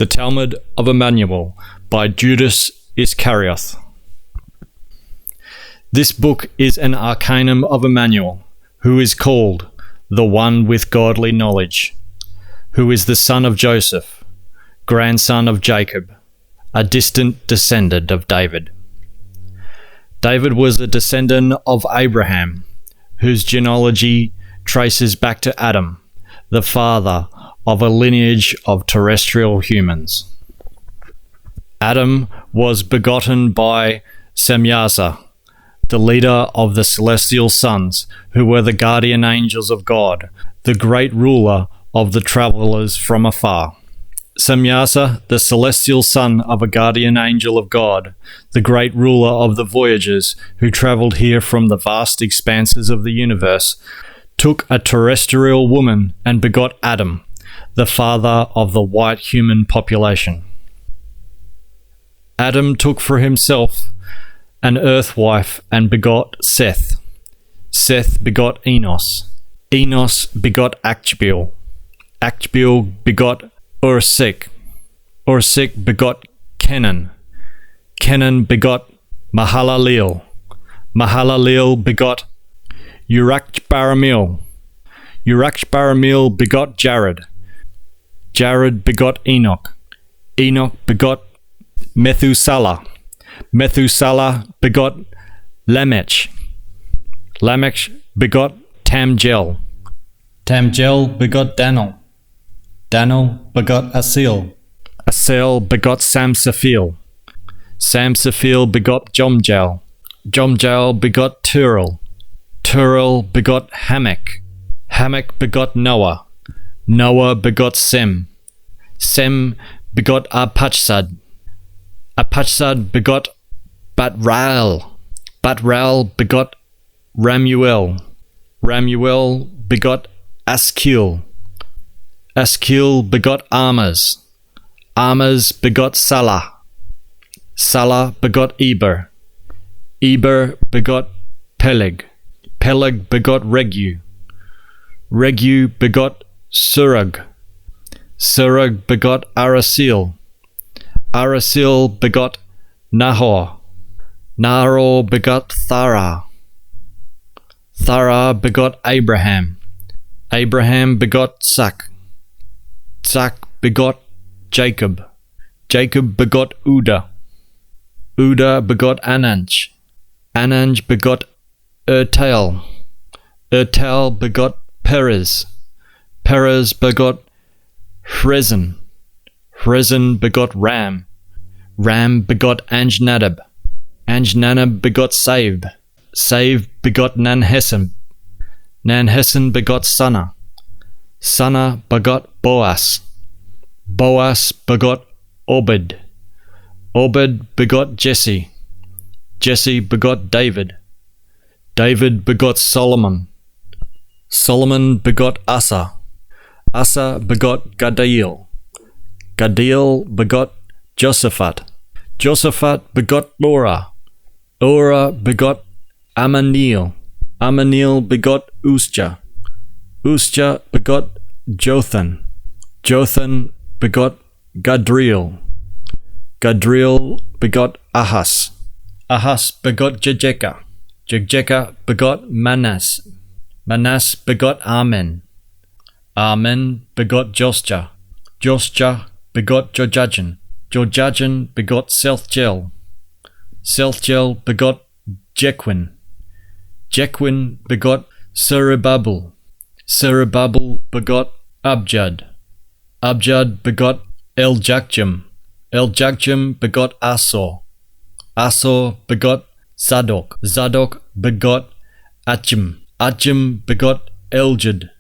The Talmud of Immanuel by Judas Ishkerioth. This book is an arcanum of Immanuel, who is called the one with godly knowledge, who is the son of Joseph, grandson of Jacob, a distant descendant of David. David was a descendant of Abraham, whose genealogy traces back to Adam, the father of a lineage of terrestrial humans. Adam was begotten by Meier, the leader of the celestial sons, who were the guardian angels of God, the great ruler of the travellers from afar. Meier, the celestial son of a guardian angel of God, the great ruler of the voyagers who travelled here from the vast expanses of the universe, took a terrestrial woman and begot Adam, the father of the white human population. Adam took for himself an earth wife and begot Seth. Seth begot Enos. Enos begot Achbeel. Achbeel begot Ursik. Ursik begot Kenan. Kenan begot Mahalaleel. Mahalaleel begot Urachbarameel. Urachbarameel begot Jared. Jared begot Enoch. Enoch begot Methuselah. Methuselah begot Lamech. Lamech begot Tamgel. Tamgel begot Daniel. Daniel begot Asil. Asil begot Samsaphil. Samsaphil begot Jomjal. Jomjal begot Turel. Turel begot Hamek. Hamek begot Noah. Noah begot Sem. Sem begot Arpachsad. Arpachsad begot Batrael. Batrael begot Ramuel. Ramuel begot Askil. Askil begot Amas. Amas begot Salah. Salah begot Eber. Eber begot Peleg. Peleg begot Regu. Regu begot Surag. Surag begot Arasil. Arasil begot Nahor. Nahor begot Thara. Thara begot Abraham. Abraham begot Sak. Sak begot Jacob. Jacob begot Uda. Uda begot Ananj. Ananj begot Ertael. Ertael begot Perez. Perez begot Hrezin. Hrezin begot Ram. Ram begot Anjnadab. Anjnadab begot Save. Save begot Nanhesem. Nanhesem begot Sana. Sana begot Boaz. Boaz begot Obed. Obed begot Jesse. Jesse begot David. David begot Solomon. Solomon begot Asa. Asa begot Gaddiel. Gaddiel begot Josaphat. Josaphat begot Laura. Laura begot Amaniel. Amaniel begot Uzja. Uzja begot Jothan. Jothan begot Gadriel. Gadriel begot Ahas. Ahas begot Jejeka. Jejeka begot Manas. Manas begot Amen. Amen begot Josja. Josja begot Jojajan. Jojajan begot Selthgel. Selthgel begot Jequin. Jequin begot Zerubbabel. Zerubbabel begot Abjad. Abjad begot Eljakjam. Eljakjam begot Asor. Asor begot Zadok. Zadok begot Achim. Achim begot Eljad.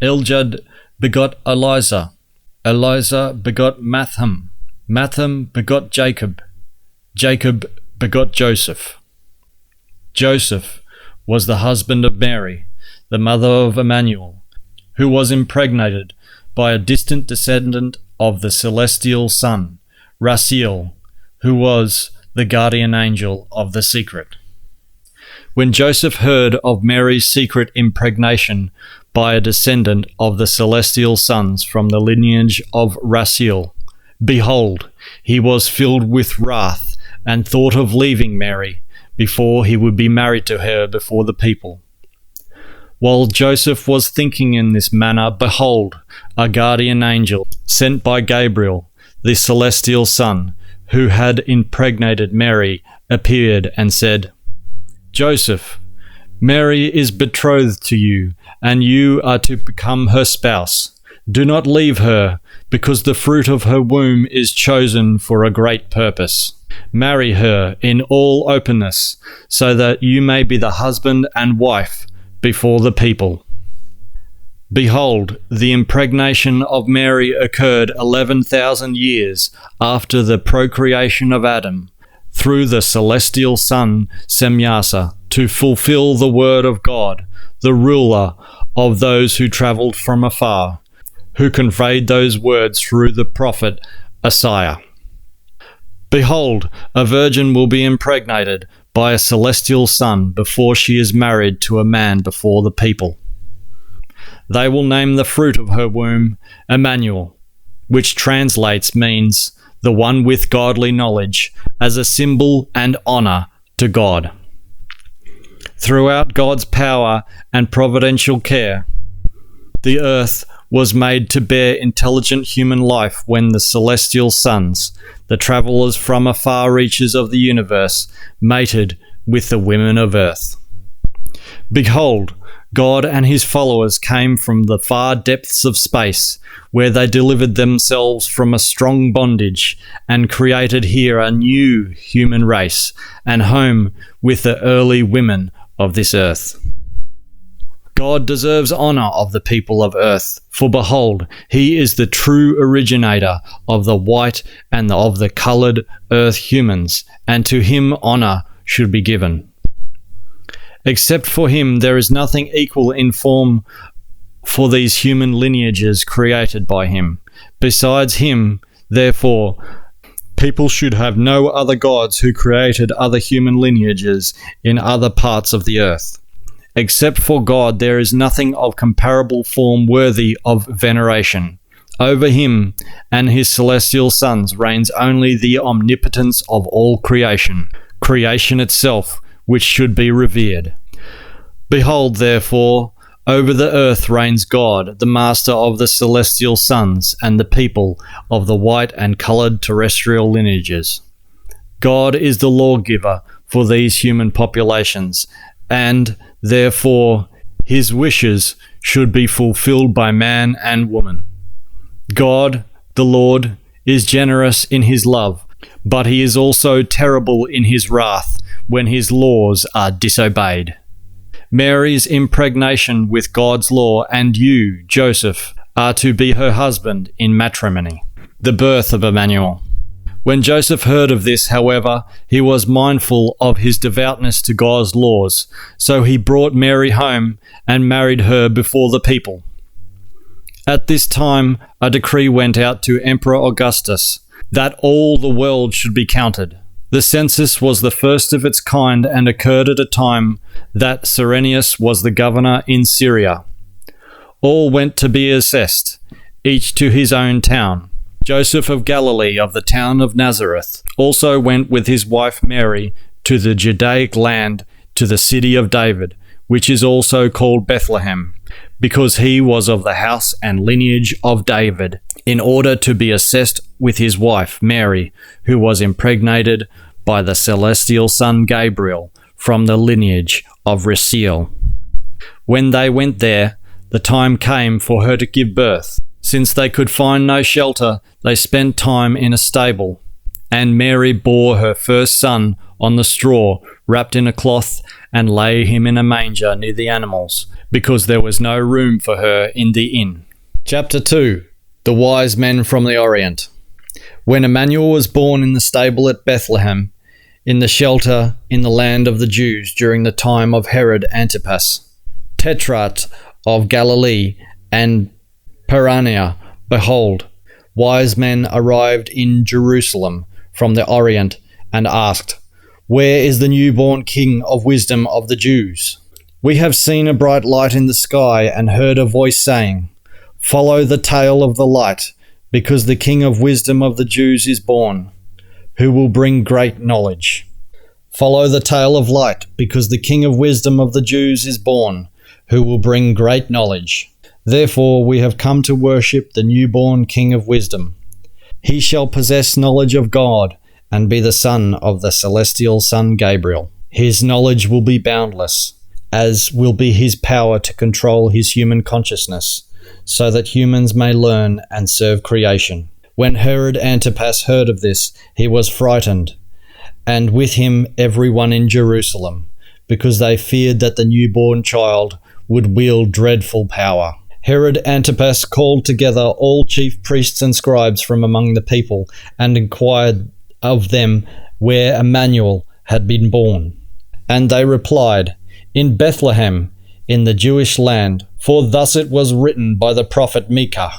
Eljad begot Eliza. Eliza begot Matham. Matham begot Jacob. Jacob begot Joseph. Joseph was the husband of Mary, the mother of Immanuel, who was impregnated by a distant descendant of the celestial son, Raziel, who was the guardian angel of the secret. When Joseph heard of Mary's secret impregnation by a descendant of the celestial sons from the lineage of Raziel, Behold, he was filled with wrath and thought of leaving Mary before he would be married to her before the people. While Joseph was thinking in this manner, behold, a guardian angel sent by Gabriel, the celestial son, who had impregnated Mary, appeared and said, Joseph, Mary is betrothed to you, and you are to become her spouse. Do not leave her, because the fruit of her womb is chosen for a great purpose. Marry her in all openness, so that you may be the husband and wife before the people. Behold, the impregnation of Mary occurred 11,000 years after the procreation of Adam, through the celestial son Semyasa, to fulfill the word of God, the ruler of those who travelled from afar, who conveyed those words through the prophet Isaiah. Behold, a virgin will be impregnated by a celestial son before she is married to a man before the people. They will name the fruit of her womb Immanuel, which translates means the one with godly knowledge, as a symbol and honour to God. Throughout God's power and providential care, the earth was made to bear intelligent human life when the celestial sons, the travellers from afar reaches of the universe, mated with the women of earth. Behold, God and his followers came from the far depths of space, where they delivered themselves from a strong bondage and created here a new human race and home with the early women of this earth. God deserves honour of the people of earth, for behold, he is the true originator of the white and of the coloured earth humans, and to him honour should be given. Except for him, there is nothing equal in form for these human lineages created by him. Besides him, therefore, people should have no other gods who created other human lineages in other parts of the earth. Except for God, there is nothing of comparable form worthy of veneration. Over him and his celestial sons reigns only the omnipotence of all creation, creation itself, which should be revered. Behold, therefore, over the earth reigns God, the master of the celestial sons and the people of the white and coloured terrestrial lineages. God is the lawgiver for these human populations, and therefore his wishes should be fulfilled by man and woman. God, the Lord, is generous in his love, but he is also terrible in his wrath when his laws are disobeyed. Mary's impregnation with God's law, and you, Joseph, are to be her husband in matrimony. The birth of Immanuel. When Joseph heard of this, however, he was mindful of his devoutness to God's laws, so he brought Mary home and married her before the people. At this time, a decree went out to Emperor Augustus that all the world should be counted. The census was the first of its kind and occurred at a time that Cyrenius was the governor in Syria. All went to be assessed, each to his own town. Joseph of Galilee of the town of Nazareth also went with his wife Mary to the Judaic land, to the city of David, which is also called Bethlehem, because he was of the house and lineage of David, in order to be assessed with his wife Mary, who was impregnated by the celestial son Gabriel from the lineage of Raciel. When they went there, the time came for her to give birth. Since they could find no shelter, they spent time in a stable. And Mary bore her first son on the straw, wrapped in a cloth, and laid him in a manger near the animals, because there was no room for her in the inn. Chapter 2. The Wise Men from the Orient. When Immanuel was born in the stable at Bethlehem, in the shelter in the land of the Jews during the time of Herod Antipas, Tetrarch of Galilee and Peranea, behold, wise men arrived in Jerusalem from the Orient and asked, "Where is the newborn King of wisdom of the Jews? We have seen a bright light in the sky and heard a voice saying, 'Follow the tail of the light, because the King of wisdom of the Jews is born, who will bring great knowledge. Follow the tale of light, because the King of wisdom of the Jews is born, who will bring great knowledge. Therefore we have come to worship the newborn King of wisdom. He shall possess knowledge of God, and be the son of the celestial son Gabriel. His knowledge will be boundless, as will be his power to control his human consciousness, so that humans may learn and serve creation. When Herod Antipas heard of this, he was frightened, and with him everyone in Jerusalem, because they feared that the newborn child would wield dreadful power. Herod Antipas called together all chief priests and scribes from among the people, and inquired of them where Immanuel had been born. And they replied, "In Bethlehem, in the Jewish land, for thus it was written by the prophet Micah.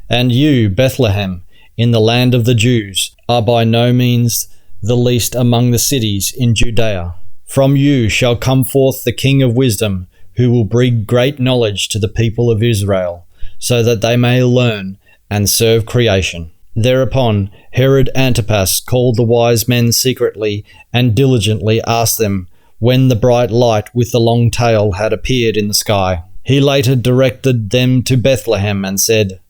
And you, Bethlehem, in the land of the Jews, are by no means the least among the cities in Judea. From you shall come forth the King of wisdom, who will bring great knowledge to the people of Israel, so that they may learn and serve creation." Thereupon Herod Antipas called the wise men secretly and diligently asked them when the bright light with the long tail had appeared in the sky. He later directed them to Bethlehem and said,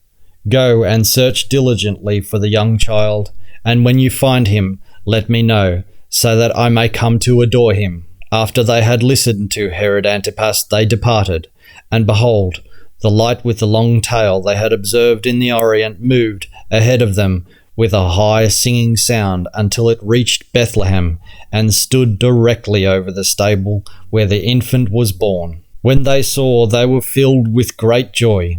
"Go and search diligently for the young child, and when you find him, let me know, so that I may come to adore him." After they had listened to Herod Antipas, they departed, and behold, the light with the long tail they had observed in the Orient moved ahead of them with a high singing sound until it reached Bethlehem and stood directly over the stable where the infant was born. When they saw, they were filled with great joy.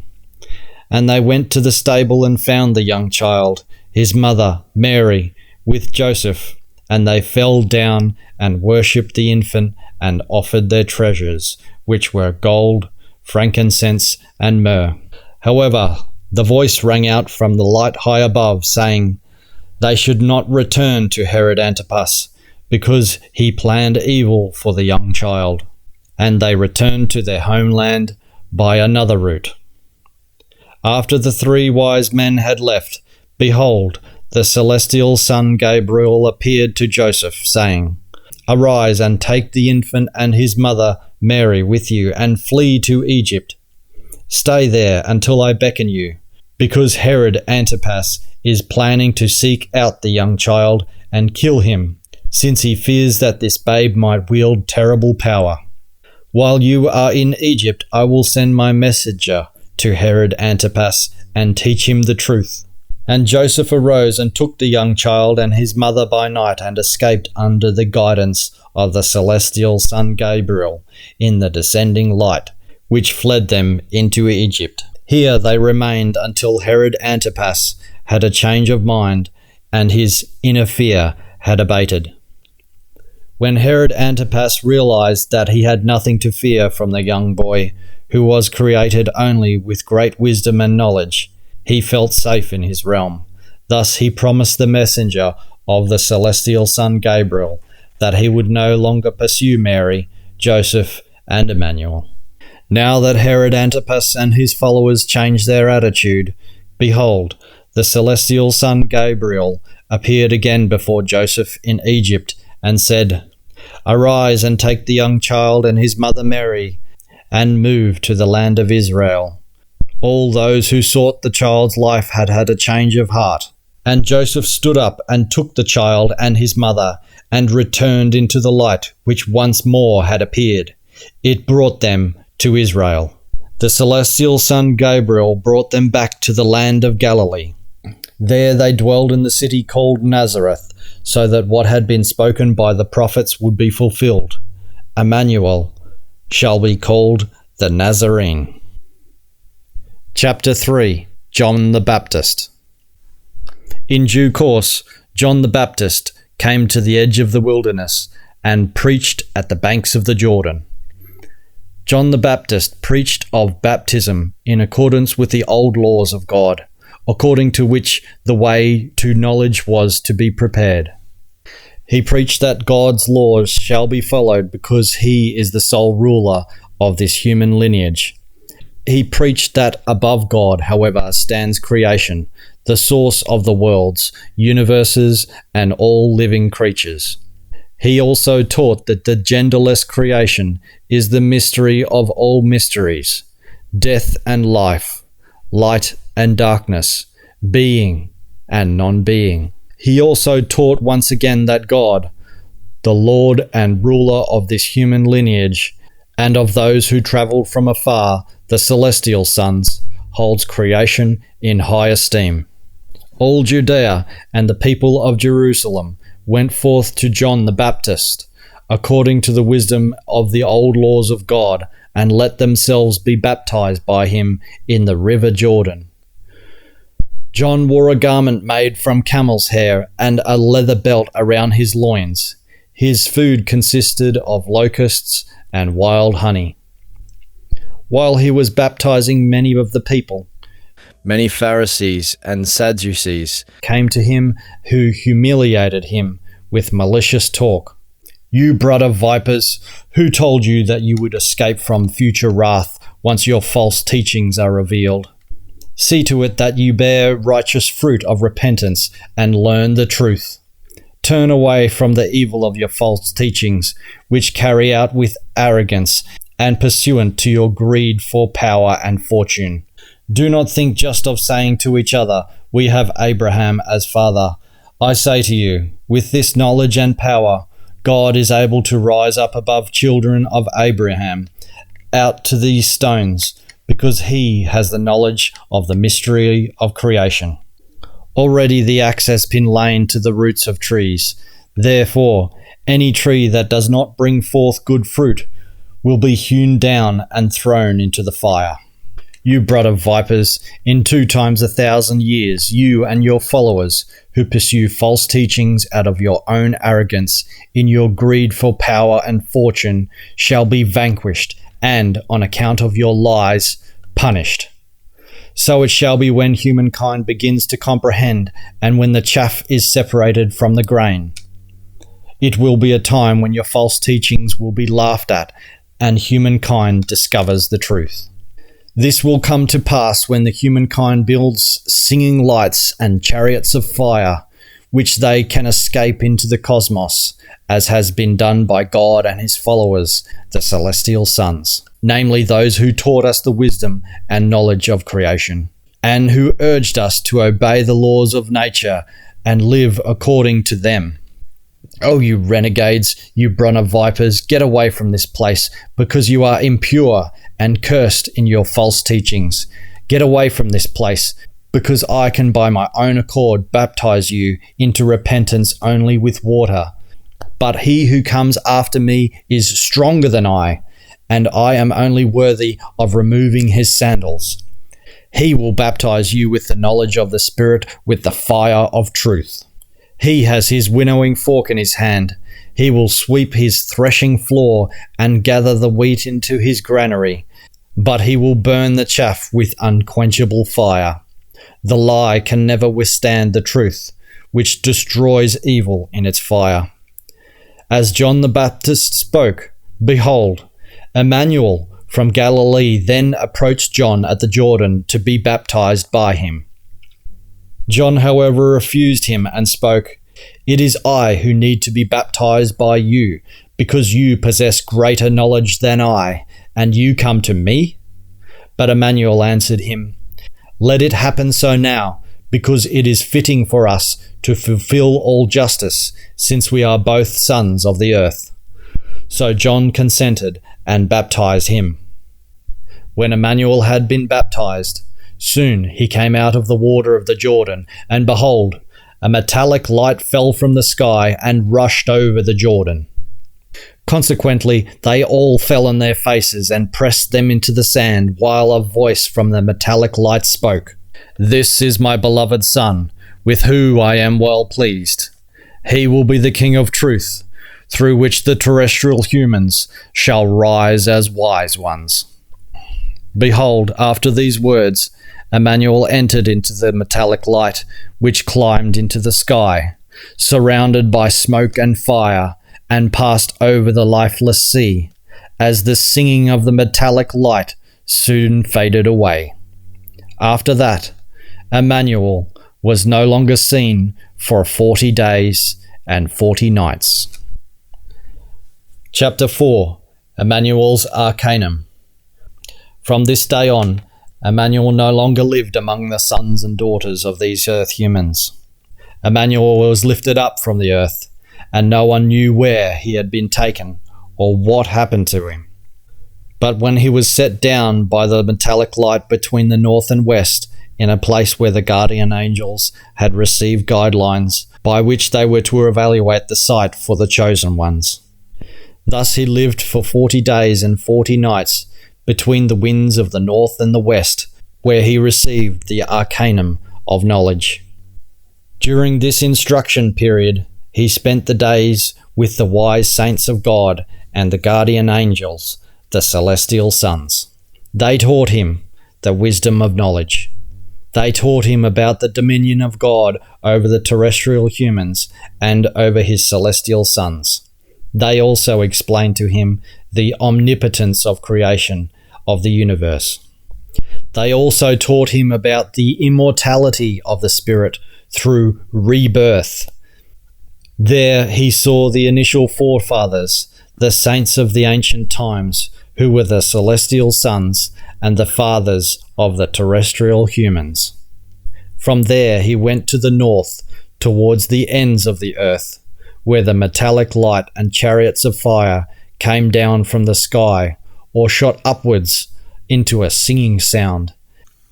And they went to the stable and found the young child, his mother, Mary, with Joseph, and they fell down and worshipped the infant and offered their treasures, which were gold, frankincense, and myrrh. However, the voice rang out from the light high above, saying, they should not return to Herod Antipas, because he planned evil for the young child. And they returned to their homeland by another route. After the 3 wise men had left, behold, the celestial son Gabriel appeared to Joseph, saying, "Arise and take the infant and his mother Mary with you, and flee to Egypt. Stay there until I beckon you, because Herod Antipas is planning to seek out the young child and kill him, since he fears that this babe might wield terrible power. While you are in Egypt, I will send my messenger to Herod Antipas and teach him the truth." And Joseph arose and took the young child and his mother by night and escaped under the guidance of the celestial son Gabriel in the descending light, which fled them into Egypt. Here they remained until Herod Antipas had a change of mind and his inner fear had abated. When Herod Antipas realized that he had nothing to fear from the young boy, who was created only with great wisdom and knowledge, he felt safe in his realm. Thus he promised the messenger of the celestial son Gabriel that he would no longer pursue Mary, Joseph, and Immanuel. Now that Herod Antipas and his followers changed their attitude, behold, the celestial son Gabriel appeared again before Joseph in Egypt and said, "Arise and take the young child and his mother Mary, and move to the land of Israel." All those who sought the child's life had had a change of heart. And Joseph stood up and took the child and his mother and returned into the light which once more had appeared. It brought them to Israel. The celestial son Gabriel brought them back to the land of Galilee. There they dwelled in the city called Nazareth, so that what had been spoken by the prophets would be fulfilled. Immanuel shall be called the Nazarene. Chapter 3. John the Baptist. In due course, John the Baptist came to the edge of the wilderness and preached at the banks of the Jordan. John the Baptist preached of baptism in accordance with the old laws of God, according to which the way to knowledge was to be prepared. He preached that God's laws shall be followed because he is the sole ruler of this human lineage. He preached that above God, however, stands creation, the source of the worlds, universes, and all living creatures. He also taught that the genderless creation is the mystery of all mysteries, death and life, light and darkness, being and non-being. He also taught once again that God, the Lord and ruler of this human lineage, and of those who travelled from afar, the celestial sons, holds creation in high esteem. All Judea and the people of Jerusalem went forth to John the Baptist, according to the wisdom of the old laws of God, and let themselves be baptized by him in the river Jordan. John wore a garment made from camel's hair and a leather belt around his loins. His food consisted of locusts and wild honey. While he was baptizing many of the people, many Pharisees and Sadducees came to him, who humiliated him with malicious talk. "You brood of vipers, who told you that you would escape from future wrath once your false teachings are revealed? See to it that you bear righteous fruit of repentance and learn the truth. Turn away from the evil of your false teachings, which carry out with arrogance and pursuant to your greed for power and fortune. Do not think just of saying to each other, 'We have Abraham as father.' I say to you, with this knowledge and power, God is able to rise up above children of Abraham out to these stones, because he has the knowledge of the mystery of creation. Already the axe has been lain to the roots of trees. Therefore, any tree that does not bring forth good fruit will be hewn down and thrown into the fire. You brood of vipers, in 2 times 1,000 years, you and your followers, who pursue false teachings out of your own arrogance, in your greed for power and fortune, shall be vanquished, and, on account of your lies, punished. So it shall be when humankind begins to comprehend, and when the chaff is separated from the grain. It will be a time when your false teachings will be laughed at, and humankind discovers the truth. This will come to pass when the humankind builds singing lights and chariots of fire, which they can escape into the cosmos, as has been done by God and his followers, the celestial sons, namely those who taught us the wisdom and knowledge of creation, and who urged us to obey the laws of nature and live according to them. Oh, you renegades, you brood of vipers, get away from this place, because you are impure and cursed in your false teachings. Get away from this place, because I can by my own accord baptize you into repentance only with water. But he who comes after me is stronger than I, and I am only worthy of removing his sandals. He will baptize you with the knowledge of the Spirit, with the fire of truth. He has his winnowing fork in his hand. He will sweep his threshing floor and gather the wheat into his granary, but he will burn the chaff with unquenchable fire. The lie can never withstand the truth, which destroys evil in its fire. As John the Baptist spoke, behold, Immanuel from Galilee then approached John at the Jordan to be baptized by him. John, however, refused him and spoke, "It is I who need to be baptized by you, because you possess greater knowledge than I, and you come to me?" But Immanuel answered him, "Let it happen so now, because it is fitting for us to fulfill all justice, since we are both sons of the earth." So John consented and baptized him. When Immanuel had been baptized, soon he came out of the water of the Jordan, and behold, a metallic light fell from the sky and rushed over the Jordan. Consequently, they all fell on their faces and pressed them into the sand, while a voice from the metallic light spoke, "This is my beloved Son, with whom I am well pleased. He will be the King of truth, through which the terrestrial humans shall rise as wise ones." Behold, after these words, Immanuel entered into the metallic light, which climbed into the sky, surrounded by smoke and fire, and passed over the lifeless sea, as the singing of the metallic light soon faded away. After that, Immanuel was no longer seen for 40 days and 40 nights. Chapter 4. Immanuel's Arcanum. From this day on, Immanuel no longer lived among the sons and daughters of these earth humans. Immanuel was lifted up from the earth, and no one knew where he had been taken or what happened to him. But when he was set down by the metallic light between the north and west, in a place where the guardian angels had received guidelines by which they were to evaluate the site for the chosen ones. Thus he lived for 40 days and 40 nights between the winds of the north and the west, where he received the arcanum of knowledge. During this instruction period, he spent the days with the wise saints of God and the guardian angels, the celestial sons. They taught him the wisdom of knowledge. They taught him about the dominion of God over the terrestrial humans and over his celestial sons. They also explained to him the omnipotence of creation of the universe. They also taught him about the immortality of the spirit through rebirth. There he saw the initial forefathers, the saints of the ancient times, who were the celestial sons and the fathers of the terrestrial humans. From there he went to the north, towards the ends of the earth, where the metallic light and chariots of fire came down from the sky, or shot upwards into a singing sound,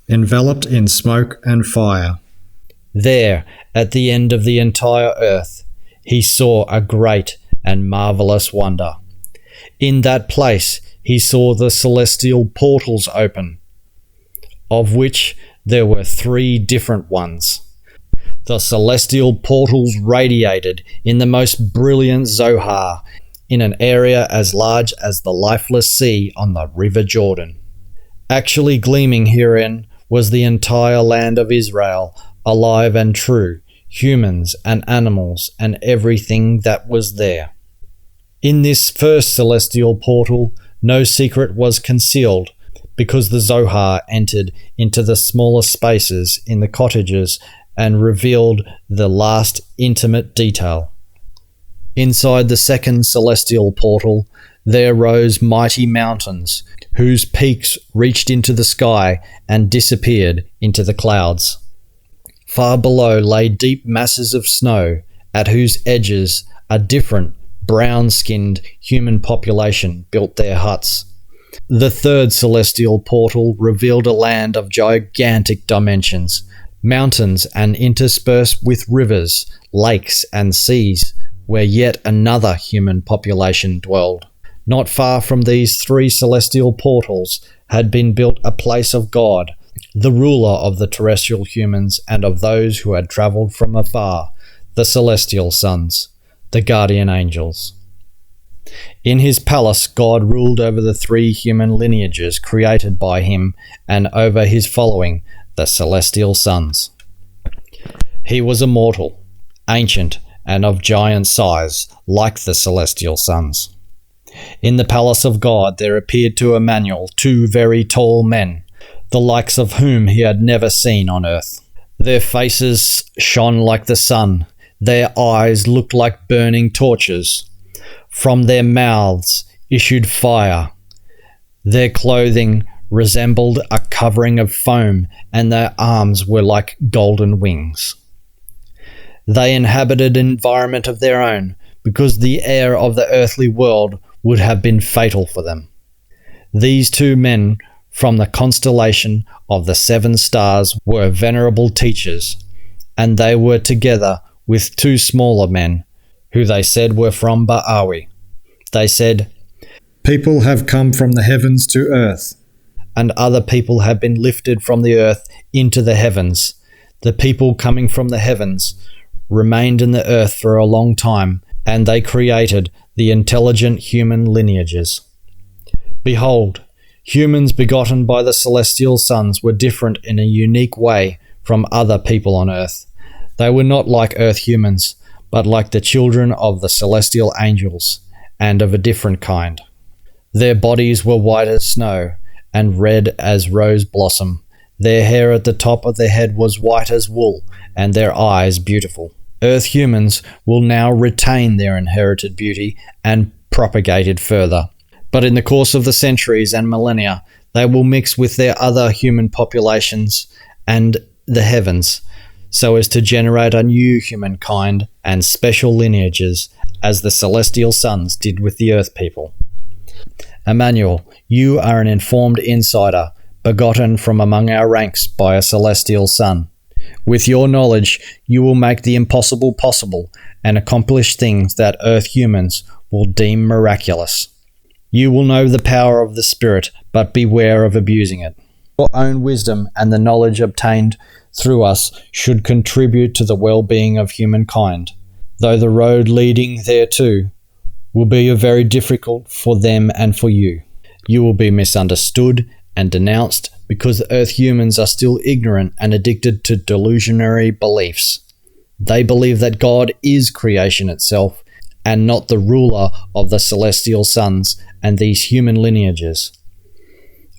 enveloped in smoke and fire. There, at the end of the entire earth, he saw a great and marvelous wonder. In that place he saw the celestial portals open, of which there were 3 different ones. The celestial portals radiated in the most brilliant Zohar in an area as large as the lifeless sea on the river Jordan. Actually gleaming herein was the entire land of Israel, alive and true, humans and animals and everything that was there. In this first celestial portal, no secret was concealed, because the Zohar entered into the smaller spaces in the cottages and revealed the last intimate detail. Inside the second celestial portal, there rose mighty mountains, whose peaks reached into the sky and disappeared into the clouds. Far below lay deep masses of snow, at whose edges a different, brown-skinned human population built their huts. The third celestial portal revealed a land of gigantic dimensions, mountains and interspersed with rivers, lakes and seas, where yet another human population dwelled. Not far from these 3 celestial portals had been built a place of God, the ruler of the terrestrial humans and of those who had travelled from afar, the celestial sons, the guardian angels. In his palace, God ruled over the 3 human lineages created by him and over his following, the celestial sons. He was immortal, ancient, and of giant size, like the celestial sons. In the palace of God there appeared to Immanuel 2 very tall men, the likes of whom he had never seen on earth. Their faces shone like the sun, their eyes looked like burning torches. From their mouths issued fire. Their clothing resembled a covering of foam, and their arms were like golden wings. They inhabited an environment of their own, because the air of the earthly world would have been fatal for them. These 2 men from the constellation of the 7 stars were venerable teachers, and they were together with 2 smaller men, who they said were from Ba'awi. They said, "People have come from the heavens to earth, and other people have been lifted from the earth into the heavens. The people coming from the heavens remained in the earth for a long time, and they created the intelligent human lineages. Behold, humans begotten by the celestial sons were different in a unique way from other people on earth. They were not like earth humans, but like the children of the celestial angels, and of a different kind. Their bodies were white as snow, and red as rose blossom. Their hair at the top of their head was white as wool, and their eyes beautiful. Earth humans will now retain their inherited beauty and propagate it further. But in the course of the centuries and millennia, they will mix with their other human populations and the heavens, so as to generate a new humankind and special lineages, as the celestial sons did with the earth people. Immanuel, you are an informed insider, begotten from among our ranks by a celestial son. With your knowledge, you will make the impossible possible and accomplish things that earth humans will deem miraculous. You will know the power of the Spirit, but beware of abusing it. Your own wisdom and the knowledge obtained through us should contribute to the well-being of humankind, though the road leading thereto will be very difficult for them and for you. You will be misunderstood and denounced because earth humans are still ignorant and addicted to delusionary beliefs. They believe that God is creation itself and not the ruler of the celestial sons and these human lineages.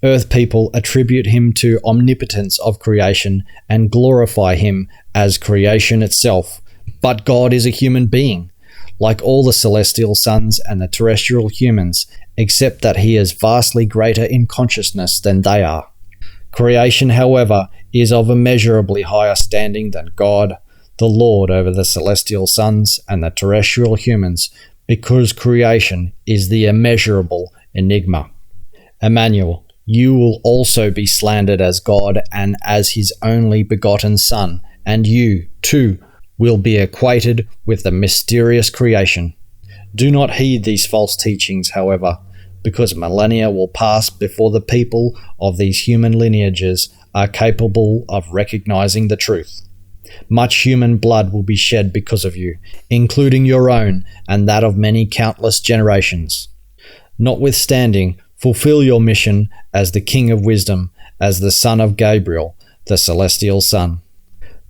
Earth people attribute him to omnipotence of creation and glorify him as creation itself. But God is a human being, like all the celestial sons and the terrestrial humans, except that he is vastly greater in consciousness than they are. Creation, however, is of immeasurably higher standing than God, the Lord over the celestial sons and the terrestrial humans, because creation is the immeasurable enigma. Immanuel, you will also be slandered as God and as his only begotten Son, and you, too, will be equated with the mysterious creation. Do not heed these false teachings, however, because millennia will pass before the people of these human lineages are capable of recognizing the truth. Much human blood will be shed because of you, including your own and that of many countless generations. Notwithstanding, fulfill your mission as the King of Wisdom, as the son of Gabriel, the celestial son.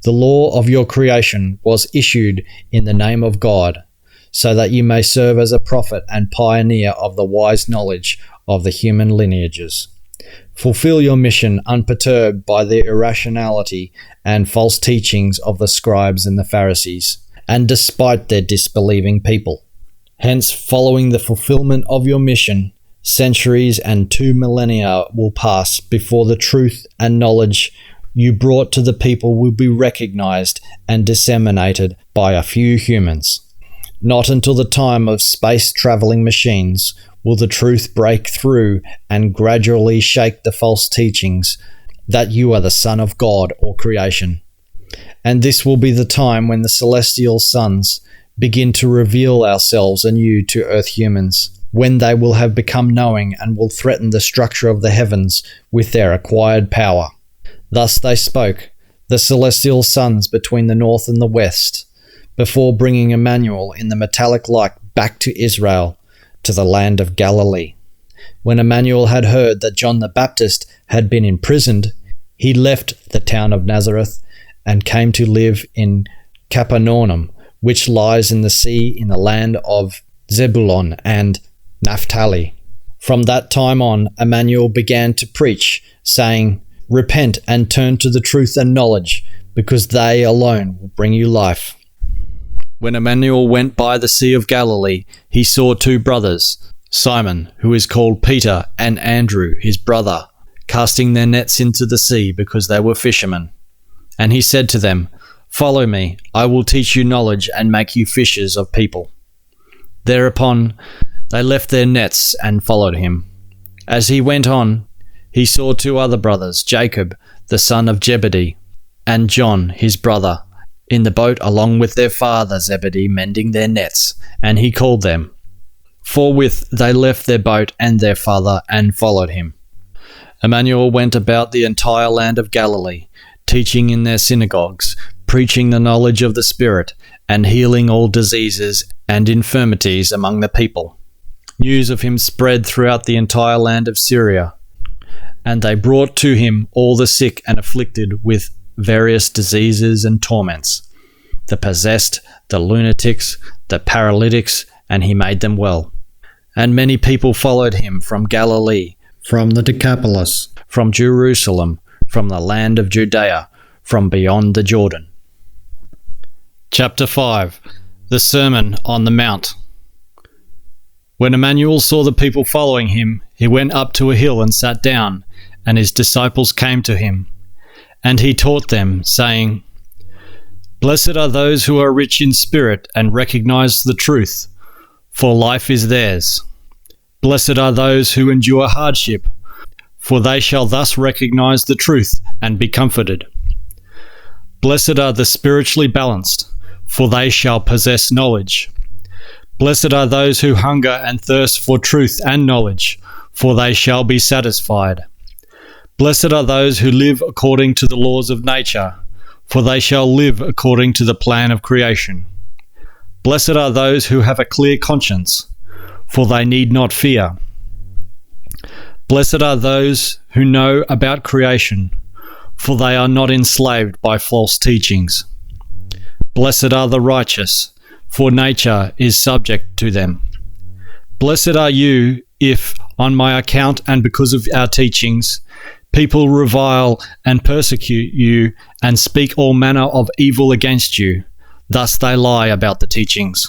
The law of your creation was issued in the name of God, so that you may serve as a prophet and pioneer of the wise knowledge of the human lineages. Fulfill your mission unperturbed by the irrationality and false teachings of the scribes and the Pharisees, and despite their disbelieving people. Hence, following the fulfillment of your mission, centuries and 2 millennia will pass before the truth and knowledge you brought to the people will be recognized and disseminated by a few humans. Not until the time of space-traveling machines will the truth break through and gradually shake the false teachings that you are the Son of God or creation. And this will be the time when the celestial sons begin to reveal ourselves anew to earth humans, when they will have become knowing and will threaten the structure of the heavens with their acquired power. Thus they spoke, the celestial sons between the north and the west, before bringing Immanuel in the metallic light back to Israel, to the land of Galilee. When Immanuel had heard that John the Baptist had been imprisoned, he left the town of Nazareth and came to live in Capernaum, which lies in the sea in the land of Zebulun and Naphtali. From that time on, Immanuel began to preach, saying, "Repent and turn to the truth and knowledge, because they alone will bring you life." When Immanuel went by the Sea of Galilee, he saw 2 brothers, Simon, who is called Peter, and Andrew, his brother, casting their nets into the sea because they were fishermen. And he said to them, "Follow me, I will teach you knowledge and make you fishers of people." Thereupon they left their nets and followed him. As he went on, he saw 2 other brothers, Jacob, the son of Zebedee, and John, his brother, in the boat along with their father Zebedee mending their nets, and he called them. Forthwith they left their boat and their father and followed him. Immanuel went about the entire land of Galilee, teaching in their synagogues, preaching the knowledge of the Spirit, and healing all diseases and infirmities among the people. News of him spread throughout the entire land of Syria, and they brought to him all the sick and afflicted with various diseases and torments, the possessed, the lunatics, the paralytics, and he made them well. And many people followed him from Galilee, from the Decapolis, from Jerusalem, from the land of Judea, from beyond the Jordan. Chapter 5. The Sermon on the Mount. When Immanuel saw the people following him, he went up to a hill and sat down, and his disciples came to him. And he taught them, saying, "Blessed are those who are rich in spirit and recognize the truth, for life is theirs. Blessed are those who endure hardship, for they shall thus recognize the truth and be comforted. Blessed are the spiritually balanced, for they shall possess knowledge. Blessed are those who hunger and thirst for truth and knowledge, for they shall be satisfied. Blessed are those who live according to the laws of nature, for they shall live according to the plan of creation. Blessed are those who have a clear conscience, for they need not fear. Blessed are those who know about creation, for they are not enslaved by false teachings. Blessed are the righteous, for nature is subject to them. Blessed are you if, on my account and because of our teachings, people revile and persecute you and speak all manner of evil against you. Thus they lie about the teachings.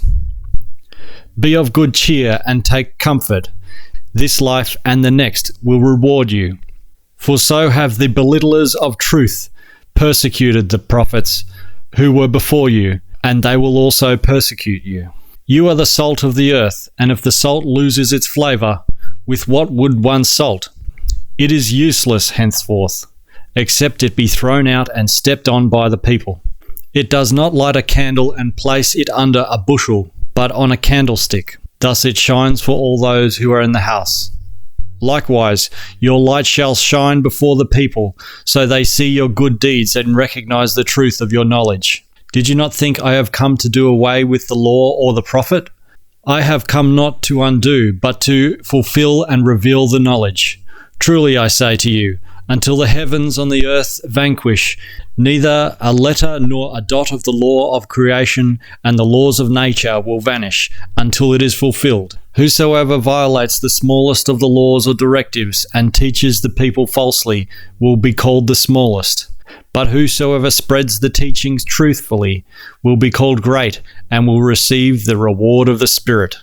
Be of good cheer and take comfort. This life and the next will reward you. For so have the belittlers of truth persecuted the prophets who were before you, and they will also persecute you. You are the salt of the earth, and if the salt loses its flavour, with what would one salt? It is useless henceforth, except it be thrown out and stepped on by the people. It does not light a candle and place it under a bushel, but on a candlestick. Thus it shines for all those who are in the house. Likewise, your light shall shine before the people, so they see your good deeds and recognize the truth of your knowledge. Did you not think I have come to do away with the law or the prophet? I have come not to undo, but to fulfill and reveal the knowledge. Truly I say to you, until the heavens on the earth vanquish, neither a letter nor a dot of the law of creation and the laws of nature will vanish until it is fulfilled. Whosoever violates the smallest of the laws or directives and teaches the people falsely will be called the smallest. But whosoever spreads the teachings truthfully will be called great and will receive the reward of the Spirit.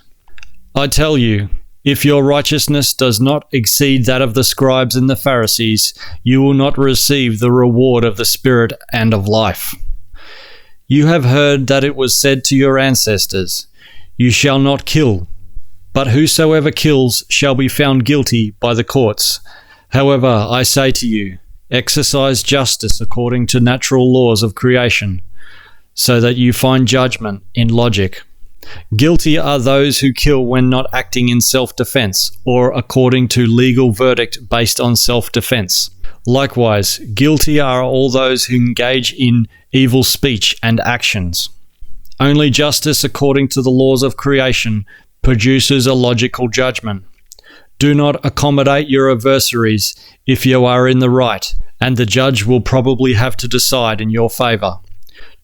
I tell you, if your righteousness does not exceed that of the scribes and the Pharisees, you will not receive the reward of the Spirit and of life. You have heard that it was said to your ancestors, "You shall not kill." But whosoever kills shall be found guilty by the courts. However, I say to you, exercise justice according to natural laws of creation, so that you find judgment in logic. Guilty are those who kill when not acting in self-defense, or according to legal verdict based on self-defense. Likewise, guilty are all those who engage in evil speech and actions. Only justice according to the laws of creation produces a logical judgment. Do not accommodate your adversaries if you are in the right, and the judge will probably have to decide in your favour.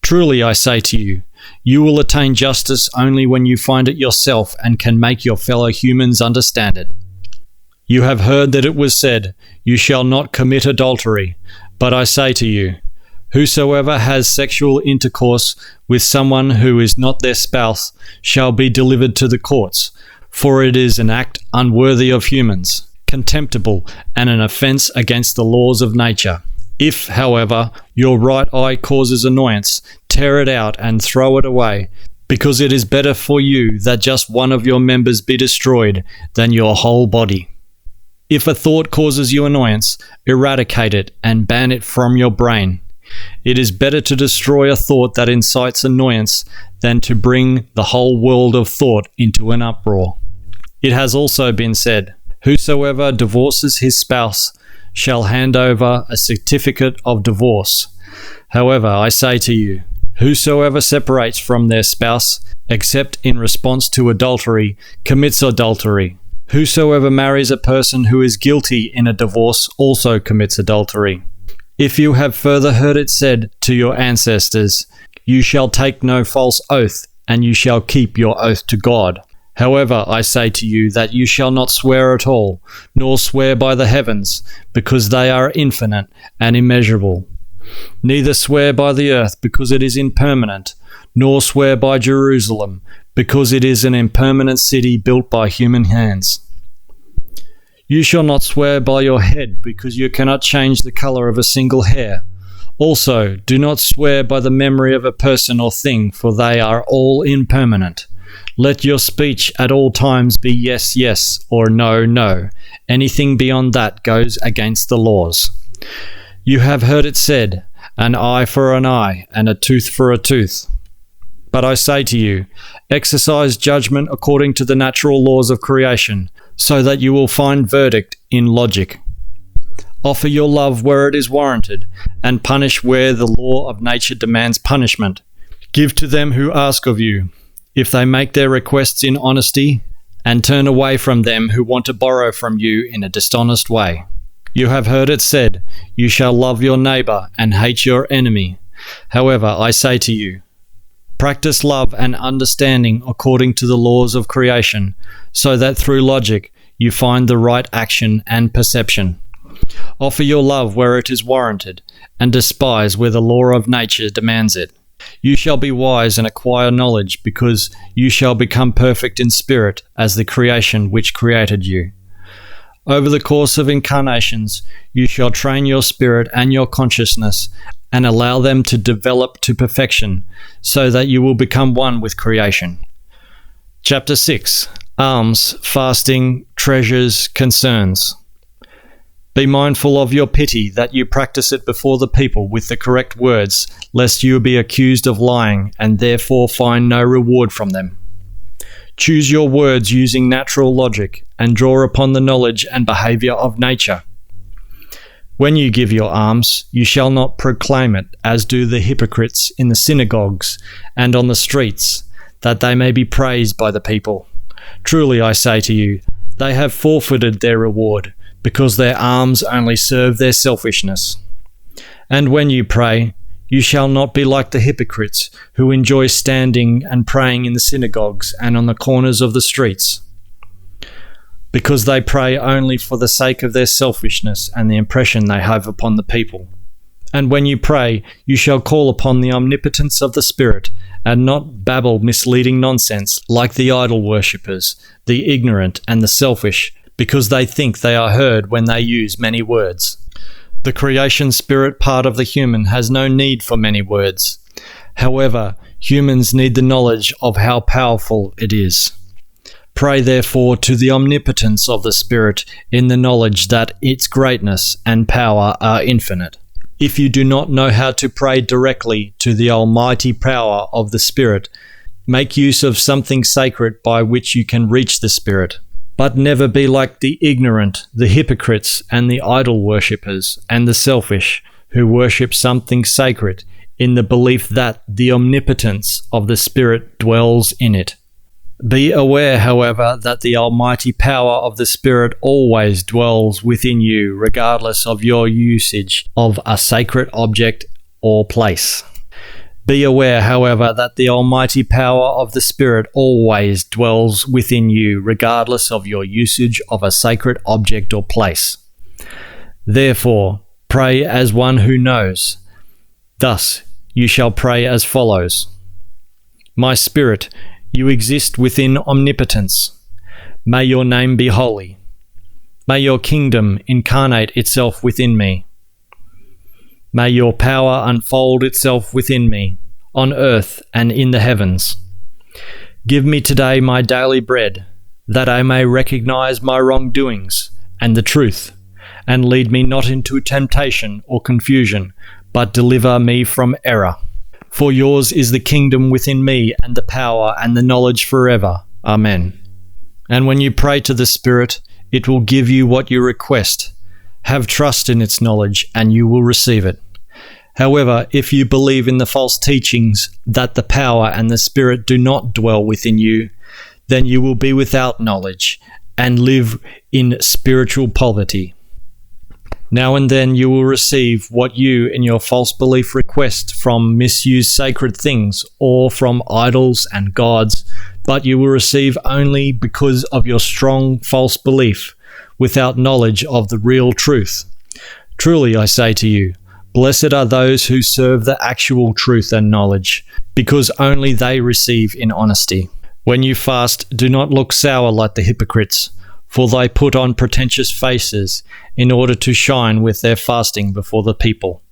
Truly I say to you, you will attain justice only when you find it yourself and can make your fellow humans understand it. You have heard that it was said, "You shall not commit adultery." But I say to you, whosoever has sexual intercourse with someone who is not their spouse shall be delivered to the courts, for it is an act unworthy of humans, contemptible, and an offence against the laws of nature. If, however, your right eye causes annoyance, tear it out and throw it away, because it is better for you that just one of your members be destroyed than your whole body. If a thought causes you annoyance, eradicate it and ban it from your brain. It is better to destroy a thought that incites annoyance than to bring the whole world of thought into an uproar. It has also been said, "Whosoever divorces his spouse shall hand over a certificate of divorce." However, I say to you, whosoever separates from their spouse, except in response to adultery, commits adultery. Whosoever marries a person who is guilty in a divorce also commits adultery. If you have further heard it said to your ancestors, "You shall take no false oath, and you shall keep your oath to God." However, I say to you that you shall not swear at all, nor swear by the heavens, because they are infinite and immeasurable. Neither swear by the earth, because it is impermanent, nor swear by Jerusalem, because it is an impermanent city built by human hands. You shall not swear by your head, because you cannot change the color of a single hair. Also, do not swear by the memory of a person or thing, for they are all impermanent. Let your speech at all times be yes, yes, or no, no. Anything beyond that goes against the laws. You have heard it said, an eye for an eye, and a tooth for a tooth. But I say to you, exercise judgment according to the natural laws of creation, so that you will find verdict in logic. Offer your love where it is warranted, and punish where the law of nature demands punishment. Give to them who ask of you, if they make their requests in honesty, and turn away from them who want to borrow from you in a dishonest way. You have heard it said, you shall love your neighbor and hate your enemy. However, I say to you, practice love and understanding according to the laws of creation, so that through logic you find the right action and perception. Offer your love where it is warranted, and despise where the law of nature demands it. You shall be wise and acquire knowledge, because you shall become perfect in spirit as the creation which created you. Over the course of incarnations, you shall train your spirit and your consciousness and allow them to develop to perfection, so that you will become one with creation. Chapter 6. Alms, Fasting, Treasures, Concerns. Be mindful of your pity, that you practice it before the people with the correct words, lest you be accused of lying and therefore find no reward from them. Choose your words using natural logic and draw upon the knowledge and behavior of nature. When you give your alms, you shall not proclaim it, as do the hypocrites in the synagogues and on the streets, that they may be praised by the people. Truly I say to you, they have forfeited their reward, because their alms only serve their selfishness. And when you pray, you shall not be like the hypocrites, who enjoy standing and praying in the synagogues and on the corners of the streets, because they pray only for the sake of their selfishness and the impression they have upon the people. And when you pray, you shall call upon the omnipotence of the Spirit, and not babble misleading nonsense like the idol worshippers, the ignorant and the selfish, because they think they are heard when they use many words. The creation spirit part of the human has no need for many words. However, humans need the knowledge of how powerful it is. Pray therefore to the omnipotence of the Spirit in the knowledge that its greatness and power are infinite. If you do not know how to pray directly to the almighty power of the Spirit, make use of something sacred by which you can reach the Spirit. But never be like the ignorant, the hypocrites, and the idol worshippers, and the selfish, who worship something sacred in the belief that the omnipotence of the Spirit dwells in it. Be aware, however, that the almighty power of the Spirit always dwells within you, regardless of your usage of a sacred object or place. Be aware, however, that the almighty power of the Spirit always dwells within you, regardless of your usage of a sacred object or place. Therefore, pray as one who knows. Thus, you shall pray as follows. My Spirit, you exist within omnipotence. May your name be holy. May your kingdom incarnate itself within me. May your power unfold itself within me, on earth and in the heavens. Give me today my daily bread, that I may recognize my wrongdoings and the truth, and lead me not into temptation or confusion, but deliver me from error. For yours is the kingdom within me, and the power and the knowledge forever. Amen. And when you pray to the Spirit, it will give you what you request. Have trust in its knowledge, and you will receive it. However, if you believe in the false teachings that the power and the Spirit do not dwell within you, then you will be without knowledge and live in spiritual poverty. Now and then you will receive what you in your false belief request from misused sacred things or from idols and gods, but you will receive only because of your strong false belief, without knowledge of the real truth. Truly I say to you, blessed are those who serve the actual truth and knowledge, because only they receive in honesty. When you fast, do not look sour like the hypocrites, for they put on pretentious faces in order to shine with their fasting before the people.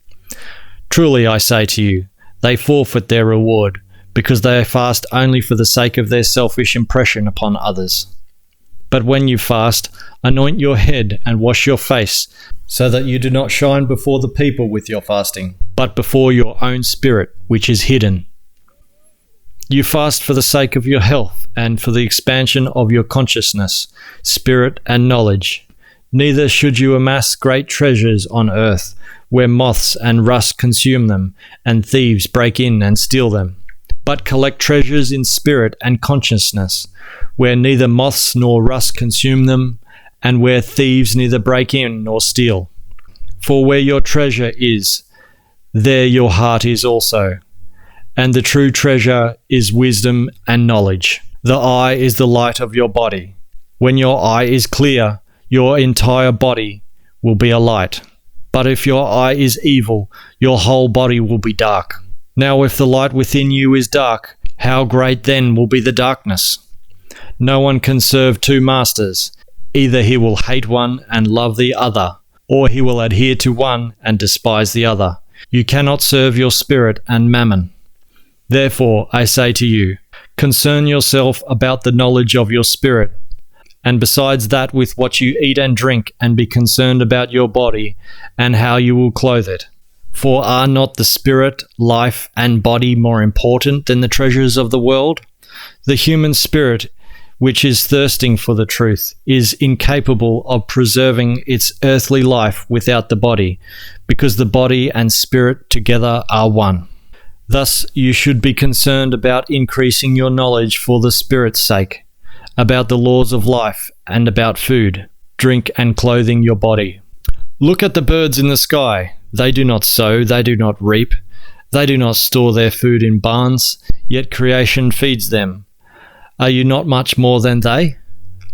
Truly I say to you, they forfeit their reward, because they fast only for the sake of their selfish impression upon others. But when you fast, anoint your head and wash your face, so that you do not shine before the people with your fasting, but before your own spirit, which is hidden. You fast for the sake of your health and for the expansion of your consciousness, spirit, and knowledge. Neither should you amass great treasures on earth, where moths and rust consume them, and thieves break in and steal them. But collect treasures in spirit and consciousness, where neither moths nor rust consume them, and where thieves neither break in nor steal. For where your treasure is, there your heart is also. And the true treasure is wisdom and knowledge. The eye is the light of your body. When your eye is clear, your entire body will be a light. But if your eye is evil, your whole body will be dark. Now if the light within you is dark, how great then will be the darkness? No one can serve two masters. Either he will hate one and love the other, or he will adhere to one and despise the other. You cannot serve your spirit and mammon. Therefore, I say to you, concern yourself about the knowledge of your spirit, and besides that with what you eat and drink, and be concerned about your body and how you will clothe it. For are not the spirit, life, and body more important than the treasures of the world? The human spirit, which is thirsting for the truth, is incapable of preserving its earthly life without the body, because the body and spirit together are one. Thus you should be concerned about increasing your knowledge for the Spirit's sake, about the laws of life, and about food, drink, and clothing your body. Look at the birds in the sky. They do not sow, they do not reap, they do not store their food in barns, yet creation feeds them. Are you not much more than they?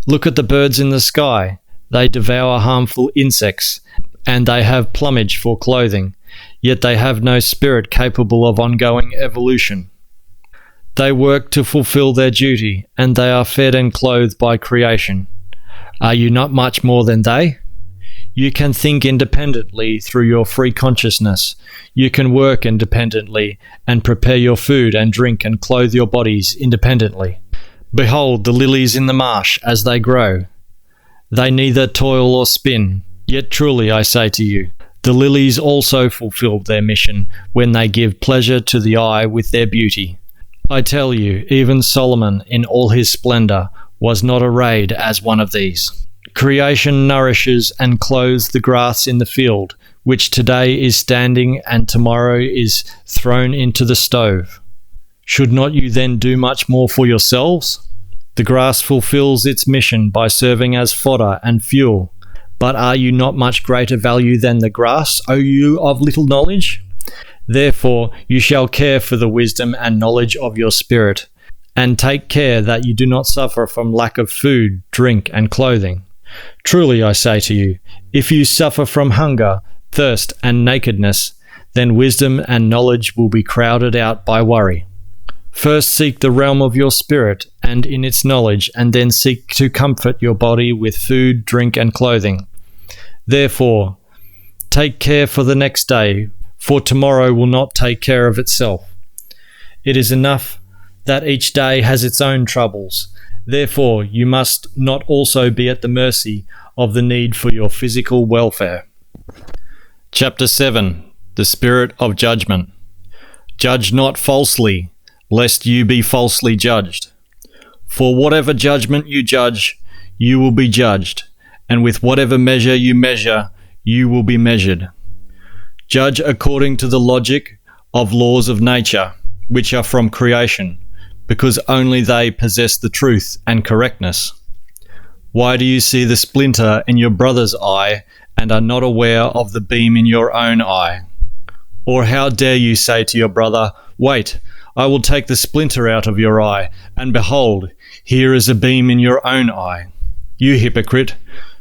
Look at the birds in the sky. They devour harmful insects, and they have plumage for clothing. Yet they have no spirit capable of ongoing evolution. They work to fulfill their duty, and they are fed and clothed by creation. Are you not much more than they? You can think independently through your free consciousness. You can work independently, and prepare your food and drink and clothe your bodies independently. Behold the lilies in the marsh as they grow. They neither toil or spin. Yet truly I say to you, the lilies also fulfill their mission when they give pleasure to the eye with their beauty. I tell you, even Solomon in all his splendor was not arrayed as one of these. Creation nourishes and clothes the grass in the field, which today is standing and tomorrow is thrown into the stove. Should not you then do much more for yourselves? The grass fulfills its mission by serving as fodder and fuel. But are you not much greater value than the grass, O you of little knowledge? Therefore you shall care for the wisdom and knowledge of your spirit, and take care that you do not suffer from lack of food, drink, and clothing. Truly I say to you, if you suffer from hunger, thirst, and nakedness, then wisdom and knowledge will be crowded out by worry. First seek the realm of your spirit and in its knowledge, and then seek to comfort your body with food, drink, and clothing. Therefore, take care for the next day, for tomorrow will not take care of itself. It is enough that each day has its own troubles. Therefore, you must not also be at the mercy of the need for your physical welfare. Chapter 7. The Spirit of Judgment. Judge not falsely, lest you be falsely judged. For whatever judgment you judge, you will be judged, and with whatever measure you measure, you will be measured. Judge according to the logic of laws of nature, which are from creation, because only they possess the truth and correctness. Why do you see the splinter in your brother's eye, and are not aware of the beam in your own eye? Or how dare you say to your brother, "Wait, I will take the splinter out of your eye, and behold, here is a beam in your own eye. You hypocrite,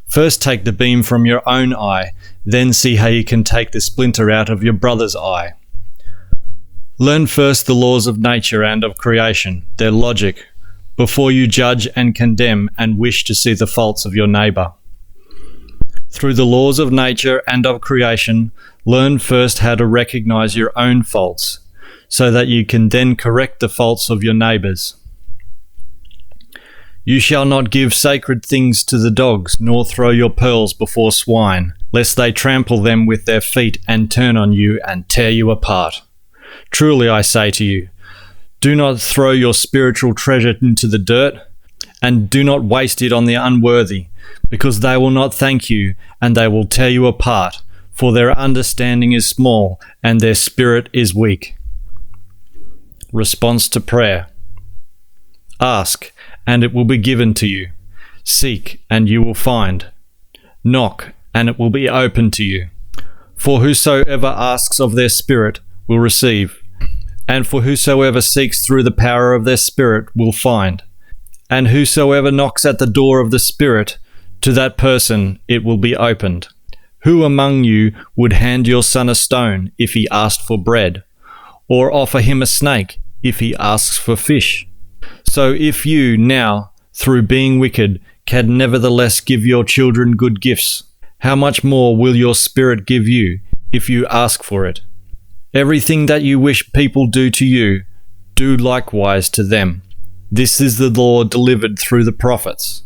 first take the beam from your own eye, then see how you can take the splinter out of your brother's eye. Learn first the laws of nature and of creation, their logic, before you judge and condemn and wish to see the faults of your neighbour. Through the laws of nature and of creation, learn first how to recognize your own faults, so that you can then correct the faults of your neighbours. You shall not give sacred things to the dogs, nor throw your pearls before swine, lest they trample them with their feet and turn on you and tear you apart. Truly I say to you, do not throw your spiritual treasure into the dirt, and do not waste it on the unworthy, because they will not thank you, and they will tear you apart, for their understanding is small, and their spirit is weak. Response to prayer. Ask, and it will be given to you. Seek, and you will find. Knock, and it will be opened to you. For whosoever asks of their spirit will receive, and for whosoever seeks through the power of their spirit will find. And whosoever knocks at the door of the Spirit, to that person it will be opened. Who among you would hand your son a stone if he asked for bread, or offer him a snake if he asks for fish? So if you now, through being wicked, can nevertheless give your children good gifts, how much more will your Spirit give you if you ask for it? Everything that you wish people do to you, do likewise to them. This is the law delivered through the prophets.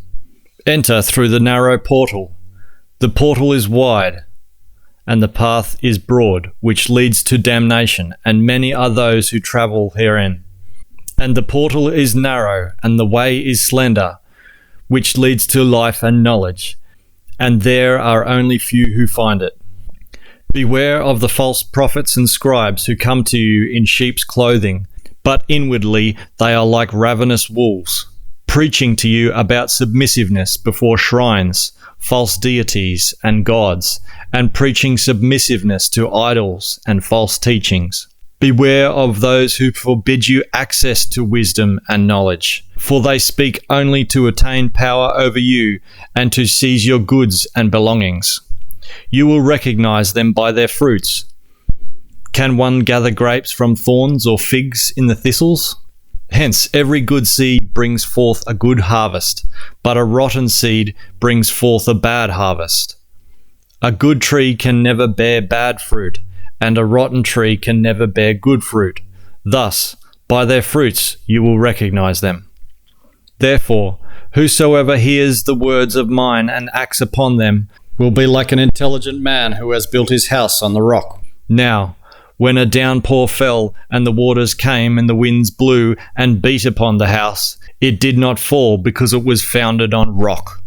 Enter through the narrow portal. The portal is wide, and the path is broad, which leads to damnation, and many are those who travel herein. And the portal is narrow, and the way is slender, which leads to life and knowledge, and there are only few who find it. Beware of the false prophets and scribes who come to you in sheep's clothing, but inwardly they are like ravenous wolves, preaching to you about submissiveness before shrines, false deities and gods, and preaching submissiveness to idols and false teachings. Beware of those who forbid you access to wisdom and knowledge, for they speak only to attain power over you and to seize your goods and belongings. You will recognize them by their fruits. Can one gather grapes from thorns or figs in the thistles? Hence, every good seed brings forth a good harvest, but a rotten seed brings forth a bad harvest. A good tree can never bear bad fruit, and a rotten tree can never bear good fruit. Thus, by their fruits you will recognize them. Therefore, whosoever hears the words of mine and acts upon them will be like an intelligent man who has built his house on the rock. Now, when a downpour fell, and the waters came, and the winds blew, and beat upon the house, it did not fall, because it was founded on rock.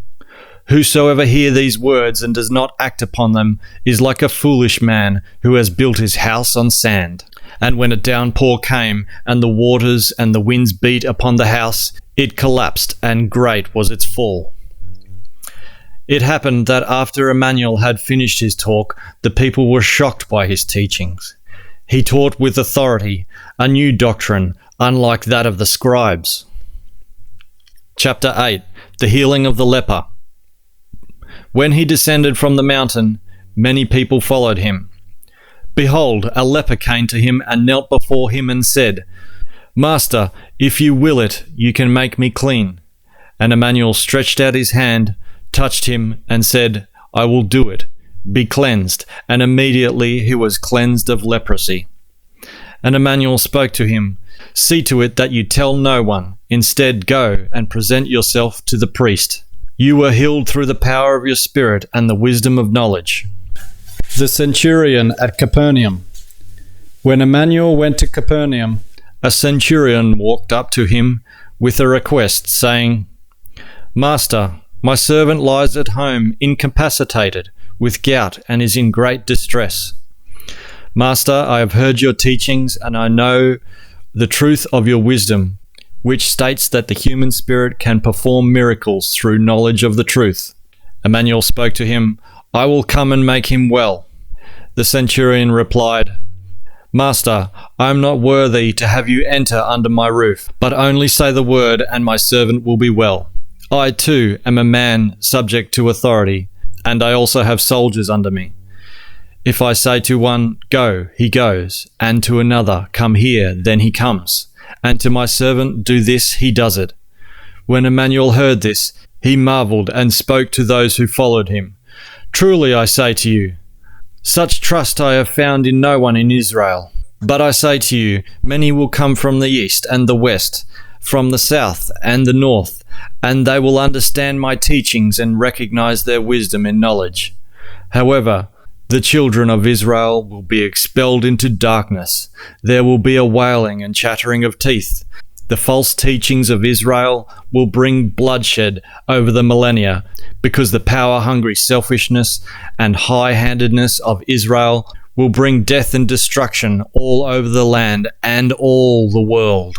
Whosoever hear these words and does not act upon them is like a foolish man who has built his house on sand. And when a downpour came, and the waters and the winds beat upon the house, it collapsed, and great was its fall. It happened that after Immanuel had finished his talk, the people were shocked by his teachings. He taught with authority, a new doctrine, unlike that of the scribes. Chapter 8. The healing of the leper. When he descended from the mountain, many people followed him. Behold, a leper came to him and knelt before him and said, Master, if you will it, you can make me clean. And Immanuel stretched out his hand, touched him, and said, I will do it. Be cleansed. And immediately he was cleansed of leprosy. And Immanuel spoke to him, See to it that you tell no one. Instead, go and present yourself to the priest. You were healed through the power of your spirit and the wisdom of knowledge. The centurion at Capernaum. When Immanuel went to Capernaum, a centurion walked up to him with a request, saying, Master, my servant lies at home incapacitated with gout and is in great distress. Master, I have heard your teachings, and I know the truth of your wisdom, which states that the human spirit can perform miracles through knowledge of the truth. Immanuel spoke to him, I will come and make him well. The centurion replied, Master, I am not worthy to have you enter under my roof, but only say the word, and my servant will be well. I too am a man subject to authority, and I also have soldiers under me. If I say to one, Go, he goes, and to another, Come here, then he comes, and to my servant, Do this, he does it. When Immanuel heard this, he marveled and spoke to those who followed him. Truly I say to you, such trust I have found in no one in Israel. But I say to you, many will come from the east and the west, from the south and the north, and they will understand my teachings and recognize their wisdom and knowledge. However, the children of Israel will be expelled into darkness. There will be a wailing and chattering of teeth. The false teachings of Israel will bring bloodshed over the millennia, because the power-hungry selfishness and high-handedness of Israel will bring death and destruction all over the land and all the world.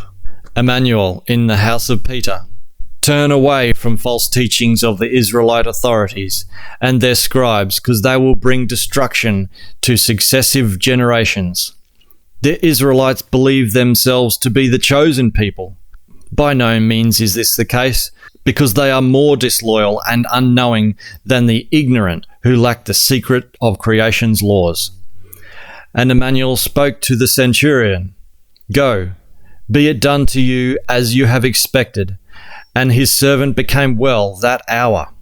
Immanuel in the house of Peter. Turn away from false teachings of the Israelite authorities and their scribes, because they will bring destruction to successive generations. The Israelites believe themselves to be the chosen people. By no means is this the case, because they are more disloyal and unknowing than the ignorant who lack the secret of creation's laws. And Immanuel spoke to the centurion, Go, be it done to you as you have expected. And his servant became well that hour.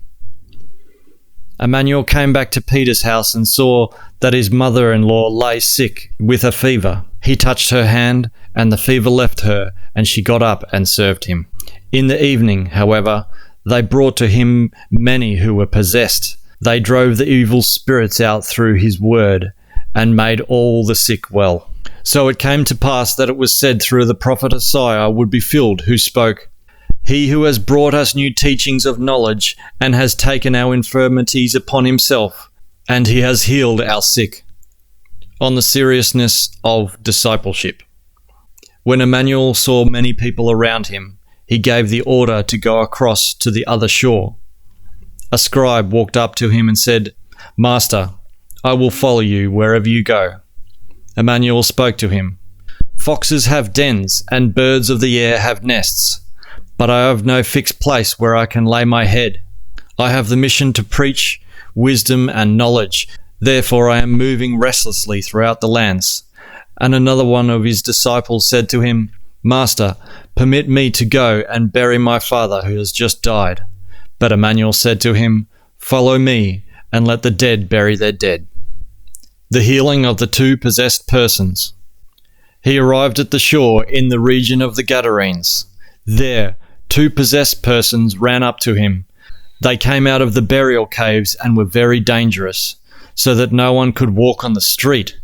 Immanuel came back to Peter's house and saw that his mother-in-law lay sick with a fever. He touched her hand, and the fever left her, and she got up and served him. In the evening, however, they brought to him many who were possessed. They drove the evil spirits out through his word, and made all the sick well. So it came to pass that it was said through the prophet Isaiah would be filled, who spoke, He who has brought us new teachings of knowledge, and has taken our infirmities upon himself, and he has healed our sick. On the seriousness of discipleship. When Immanuel saw many people around him, he gave the order to go across to the other shore. A scribe walked up to him and said, Master, I will follow you wherever you go. Immanuel spoke to him, Foxes have dens, and birds of the air have nests, but I have no fixed place where I can lay my head. I have the mission to preach wisdom and knowledge. Therefore I am moving restlessly throughout the lands. And another one of his disciples said to him, Master, permit me to go and bury my father who has just died. But Immanuel said to him, Follow me, and let the dead bury their dead. The healing of the two possessed persons. He arrived at the shore in the region of the Gadarenes. There, two possessed persons ran up to him. They came out of the burial caves and were very dangerous, so that no one could walk on the street.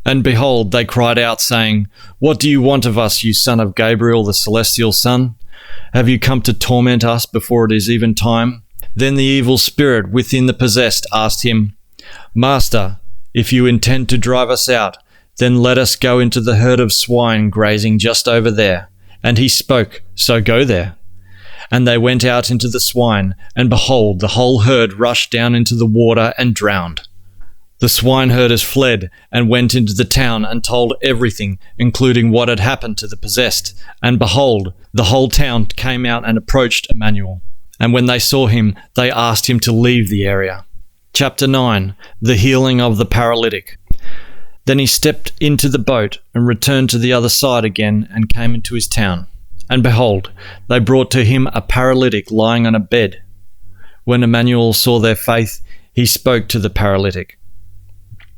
And behold, they cried out, saying, What do you want of us, you son of Gabriel, the celestial son? Have you come to torment us before it is even time? Then the evil spirit within the possessed asked him, Master, if you intend to drive us out, then let us go into the herd of swine grazing just over there. And he spoke, So go there. And they went out into the swine, and behold, the whole herd rushed down into the water and drowned. The swineherders fled and went into the town and told everything, including what had happened to the possessed. And behold, the whole town came out and approached Immanuel. And when they saw him, they asked him to leave the area. Chapter 9. The healing of the paralytic. Then he stepped into the boat and returned to the other side again and came into his town. And behold, they brought to him a paralytic lying on a bed. When Immanuel saw their faith, he spoke to the paralytic.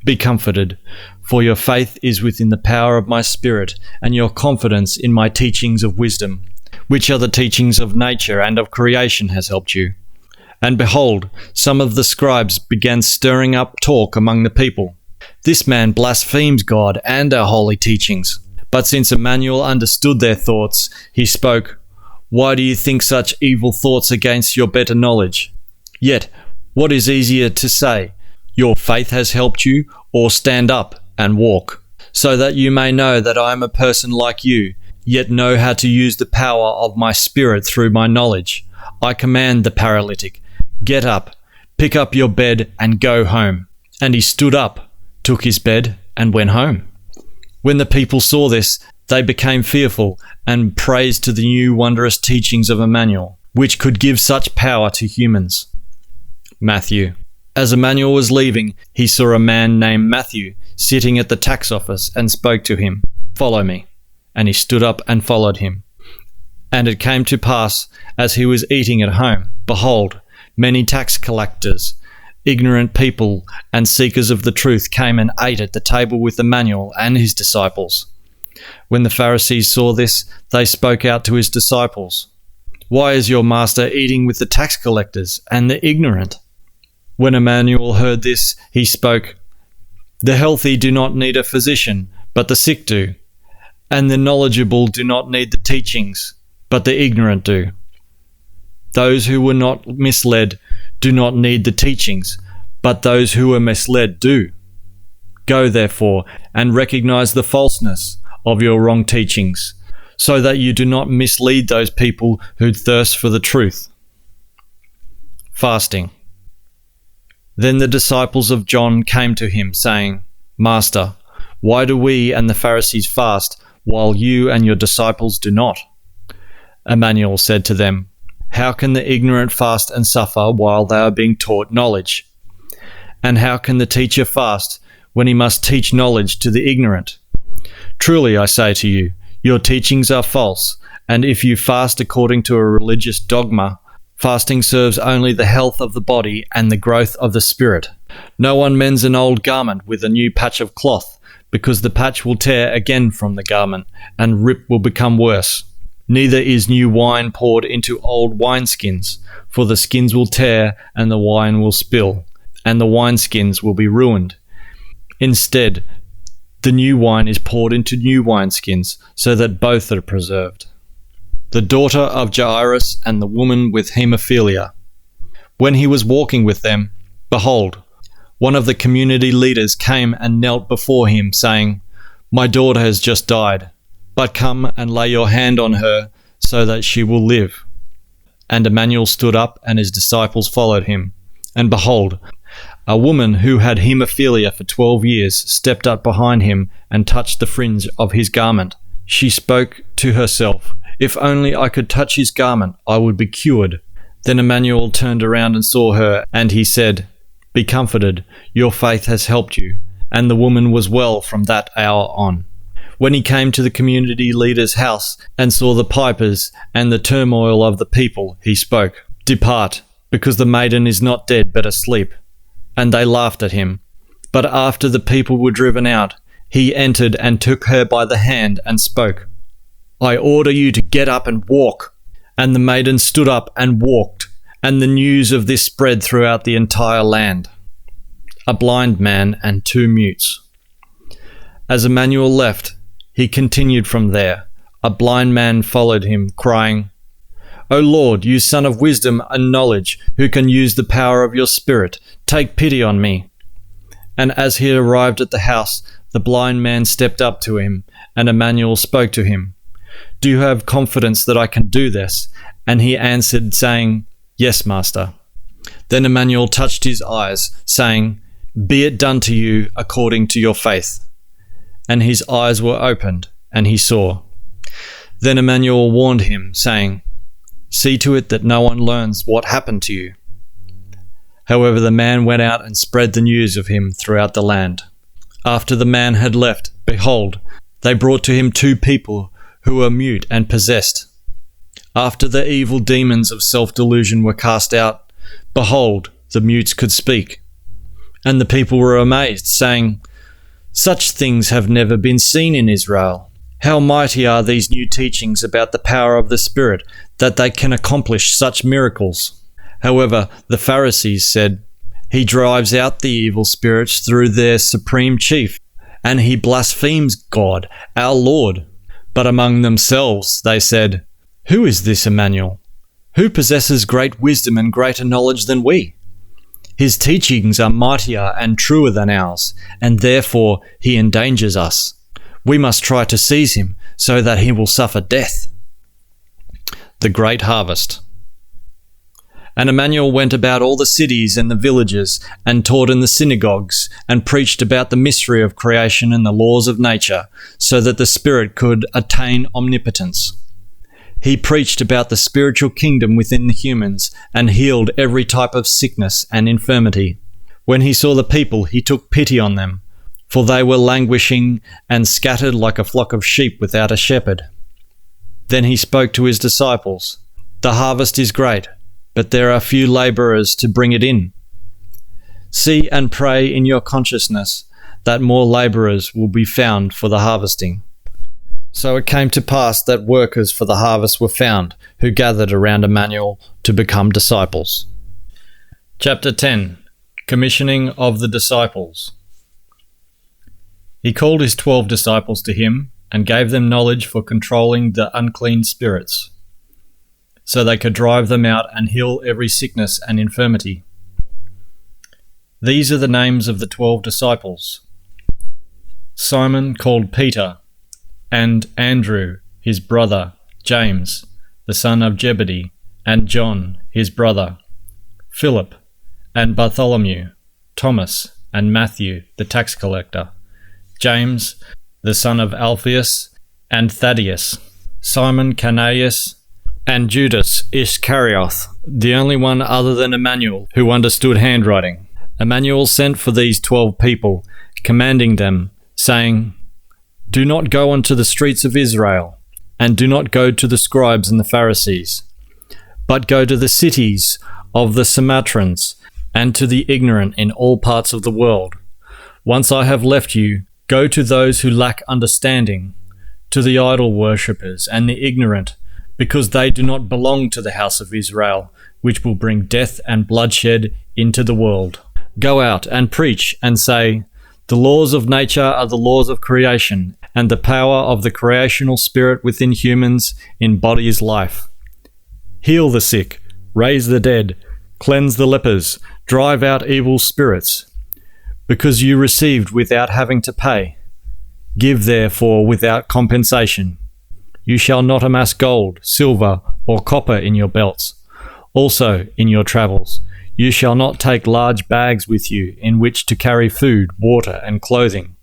Be comforted, for your faith is within the power of my spirit, and your confidence in my teachings of wisdom, which are the teachings of nature and of creation, has helped you. And behold, some of the scribes began stirring up talk among the people. This man blasphemes God and our holy teachings. But since Immanuel understood their thoughts, he spoke, Why do you think such evil thoughts against your better knowledge? Yet, what is easier to say, Your faith has helped you, or stand up and walk, so that you may know that I am a person like you, yet know how to use the power of my spirit through my knowledge. I command the paralytic, Get up, pick up your bed and go home. And he stood up, took his bed and went home. When the people saw this, they became fearful and praised to the new wondrous teachings of Immanuel, which could give such power to humans. Matthew. As Immanuel was leaving, he saw a man named Matthew sitting at the tax office and spoke to him, "Follow me." And he stood up and followed him. And it came to pass, as he was eating at home, behold, many tax collectors, ignorant people, and seekers of the truth came and ate at the table with Immanuel and his disciples. When the Pharisees saw this, they spoke out to his disciples, "Why is your master eating with the tax collectors and the ignorant?" When Immanuel heard this, he spoke, "The healthy do not need a physician, but the sick do. And the knowledgeable do not need the teachings, but the ignorant do. Those who were not misled do not need the teachings, but those who were misled do. Go, therefore, and recognize the falseness of your wrong teachings, so that you do not mislead those people who thirst for the truth." Fasting. Then the disciples of John came to him, saying, "Master, why do we and the Pharisees fast, while you and your disciples do not?" Immanuel said to them, "How can the ignorant fast and suffer while they are being taught knowledge? And how can the teacher fast when he must teach knowledge to the ignorant? Truly I say to you, your teachings are false, and if you fast according to a religious dogma, fasting serves only the health of the body and the growth of the spirit. No one mends an old garment with a new patch of cloth, because the patch will tear again from the garment, and rip will become worse. Neither is new wine poured into old wineskins, for the skins will tear and the wine will spill, and the wineskins will be ruined. Instead, the new wine is poured into new wineskins, so that both are preserved." The daughter of Jairus and the woman with hemophilia. When he was walking with them, behold, one of the community leaders came and knelt before him, saying, "My daughter has just died, but come and lay your hand on her so that she will live." And Immanuel stood up and his disciples followed him. And behold, a woman who had hemophilia for 12 years stepped up behind him and touched the fringe of his garment. She spoke to herself, "If only I could touch his garment, I would be cured." Then Immanuel turned around and saw her, and he said, "Be comforted, your faith has helped you." And the woman was well from that hour on. When he came to the community leader's house and saw the pipers and the turmoil of the people, he spoke, "Depart, because the maiden is not dead but asleep." And they laughed at him. But after the people were driven out, he entered and took her by the hand and spoke, "I order you to get up and walk." And the maiden stood up and walked, and the news of this spread throughout the entire land. A blind man and 2 mutes. As Immanuel left, he continued from there. A blind man followed him, crying, "O Lord, you son of wisdom and knowledge, who can use the power of your spirit, take pity on me." And as he arrived at the house, the blind man stepped up to him, and Immanuel spoke to him, "Do you have confidence that I can do this?" And he answered, saying, "Yes, Master." Then Immanuel touched his eyes, saying, "Be it done to you according to your faith." And his eyes were opened, and he saw. Then Immanuel warned him, saying, "See to it that no one learns what happened to you." However, the man went out and spread the news of him throughout the land. After the man had left, behold, they brought to him 2 people who were mute and possessed. After the evil demons of self-delusion were cast out, behold, the mutes could speak. And the people were amazed, saying, "Such things have never been seen in Israel. How mighty are these new teachings about the power of the Spirit, that they can accomplish such miracles." However, the Pharisees said, "He drives out the evil spirits through their supreme chief, and he blasphemes God, our Lord." But among themselves they said, "Who is this Immanuel? Who possesses great wisdom and greater knowledge than we? His teachings are mightier and truer than ours, and therefore he endangers us. We must try to seize him, so that he will suffer death." The Great Harvest. And Immanuel went about all the cities and the villages, and taught in the synagogues, and preached about the mystery of creation and the laws of nature, so that the Spirit could attain omnipotence. He preached about the spiritual kingdom within the humans, and healed every type of sickness and infirmity. When he saw the people, he took pity on them, for they were languishing and scattered like a flock of sheep without a shepherd. Then he spoke to his disciples, "The harvest is great, but there are few labourers to bring it in. See and pray in your consciousness that more labourers will be found for the harvesting." So it came to pass that workers for the harvest were found, who gathered around Immanuel to become disciples. Chapter 10. Commissioning of the Disciples. He called his 12 disciples to him, and gave them knowledge for controlling the unclean spirits, so they could drive them out and heal every sickness and infirmity. These are the names of the 12 disciples: Simon, called Peter, and Andrew, his brother, James, the son of Zebedee, and John, his brother, Philip, and Bartholomew, Thomas, and Matthew, the tax collector, James, the son of Alphaeus, and Thaddeus, Simon Cananius, and Judas Ishkerioth, the only one other than Immanuel who understood handwriting. Immanuel sent for these 12 people, commanding them, saying, "Do not go unto the streets of Israel, and do not go to the scribes and the Pharisees, but go to the cities of the Samaritans, and to the ignorant in all parts of the world. Once I have left you, go to those who lack understanding, to the idol worshippers and the ignorant, because they do not belong to the house of Israel, which will bring death and bloodshed into the world. Go out and preach and say, the laws of nature are the laws of creation, and the power of the creational spirit within humans embodies life. Heal the sick, raise the dead, cleanse the lepers, drive out evil spirits. Because you received without having to pay, give therefore without compensation. You shall not amass gold, silver, or copper in your belts. Also in your travels, you shall not take large bags with you in which to carry food, water, and clothing.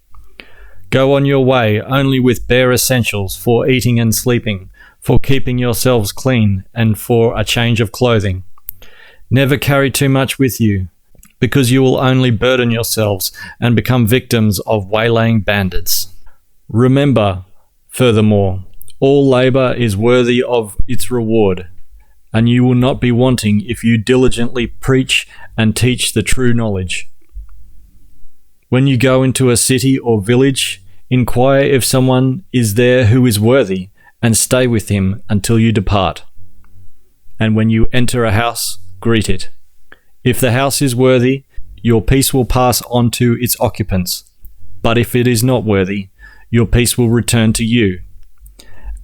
Go on your way only with bare essentials for eating and sleeping, for keeping yourselves clean, and for a change of clothing. Never carry too much with you, because you will only burden yourselves and become victims of waylaying bandits. Remember, furthermore, all labour is worthy of its reward, and you will not be wanting if you diligently preach and teach the true knowledge. When you go into a city or village, inquire if someone is there who is worthy, and stay with him until you depart. And when you enter a house, greet it. If the house is worthy, your peace will pass on to its occupants. But if it is not worthy, your peace will return to you.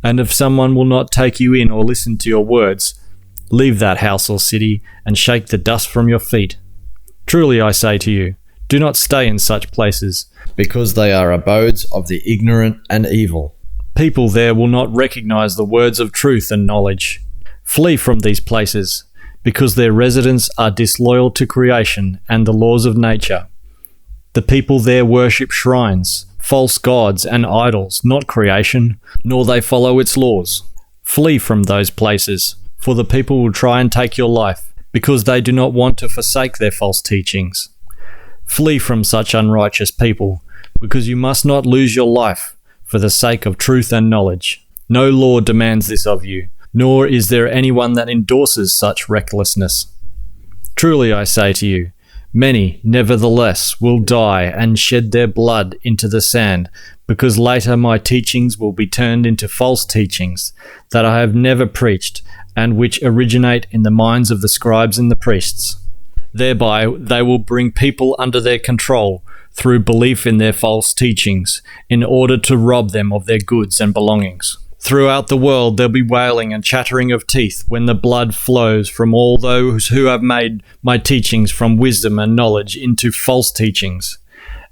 And if someone will not take you in or listen to your words, leave that house or city and shake the dust from your feet. Truly I say to you, do not stay in such places, because they are abodes of the ignorant and evil. People there will not recognize the words of truth and knowledge. Flee from these places, because their residents are disloyal to creation and the laws of nature. The people there worship shrines, false gods and idols, not creation, nor they follow its laws. Flee from those places, for the people will try and take your life, because they do not want to forsake their false teachings. Flee from such unrighteous people, because you must not lose your life for the sake of truth and knowledge. No law demands this of you, nor is there anyone that endorses such recklessness. Truly I say to you, many, nevertheless, will die and shed their blood into the sand, because later my teachings will be turned into false teachings that I have never preached, and which originate in the minds of the scribes and the priests. Thereby they will bring people under their control through belief in their false teachings, in order to rob them of their goods and belongings. Throughout the world there'll be wailing and chattering of teeth when the blood flows from all those who have made my teachings from wisdom and knowledge into false teachings,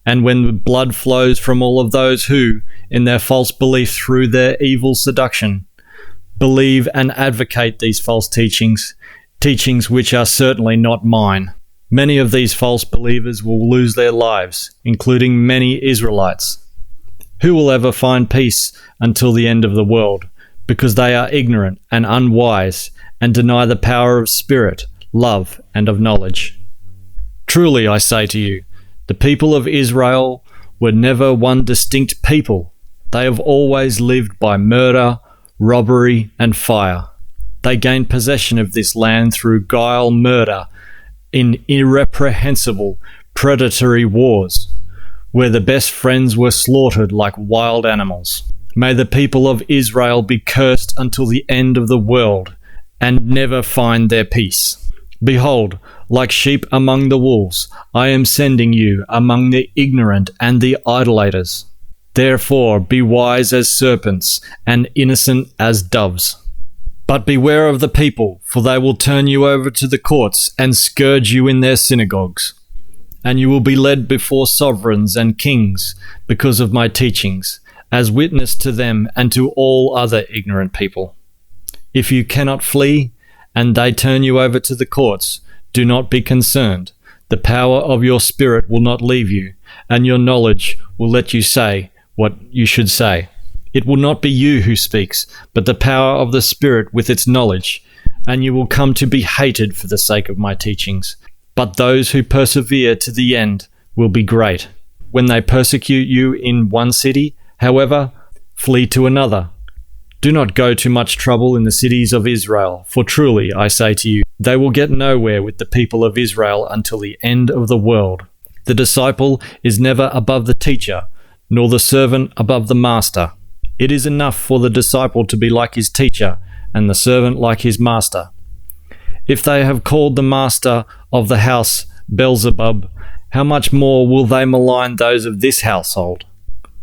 and when the blood flows from all of those who, in their false belief through their evil seduction, believe and advocate these false teachings, teachings which are certainly not mine. Many of these false believers will lose their lives, including many Israelites. Who will ever find peace until the end of the world? Because they are ignorant and unwise and deny the power of spirit, love, and of knowledge. Truly, I say to you, the people of Israel were never one distinct people. They have always lived by murder, robbery, and fire. They gained possession of this land through guile, murder, in irreprehensible, predatory wars, where the best friends were slaughtered like wild animals. May the people of Israel be cursed until the end of the world, and never find their peace. Behold, like sheep among the wolves, I am sending you among the ignorant and the idolaters. Therefore be wise as serpents, and innocent as doves. But beware of the people, for they will turn you over to the courts and scourge you in their synagogues. And you will be led before sovereigns and kings because of my teachings, as witness to them and to all other ignorant people. If you cannot flee, and they turn you over to the courts, do not be concerned. The power of your spirit will not leave you, and your knowledge will let you say what you should say. It will not be you who speaks, but the power of the Spirit with its knowledge, and you will come to be hated for the sake of my teachings. But those who persevere to the end will be great. When they persecute you in one city, however, flee to another. Do not go to much trouble in the cities of Israel, for truly, I say to you, they will get nowhere with the people of Israel until the end of the world. The disciple is never above the teacher, nor the servant above the master. It is enough for the disciple to be like his teacher, and the servant like his master. If they have called the master of the house Beelzebub, how much more will they malign those of this household?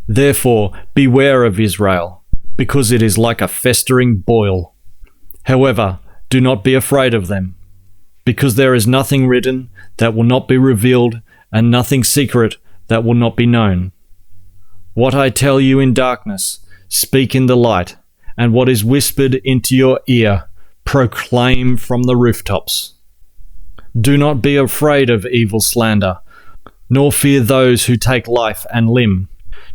Therefore, beware of Israel, because it is like a festering boil. However, do not be afraid of them, because there is nothing written that will not be revealed, and nothing secret that will not be known. What I tell you in darkness, speak in the light, and what is whispered into your ear, proclaim from the rooftops. Do not be afraid of evil slander, nor fear those who take life and limb.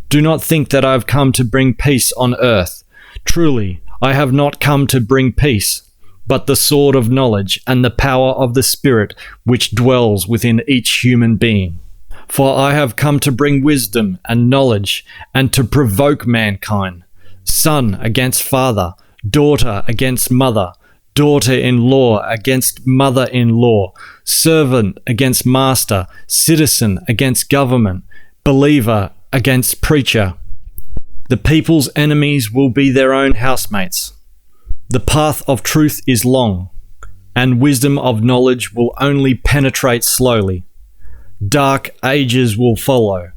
Do not think that I have come to bring peace on earth. Truly, I have not come to bring peace, but the sword of knowledge and the power of the Spirit which dwells within each human being. For I have come to bring wisdom and knowledge, and to provoke mankind. Son against father, daughter against mother, daughter-in-law against mother-in-law, servant against master, citizen against government, believer against preacher. The people's enemies will be their own housemates. The path of truth is long, and wisdom of knowledge will only penetrate slowly. Dark ages will follow,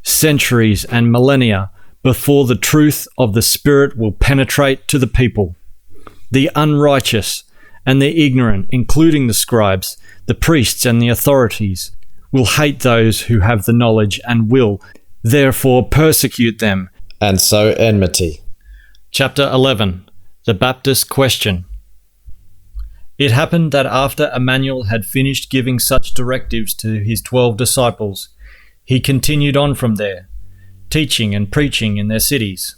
centuries and millennia, before the truth of the Spirit will penetrate to the people. The unrighteous and the ignorant, including the scribes, the priests and the authorities, will hate those who have the knowledge and will, therefore, persecute them, and sow enmity. Chapter 11. The Baptist Question. It happened that after Immanuel had finished giving such directives to his 12 disciples, he continued on from there, teaching and preaching in their cities.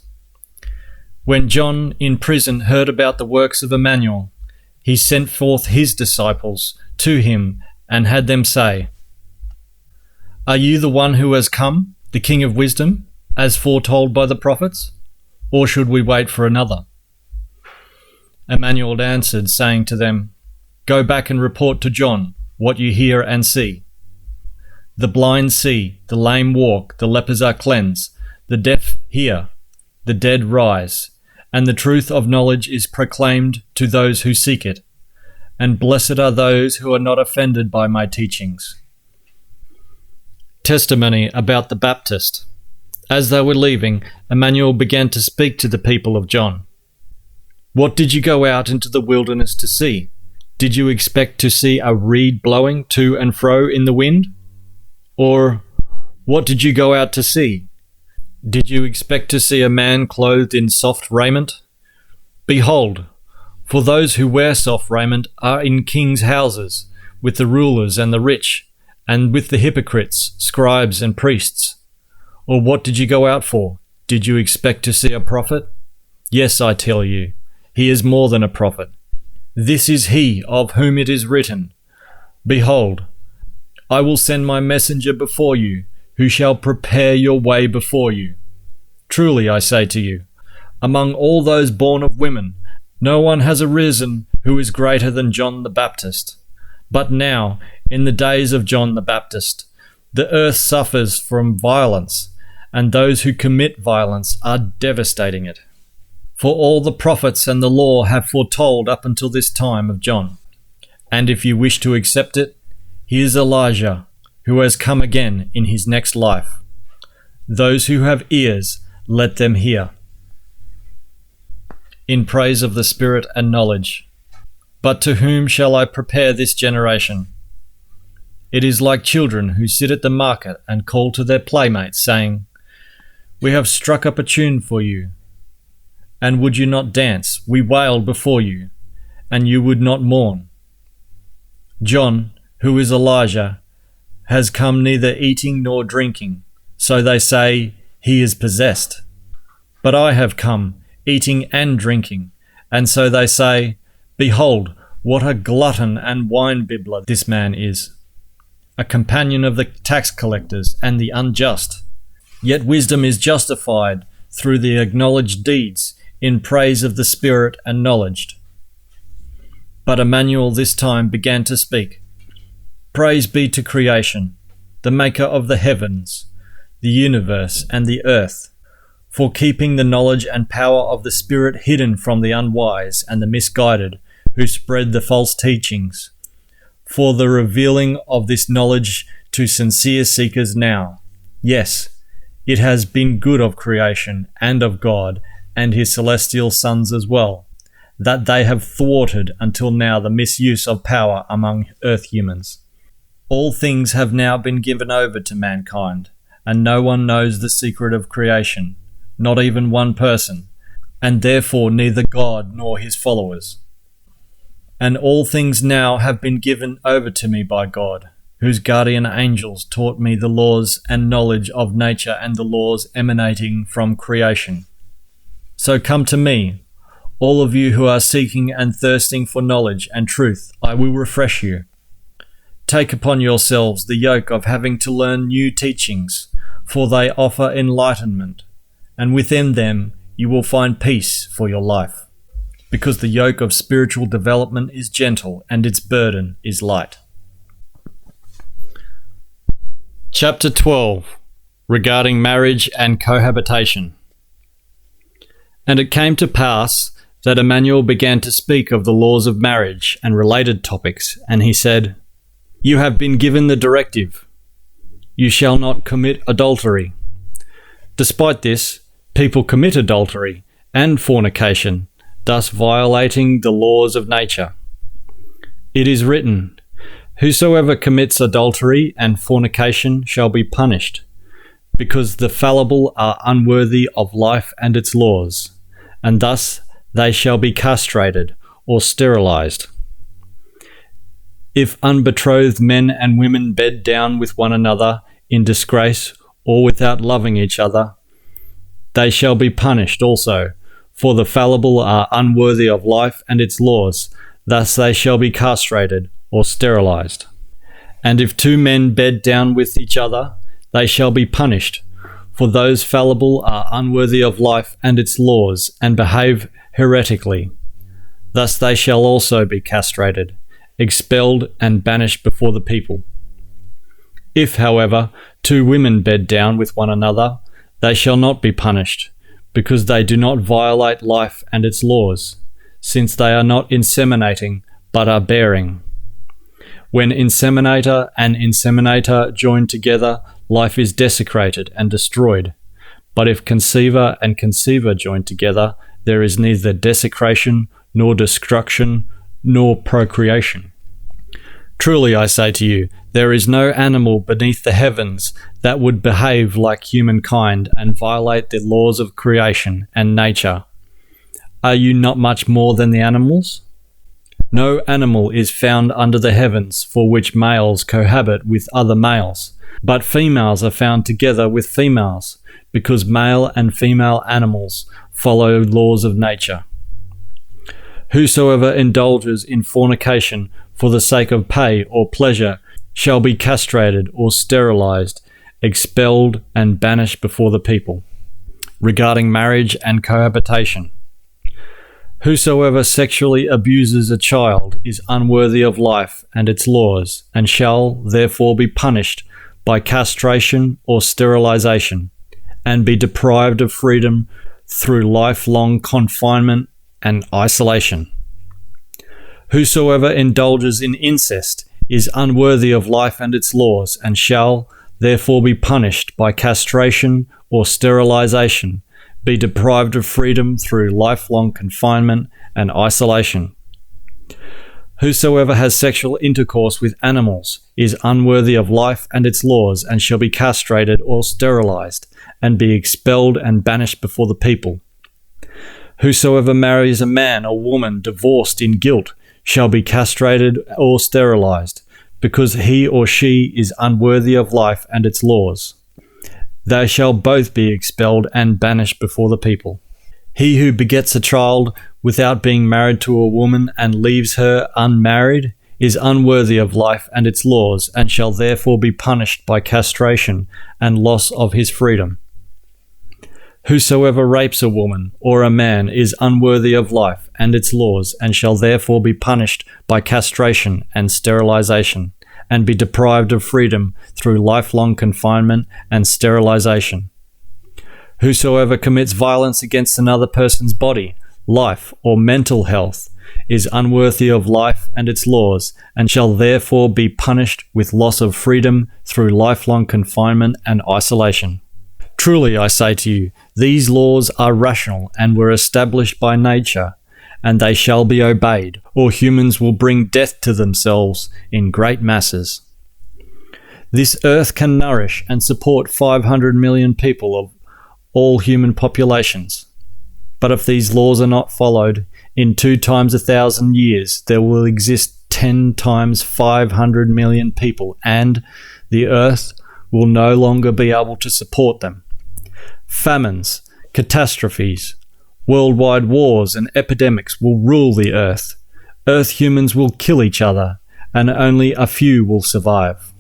When John in prison heard about the works of Immanuel, he sent forth his disciples to him and had them say, "Are you the one who has come, the King of wisdom, as foretold by the prophets? Or should we wait for another?" Immanuel answered, saying to them, "Go back and report to John what you hear and see. The blind see, the lame walk, the lepers are cleansed, the deaf hear, the dead rise, and the truth of knowledge is proclaimed to those who seek it. And blessed are those who are not offended by my teachings." Testimony about the Baptist. As they were leaving, Immanuel began to speak to the people of John. "What did you go out into the wilderness to see? Did you expect to see a reed blowing to and fro in the wind? Or what did you go out to see? Did you expect to see a man clothed in soft raiment? Behold, For those who wear soft raiment are in kings' houses, with the rulers and the rich, and with the hypocrites, scribes and priests. Or what did you go out for? Did you expect to see a prophet? Yes, I tell you, he is more than a prophet. This is he of whom it is written, Behold, I will send my messenger before you, who shall prepare your way before you. Truly I say to you, among all those born of women, no one has arisen who is greater than John the Baptist. But now, in the days of John the Baptist, the earth suffers from violence, and those who commit violence are devastating it. For all the prophets and the law have foretold up until this time of John. And if you wish to accept it, he is Elijah, who has come again in his next life. Those who have ears, let them hear. In praise of the Spirit and knowledge. But to whom shall I prepare this generation? It is like children who sit at the market and call to their playmates, saying, We have struck up a tune for you. And would you not dance? We wailed before you, and you would not mourn. John, who is Elijah, has come neither eating nor drinking, so they say he is possessed. But I have come eating and drinking, and so they say, Behold, what a glutton and wine-bibbler this man is, a companion of the tax collectors and the unjust. Yet wisdom is justified through the acknowledged deeds in praise of the Spirit and knowledge. But Immanuel this time began to speak. Praise be to creation, the maker of the heavens, the universe and the earth, for keeping the knowledge and power of the Spirit hidden from the unwise and the misguided, who spread the false teachings, for the revealing of this knowledge to sincere seekers now. Yes, it has been good of creation and of God and his celestial sons as well, that they have thwarted until now the misuse of power among earth humans. All things have now been given over to mankind, and no one knows the secret of creation, not even one person, and therefore neither God nor his followers. And all things now have been given over to me by God, whose guardian angels taught me the laws and knowledge of nature and the laws emanating from creation. So come to me, all of you who are seeking and thirsting for knowledge and truth, I will refresh you. Take upon yourselves the yoke of having to learn new teachings, for they offer enlightenment, and within them you will find peace for your life, because the yoke of spiritual development is gentle and its burden is light. Chapter 12, regarding marriage and cohabitation. And it came to pass that Immanuel began to speak of the laws of marriage and related topics, and he said, You have been given the directive, you shall not commit adultery. Despite this, people commit adultery and fornication, thus violating the laws of nature. It is written, Whosoever commits adultery and fornication shall be punished, because the fallible are unworthy of life and its laws, and thus they shall be castrated or sterilized. If unbetrothed men and women bed down with one another in disgrace or without loving each other, they shall be punished also, for the fallible are unworthy of life and its laws, thus they shall be castrated or sterilized. And if two men bed down with each other, they shall be punished, for those fallible are unworthy of life and its laws, and behave heretically. Thus they shall also be castrated, expelled and banished before the people. If, however, two women bed down with one another, they shall not be punished, because they do not violate life and its laws, since they are not inseminating, but are bearing. When inseminator and inseminator join together, life is desecrated and destroyed. But if conceiver and conceiver join together, there is neither desecration, nor destruction, nor procreation. Truly I say to you, there is no animal beneath the heavens that would behave like humankind and violate the laws of creation and nature, Are you not much more than the animals? No animal is found under the heavens for which males cohabit with other males, but females are found together with females, because male and female animals follow laws of nature. Whosoever indulges in fornication for the sake of pay or pleasure shall be castrated or sterilized, expelled and banished before the people. Regarding marriage and cohabitation, whosoever sexually abuses a child is unworthy of life and its laws, and shall therefore be punished by castration or sterilization, and be deprived of freedom through lifelong confinement and isolation. Whosoever indulges in incest is unworthy of life and its laws, and shall therefore be punished by castration or sterilization, be deprived of freedom through lifelong confinement and isolation. Whosoever has sexual intercourse with animals is unworthy of life and its laws, and shall be castrated or sterilized, and be expelled and banished before the people. Whosoever marries a man or woman divorced in guilt shall be castrated or sterilized, because he or she is unworthy of life and its laws. They shall both be expelled and banished before the people. He who begets a child without being married to a woman and leaves her unmarried is unworthy of life and its laws, and shall therefore be punished by castration and loss of his freedom. Whosoever rapes a woman or a man is unworthy of life and its laws, and shall therefore be punished by castration and sterilization, and be deprived of freedom through lifelong confinement and sterilization. Whosoever commits violence against another person's body, life, or mental health is unworthy of life and its laws, and shall therefore be punished with loss of freedom through lifelong confinement and isolation. Truly, I say to you, these laws are rational and were established by nature, and they shall be obeyed, or humans will bring death to themselves in great masses. This earth can nourish and support 500 million people of all human populations. But if these laws are not followed, in 2 times 1,000 years there will exist 10 times 500 million people, and the earth will no longer be able to support them. Famines, catastrophes, worldwide wars and epidemics will rule the earth. Earth humans will kill each other, and only a few will survive.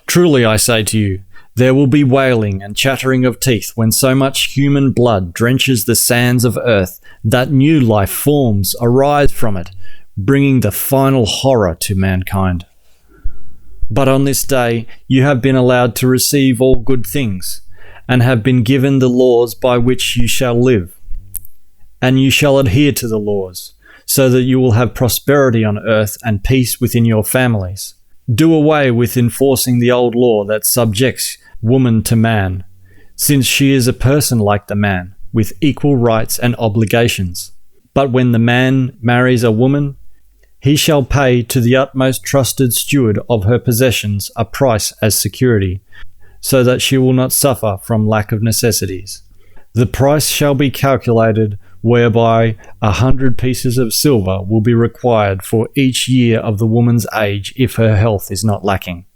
Truly, I say to you, there will be wailing and chattering of teeth when so much human blood drenches the sands of earth that new life forms arise from it, bringing the final horror to mankind. But on this day you have been allowed to receive all good things, and have been given the laws by which you shall live. And you shall adhere to the laws, so that you will have prosperity on earth and peace within your families. Do away with enforcing the old law that subjects woman to man, since she is a person like the man, with equal rights and obligations. But when the man marries a woman, he shall pay to the utmost trusted steward of her possessions a price as security, so that she will not suffer from lack of necessities. The price shall be calculated whereby 100 pieces of silver will be required for each year of the woman's age if her health is not lacking.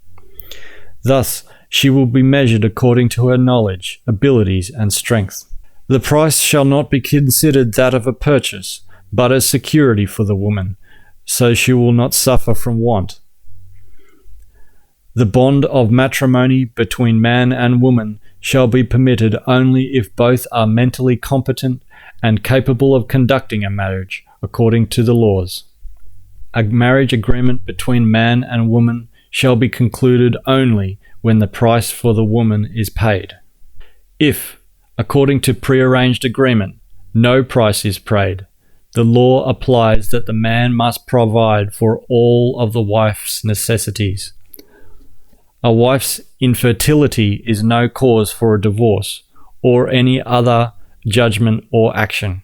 Thus she will be measured according to her knowledge, abilities, and strength. The price shall not be considered that of a purchase, but as security for the woman, so she will not suffer from want. The bond of matrimony between man and woman shall be permitted only if both are mentally competent and capable of conducting a marriage according to the laws. A marriage agreement between man and woman shall be concluded only when the price for the woman is paid. If, according to prearranged agreement, no price is paid, the law applies that the man must provide for all of the wife's necessities. A wife's infertility is no cause for a divorce or any other judgment or action.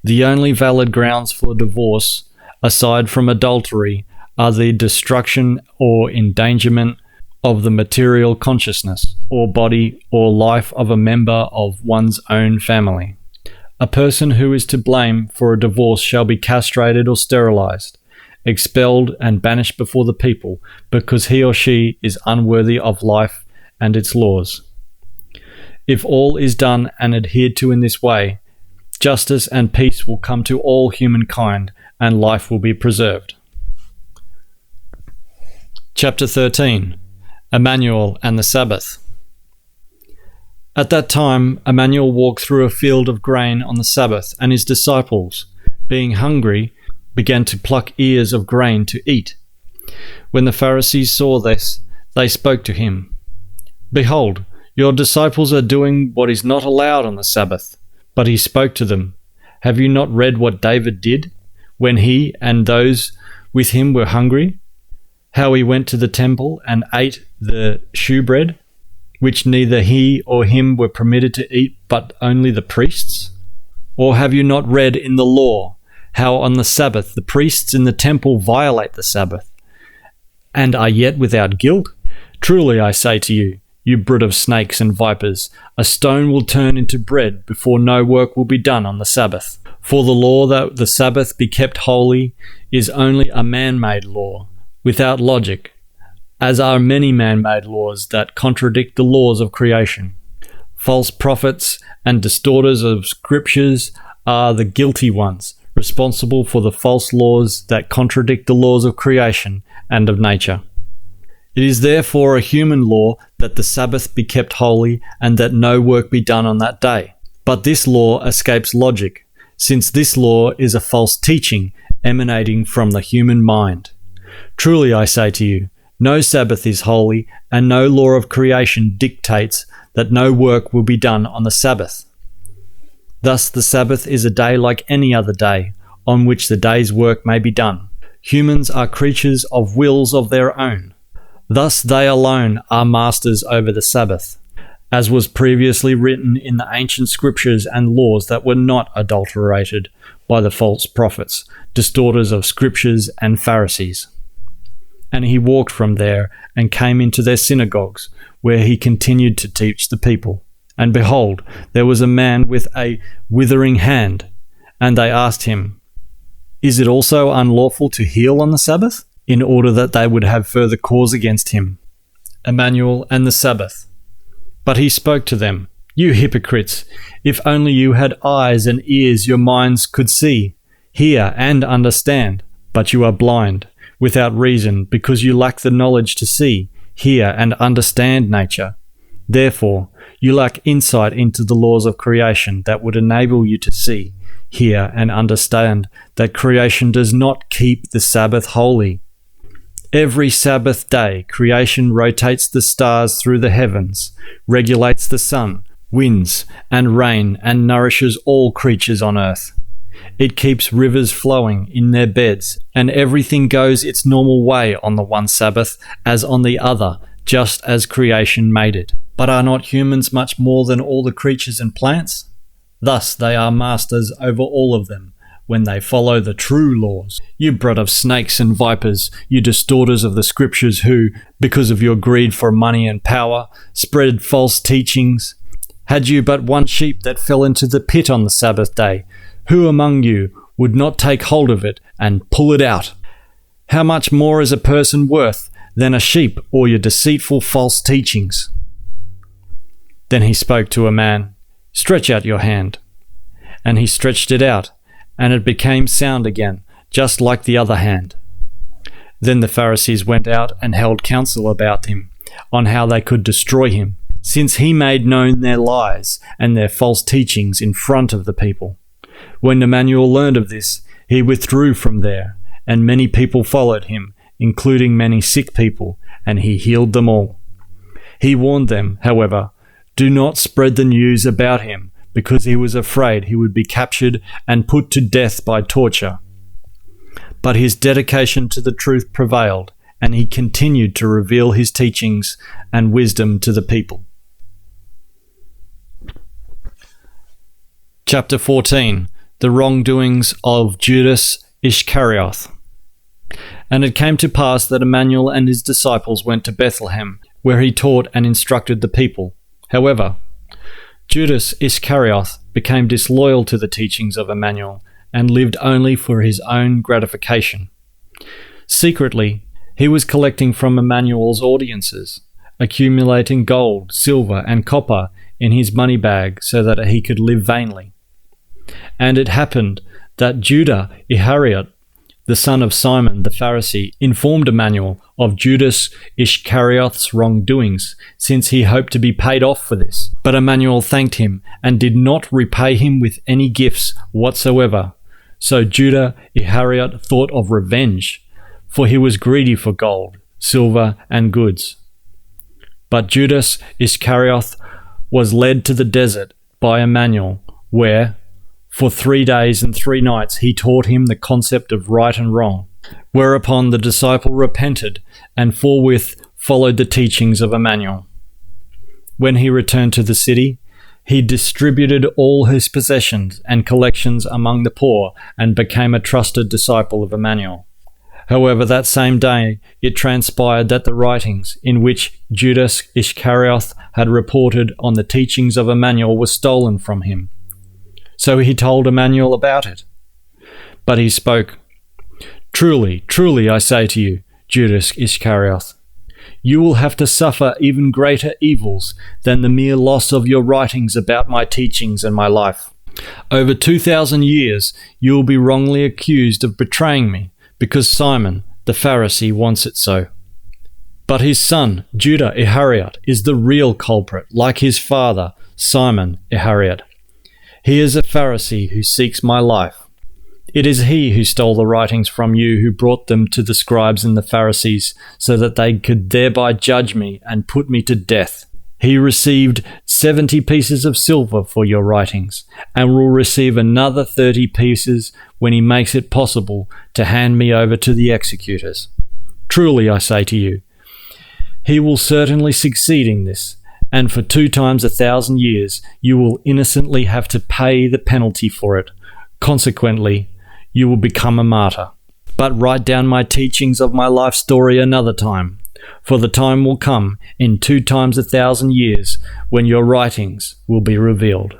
The only valid grounds for divorce, aside from adultery, are the destruction or endangerment of the material consciousness or body or life of a member of one's own family. A person who is to blame for a divorce shall be castrated or sterilized, expelled and banished before the people, because he or she is unworthy of life and its laws. If all is done and adhered to in this way, justice and peace will come to all humankind, and life will be preserved. Chapter 13. Immanuel and the Sabbath. At that time, Immanuel walked through a field of grain on the Sabbath, and his disciples, being hungry, began to pluck ears of grain to eat. When the Pharisees saw this, they spoke to him, "Behold, your disciples are doing what is not allowed on the Sabbath." But he spoke to them, "Have you not read what David did, when he and those with him were hungry? How he went to the temple and ate the shewbread, which neither he or him were permitted to eat, but only the priests? Or have you not read in the law how on the Sabbath the priests in the temple violate the Sabbath, and are yet without guilt? Truly I say to you, you brood of snakes and vipers, a stone will turn into bread before no work will be done on the Sabbath. For the law that the Sabbath be kept holy is only a man-made law, without logic, as are many man-made laws that contradict the laws of creation. False prophets and distorters of scriptures are the guilty ones, responsible for the false laws that contradict the laws of creation and of nature. It is therefore a human law that the Sabbath be kept holy and that no work be done on that day. But this law escapes logic, since this law is a false teaching emanating from the human mind. Truly I say to you, no Sabbath is holy, and no law of creation dictates that no work will be done on the Sabbath. Thus the Sabbath is a day like any other day, on which the day's work may be done. Humans are creatures of wills of their own. Thus they alone are masters over the Sabbath, as was previously written in the ancient scriptures and laws that were not adulterated by the false prophets, distorters of scriptures and Pharisees. And he walked from there and came into their synagogues, where he continued to teach the people. And behold, there was a man with a withering hand, and they asked him, "Is it also unlawful to heal on the Sabbath?" in order that they would have further cause against him. Immanuel and the Sabbath. But he spoke to them, "You hypocrites, if only you had eyes and ears your minds could see, hear and understand, but you are blind, without reason, because you lack the knowledge to see, hear and understand nature. Therefore, you lack insight into the laws of creation that would enable you to see, hear and understand that creation does not keep the Sabbath holy. Every Sabbath day, creation rotates the stars through the heavens, regulates the sun, winds, and rain, and nourishes all creatures on earth. It keeps rivers flowing in their beds, and everything goes its normal way on the one Sabbath as on the other, just as creation made it. But are not humans much more than all the creatures and plants? Thus they are masters over all of them, when they follow the true laws. You brood of snakes and vipers, you distorters of the scriptures who, because of your greed for money and power, spread false teachings. Had you but one sheep that fell into the pit on the Sabbath day, who among you would not take hold of it and pull it out? How much more is a person worth than a sheep, or your deceitful false teachings?" Then he spoke to a man, "Stretch out your hand." And he stretched it out, and it became sound again, just like the other hand. Then the Pharisees went out and held counsel about him, on how they could destroy him, since he made known their lies and their false teachings in front of the people. When Immanuel learned of this, he withdrew from there, and many people followed him, including many sick people, and he healed them all. He warned them, however, do not spread the news about him, because he was afraid he would be captured and put to death by torture. But his dedication to the truth prevailed, and he continued to reveal his teachings and wisdom to the people. Chapter 14. The wrongdoings of Judas Ishkerioth. And it came to pass that Immanuel and his disciples went to Bethlehem, where he taught and instructed the people. However, Judas Ishkerioth, became disloyal to the teachings of Immanuel and lived only for his own gratification. Secretly, he was collecting from Immanuel's audiences, accumulating gold, silver, and copper in his money bag so that he could live vainly. And it happened that Judas Ishkerioth, the son of Simon the Pharisee, informed Immanuel of Judas Ishkerioth's wrongdoings, since he hoped to be paid off for this. But Immanuel thanked him and did not repay him with any gifts whatsoever. So Judas Ishkerioth thought of revenge, for he was greedy for gold, silver, and goods. But Judas Ishkerioth was led to the desert by Immanuel, where, for 3 days and 3 nights, he taught him the concept of right and wrong, whereupon the disciple repented and forthwith followed the teachings of Immanuel. When he returned to the city, he distributed all his possessions and collections among the poor and became a trusted disciple of Immanuel. However, that same day it transpired that the writings in which Judas Ishkerioth had reported on the teachings of Immanuel were stolen from him. So he told Immanuel about it. But he spoke, "Truly, truly, I say to you, Judas Ishkerioth, you will have to suffer even greater evils than the mere loss of your writings about my teachings and my life. Over 2,000 years you will be wrongly accused of betraying me, because Simon, the Pharisee, wants it so. But his son, Judas Ishkerioth, is the real culprit, like his father, Simon Ishkerioth. He is a Pharisee who seeks my life. It is he who stole the writings from you, who brought them to the scribes and the Pharisees, so that they could thereby judge me and put me to death. He received 70 pieces of silver for your writings, and will receive another 30 pieces when he makes it possible to hand me over to the executors. Truly, I say to you, he will certainly succeed in this, and for 2 times 1,000 years you will innocently have to pay the penalty for it. Consequently, you will become a martyr. But write down my teachings of my life story another time, for the time will come in 2 times 1,000 years when your writings will be revealed.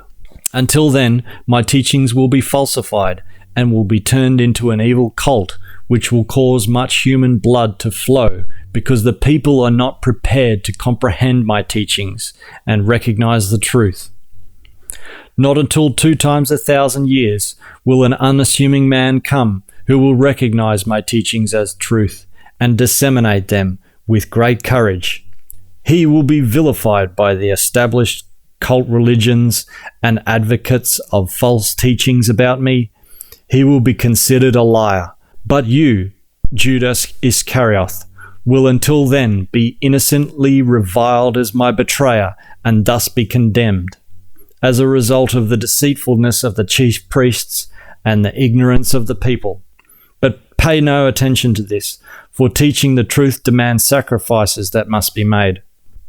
Until then, my teachings will be falsified and will be turned into an evil cult, which will cause much human blood to flow, because the people are not prepared to comprehend my teachings and recognize the truth. Not until 2 times 1,000 years will an unassuming man come who will recognize my teachings as truth and disseminate them with great courage. He will be vilified by the established cult religions and advocates of false teachings about me. He will be considered a liar. But you, Judas Ishkerioth, will until then be innocently reviled as my betrayer and thus be condemned, as a result of the deceitfulness of the chief priests and the ignorance of the people. But pay no attention to this, for teaching the truth demands sacrifices that must be made.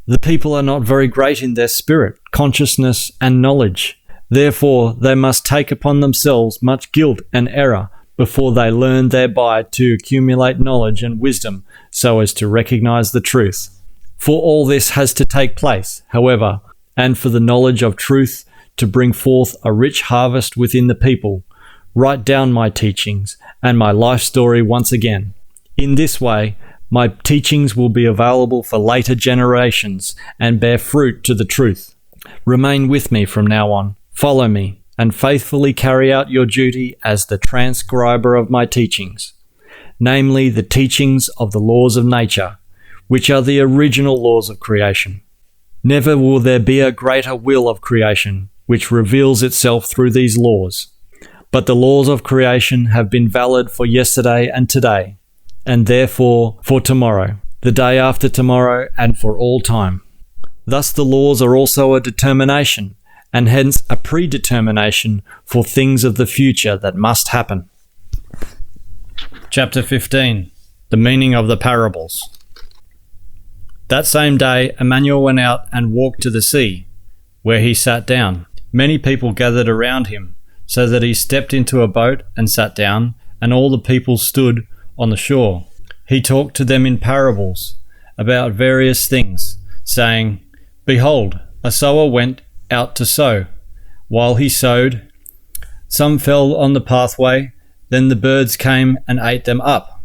The people are not very great in their spirit, consciousness, and knowledge. Therefore, they must take upon themselves much guilt and error before they learn thereby to accumulate knowledge and wisdom so as to recognize the truth. For all this has to take place, however, and for the knowledge of truth to bring forth a rich harvest within the people, write down my teachings and my life story once again. In this way, my teachings will be available for later generations and bear fruit to the truth. Remain with me from now on. Follow me and faithfully carry out your duty as the transcriber of my teachings, namely the teachings of the laws of nature, which are the original laws of creation. Never will there be a greater will of creation which reveals itself through these laws. But the laws of creation have been valid for yesterday and today, and therefore for tomorrow, the day after tomorrow, and for all time. Thus the laws are also a determination, and hence a predetermination for things of the future that must happen. Chapter 15. The meaning of the parables. That same day Immanuel went out and walked to the sea, where he sat down. Many people gathered around him, so that he stepped into a boat and sat down, and all the people stood on the shore. He talked to them in parables about various things, saying, "Behold, a sower went out to sow. while he sowed. Some fell on the pathway, then the birds came and ate them up.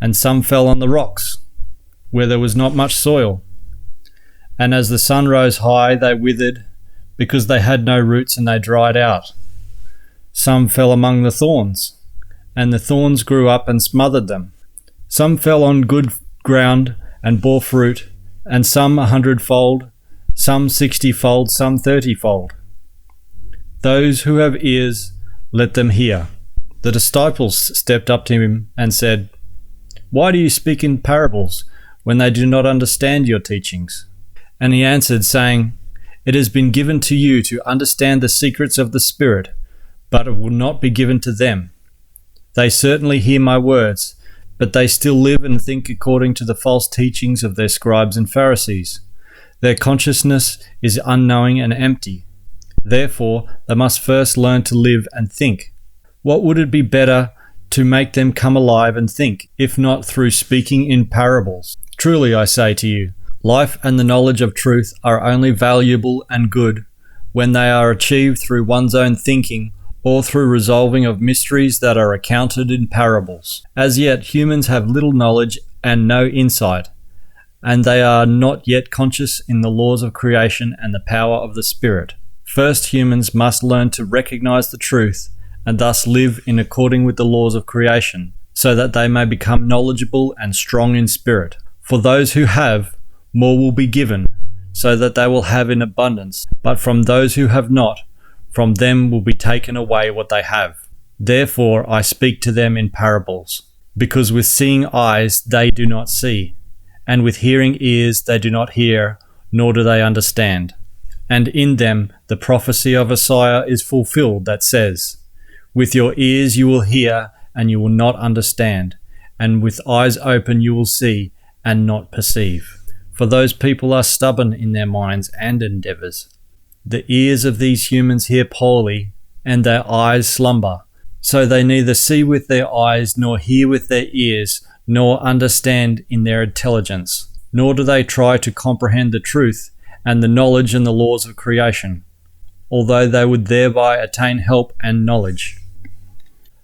And some fell on the rocks, where there was not much soil. And as the sun rose high, they withered, because they had no roots, and they dried out. Some fell among the thorns, and the thorns grew up and smothered them. Some fell on good ground and bore fruit, and some 100-fold, some 60-fold, some 30-fold. Those who have ears, let them hear. The disciples stepped up to him and said, "Why do you speak in parables when they do not understand your teachings?" And he answered, saying, "It has been given to you to understand the secrets of the Spirit, but it will not be given to them. They certainly hear my words, but they still live and think according to the false teachings of their scribes and Pharisees. Their consciousness is unknowing and empty. Therefore, they must first learn to live and think. What would it be better to make them come alive and think, if not through speaking in parables? Truly, I say to you, life and the knowledge of truth are only valuable and good when they are achieved through one's own thinking or through resolving of mysteries that are accounted in parables. As yet, humans have little knowledge and no insight, and they are not yet conscious in the laws of creation and the power of the Spirit. First, humans must learn to recognize the truth and thus live in according with the laws of creation, so that they may become knowledgeable and strong in spirit. For those who have, more will be given, so that they will have in abundance. But from those who have not, from them will be taken away what they have. Therefore I speak to them in parables, because with seeing eyes they do not see, and with hearing ears they do not hear, nor do they understand. And in them the prophecy of Isaiah is fulfilled that says, "With your ears you will hear, and you will not understand, and with eyes open you will see, and not perceive." For those people are stubborn in their minds and endeavours. The ears of these humans hear poorly, and their eyes slumber. So they neither see with their eyes, nor hear with their ears, nor understand in their intelligence, nor do they try to comprehend the truth and the knowledge and the laws of creation, although they would thereby attain help and knowledge.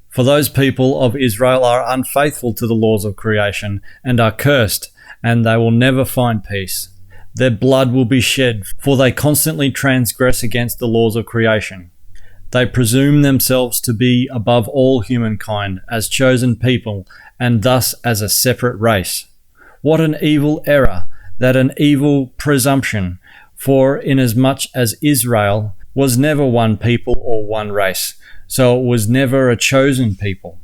For those people of Israel are unfaithful to the laws of creation and are cursed, and they will never find peace. Their blood will be shed, for they constantly transgress against the laws of creation. They presume themselves to be above all humankind as chosen people, and thus as a separate race. What an evil error, that an evil presumption! For inasmuch as Israel was never one people or one race, so it was never a chosen people.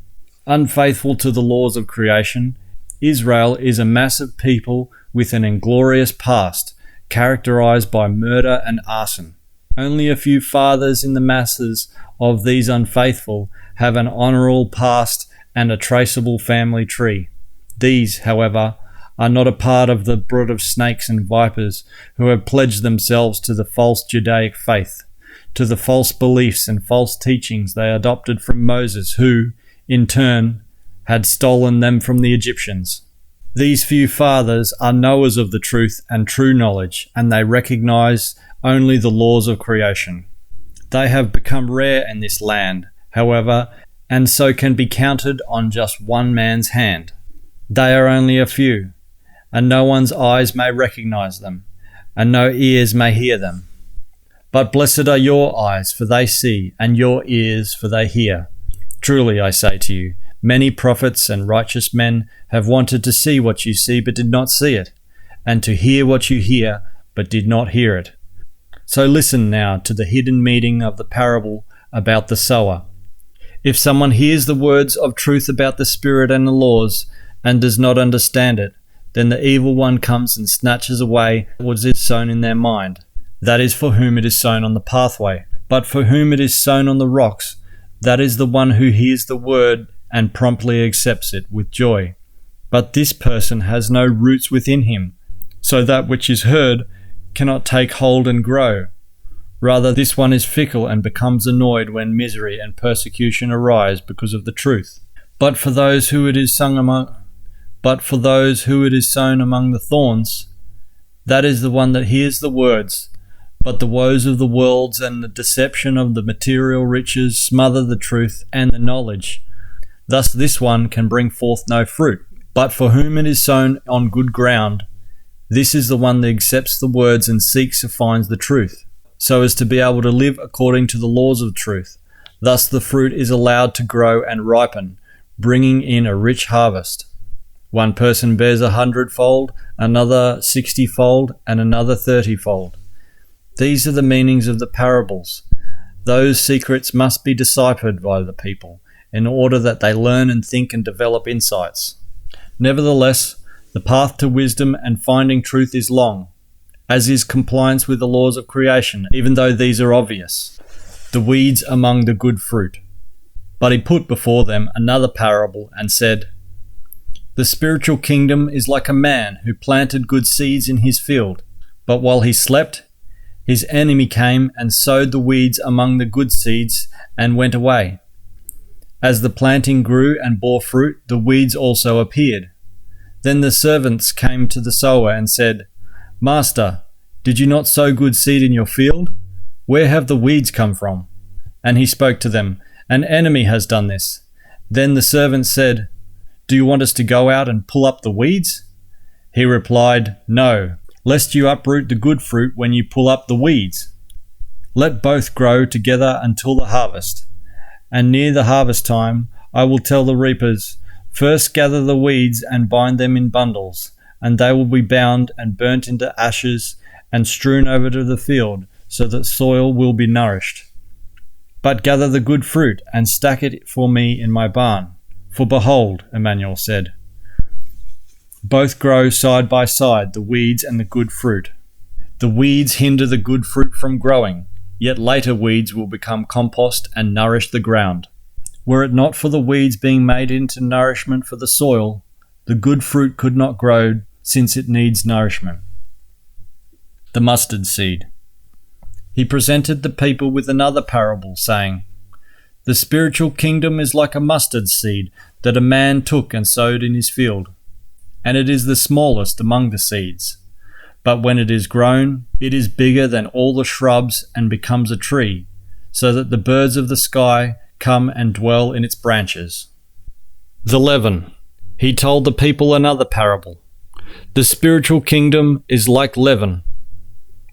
Unfaithful to the laws of creation, Israel is a massive people with an inglorious past, characterized by murder and arson. Only a few fathers in the masses of these unfaithful have an honourable past and a traceable family tree. These, however, are not a part of the brood of snakes and vipers who have pledged themselves to the false Judaic faith, to the false beliefs and false teachings they adopted from Moses, who, in turn, had stolen them from the Egyptians. These few fathers are knowers of the truth and true knowledge, and they recognize only the laws of creation. They have become rare in this land, however, and so can be counted on just one man's hand. They are only a few, and no one's eyes may recognize them, and no ears may hear them. But blessed are your eyes, for they see, and your ears, for they hear. Truly I say to you, many prophets and righteous men have wanted to see what you see but did not see it, and to hear what you hear but did not hear it. So listen now to the hidden meaning of the parable about the sower. If someone hears the words of truth about the Spirit and the laws, and does not understand it, then the evil one comes and snatches away what is sown in their mind. That is for whom it is sown on the pathway. But for whom it is sown on the rocks, that is the one who hears the word and promptly accepts it with joy. But this person has no roots within him, so that which is heard cannot take hold and grow. Rather, this one is fickle and becomes annoyed when misery and persecution arise because of the truth. But for those who it is sown among the thorns, that is the one that hears the words, But the woes of the worlds and the deception of the material riches smother the truth and the knowledge. Thus this one can bring forth no fruit. But for whom it is sown on good ground, this is the one that accepts the words and seeks and finds the truth, so as to be able to live according to the laws of truth. Thus the fruit is allowed to grow and ripen, bringing in a rich harvest. One person bears 100-fold, another 60-fold, and another 30-fold. These are the meanings of the parables. Those secrets must be deciphered by the people, in order that they learn and think and develop insights. Nevertheless, the path to wisdom and finding truth is long, as is compliance with the laws of creation, even though these are obvious. The weeds among the good fruit. But he put before them another parable and said, The spiritual kingdom is like a man who planted good seeds in his field, but while he slept, his enemy came and sowed the weeds among the good seeds and went away. As the planting grew and bore fruit, the weeds also appeared. Then the servants came to the sower and said, Master, did you not sow good seed in your field? Where have the weeds come from? And he spoke to them, An enemy has done this. Then the servants said, Do you want us to go out and pull up the weeds? He replied, No, lest you uproot the good fruit when you pull up the weeds. Let both grow together until the harvest. And near the harvest time, I will tell the reapers, First gather the weeds and bind them in bundles, and they will be bound and burnt into ashes and strewn over to the field, so that soil will be nourished. But gather the good fruit and stack it for me in my barn. For behold, Immanuel said, both grow side by side, the weeds and the good fruit. The weeds hinder the good fruit from growing, yet later weeds will become compost and nourish the ground. Were it not for the weeds being made into nourishment for the soil, the good fruit could not grow, since it needs nourishment. The mustard seed. He presented the people with another parable, saying, The spiritual kingdom is like a mustard seed that a man took and sowed in his field, and it is the smallest among the seeds. But when it is grown, it is bigger than all the shrubs and becomes a tree, so that the birds of the sky come and dwell in its branches. The leaven. He told the people another parable. The spiritual kingdom is like leaven,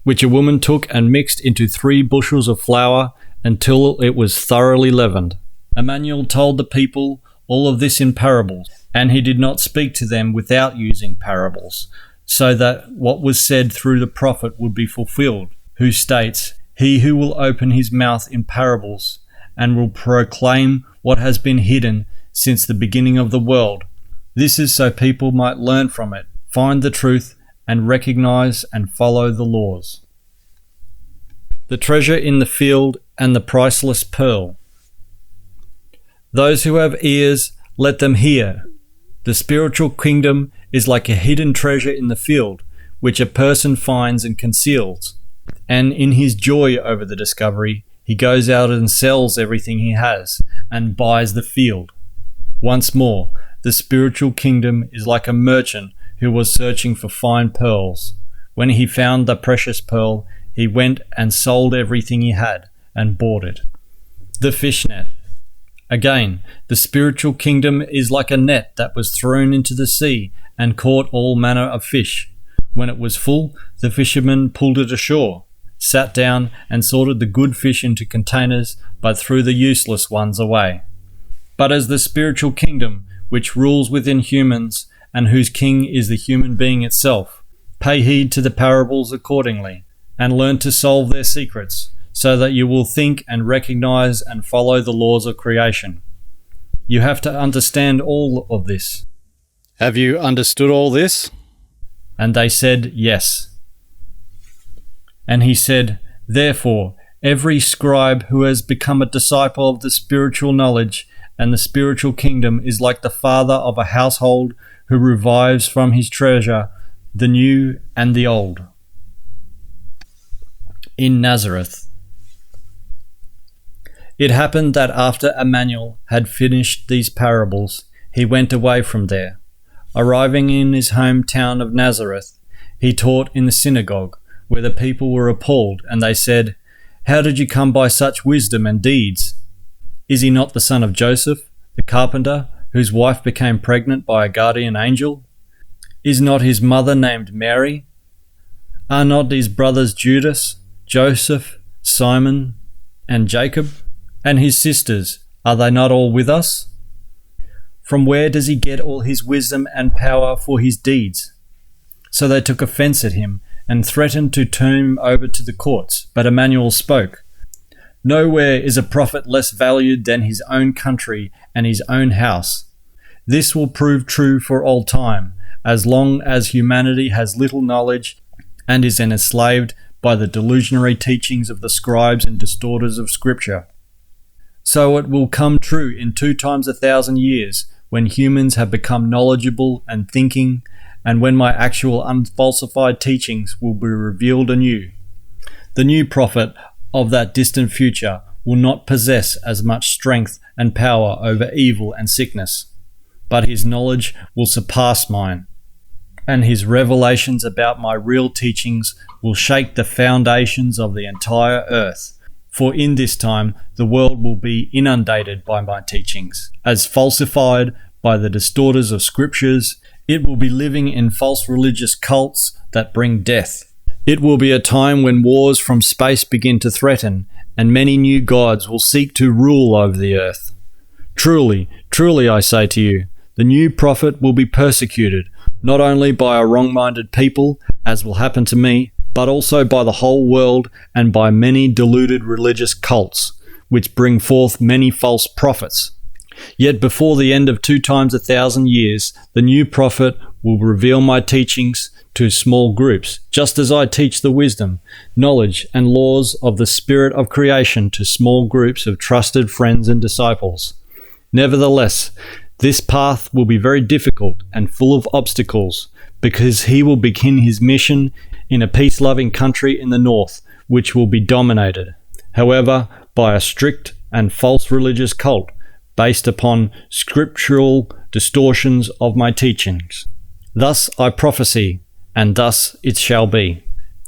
which a woman took and mixed into 3 bushels of flour until it was thoroughly leavened. Immanuel told the people all of this in parables, and he did not speak to them without using parables, so that what was said through the prophet would be fulfilled, who states, He who will open his mouth in parables and will proclaim what has been hidden since the beginning of the world. This is so people might learn from it, find the truth, and recognize and follow the laws. The treasure in the field and the priceless pearl. Those who have ears, let them hear. The spiritual kingdom is like a hidden treasure in the field, which a person finds and conceals. And in his joy over the discovery, he goes out and sells everything he has, and buys the field. Once more, the spiritual kingdom is like a merchant who was searching for fine pearls. When he found the precious pearl, he went and sold everything he had, and bought it. The fishnet. Again, the spiritual kingdom is like a net that was thrown into the sea and caught all manner of fish. When it was full, the fishermen pulled it ashore, sat down and sorted the good fish into containers, but threw the useless ones away. But as the spiritual kingdom, which rules within humans, and whose king is the human being itself, pay heed to the parables accordingly, and learn to solve their secrets, so that you will think and recognize and follow the laws of creation. You have to understand all of this. Have you understood all this? And they said, Yes. And he said, Therefore, every scribe who has become a disciple of the spiritual knowledge and the spiritual kingdom is like the father of a household who revives from his treasure the new and the old. In Nazareth. It happened that after Immanuel had finished these parables, he went away from there. Arriving in his hometown of Nazareth, he taught in the synagogue, where the people were appalled, and they said, "How did you come by such wisdom and deeds? Is he not the son of Joseph, the carpenter, whose wife became pregnant by a guardian angel? Is not his mother named Mary? Are not his brothers Judas, Joseph, Simon, and Jacob? And his sisters, are they not all with us? From where does he get all his wisdom and power for his deeds?" So they took offense at him and threatened to turn him over to the courts. But Immanuel spoke, "Nowhere is a prophet less valued than his own country and his own house. This will prove true for all time, as long as humanity has little knowledge and is enslaved by the delusionary teachings of the scribes and distorters of Scripture. So it will come true in 2 times 1,000 years, when humans have become knowledgeable and thinking, and when my actual unfalsified teachings will be revealed anew. The new prophet of that distant future will not possess as much strength and power over evil and sickness, but his knowledge will surpass mine, and his revelations about my real teachings will shake the foundations of the entire earth. For in this time the world will be inundated by my teachings, as falsified by the distorters of scriptures. It will be living in false religious cults that bring death. It will be a time when wars from space begin to threaten, and many new gods will seek to rule over the earth. Truly, truly I say to you, the new prophet will be persecuted, not only by a wrong-minded people, as will happen to me, but also by the whole world and by many deluded religious cults, which bring forth many false prophets. Yet before the end of 2 times 1,000 years, the new prophet will reveal my teachings to small groups, just as I teach the wisdom, knowledge, and laws of the spirit of creation to small groups of trusted friends and disciples. Nevertheless, this path will be very difficult and full of obstacles, because he will begin his mission in a peace-loving country in the north, which will be dominated, however, by a strict and false religious cult, based upon scriptural distortions of my teachings. Thus I prophesy, and thus it shall be.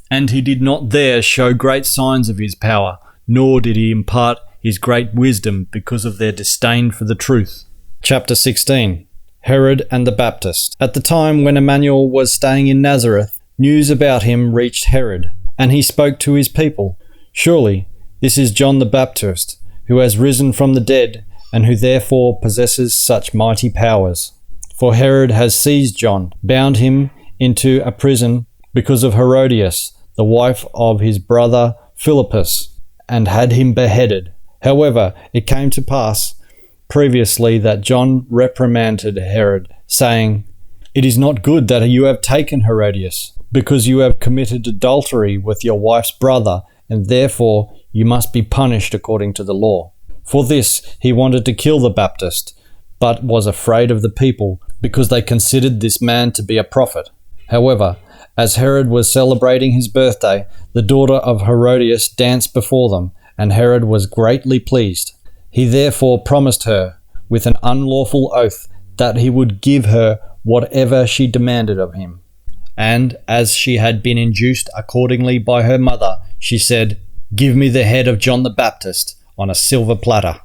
And he did not there show great signs of his power, nor did he impart his great wisdom because of their disdain for the truth. Chapter 16. Herod and the Baptist. At the time when Immanuel was staying in Nazareth, news about him reached Herod, and he spoke to his people, "Surely this is John the Baptist, who has risen from the dead, and who therefore possesses such mighty powers. For Herod has seized John, bound him into a prison because of Herodias, the wife of his brother Philippus, and had him beheaded. However, it came to pass previously that John reprimanded Herod, saying, 'It is not good that you have taken Herodias, because you have committed adultery with your wife's brother, and therefore you must be punished according to the law.' For this he wanted to kill the Baptist, but was afraid of the people, because they considered this man to be a prophet. However, as Herod was celebrating his birthday, the daughter of Herodias danced before them, and Herod was greatly pleased. He therefore promised her, with an unlawful oath, that he would give her whatever she demanded of him. And as she had been induced accordingly by her mother, she said, 'Give me the head of John the Baptist on a silver platter.'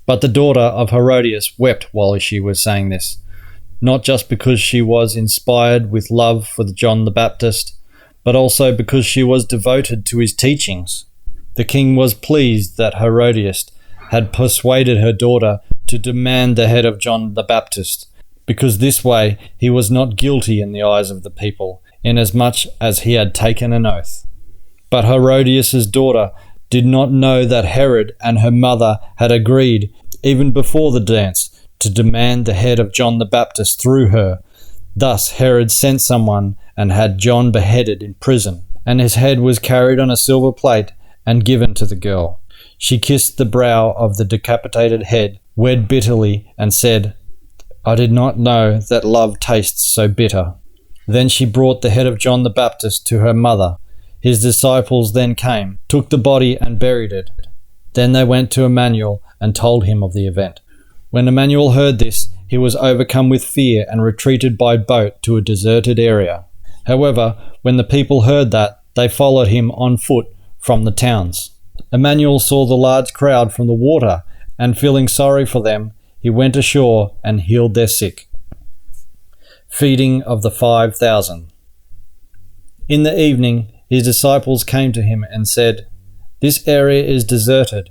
But the daughter of Herodias wept while she was saying this, not just because she was inspired with love for John the Baptist, but also because she was devoted to his teachings. The king was pleased that Herodias had persuaded her daughter to demand the head of John the Baptist, because this way he was not guilty in the eyes of the people, inasmuch as he had taken an oath. But Herodias' daughter did not know that Herod and her mother had agreed, even before the dance, to demand the head of John the Baptist through her. Thus Herod sent someone and had John beheaded in prison, and his head was carried on a silver plate and given to the girl. She kissed the brow of the decapitated head, wept bitterly, and said, 'I did not know that love tastes so bitter.' Then she brought the head of John the Baptist to her mother. His disciples then came, took the body and buried it. Then they went to Immanuel and told him of the event. When Immanuel heard this, he was overcome with fear and retreated by boat to a deserted area. However, when the people heard that, they followed him on foot from the towns. Immanuel saw the large crowd from the water, and feeling sorry for them, he went ashore and healed their sick. Feeding of the 5,000. In the evening, his disciples came to him and said, "This area is deserted,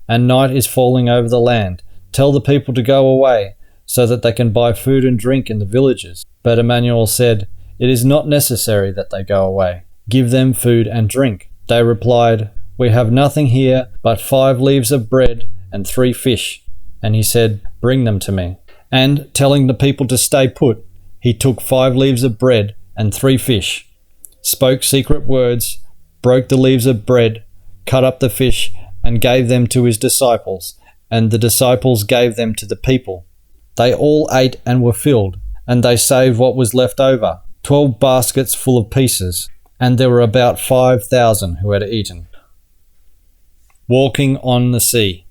and night is falling over the land. Tell the people to go away, so that they can buy food and drink in the villages." But Immanuel said, "It is not necessary that they go away. Give them food and drink." They replied, "We have nothing here but 5 leaves of bread and 3 fish." And he said, "Bring them to me." And, telling the people to stay put, he took 5 leaves of bread and 3 fish, spoke secret words, broke the leaves of bread, cut up the fish, and gave them to his disciples, and the disciples gave them to the people. They all ate and were filled, and they saved what was left over, 12 baskets full of pieces, and there were about 5,000 who had eaten. Walking on the sea.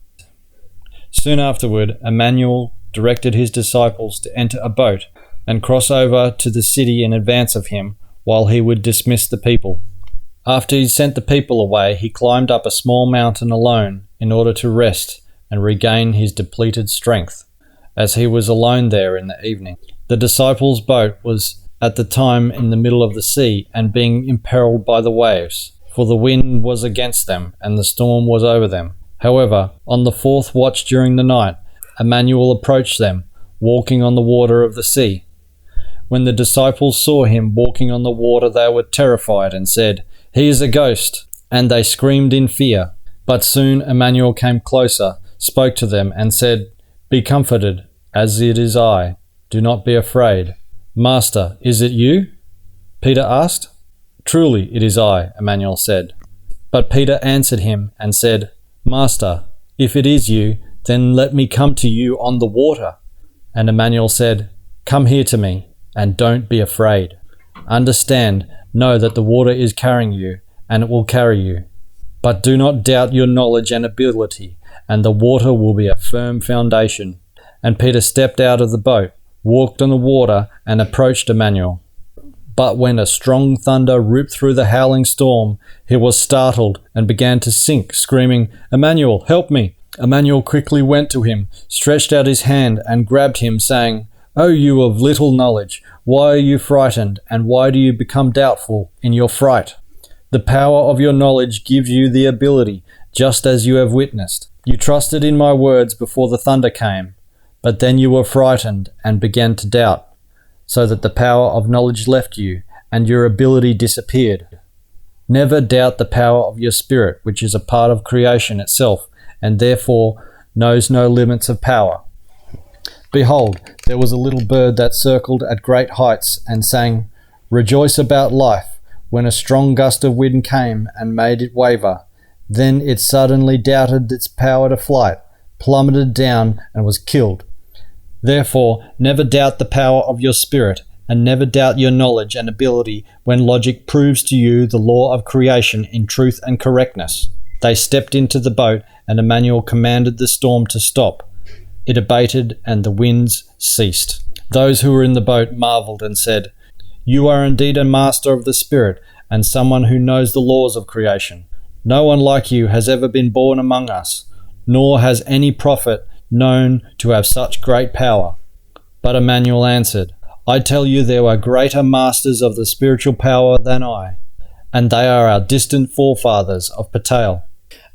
Soon afterward, Immanuel directed his disciples to enter a boat and cross over to the city in advance of him, while he would dismiss the people. After he sent the people away, he climbed up a small mountain alone in order to rest and regain his depleted strength, as he was alone there in the evening. The disciples' boat was at the time in the middle of the sea and being imperiled by the waves, for the wind was against them and the storm was over them. However, on the 4th watch during the night, Immanuel approached them, walking on the water of the sea. When the disciples saw him walking on the water, they were terrified and said, "He is a ghost," and they screamed in fear. But soon Immanuel came closer, spoke to them, and said, "Be comforted, as it is I. Do not be afraid." "Master, is it you?" Peter asked. "Truly it is I," Immanuel said. But Peter answered him and said, "Master, if it is you, then let me come to you on the water." And Immanuel said, "Come here to me, and don't be afraid. Understand, know that the water is carrying you, and it will carry you. But do not doubt your knowledge and ability, and the water will be a firm foundation." And Peter stepped out of the boat, walked on the water, and approached Immanuel. But when a strong thunder ripped through the howling storm, he was startled and began to sink, screaming, "Immanuel, help me!" Immanuel quickly went to him, stretched out his hand, and grabbed him, saying, "O you of little knowledge, why are you frightened, and why do you become doubtful in your fright? The power of your knowledge gives you the ability, just as you have witnessed. You trusted in my words before the thunder came, but then you were frightened and began to doubt, so that the power of knowledge left you, and your ability disappeared. Never doubt the power of your spirit, which is a part of creation itself, and therefore knows no limits of power. Behold, there was a little bird that circled at great heights and sang, 'Rejoice about life,' when a strong gust of wind came and made it waver. Then it suddenly doubted its power to flight, plummeted down, and was killed. Therefore, never doubt the power of your spirit, and never doubt your knowledge and ability when logic proves to you the law of creation in truth and correctness." They stepped into the boat, and Immanuel commanded the storm to stop. It abated, and the winds ceased. Those who were in the boat marveled and said, "You are indeed a master of the spirit, and someone who knows the laws of creation. No one like you has ever been born among us, nor has any prophet known to have such great power." But Immanuel answered, "I tell you there are greater masters of the spiritual power than I, and they are our distant forefathers of Ptaah.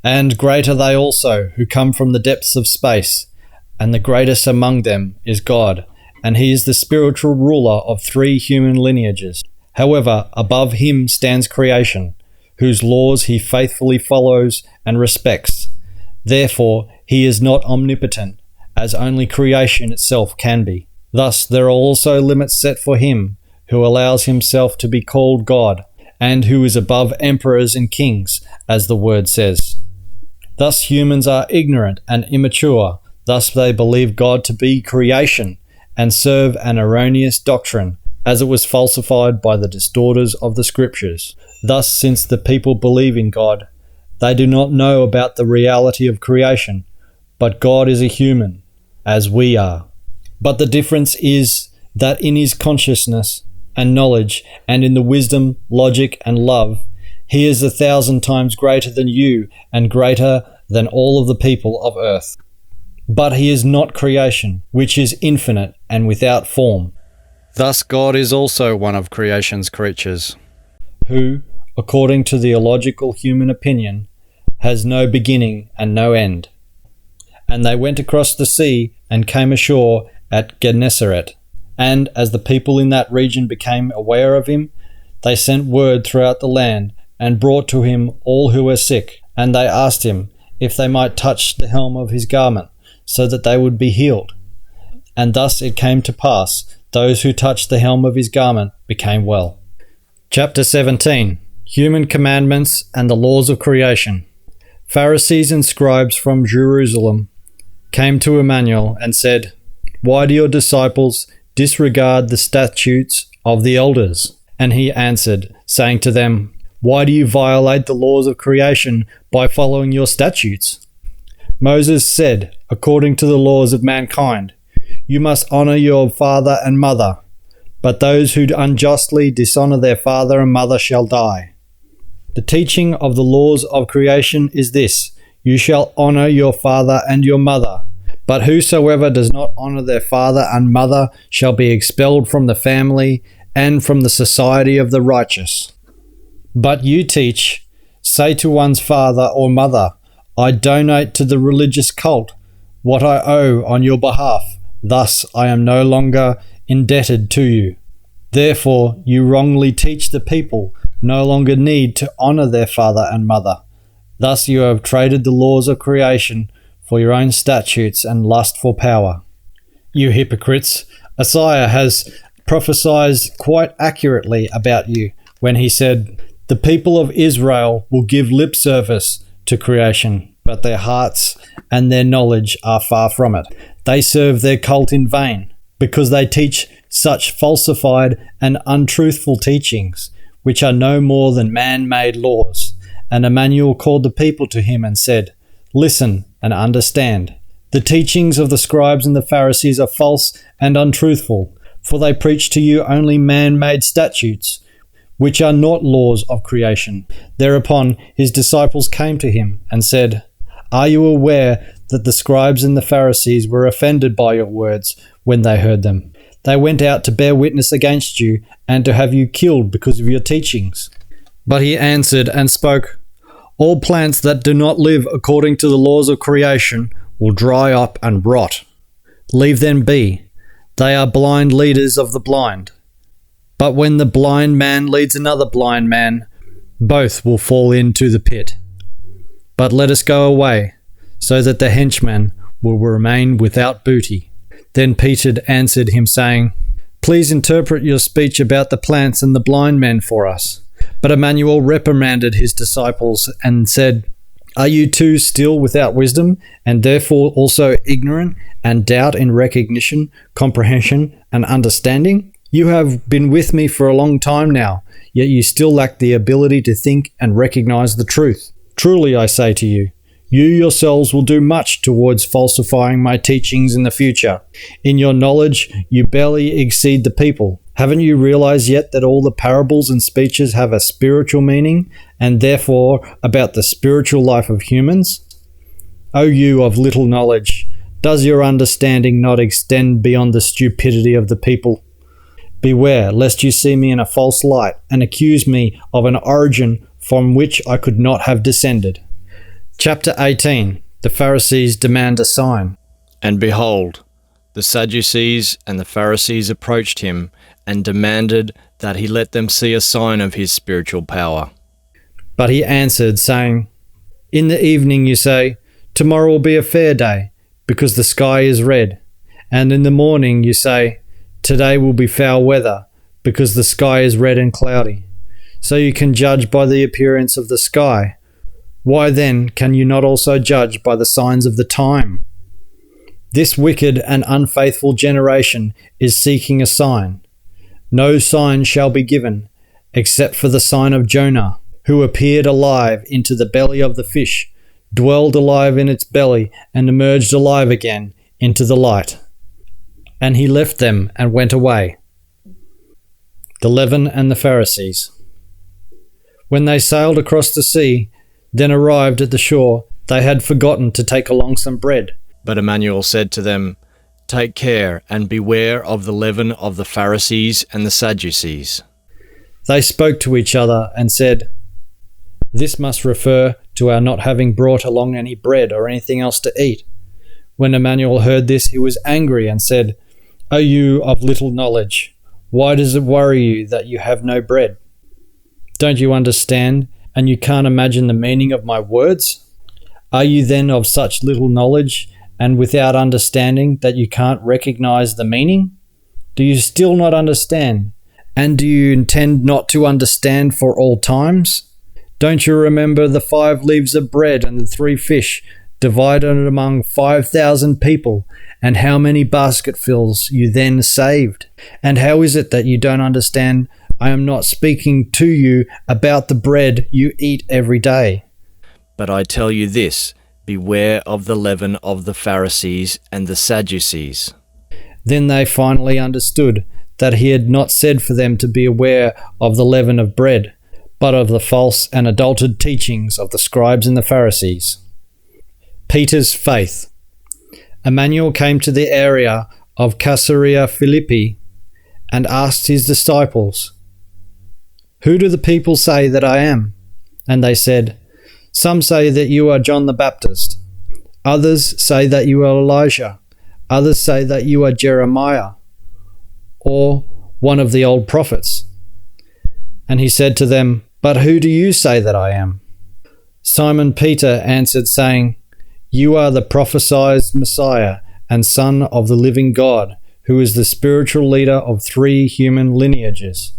And greater they also, who come from the depths of space, and the greatest among them is God, and he is the spiritual ruler of 3 human lineages. However, above him stands creation, whose laws he faithfully follows and respects. Therefore, he is not omnipotent, as only creation itself can be. Thus, there are also limits set for him, who allows himself to be called God, and who is above emperors and kings, as the word says. Thus humans are ignorant and immature. Thus they believe God to be creation, and serve an erroneous doctrine, as it was falsified by the distorters of the scriptures. Thus, since the people believe in God, they do not know about the reality of creation, but God is a human, as we are. But the difference is that in his consciousness and knowledge, and in the wisdom, logic, and love, He is 1,000 times greater than you and greater than all of the people of earth. But he is not creation, which is infinite and without form. Thus God is also one of creation's creatures, who, according to the illogical human opinion, has no beginning and no end. And they went across the sea and came ashore at Gennesaret. And as the people in that region became aware of him, they sent word throughout the land and brought to him all who were sick. And they asked him if they might touch the hem of his garment, so that they would be healed. And thus it came to pass, those who touched the hem of his garment became well. Chapter 17. Human Commandments and the Laws of Creation. Pharisees and scribes from Jerusalem came to Immanuel and said, "Why do your disciples disregard the statutes of the elders?" And he answered, saying to them, "Why do you violate the laws of creation by following your statutes? Moses said, according to the laws of mankind, you must honor your father and mother, but those who unjustly dishonor their father and mother shall die. The teaching of the laws of creation is this: you shall honor your father and your mother, but whosoever does not honor their father and mother shall be expelled from the family and from the society of the righteous. But you teach, say to one's father or mother, I donate to the religious cult what I owe on your behalf. Thus I am no longer indebted to you. Therefore you wrongly teach the people no longer need to honor their father and mother. Thus you have traded the laws of creation for your own statutes and lust for power. You hypocrites, Isaiah has prophesied quite accurately about you when he said, the people of Israel will give lip service to creation, but their hearts and their knowledge are far from it. They serve their cult in vain, because they teach such falsified and untruthful teachings, which are no more than man-made laws. And Immanuel called the people to him and said, listen and understand. The teachings of the scribes and the Pharisees are false and untruthful, for they preach to you only man-made statutes, which are not laws of creation. Thereupon his disciples came to him and said, are you aware that the scribes and the Pharisees were offended by your words when they heard them? They went out to bear witness against you and to have you killed because of your teachings. But he answered and spoke, all plants that do not live according to the laws of creation will dry up and rot. Leave them be. They are blind leaders of the blind. But when the blind man leads another blind man, both will fall into the pit. But let us go away, so that the henchman will remain without booty. Then Peter answered him, saying, please interpret your speech about the plants and the blind men for us. But Immanuel reprimanded his disciples and said, are you too still without wisdom, and therefore also ignorant, and doubt in recognition, comprehension, and understanding? You have been with me for a long time now, yet you still lack the ability to think and recognize the truth. Truly I say to you, you yourselves will do much towards falsifying my teachings in the future. In your knowledge, you barely exceed the people. Haven't you realized yet that all the parables and speeches have a spiritual meaning, and therefore about the spiritual life of humans? O you of little knowledge, does your understanding not extend beyond the stupidity of the people? Beware, lest you see me in a false light, and accuse me of an origin from which I could not have descended. Chapter 18. The Pharisees demand a sign. And behold, the Sadducees and the Pharisees approached him and demanded that he let them see a sign of his spiritual power. But he answered, saying, in the evening you say, tomorrow will be a fair day, because the sky is red. And in the morning you say, today will be foul weather, because the sky is red and cloudy. So you can judge by the appearance of the sky. Why then can you not also judge by the signs of the time? This wicked and unfaithful generation is seeking a sign. No sign shall be given, except for the sign of Jonah, who appeared alive into the belly of the fish, dwelled alive in its belly, and emerged alive again into the light. And he left them and went away. The leaven and the Pharisees. When they sailed across the sea, then arrived at the shore, they had forgotten to take along some bread. But Immanuel said to them, "Take care and beware of the leaven of the Pharisees and the Sadducees." They spoke to each other and said, "This must refer to our not having brought along any bread or anything else to eat." When Immanuel heard this, he was angry and said, "O you of little knowledge, why does it worry you that you have no bread? Don't you understand, and you can't imagine the meaning of my words? Are you then of such little knowledge and without understanding that you can't recognize the meaning? Do you still not understand? And do you intend not to understand for all times? Don't you remember the 5 leaves of bread and the 3 fish divided among 5,000 people, and how many basketfuls you then saved? And how is it that you don't understand? I am not speaking to you about the bread you eat every day. But I tell you this, beware of the leaven of the Pharisees and the Sadducees. Then they finally understood that he had not said for them to be aware of the leaven of bread, but of the false and adulterated teachings of the scribes and the Pharisees. Peter's faith. Immanuel came to the area of Caesarea Philippi and asked his disciples, "Who do the people say that I am?" And they said, "Some say that you are John the Baptist. Others say that you are Elijah. Others say that you are Jeremiah, or one of the old prophets." And he said to them, "But who do you say that I am?" Simon Peter answered, saying, "You are the prophesied Messiah and Son of the living God, who is the spiritual leader of 3 human lineages."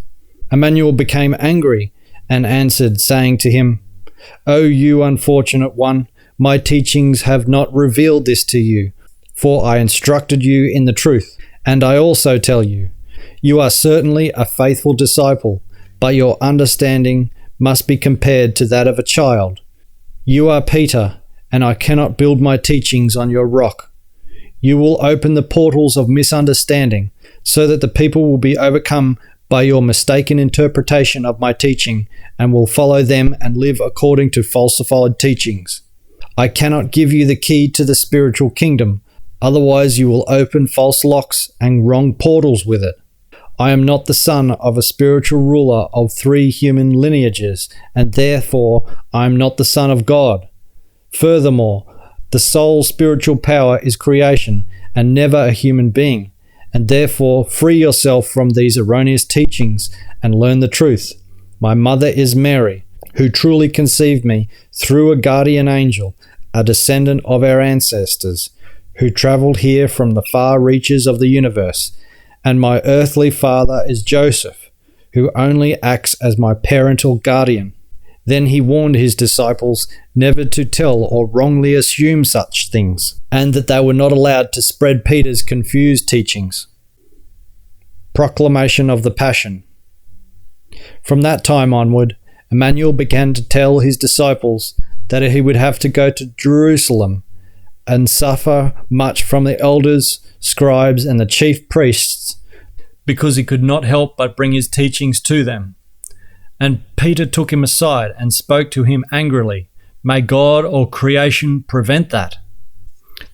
Immanuel became angry and answered, saying to him, "O you unfortunate one, my teachings have not revealed this to you, for I instructed you in the truth. And I also tell you, you are certainly a faithful disciple, but your understanding must be compared to that of a child. You are Peter, and I cannot build my teachings on your rock. You will open the portals of misunderstanding, so that the people will be overcome by your mistaken interpretation of my teaching, and will follow them and live according to falsified teachings. I cannot give you the key to the spiritual kingdom, otherwise you will open false locks and wrong portals with it. I am not the son of a spiritual ruler of 3 human lineages, and therefore I am not the son of God. Furthermore, the sole spiritual power is creation, and never a human being, and therefore free yourself from these erroneous teachings and learn the truth. My mother is Mary, who truly conceived me through a guardian angel, a descendant of our ancestors, who travelled here from the far reaches of the universe. And my earthly father is Joseph, who only acts as my parental guardian." Then he warned his disciples never to tell or wrongly assume such things, and that they were not allowed to spread Peter's confused teachings. Proclamation of the Passion. From that time onward, Immanuel began to tell his disciples that he would have to go to Jerusalem and suffer much from the elders, scribes, and the chief priests, because he could not help but bring his teachings to them. And Peter took him aside and spoke to him angrily, "May God or creation prevent that.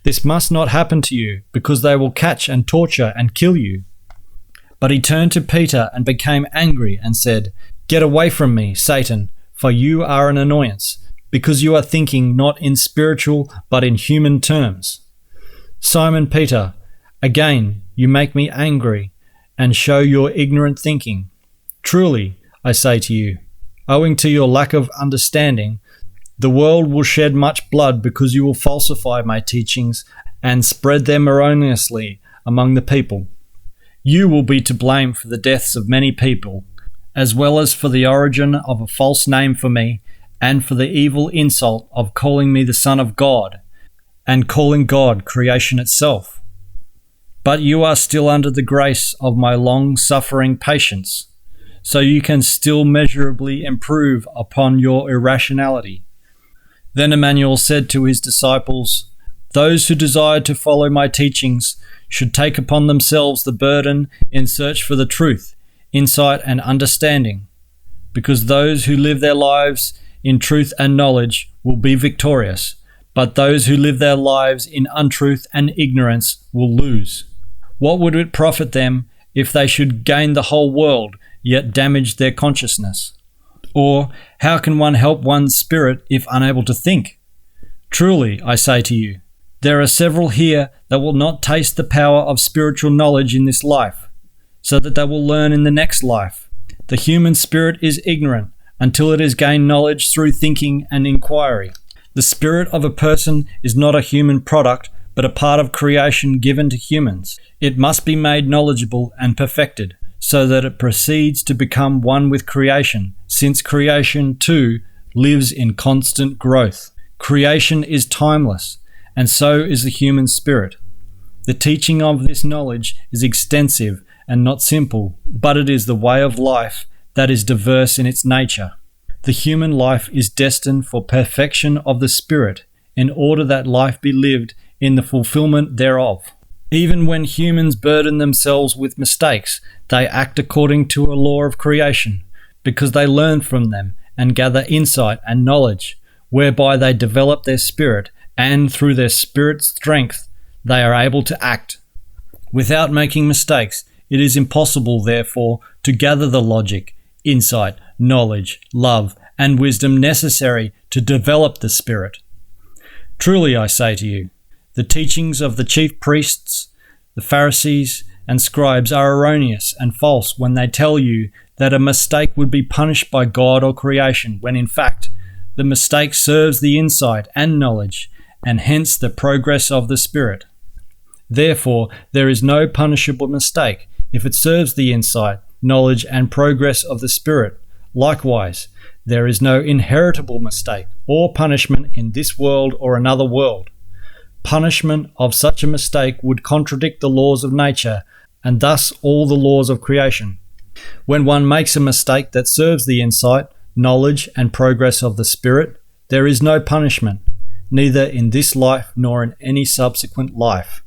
This must not happen to you, because they will catch and torture and kill you." But he turned to Peter and became angry and said, "Get away from me, Satan, for you are an annoyance, because you are thinking not in spiritual but in human terms. Simon Peter, again you make me angry and show your ignorant thinking. Truly, I say to you, owing to your lack of understanding, the world will shed much blood because you will falsify my teachings and spread them erroneously among the people. You will be to blame for the deaths of many people, as well as for the origin of a false name for me, and for the evil insult of calling me the Son of God, and calling God creation itself. But you are still under the grace of my long-suffering patience, so you can still measurably improve upon your irrationality." Then Immanuel said to his disciples, "Those who desire to follow my teachings should take upon themselves the burden in search for the truth, insight, and understanding. because those who live their lives in truth and knowledge will be victorious, but those who live their lives in untruth and ignorance will lose. What would it profit them if they should gain the whole world, yet damage their consciousness? Or how can one help one's spirit if unable to think? Truly, I say to you, there are several here that will not taste the power of spiritual knowledge in this life, so that they will learn in the next life. The human spirit is ignorant until it has gained knowledge through thinking and inquiry. The spirit of a person is not a human product, but a part of creation given to humans. It must be made knowledgeable and perfected, so that it proceeds to become one with creation, since creation, too, lives in constant growth. Creation is timeless, and so is the human spirit. The teaching of this knowledge is extensive and not simple, but it is the way of life that is diverse in its nature. The human life is destined for perfection of the spirit, in order that life be lived in the fulfillment thereof. Even when humans burden themselves with mistakes, they act according to a law of creation, because they learn from them and gather insight and knowledge, whereby they develop their spirit, and through their spirit's strength they are able to act. Without making mistakes, it is impossible, therefore, to gather the logic, insight, knowledge, love, and wisdom necessary to develop the spirit. Truly, I say to you, the teachings of the chief priests, the Pharisees, and scribes are erroneous and false when they tell you that a mistake would be punished by God or creation, when in fact, the mistake serves the insight and knowledge, and hence the progress of the spirit. Therefore, there is no punishable mistake if it serves the insight, knowledge, and progress of the spirit. Likewise, there is no inheritable mistake or punishment in this world or another world. Punishment of such a mistake would contradict the laws of nature, and thus all the laws of creation. When one makes a mistake that serves the insight, knowledge, and progress of the spirit, there is no punishment, neither in this life nor in any subsequent life.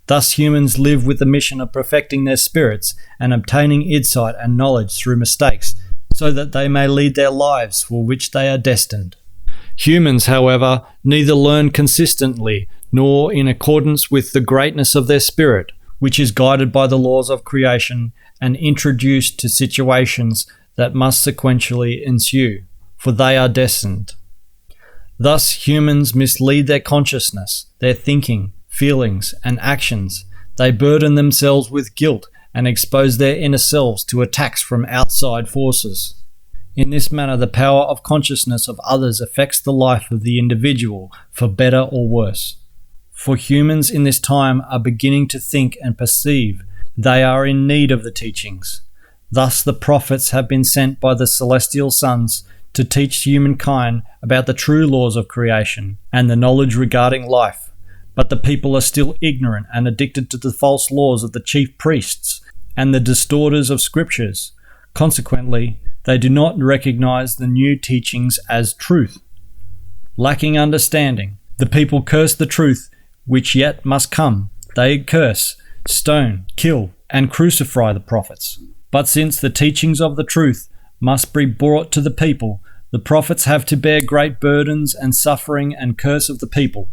Thus humans live with the mission of perfecting their spirits and obtaining insight and knowledge through mistakes, so that they may lead their lives for which they are destined. Humans, however, neither learn consistently nor in accordance with the greatness of their spirit, which is guided by the laws of creation and introduced to situations that must sequentially ensue, for they are destined. Thus humans mislead their consciousness, their thinking, feelings, and actions. They burden themselves with guilt and expose their inner selves to attacks from outside forces. In this manner, the power of consciousness of others affects the life of the individual for better or worse. For humans in this time are beginning to think and perceive. They are in need of the teachings. Thus the prophets have been sent by the celestial sons to teach humankind about the true laws of creation and the knowledge regarding life. But the people are still ignorant and addicted to the false laws of the chief priests and the distorters of scriptures. Consequently, they do not recognize the new teachings as truth. Lacking understanding, the people curse the truth which yet must come. They curse, stone, kill, and crucify the prophets. But since the teachings of the truth must be brought to the people, the prophets have to bear great burdens and suffering and curse of the people.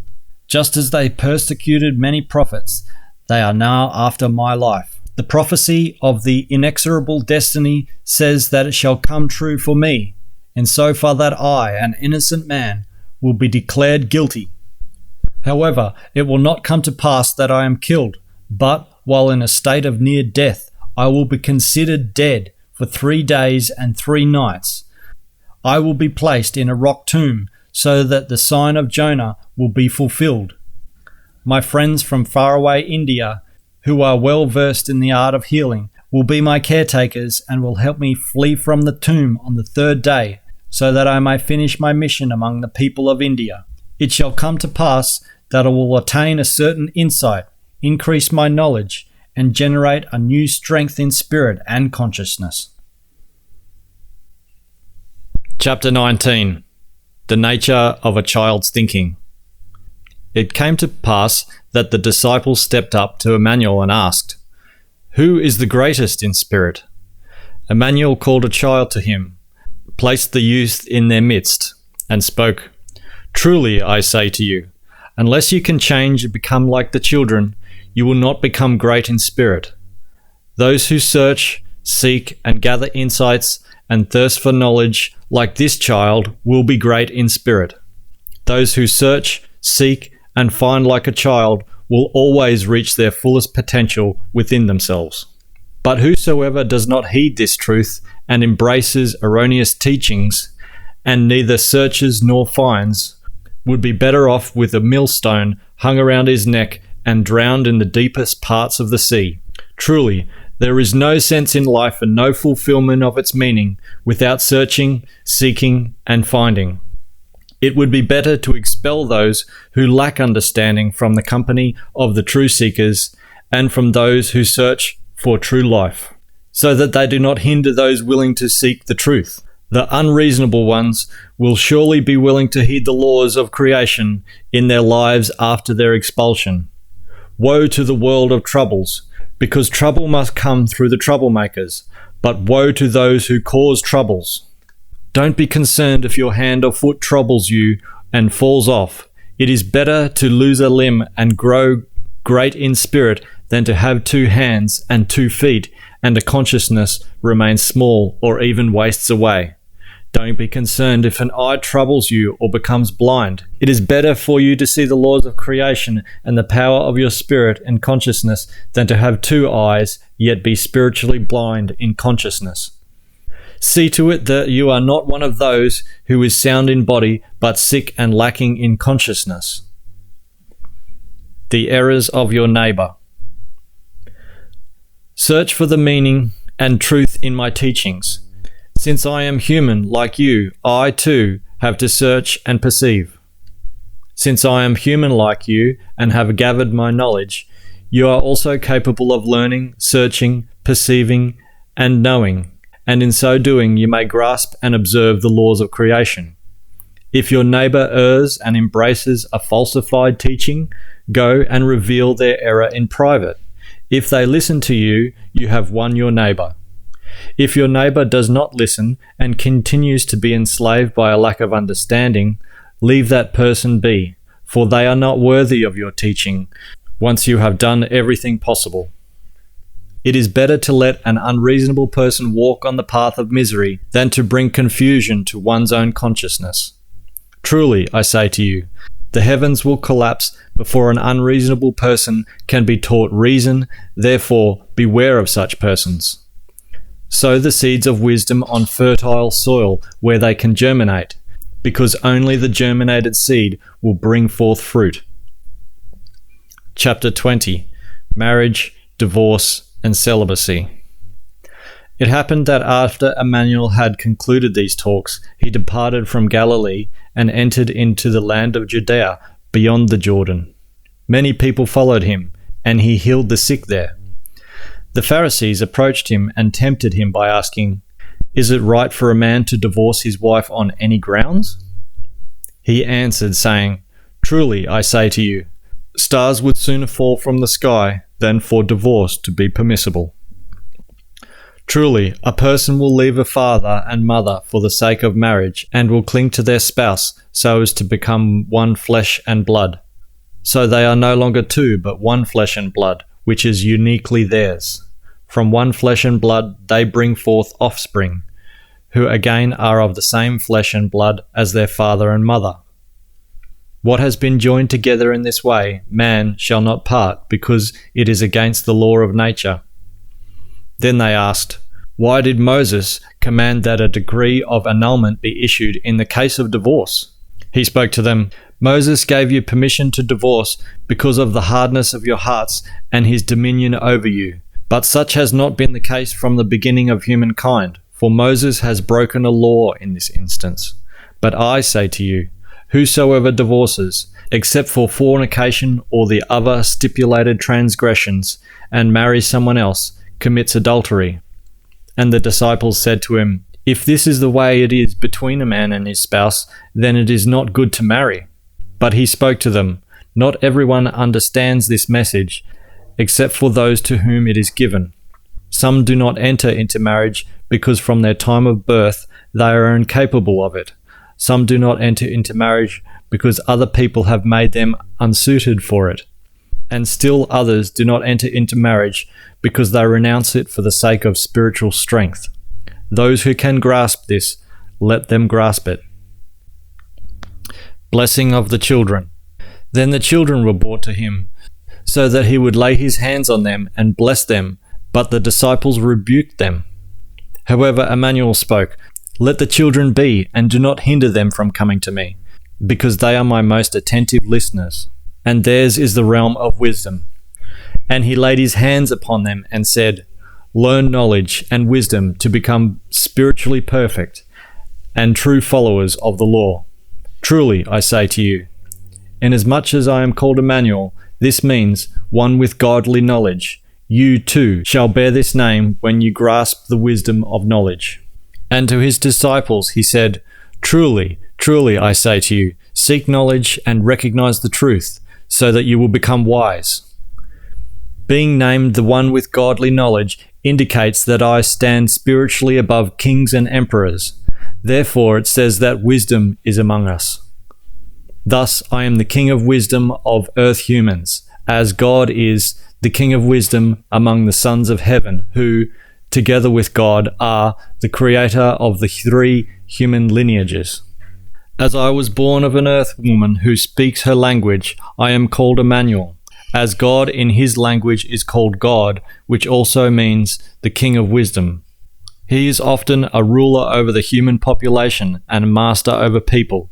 Just as they persecuted many prophets, they are now after my life. The prophecy of the inexorable destiny says that it shall come true for me, in so far that I, an innocent man, will be declared guilty. However, it will not come to pass that I am killed, but, while in a state of near death, I will be considered dead for 3 days and 3 nights. I will be placed in a rock tomb, so that the sign of Jonah will be fulfilled. My friends from faraway India, who are well versed in the art of healing, will be my caretakers and will help me flee from the tomb on the 3rd day, so that I may finish my mission among the people of India. It shall come to pass that I will attain a certain insight, increase my knowledge, and generate a new strength in spirit and consciousness. Chapter 19. The nature of a child's thinking. It came to pass that the disciples stepped up to Immanuel and asked, "Who is the greatest in spirit?" Immanuel called a child to him, placed the youth in their midst, and spoke, "Truly I say to you, unless you can change and become like the children, you will not become great in spirit. Those who search, seek, and gather insights and thirst for knowledge like this child will be great in spirit. Those who search, seek, and find like a child will always reach their fullest potential within themselves. But whosoever does not heed this truth and embraces erroneous teachings, and neither searches nor finds, would be better off with a millstone hung around his neck and drowned in the deepest parts of the sea. Truly, there is no sense in life and no fulfillment of its meaning without searching, seeking, and finding. It would be better to expel those who lack understanding from the company of the true seekers and from those who search for true life, so that they do not hinder those willing to seek the truth. The unreasonable ones will surely be willing to heed the laws of creation in their lives after their expulsion. Woe to the world of troubles, because trouble must come through the troublemakers, but woe to those who cause troubles. Don't be concerned if your hand or foot troubles you and falls off. It is better to lose a limb and grow great in spirit than to have 2 hands and 2 feet and a consciousness remains small or even wastes away. Don't be concerned if an eye troubles you or becomes blind. It is better for you to see the laws of creation and the power of your spirit and consciousness than to have 2 eyes yet be spiritually blind in consciousness. See to it that you are not one of those who is sound in body but sick and lacking in consciousness. The errors of your neighbor. Search for the meaning and truth in my teachings. Since I am human like you, I too have to search and perceive. Since I am human like you and have gathered my knowledge, you are also capable of learning, searching, perceiving, and knowing, and in so doing you may grasp and observe the laws of creation. If your neighbor errs and embraces a falsified teaching, go and reveal their error in private. If they listen to you, you have won your neighbor. If your neighbor does not listen and continues to be enslaved by a lack of understanding, leave that person be, for they are not worthy of your teaching once you have done everything possible. It is better to let an unreasonable person walk on the path of misery than to bring confusion to one's own consciousness. Truly, I say to you, the heavens will collapse before an unreasonable person can be taught reason, therefore beware of such persons. Sow the seeds of wisdom on fertile soil where they can germinate, because only the germinated seed will bring forth fruit. Chapter 20. Marriage, Divorce, and Celibacy. It happened that after Immanuel had concluded these talks, he departed from Galilee and entered into the land of Judea beyond the Jordan. Many people followed him, and he healed the sick there. The Pharisees approached him and tempted him by asking, "Is it right for a man to divorce his wife on any grounds?" He answered, saying, "Truly, I say to you, stars would sooner fall from the sky than for divorce to be permissible. Truly, a person will leave a father and mother for the sake of marriage and will cling to their spouse so as to become one flesh and blood. So they are no longer 2, but one flesh and blood, which is uniquely theirs. From one flesh and blood they bring forth offspring, who again are of the same flesh and blood as their father and mother. What has been joined together in this way, man shall not part, because it is against the law of nature." Then they asked, "Why did Moses command that a decree of annulment be issued in the case of divorce?" He spoke to them, "Moses gave you permission to divorce because of the hardness of your hearts and his dominion over you. But such has not been the case from the beginning of humankind, for Moses has broken a law in this instance. But I say to you, whosoever divorces, except for fornication or the other stipulated transgressions, and marries someone else, commits adultery." And the disciples said to him, "If this is the way it is between a man and his spouse, then it is not good to marry." But he spoke to them, "Not everyone understands this message, except for those to whom it is given. Some do not enter into marriage because from their time of birth they are incapable of it. Some do not enter into marriage because other people have made them unsuited for it. And still others do not enter into marriage because they renounce it for the sake of spiritual strength. Those who can grasp this, let them grasp it. Blessing of the children. Then the children were brought to him, so that he would lay his hands on them and bless them, but the disciples rebuked them. However, Immanuel spoke, "Let the children be, and do not hinder them from coming to me, because they are my most attentive listeners, and theirs is the realm of wisdom." And he laid his hands upon them and said, "Learn knowledge and wisdom to become spiritually perfect and true followers of the law. Truly, I say to you, inasmuch as I am called Immanuel, this means one with godly knowledge. You too shall bear this name when you grasp the wisdom of knowledge." And to his disciples he said, "Truly, truly, I say to you, seek knowledge and recognize the truth, so that you will become wise." Being named the one with godly knowledge indicates that I stand spiritually above kings and emperors. Therefore it says that wisdom is among us. Thus I am the king of wisdom of earth humans, as God is the king of wisdom among the sons of heaven, who, together with God, are the creator of the three human lineages. As I was born of an earth woman who speaks her language, I am called Immanuel, as God in his language is called God, which also means the king of wisdom. He is often a ruler over the human population and a master over people.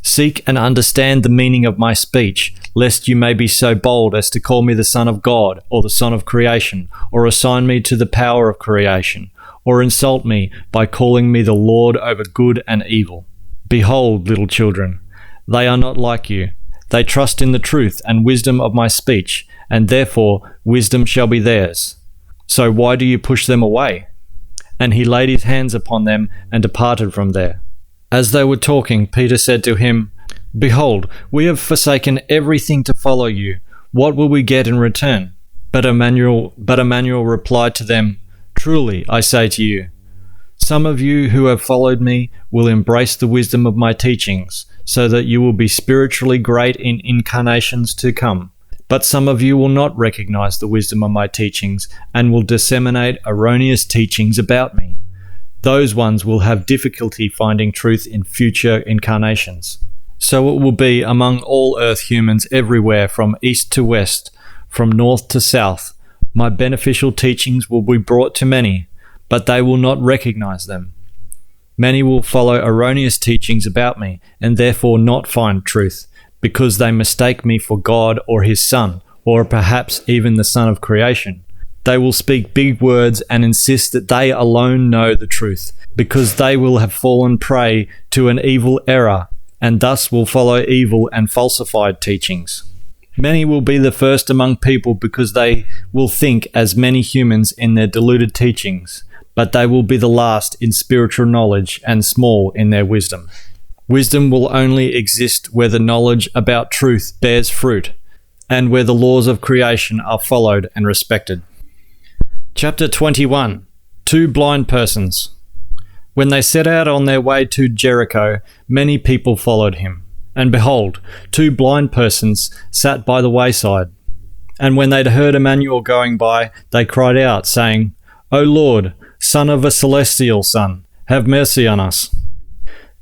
Seek and understand the meaning of my speech, lest you may be so bold as to call me the Son of God, or the Son of creation, or assign me to the power of creation, or insult me by calling me the Lord over good and evil. Behold, little children, they are not like you. They trust in the truth and wisdom of my speech, and therefore wisdom shall be theirs. So why do you push them away?" And he laid his hands upon them and departed from there. As they were talking, Peter said to him, "Behold, we have forsaken everything to follow you. What will we get in return?" But Immanuel replied to them, "Truly, I say to you, some of you who have followed me will embrace the wisdom of my teachings, so that you will be spiritually great in incarnations to come. But some of you will not recognize the wisdom of my teachings and will disseminate erroneous teachings about me. Those ones will have difficulty finding truth in future incarnations. So it will be among all earth humans everywhere, from east to west, from north to south. My beneficial teachings will be brought to many, but they will not recognize them. Many will follow erroneous teachings about me and therefore not find truth, because they mistake me for God or his Son, or perhaps even the Son of creation. They will speak big words and insist that they alone know the truth, because they will have fallen prey to an evil error, and thus will follow evil and falsified teachings. Many will be the first among people because they will think as many humans in their deluded teachings, but they will be the last in spiritual knowledge and small in their wisdom. Wisdom will only exist where the knowledge about truth bears fruit, and where the laws of creation are followed and respected. Chapter 21. Two blind persons. When they set out on their way to Jericho, many people followed him. And behold, two blind persons sat by the wayside. And when they'd heard Immanuel going by, they cried out, saying, "O Lord, Son of a celestial Son, have mercy on us."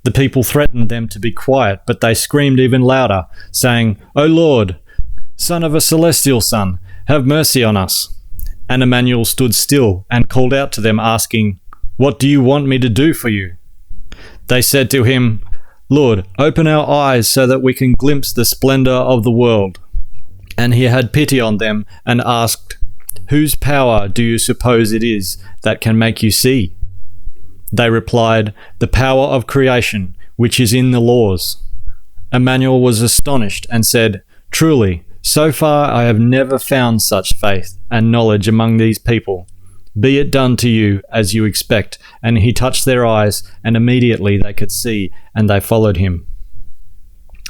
The people threatened them to be quiet, but they screamed even louder, saying, "O Lord, Son of a celestial Son, have mercy on us." And Immanuel stood still and called out to them, asking, "What do you want me to do for you?" They said to him, "Lord, open our eyes so that we can glimpse the splendor of the world." And he had pity on them and asked, "Whose power do you suppose it is that can make you see?" They replied, "The power of creation, which is in the laws." Immanuel was astonished and said, "Truly, so far I have never found such faith and knowledge among these people. Be it done to you as you expect." And he touched their eyes, and immediately they could see, and they followed him.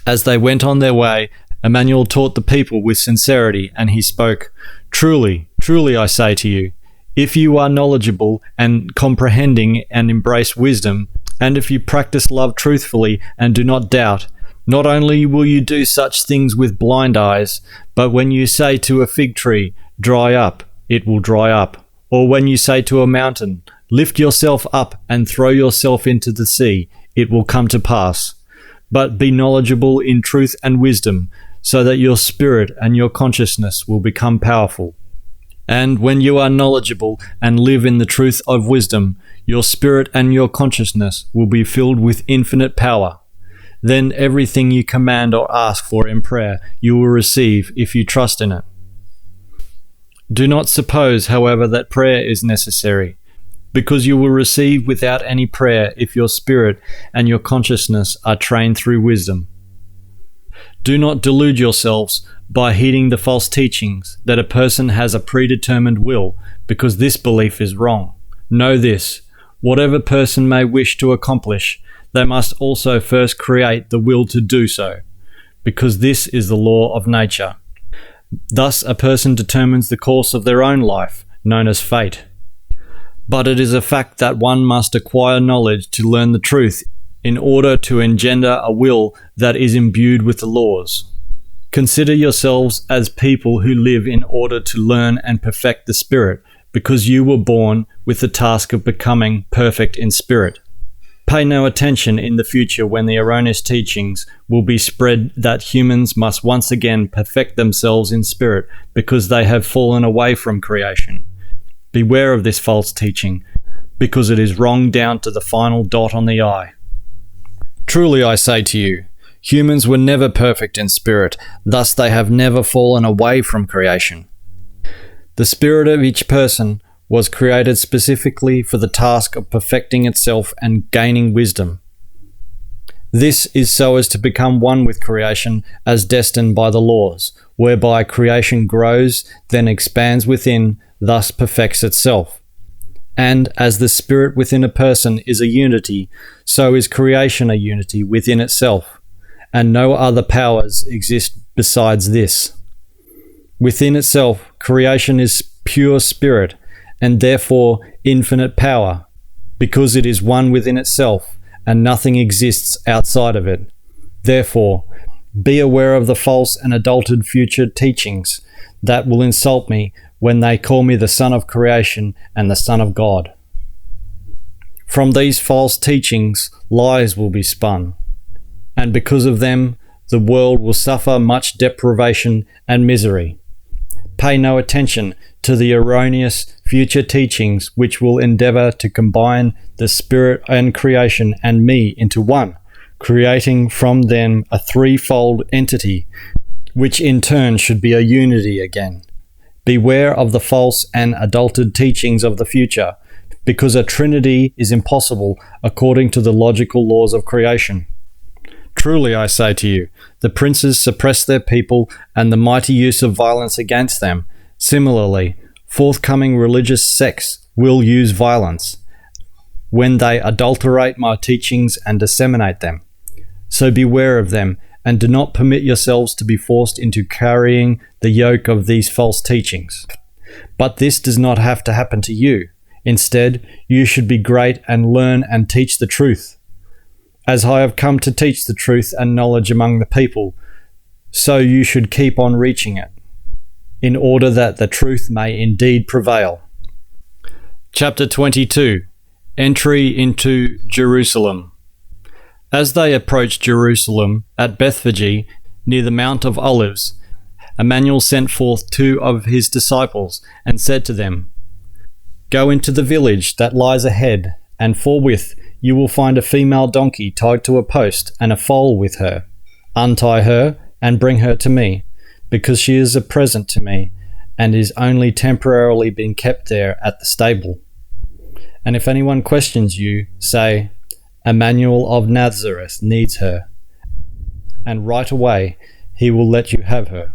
As they went on their way, Immanuel taught the people with sincerity, and he spoke, "Truly, truly I say to you, If you are knowledgeable and comprehending and embrace wisdom, and if you practice love truthfully and do not doubt, not only will you do such things with blind eyes, but when you say to a fig tree, "Dry up," it will dry up. Or when you say to a mountain, "Lift yourself up and throw yourself into the sea," it will come to pass. But be knowledgeable in truth and wisdom, so that your spirit and your consciousness will become powerful. And when you are knowledgeable and live in the truth of wisdom, your spirit and your consciousness will be filled with infinite power. Then everything you command or ask for in prayer you will receive if you trust in it. Do not suppose, however, that prayer is necessary, because you will receive without any prayer if your spirit and your consciousness are trained through wisdom. Do not delude yourselves by heeding the false teachings that a person has a predetermined will, because this belief is wrong. Know this: whatever person may wish to accomplish, they must also first create the will to do so, because this is the law of nature. Thus a person determines the course of their own life, known as fate. But it is a fact that one must acquire knowledge to learn the truth in order to engender a will that is imbued with the laws. Consider yourselves as people who live in order to learn and perfect the spirit, because you were born with the task of becoming perfect in spirit. Pay no attention in the future when the erroneous teachings will be spread that humans must once again perfect themselves in spirit because they have fallen away from creation. Beware of this false teaching, because it is wrong down to the final dot on the I. Truly I say to you, humans were never perfect in spirit, thus they have never fallen away from creation. The spirit of each person was created specifically for the task of perfecting itself and gaining wisdom. This is so as to become one with creation as destined by the laws, whereby creation grows, then expands within, thus perfects itself. And as the spirit within a person is a unity, so is creation a unity within itself, and no other powers exist besides this. Within itself, creation is pure spirit, and therefore infinite power, because it is one within itself, and nothing exists outside of it. Therefore, be aware of the false and adulterated future teachings that will insult me when they call me the Son of Creation and the Son of God. From these false teachings, lies will be spun, and because of them, the world will suffer much deprivation and misery. Pay no attention to the erroneous future teachings which will endeavor to combine the spirit and creation and me into one, creating from them a threefold entity, which in turn should be a unity again. Beware of the false and adulterated teachings of the future, because a trinity is impossible according to the logical laws of creation. Truly I say to you, the princes suppress their people and the mighty use of violence against them. Similarly, forthcoming religious sects will use violence when they adulterate my teachings and disseminate them. So beware of them, and do not permit yourselves to be forced into carrying the yoke of these false teachings. But this does not have to happen to you. Instead, you should be great and learn and teach the truth. As I have come to teach the truth and knowledge among the people, so you should keep on reaching it, in order that the truth may indeed prevail. Chapter 22. Entry into Jerusalem. As they approached Jerusalem at Bethphage, near the Mount of Olives, Immanuel sent forth 2 of his disciples and said to them, "Go into the village that lies ahead, and forthwith you will find a female donkey tied to a post and a foal with her. Untie her and bring her to me, because she is a present to me and is only temporarily being kept there at the stable. And if anyone questions you, say, Immanuel of Nazareth needs her, and right away he will let you have her."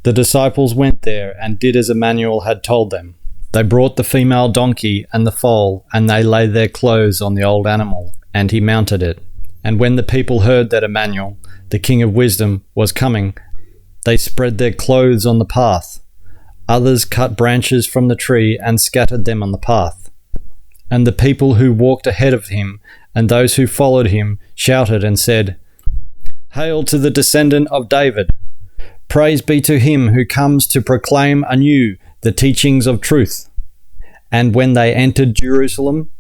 The disciples went there and did as Immanuel had told them. They brought the female donkey and the foal, and they laid their clothes on the old animal, and he mounted it. And when the people heard that Immanuel, the King of Wisdom, was coming, they spread their clothes on the path. Others cut branches from the tree and scattered them on the path. And the people who walked ahead of him and those who followed him shouted and said, "Hail to the descendant of David! Praise be to him who comes to proclaim anew the teachings of truth." And when they entered Jerusalem,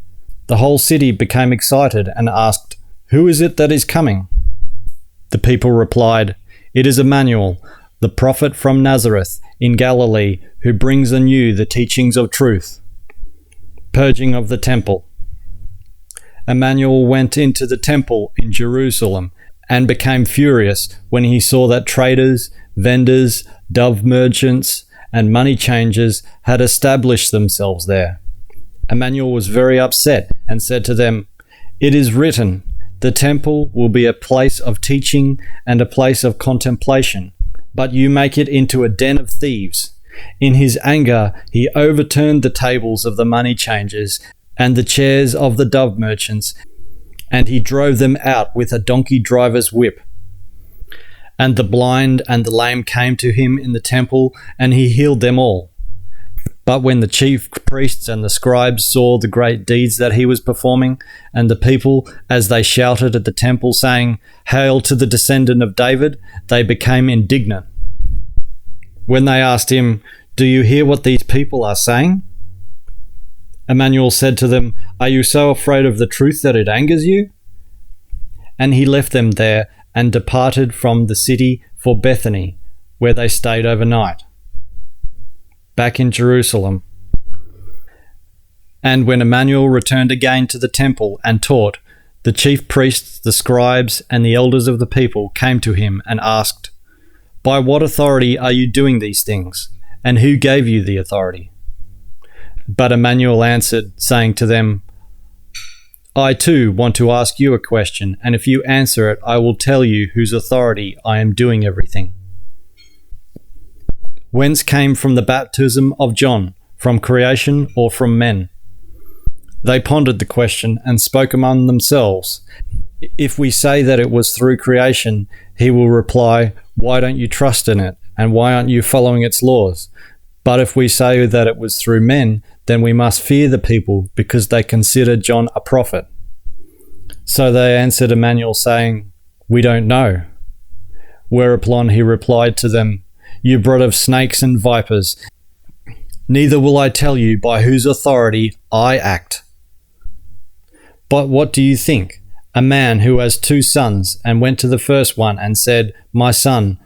the whole city became excited and asked, "Who is it that is coming?" The people replied, "It is Immanuel, the prophet from Nazareth in Galilee, who brings anew the teachings of truth." Purging of the temple. Immanuel went into the temple in Jerusalem and became furious when he saw that traders, vendors, dove merchants, and money changers had established themselves there. Immanuel was very upset and said to them, "It is written, the temple will be a place of teaching and a place of contemplation, but you make it into a den of thieves." In his anger, he overturned the tables of the money changers and the chairs of the dove merchants, and he drove them out with a donkey driver's whip. And the blind and the lame came to him in the temple, and he healed them all. But when the chief priests and the scribes saw the great deeds that he was performing, and the people, as they shouted at the temple, saying, "Hail to the descendant of David," they became indignant. When they asked him, "Do you hear what these people are saying?" Immanuel said to them, "Are you so afraid of the truth that it angers you?" And he left them there and departed from the city for Bethany, where they stayed overnight. Back in Jerusalem. And when Immanuel returned again to the temple and taught, the chief priests, the scribes, and the elders of the people came to him and asked, "By what authority are you doing these things? And who gave you the authority?" But Immanuel answered, saying to them, "I too want to ask you a question, and if you answer it, I will tell you whose authority I am doing everything. Whence came from the baptism of John, from creation or from men?" They pondered the question and spoke among themselves. "If we say that it was through creation," he will reply, "why don't you trust in it? And why aren't you following its laws? But if we say that it was through men, then we must fear the people, because they consider John a prophet." So they answered Immanuel, saying, "We don't know." Whereupon he replied to them, "You brood of snakes and vipers, neither will I tell you by whose authority I act. But what do you think? A man who has 2 sons and went to the first one and said, 'My son,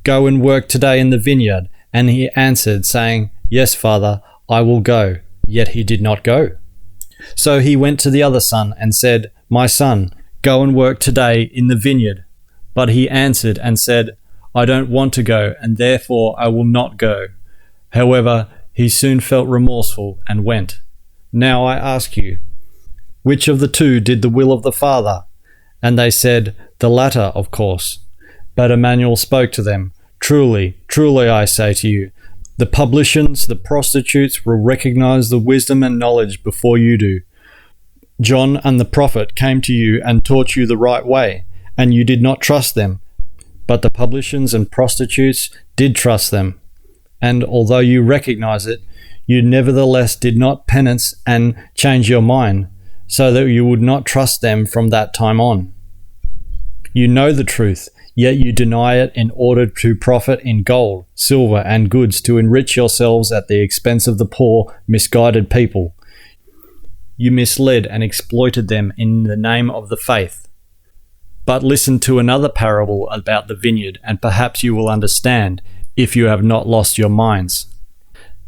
go and work today in the vineyard.' And he answered, saying, 'Yes, father, I will go.' Yet he did not go. So he went to the other son and said, 'My son, go and work today in the vineyard.' But he answered and said, 'I don't want to go, and therefore I will not go.' However, he soon felt remorseful and went. Now I ask you, which of the 2 did the will of the Father?" And they said, "The latter, of course." But Immanuel spoke to them, "Truly, truly I say to you, the publicans, the prostitutes will recognize the wisdom and knowledge before you do. John and the prophet came to you and taught you the right way, and you did not trust them. But the publicans and prostitutes did trust them. And although you recognize it, you nevertheless did not penance and change your mind, so that you would not trust them from that time on. You know the truth, yet you deny it in order to profit in gold, silver, and goods to enrich yourselves at the expense of the poor, misguided people. You misled and exploited them in the name of the faith. But listen to another parable about the vineyard, and perhaps you will understand, if you have not lost your minds.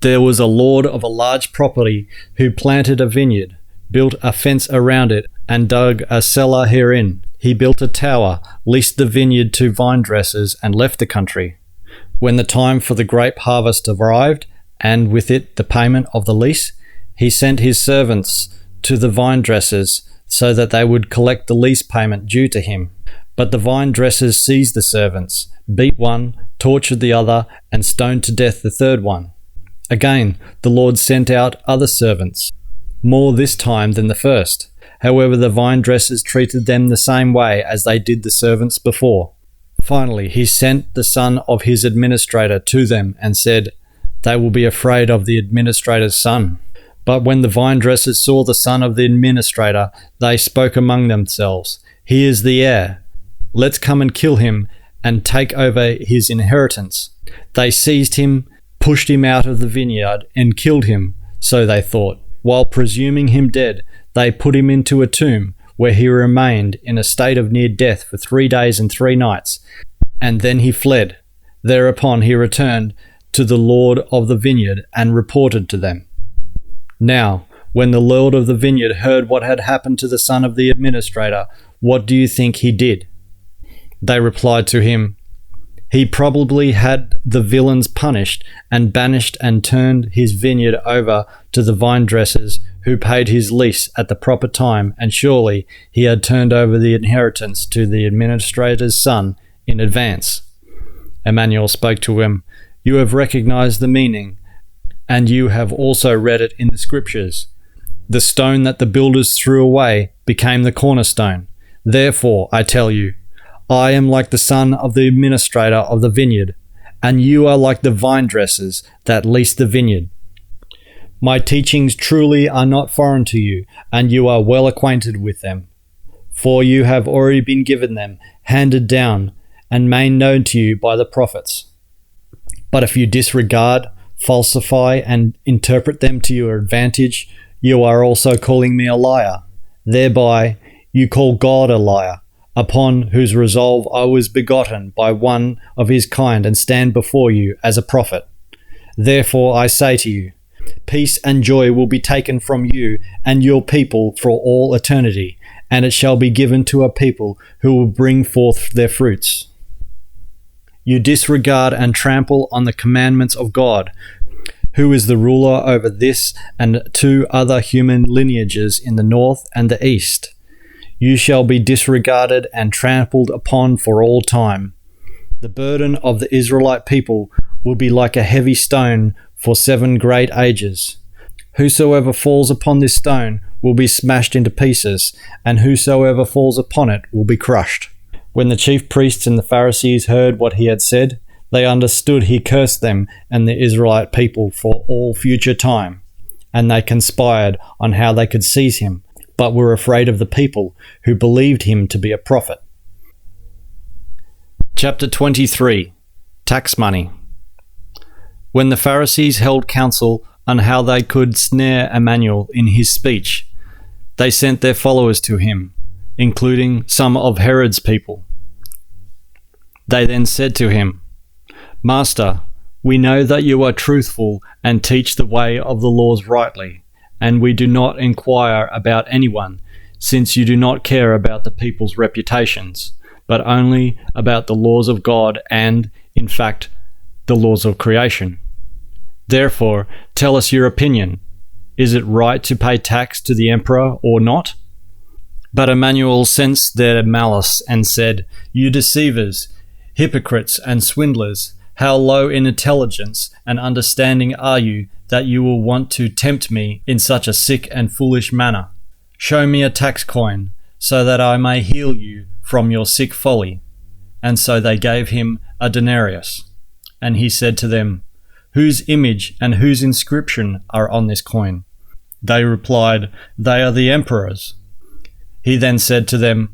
There was a lord of a large property who planted a vineyard, built a fence around it, and dug a cellar herein. He built a tower, leased the vineyard to vine dressers, and left the country. When the time for the grape harvest arrived, and with it the payment of the lease, he sent his servants to the vine dressers, so that they would collect the lease payment due to him. But the vine dressers seized the servants, beat one, tortured the other, and stoned to death the third one. Again, the Lord sent out other servants, more this time than the first. However, the vine dressers treated them the same way as they did the servants before. Finally, he sent the son of his administrator to them and said, They will be afraid of the administrator's son. But when the vine dressers saw the son of the administrator, they spoke among themselves, 'He is the heir. Let's come and kill him and take over his inheritance.' They seized him, pushed him out of the vineyard, and killed him, so they thought. While presuming him dead, they put him into a tomb, where he remained in a state of near death for 3 days and 3 nights, and then he fled. Thereupon he returned to the Lord of the vineyard and reported to them. Now, when the Lord of the vineyard heard what had happened to the son of the administrator, what do you think he did?" They replied to him, "He probably had the villains punished and banished and turned his vineyard over to the vine dressers who paid his lease at the proper time, and surely he had turned over the inheritance to the administrator's son in advance." Immanuel spoke to him, "You have recognized the meaning, and you have also read it in the scriptures. The stone that the builders threw away became the cornerstone. Therefore, I tell you, I am like the son of the administrator of the vineyard, and you are like the vine dressers that lease the vineyard. My teachings truly are not foreign to you, and you are well acquainted with them. For you have already been given them, handed down, and made known to you by the prophets. But if you disregard, falsify, and interpret them to your advantage, you are also calling me a liar. Thereby you call God a liar, upon whose resolve I was begotten by one of his kind and stand before you as a prophet. Therefore I say to you, peace and joy will be taken from you and your people for all eternity, and it shall be given to a people who will bring forth their fruits. You disregard and trample on the commandments of God, who is the ruler over this and 2 other human lineages in the north and the east. You shall be disregarded and trampled upon for all time. The burden of the Israelite people will be like a heavy stone for 7 great ages. Whosoever falls upon this stone will be smashed into pieces, and whosoever falls upon it will be crushed." When the chief priests and the Pharisees heard what he had said, they understood he cursed them and the Israelite people for all future time, and they conspired on how they could seize him, but were afraid of the people, who believed him to be a prophet. Chapter 23. Tax Money. When the Pharisees held counsel on how they could snare Immanuel in his speech, they sent their followers to him, including some of Herod's people. They then said to him, "Master, we know that you are truthful and teach the way of the laws rightly, and we do not inquire about anyone, since you do not care about the people's reputations, but only about the laws of God and, in fact, the laws of creation. Therefore, tell us your opinion. Is it right to pay tax to the emperor or not?" But Immanuel sensed their malice and said, "You deceivers, hypocrites and swindlers, how low in intelligence and understanding are you that you will want to tempt me in such a sick and foolish manner? Show me a tax coin, so that I may heal you from your sick folly." And so they gave him a denarius. And he said to them, "Whose image and whose inscription are on this coin?" They replied, "They are the emperor's." He then said to them,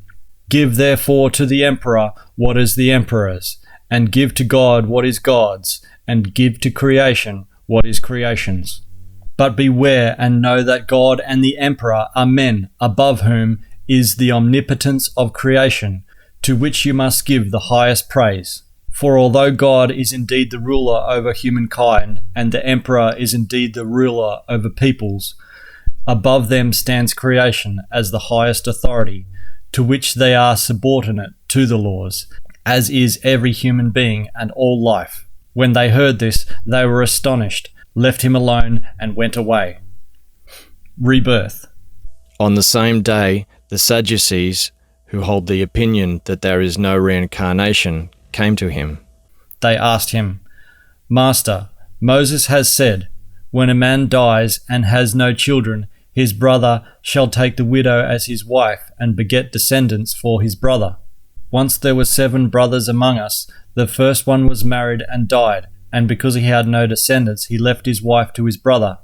"Give therefore to the emperor what is the emperor's, and give to God what is God's, and give to creation what is creation's. But beware and know that God and the emperor are men, above whom is the omnipotence of creation, to which you must give the highest praise. For although God is indeed the ruler over humankind, and the emperor is indeed the ruler over peoples, above them stands creation as the highest authority, to which they are subordinate to the laws, as is every human being and all life." When they heard this, they were astonished, left him alone, and went away. Rebirth. On the same day, the Sadducees, who hold the opinion that there is no reincarnation, came to him. They asked him, "Master, Moses has said, when a man dies and has no children, his brother shall take the widow as his wife and beget descendants for his brother. Once there were 7 brothers among us. The first one was married and died, and because he had no descendants, he left his wife to his brother,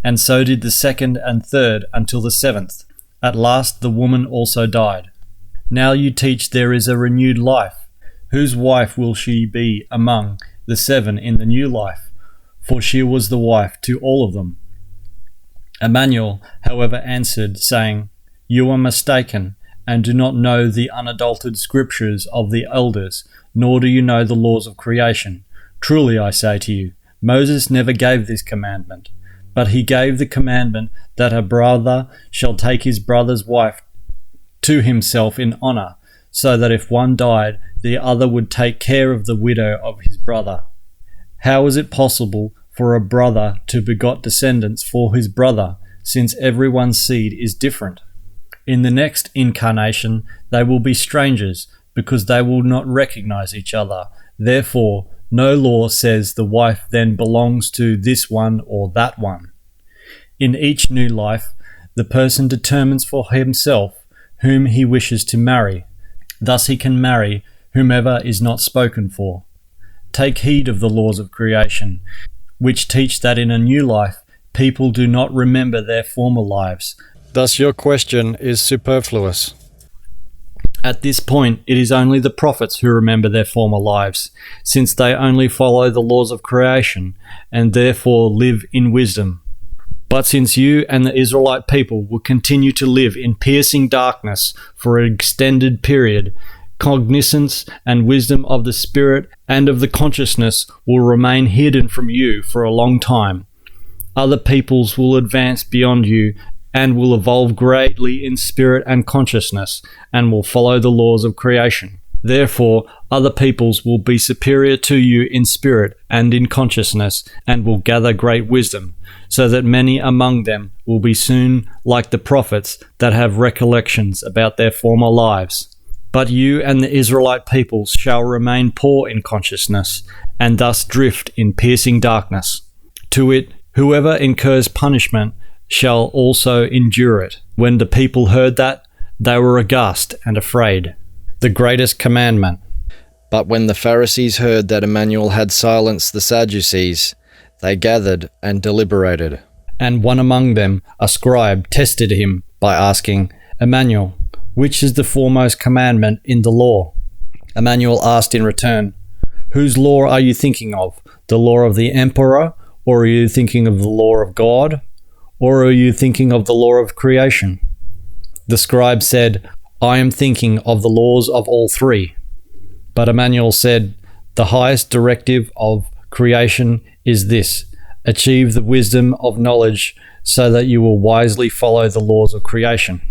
and so did the second and third until the seventh. At last the woman also died. Now you teach there is a renewed life. Whose wife will she be among the seven in the new life? For she was the wife to all of them. Immanuel, however, answered, saying, You are mistaken, and do not know the unadulterated scriptures of the elders, nor do you know the laws of creation. Truly I say to you, Moses never gave this commandment, but he gave the commandment that a brother shall take his brother's wife to himself in honor, so that if one died, the other would take care of the widow of his brother. How is it possible for a brother to begot descendants for his brother, since everyone's seed is different? In the next incarnation they will be strangers, because they will not recognize each other. Therefore, no law says the wife then belongs to this one or that one. In each new life, the person determines for himself whom he wishes to marry. Thus he can marry whomever is not spoken for. Take heed of the laws of creation, which teach that in a new life people do not remember their former lives. Thus your question is superfluous. At this point, it is only the prophets who remember their former lives, since they only follow the laws of creation, and therefore live in wisdom. But since you and the Israelite people will continue to live in piercing darkness for an extended period, cognizance and wisdom of the Spirit and of the consciousness will remain hidden from you for a long time. Other peoples will advance beyond you and will evolve greatly in spirit and consciousness, and will follow the laws of creation. Therefore, other peoples will be superior to you in spirit and in consciousness, and will gather great wisdom, so that many among them will be soon like the prophets that have recollections about their former lives. But you and the Israelite peoples shall remain poor in consciousness, and thus drift in piercing darkness. To it, whoever incurs punishment shall also endure it. When the people heard that, they were aghast and afraid. The greatest commandment. But when the Pharisees heard that Immanuel had silenced the Sadducees, they gathered and deliberated. And one among them, a scribe, tested him by asking, Immanuel, which is the foremost commandment in the law? Immanuel asked in return, Whose law are you thinking of? The law of the emperor, or are you thinking of the law of God? Or are you thinking of the law of creation? The scribe said, I am thinking of the laws of all three. But Immanuel said, The highest directive of creation is this: achieve the wisdom of knowledge so that you will wisely follow the laws of creation.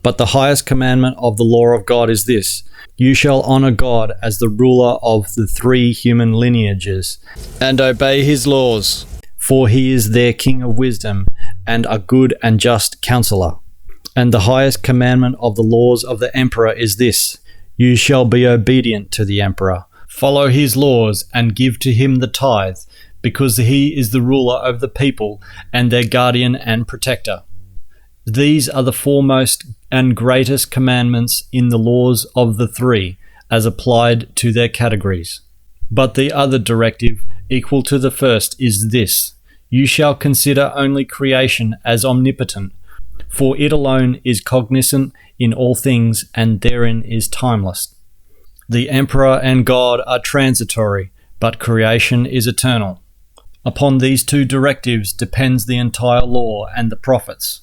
But the highest commandment of the law of God is this: you shall honor God as the ruler of the three human lineages, and obey his laws. For he is their king of wisdom, and a good and just counselor. And the highest commandment of the laws of the emperor is this: you shall be obedient to the emperor, follow his laws, and give to him the tithe, because he is the ruler of the people, and their guardian and protector. These are the foremost and greatest commandments in the laws of the three, as applied to their categories. But the other directive, equal to the first, is this: you shall consider only creation as omnipotent, for it alone is cognizant in all things, and therein is timeless. The emperor and God are transitory, but creation is eternal. Upon these two directives depends the entire law and the prophets.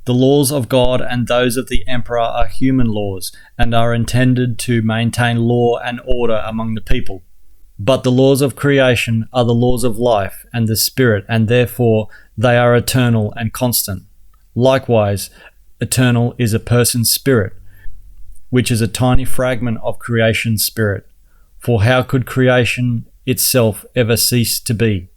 The laws of God and those of the emperor are human laws, and are intended to maintain law and order among the people. But the laws of creation are the laws of life and the spirit, and therefore they are eternal and constant. Likewise, eternal is a person's spirit, which is a tiny fragment of creation's spirit. For how could creation itself ever cease to be?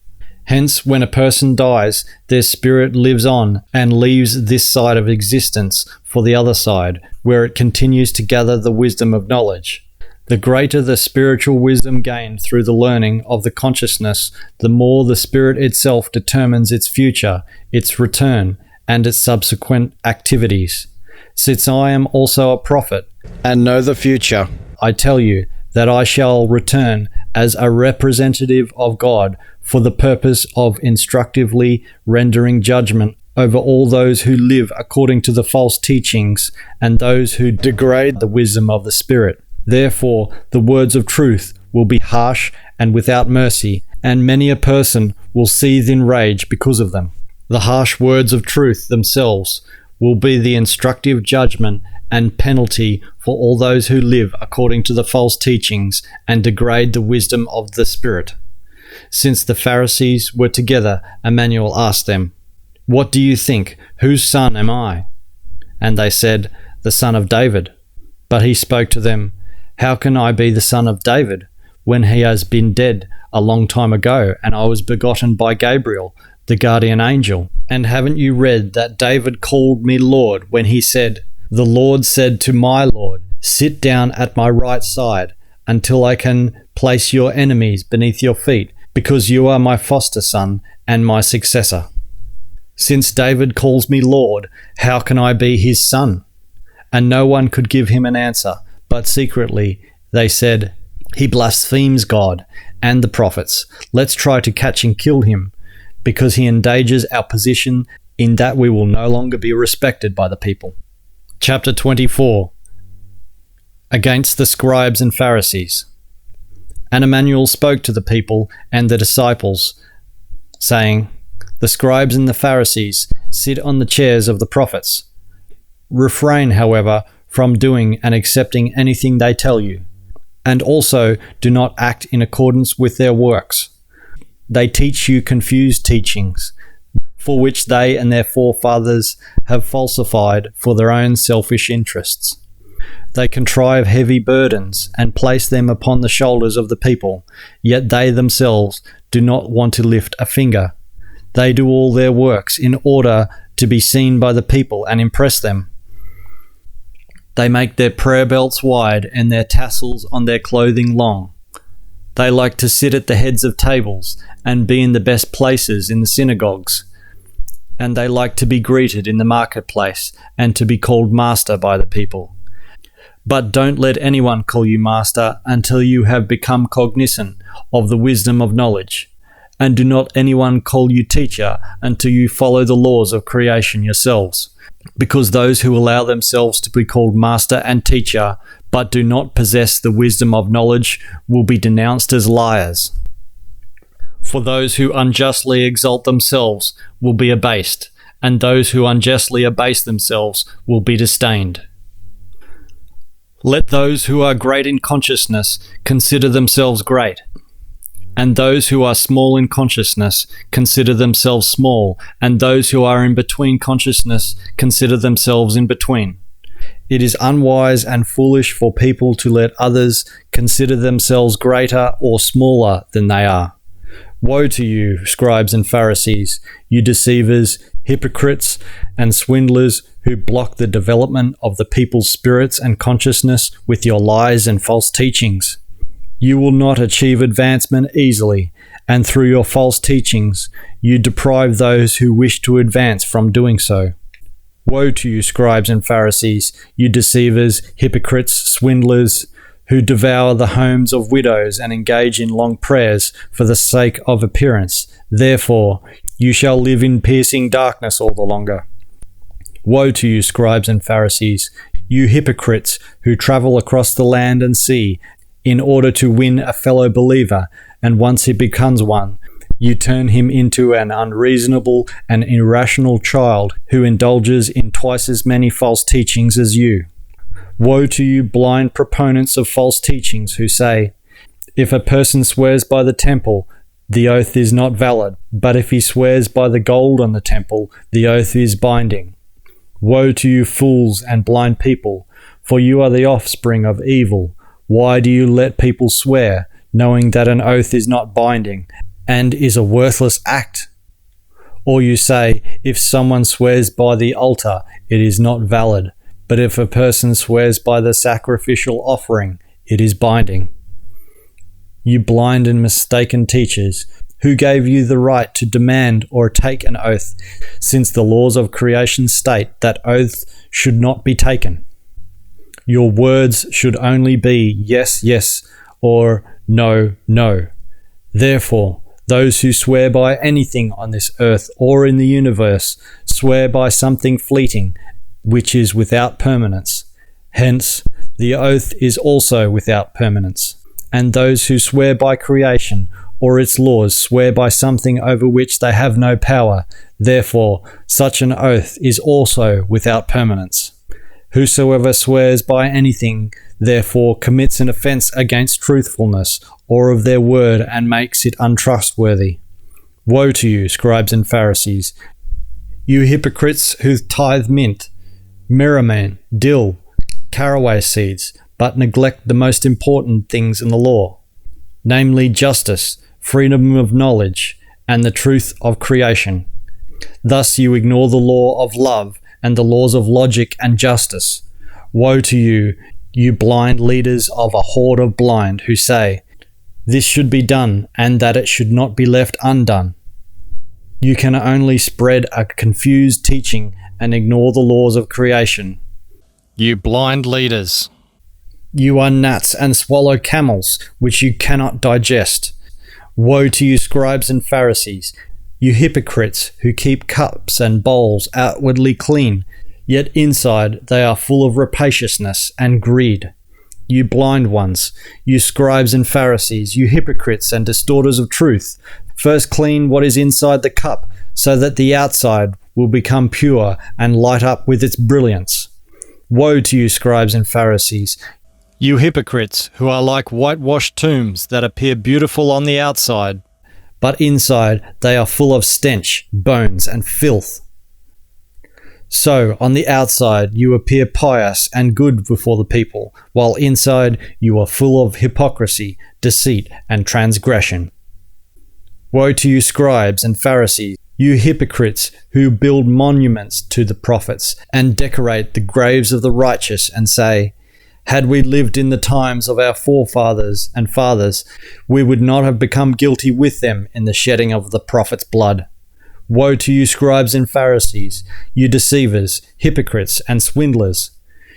Hence, when a person dies, their spirit lives on and leaves this side of existence for the other side, where it continues to gather the wisdom of knowledge. The greater the spiritual wisdom gained through the learning of the consciousness, the more the spirit itself determines its future, its return, and its subsequent activities. Since I am also a prophet, and know the future, I tell you that I shall return as a representative of God for the purpose of instructively rendering judgment over all those who live according to the false teachings and those who degrade the wisdom of the Spirit. Therefore, the words of truth will be harsh and without mercy, and many a person will seethe in rage because of them. The harsh words of truth themselves will be the instructive judgment and penalty for all those who live according to the false teachings and degrade the wisdom of the Spirit. Since the Pharisees were together, Immanuel asked them, "What do you think? Whose son am I?" And they said, "The son of David." But he spoke to them, "How can I be the son of David, when he has been dead a long time ago, and I was begotten by Gabriel, the guardian angel? And haven't you read that David called me Lord when he said, 'The Lord said to my Lord, sit down at my right side until I can place your enemies beneath your feet, because you are my foster son and my successor.' Since David calls me Lord, how can I be his son?" And no one could give him an answer, but secretly they said, "He blasphemes God and the prophets. Let's try to catch and kill him, because he endangers our position in that we will no longer be respected by the people." Chapter 24. Against the scribes and Pharisees. And Immanuel spoke to the people and the disciples, saying, "The scribes and the Pharisees sit on the chairs of the prophets. Refrain, however, from doing and accepting anything they tell you, and also do not act in accordance with their works. They teach you confused teachings, for which they and their forefathers have falsified for their own selfish interests. They contrive heavy burdens and place them upon the shoulders of the people, yet they themselves do not want to lift a finger. They do all their works in order to be seen by the people and impress them. They make their prayer belts wide and their tassels on their clothing long. They like to sit at the heads of tables and be in the best places in the synagogues. And they like to be greeted in the marketplace and to be called master by the people. But don't let anyone call you master until you have become cognizant of the wisdom of knowledge. And do not anyone call you teacher until you follow the laws of creation yourselves. Because those who allow themselves to be called master and teacher, but do not possess the wisdom of knowledge, will be denounced as liars. For those who unjustly exalt themselves will be abased, and those who unjustly abase themselves will be disdained. Let those who are great in consciousness consider themselves great, and those who are small in consciousness consider themselves small, and those who are in between consciousness consider themselves in between. It is unwise and foolish for people to let others consider themselves greater or smaller than they are. Woe to you, scribes and Pharisees, you deceivers, hypocrites, and swindlers who block the development of the people's spirits and consciousness with your lies and false teachings. You will not achieve advancement easily, and through your false teachings, you deprive those who wish to advance from doing so. Woe to you, scribes and Pharisees, you deceivers, hypocrites, swindlers, who devour the homes of widows and engage in long prayers for the sake of appearance. Therefore, you shall live in piercing darkness all the longer. Woe to you, scribes and Pharisees, you hypocrites who travel across the land and sea in order to win a fellow believer, and once he becomes one, you turn him into an unreasonable and irrational child who indulges in twice as many false teachings as you. Woe to you, blind proponents of false teachings who say, if a person swears by the temple, the oath is not valid, but if he swears by the gold on the temple, the oath is binding. Woe to you, fools and blind people, for you are the offspring of evil. Why do you let people swear, knowing that an oath is not binding and is a worthless act? Or you say, if someone swears by the altar, it is not valid, but if a person swears by the sacrificial offering, it is binding. You blind and mistaken teachers, who gave you the right to demand or take an oath, since the laws of creation state that oaths should not be taken? Your words should only be yes, yes, or no, no. Therefore, those who swear by anything on this earth or in the universe swear by something fleeting, which is without permanence. Hence, the oath is also without permanence. And those who swear by creation or its laws swear by something over which they have no power. Therefore, such an oath is also without permanence. Whosoever swears by anything, therefore, commits an offence against truthfulness or of their word and makes it untrustworthy. Woe to you, scribes and Pharisees, you hypocrites who tithe mint, myrrh, dill, caraway seeds, but neglect the most important things in the law, namely justice, freedom of knowledge, and the truth of creation. Thus you ignore the law of love and the laws of logic and justice. Woe to you, you blind leaders of a horde of blind who say, this should be done and that it should not be left undone. You can only spread a confused teaching and ignore the laws of creation. You blind leaders. You are gnats and swallow camels, which you cannot digest. Woe to you, scribes and Pharisees, you hypocrites who keep cups and bowls outwardly clean, yet inside they are full of rapaciousness and greed. You blind ones, you scribes and Pharisees, you hypocrites and distorters of truth, first clean what is inside the cup, so that the outside will become pure and light up with its brilliance. Woe to you, scribes and Pharisees, you hypocrites who are like whitewashed tombs that appear beautiful on the outside, but inside they are full of stench, bones, and filth. So, on the outside you appear pious and good before the people, while inside you are full of hypocrisy, deceit, and transgression. Woe to you, scribes and Pharisees, you hypocrites who build monuments to the prophets and decorate the graves of the righteous and say, had we lived in the times of our forefathers and fathers, we would not have become guilty with them in the shedding of the prophets' blood. Woe to you, scribes and Pharisees, you deceivers, hypocrites, and swindlers!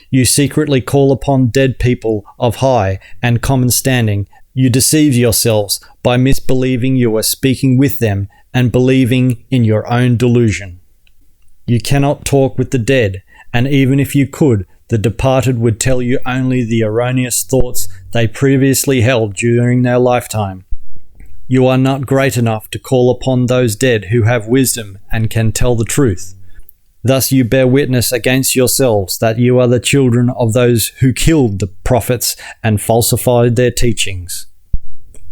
You secretly call upon dead people of high and common standing. You deceive yourselves by misbelieving you are speaking with them and believing in your own delusion. You cannot talk with the dead, and even if you could, the departed would tell you only the erroneous thoughts they previously held during their lifetime. You are not great enough to call upon those dead who have wisdom and can tell the truth. Thus you bear witness against yourselves that you are the children of those who killed the prophets and falsified their teachings.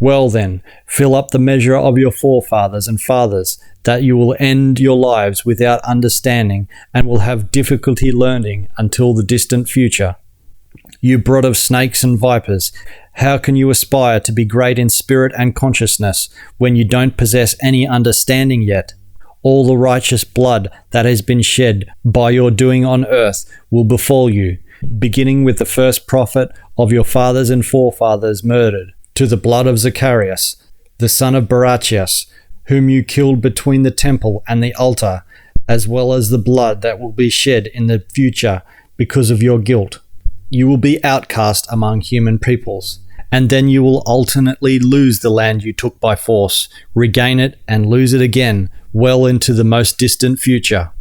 Well then, fill up the measure of your forefathers and fathers, that you will end your lives without understanding and will have difficulty learning until the distant future. You brood of snakes and vipers, how can you aspire to be great in spirit and consciousness when you don't possess any understanding yet? All the righteous blood that has been shed by your doing on earth will befall you, beginning with the first prophet of your fathers and forefathers murdered, to the blood of Zacharias, the son of Barachias, whom you killed between the temple and the altar, as well as the blood that will be shed in the future because of your guilt. You will be outcast among human peoples, and then you will alternately lose the land you took by force, regain it, and lose it again, well into the most distant future.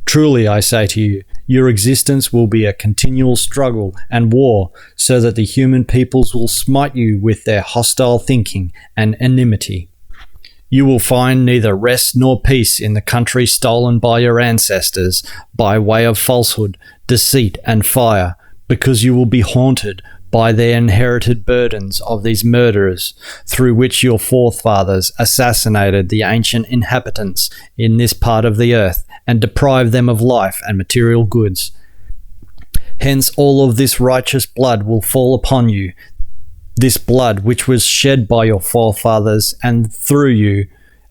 Truly, I say to you, your existence will be a continual struggle and war, so that the human peoples will smite you with their hostile thinking and enmity. You will find neither rest nor peace in the country stolen by your ancestors, by way of falsehood, deceit, and fire, because you will be haunted by their inherited burdens of these murderers, through which your forefathers assassinated the ancient inhabitants in this part of the earth, and deprived them of life and material goods. Hence all of this righteous blood will fall upon you, this blood which was shed by your forefathers and through you,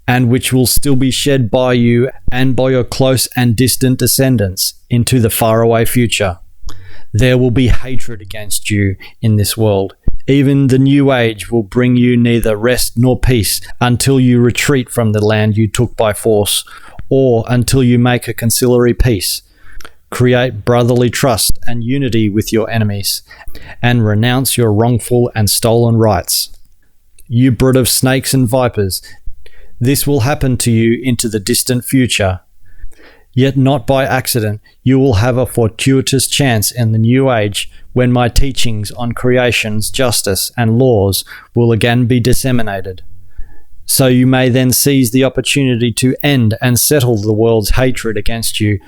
and which will still be shed by you and by your close and distant descendants into the faraway future. There will be hatred against you in this world. Even the new age will bring you neither rest nor peace until you retreat from the land you took by force, or until you make a conciliatory peace. create brotherly trust and unity with your enemies, and renounce your wrongful and stolen rights. You brood of snakes and vipers, this will happen to you into the distant future. Yet not by accident, you will have a fortuitous chance in the new age when my teachings on creation's justice and laws will again be disseminated. So you may then seize the opportunity to end and settle the world's hatred against you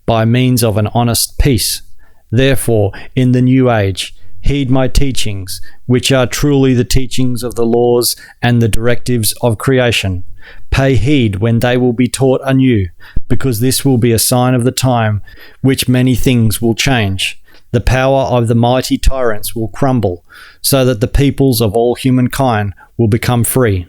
by means of an honest peace. Therefore, in the new age, heed my teachings, which are truly the teachings of the laws and the directives of creation. Pay heed when they will be taught anew, because this will be a sign of the time which many things will change. The power of the mighty tyrants will crumble, so that the peoples of all humankind will become free.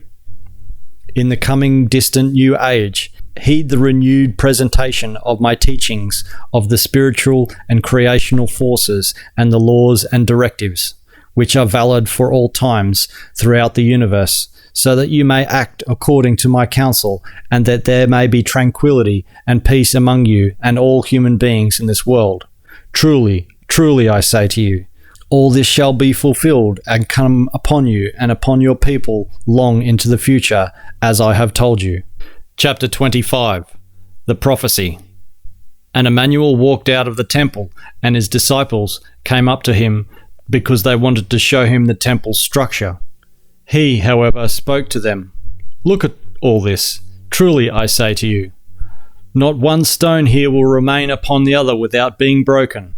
In the coming distant new age, heed the renewed presentation of my teachings of the spiritual and creational forces and the laws and directives, which are valid for all times throughout the universe, so that you may act according to my counsel, and that there may be tranquility and peace among you and all human beings in this world. Truly, truly I say to you, all this shall be fulfilled and come upon you and upon your people long into the future, as I have told you. Chapter 25. The Prophecy. And Immanuel walked out of the temple, and his disciples came up to him because they wanted to show him the temple's structure. He, however, spoke to them, "Look at all this. Truly I say to you, not one stone here will remain upon the other without being broken."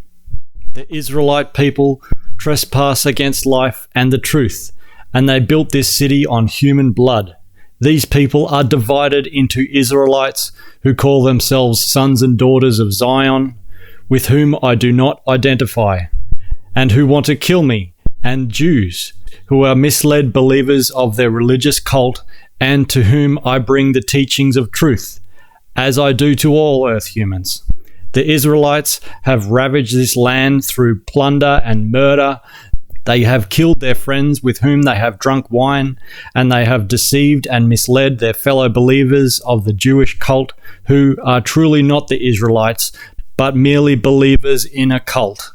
The Israelite people trespass against life and the truth, and they built this city on human blood. These people are divided into Israelites who call themselves sons and daughters of Zion, with whom I do not identify, and who want to kill me, and Jews, who are misled believers of their religious cult, and to whom I bring the teachings of truth, as I do to all earth humans. The Israelites have ravaged this land through plunder and murder. They have killed their friends with whom they have drunk wine, and they have deceived and misled their fellow believers of the Jewish cult, who are truly not the Israelites, but merely believers in a cult.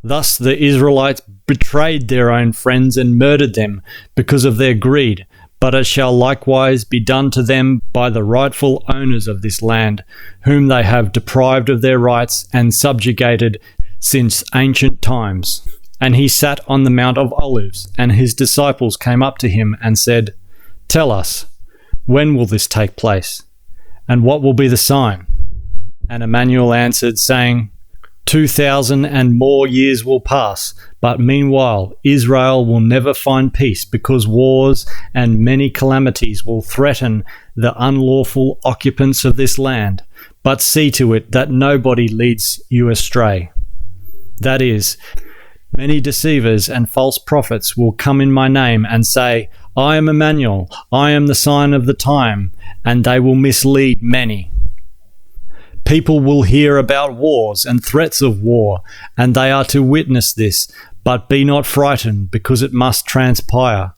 Thus the Israelites betrayed their own friends and murdered them because of their greed, but it shall likewise be done to them by the rightful owners of this land, whom they have deprived of their rights and subjugated since ancient times. And he sat on the Mount of Olives, and his disciples came up to him and said, "Tell us, when will this take place? And what will be the sign?" And Immanuel answered, saying, 2,000 and more years will pass, but meanwhile Israel will never find peace, because wars and many calamities will threaten the unlawful occupants of this land. But see to it that nobody leads you astray. That is, many deceivers and false prophets will come in my name and say, "I am Immanuel, I am the sign of the time," and they will mislead many. People will hear about wars and threats of war, and they are to witness this, but be not frightened, because it must transpire.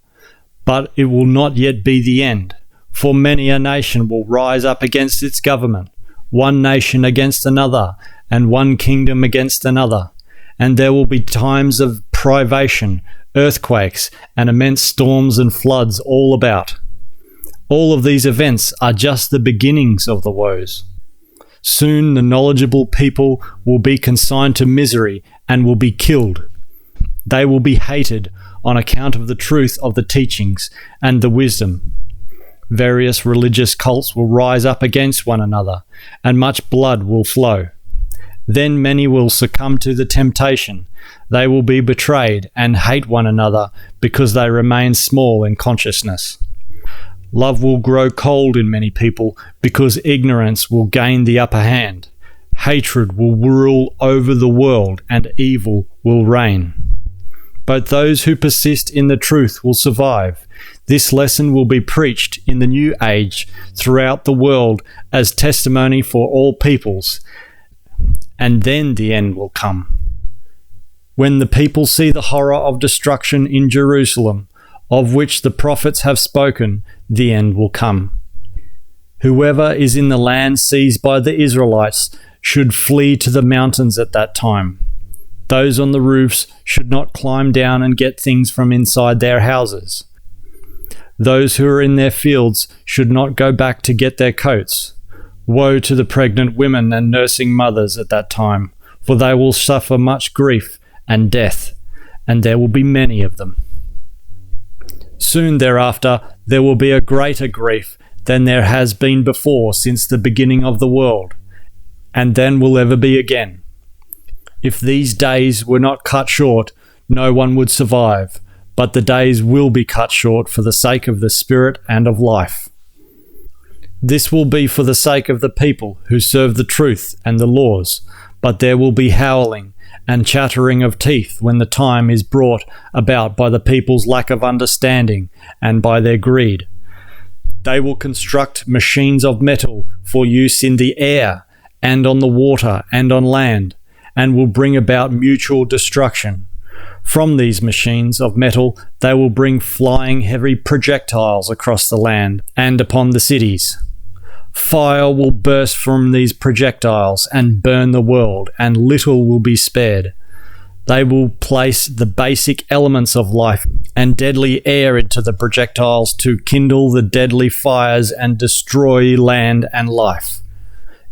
But it will not yet be the end, for many a nation will rise up against its government, one nation against another, and one kingdom against another. And there will be times of privation, earthquakes, and immense storms and floods all about. All of these events are just the beginnings of the woes. Soon the knowledgeable people will be consigned to misery and will be killed. They will be hated on account of the truth of the teachings and the wisdom. Various religious cults will rise up against one another, and much blood will flow. Then many will succumb to the temptation. They will be betrayed and hate one another because they remain small in consciousness. Love will grow cold in many people because ignorance will gain the upper hand. Hatred will rule over the world and evil will reign. But those who persist in the truth will survive. This lesson will be preached in the new age throughout the world as testimony for all peoples, and then the end will come. When the people see the horror of destruction in Jerusalem, of which the prophets have spoken, the end will come. Whoever is in the land seized by the Israelites should flee to the mountains at that time. Those on the roofs should not climb down and get things from inside their houses. Those who are in their fields should not go back to get their coats. Woe to the pregnant women and nursing mothers at that time, for they will suffer much grief and death, and there will be many of them. Soon thereafter there will be a greater grief than there has been before since the beginning of the world, and than will ever be again. If these days were not cut short, no one would survive, but the days will be cut short for the sake of the Spirit and of life. This will be for the sake of the people who serve the truth and the laws, but there will be howling and chattering of teeth when the time is brought about by the people's lack of understanding and by their greed. They will construct machines of metal for use in the air and on the water and on land, and will bring about mutual destruction. From these machines of metal they will bring flying heavy projectiles across the land and upon the cities. Fire will burst from these projectiles and burn the world, and little will be spared. They will place the basic elements of life and deadly air into the projectiles to kindle the deadly fires and destroy land and life.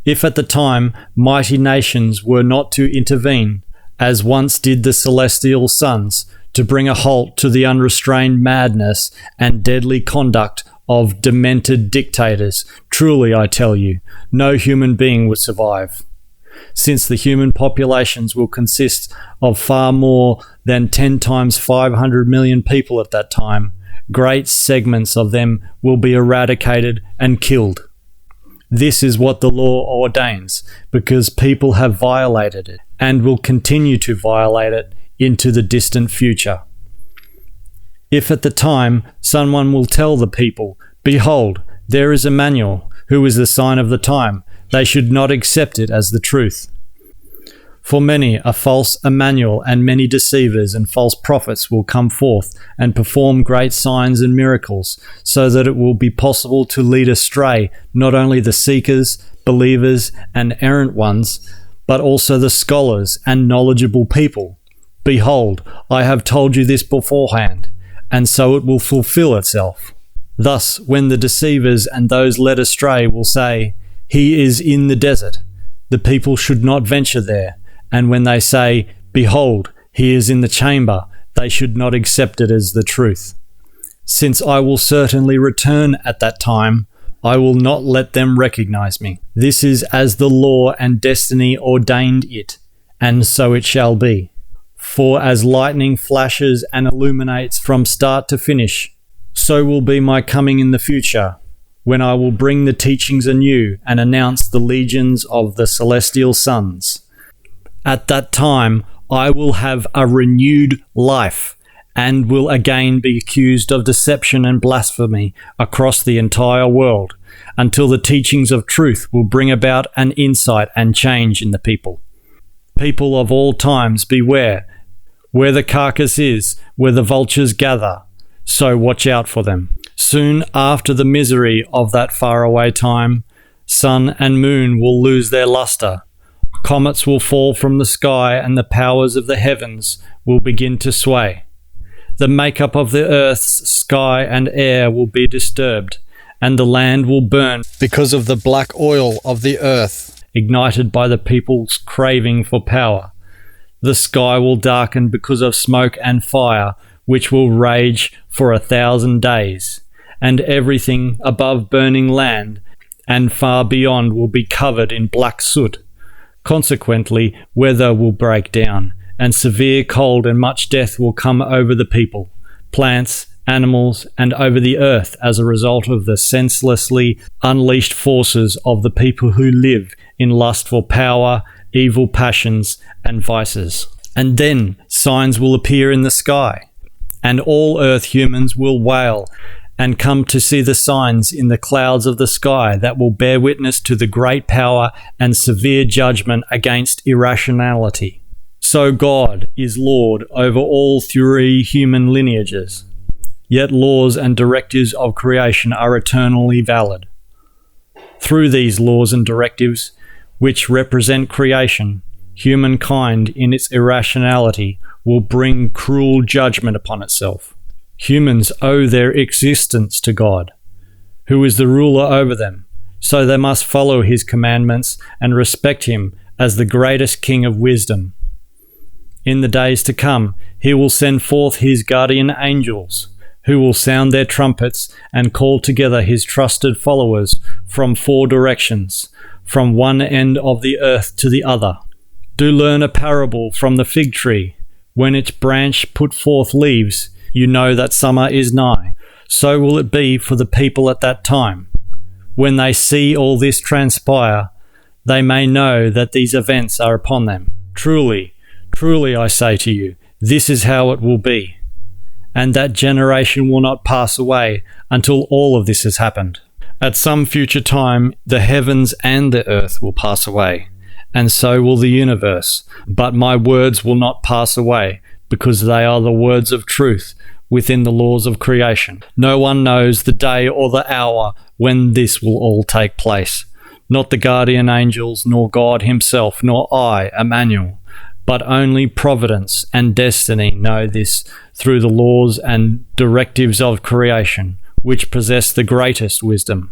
If at the time mighty nations were not to intervene, as once did the celestial sons, to bring a halt to the unrestrained madness and deadly conduct of demented dictators, truly I tell you, no human being would survive. Since the human populations will consist of far more than 10 times 500 million people at that time, great segments of them will be eradicated and killed. This is what the law ordains, because people have violated it, and will continue to violate it into the distant future. If at the time someone will tell the people, "Behold, there is Immanuel, who is the sign of the time," they should not accept it as the truth. For many a false Immanuel and many deceivers and false prophets will come forth and perform great signs and miracles, so that it will be possible to lead astray not only the seekers, believers, and errant ones, but also the scholars and knowledgeable people. Behold, I have told you this beforehand, and so it will fulfill itself. Thus, when the deceivers and those led astray will say, "He is in the desert," the people should not venture there, and when they say, "Behold, he is in the chamber," they should not accept it as the truth. Since I will certainly return at that time, I will not let them recognize me. This is as the law and destiny ordained it, and so it shall be. For as lightning flashes and illuminates from start to finish, so will be my coming in the future, when I will bring the teachings anew and announce the legions of the celestial sons. At that time I will have a renewed life, and will again be accused of deception and blasphemy across the entire world, until the teachings of truth will bring about an insight and change in the people. People of all times, beware. Where the carcass is, where the vultures gather, so watch out for them. Soon after the misery of that faraway time, sun and moon will lose their luster. Comets will fall from the sky, and the powers of the heavens will begin to sway. The makeup of the earth's sky and air will be disturbed, and the land will burn because of the black oil of the earth, ignited by the people's craving for power. The sky will darken because of smoke and fire, which will rage for 1,000 days, and everything above burning land and far beyond will be covered in black soot. Consequently, weather will break down, and severe cold and much death will come over the people, plants, animals, and over the earth as a result of the senselessly unleashed forces of the people who live in lust for power, evil passions, and vices. And then signs will appear in the sky, and all earth humans will wail and come to see the signs in the clouds of the sky that will bear witness to the great power and severe judgment against irrationality. So God is Lord over all three human lineages, yet laws and directives of creation are eternally valid. Through these laws and directives, which represent creation, humankind in its irrationality will bring cruel judgment upon itself. Humans owe their existence to God, who is the ruler over them, so they must follow his commandments and respect him as the greatest king of wisdom. In the days to come, he will send forth his guardian angels, who will sound their trumpets and call together his trusted followers from 4 directions, from one end of the earth to the other. Do learn a parable from the fig tree. When its branch put forth leaves, you know that summer is nigh. So will it be for the people at that time. When they see all this transpire, they may know that these events are upon them. Truly, truly I say to you, this is how it will be. And that generation will not pass away until all of this has happened. At some future time, the heavens and the earth will pass away, and so will the universe. But my words will not pass away, because they are the words of truth within the laws of creation. No one knows the day or the hour when this will all take place. Not the guardian angels, nor God himself, nor I, Immanuel, but only providence and destiny know this through the laws and directives of creation, which possess the greatest wisdom.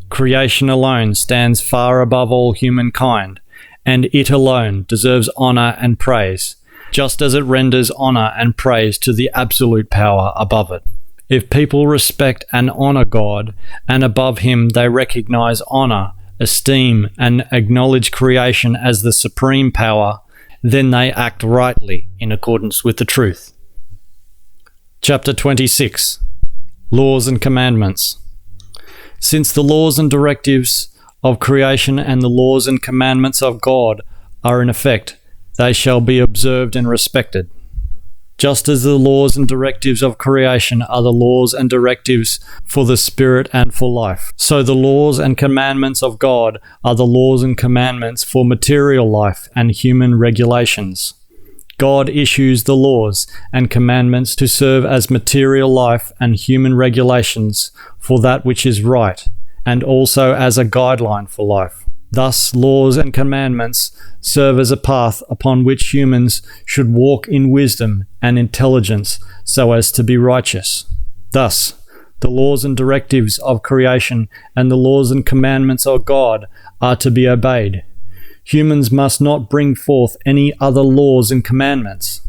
Creation alone stands far above all humankind, and it alone deserves honour and praise, just as it renders honour and praise to the absolute power above it. If people respect and honour God, and above him they recognise honour, esteem, and acknowledge creation as the supreme power, then they act rightly in accordance with the truth. Chapter 26. Laws and Commandments. Since the laws and directives of creation and the laws and commandments of God are in effect, they shall be observed and respected. Just as the laws and directives of creation are the laws and directives for the spirit and for life, so the laws and commandments of God are the laws and commandments for material life and human regulations. God issues the laws and commandments to serve as material life and human regulations for that which is right, and also as a guideline for life. Thus, laws and commandments serve as a path upon which humans should walk in wisdom and intelligence so as to be righteous. Thus, the laws and directives of creation and the laws and commandments of God are to be obeyed. Humans must not bring forth any other laws and commandments.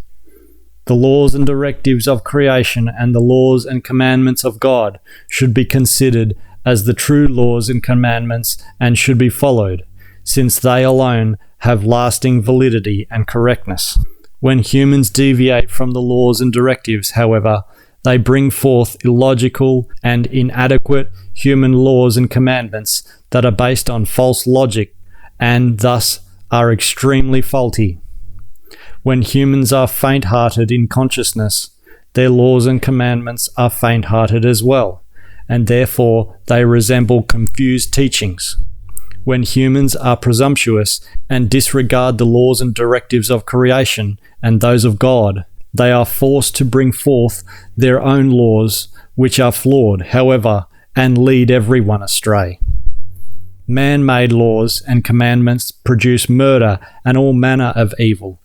The laws and directives of creation and the laws and commandments of God should be considered as the true laws and commandments and should be followed, since they alone have lasting validity and correctness. When humans deviate from the laws and directives, however, they bring forth illogical and inadequate human laws and commandments that are based on false logic and thus are extremely faulty. When humans are faint-hearted in consciousness, their laws and commandments are faint-hearted as well, and therefore they resemble confused teachings. When humans are presumptuous and disregard the laws and directives of creation and those of God, they are forced to bring forth their own laws, which are flawed, however, and lead everyone astray. Man-made laws and commandments produce murder and all manner of evil,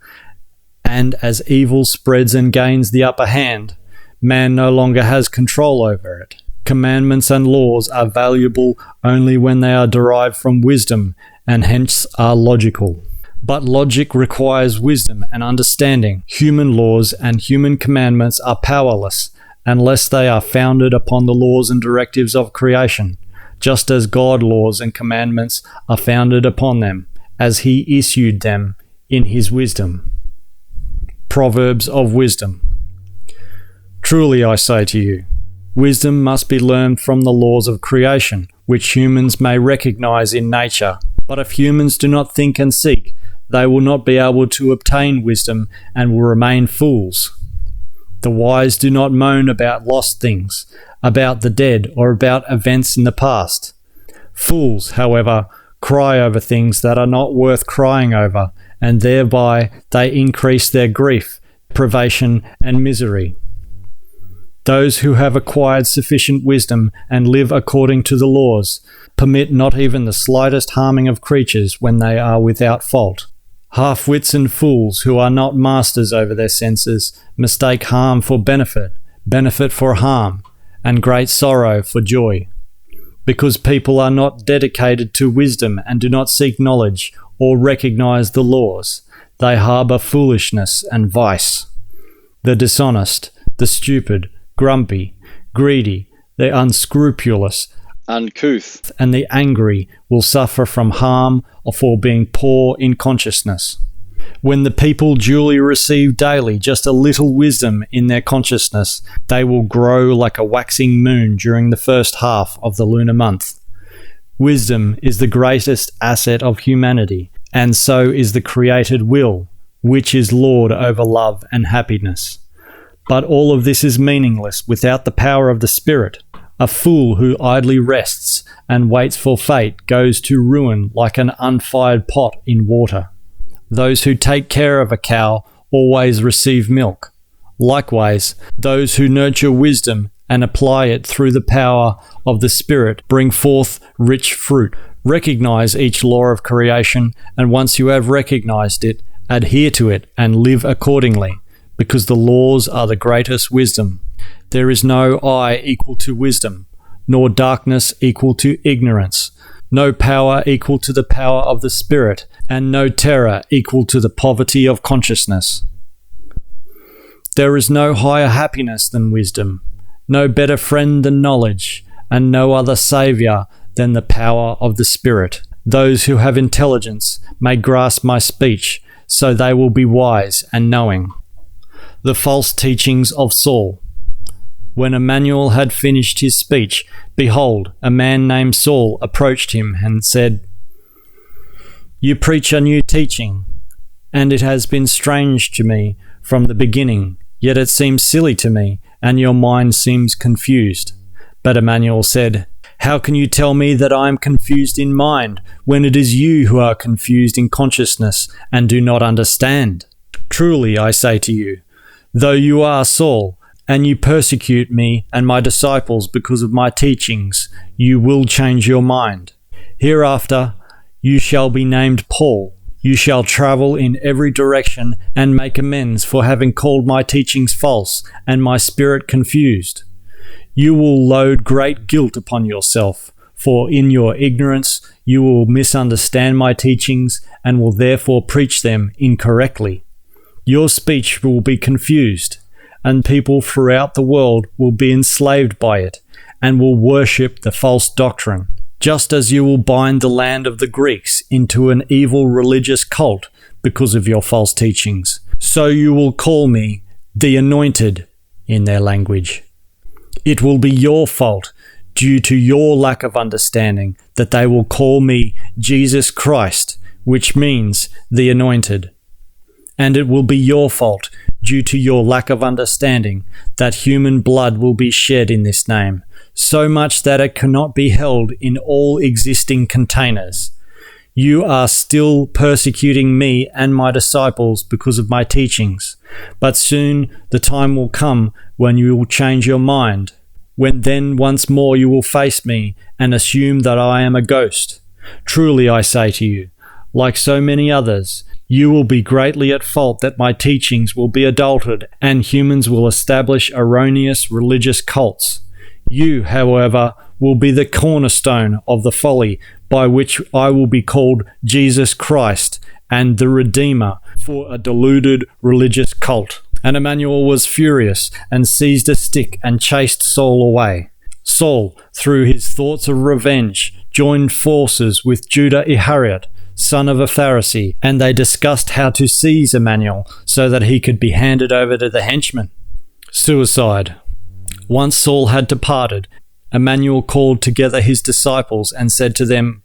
and as evil spreads and gains the upper hand, man no longer has control over it. Commandments and laws are valuable only when they are derived from wisdom and hence are logical. But logic requires wisdom and understanding. Human laws and human commandments are powerless unless they are founded upon the laws and directives of creation, just as God laws and commandments are founded upon them, as he issued them in his wisdom. Proverbs of Wisdom. Truly I say to you, wisdom must be learned from the laws of creation, which humans may recognize in nature. But if humans do not think and seek, they will not be able to obtain wisdom and will remain fools. The wise do not moan about lost things, about the dead, or about events in the past. Fools, however, cry over things that are not worth crying over, and thereby they increase their grief, privation, and misery. Those who have acquired sufficient wisdom and live according to the laws permit not even the slightest harming of creatures when they are without fault. Half-wits and fools who are not masters over their senses mistake harm for benefit, benefit for harm, and great sorrow for joy. Because people are not dedicated to wisdom and do not seek knowledge or recognize the laws, they harbor foolishness and vice. The dishonest, the stupid, grumpy, greedy, the unscrupulous, uncouth, and the angry will suffer from harm or for being poor in consciousness. When the people duly receive daily just a little wisdom in their consciousness, they will grow like a waxing moon during the first half of the lunar month. Wisdom is the greatest asset of humanity, and so is the created will, which is Lord over love and happiness. But all of this is meaningless without the power of the Spirit. A fool who idly rests and waits for fate goes to ruin like an unfired pot in water. Those who take care of a cow always receive milk. Likewise, those who nurture wisdom and apply it through the power of the Spirit bring forth rich fruit. Recognize each law of creation, and once you have recognized it, adhere to it and live accordingly, because the laws are the greatest wisdom. There is no eye equal to wisdom, nor darkness equal to ignorance, no power equal to the power of the Spirit, and no terror equal to the poverty of consciousness. There is no higher happiness than wisdom, no better friend than knowledge, and no other saviour than the power of the Spirit. Those who have intelligence may grasp my speech, so they will be wise and knowing. The false teachings of Saul. When Immanuel had finished his speech, behold, a man named Saul approached him and said, "You preach a new teaching, and it has been strange to me from the beginning, yet it seems silly to me, and your mind seems confused." But Immanuel said, "How can you tell me that I am confused in mind, when it is you who are confused in consciousness and do not understand? Truly, I say to you, though you are Saul, and you persecute me and my disciples because of my teachings, you will change your mind. Hereafter you shall be named Paul. You shall travel in every direction and make amends for having called my teachings false and my spirit confused. You will load great guilt upon yourself, for in your ignorance you will misunderstand my teachings and will therefore preach them incorrectly. Your speech will be confused, and people throughout the world will be enslaved by it and will worship the false doctrine. Just as you will bind the land of the Greeks into an evil religious cult because of your false teachings, so you will call me the Anointed in their language. It will be your fault, due to your lack of understanding, that they will call me Jesus Christ, which means the Anointed. And it will be your fault, due to your lack of understanding, that human blood will be shed in this name, so much that it cannot be held in all existing containers. You are still persecuting me and my disciples because of my teachings, but soon the time will come when you will change your mind, when then once more you will face me and assume that I am a ghost. Truly I say to you, like so many others, you will be greatly at fault that my teachings will be adulterated and humans will establish erroneous religious cults. You, however, will be the cornerstone of the folly by which I will be called Jesus Christ and the Redeemer for a deluded religious cult." And Immanuel was furious and seized a stick and chased Saul away. Saul, through his thoughts of revenge, joined forces with Judas Ishkerioth, son of a Pharisee, and they discussed how to seize Immanuel so that he could be handed over to the henchmen. Suicide. Once Saul had departed, Immanuel called together his disciples and said to them,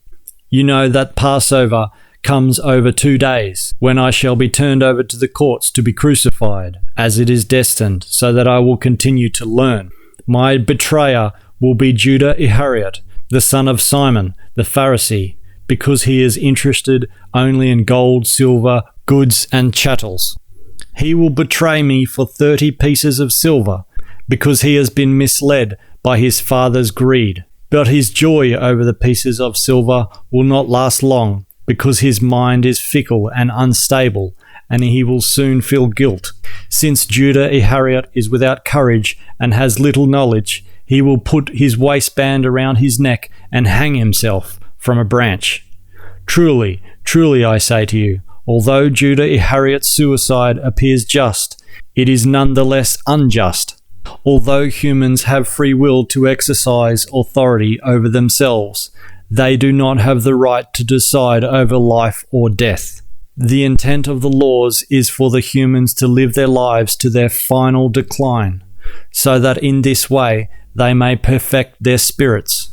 "You know that Passover comes over 2 days, when I shall be turned over to the courts to be crucified, as it is destined, so that I will continue to learn. My betrayer will be Judas Ishkerioth, the son of Simon, the Pharisee, because he is interested only in gold, silver, goods, and chattels. He will betray me for 30 pieces of silver, because he has been misled by his father's greed. But his joy over the pieces of silver will not last long, because his mind is fickle and unstable, and he will soon feel guilt. Since Judas Ishkerioth is without courage and has little knowledge, he will put his waistband around his neck and hang himself from a branch. Truly, truly I say to you, although Judas Ishkerioth's suicide appears just, it is none the less unjust. Although humans have free will to exercise authority over themselves, they do not have the right to decide over life or death. The intent of the laws is for the humans to live their lives to their final decline, so that in this way they may perfect their spirits.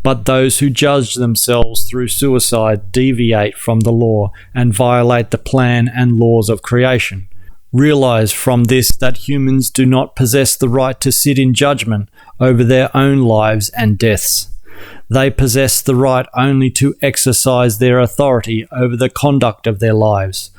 But those who judge themselves through suicide deviate from the law and violate the plan and laws of creation. Realize from this that humans do not possess the right to sit in judgment over their own lives and deaths. They possess the right only to exercise their authority over the conduct of their lives,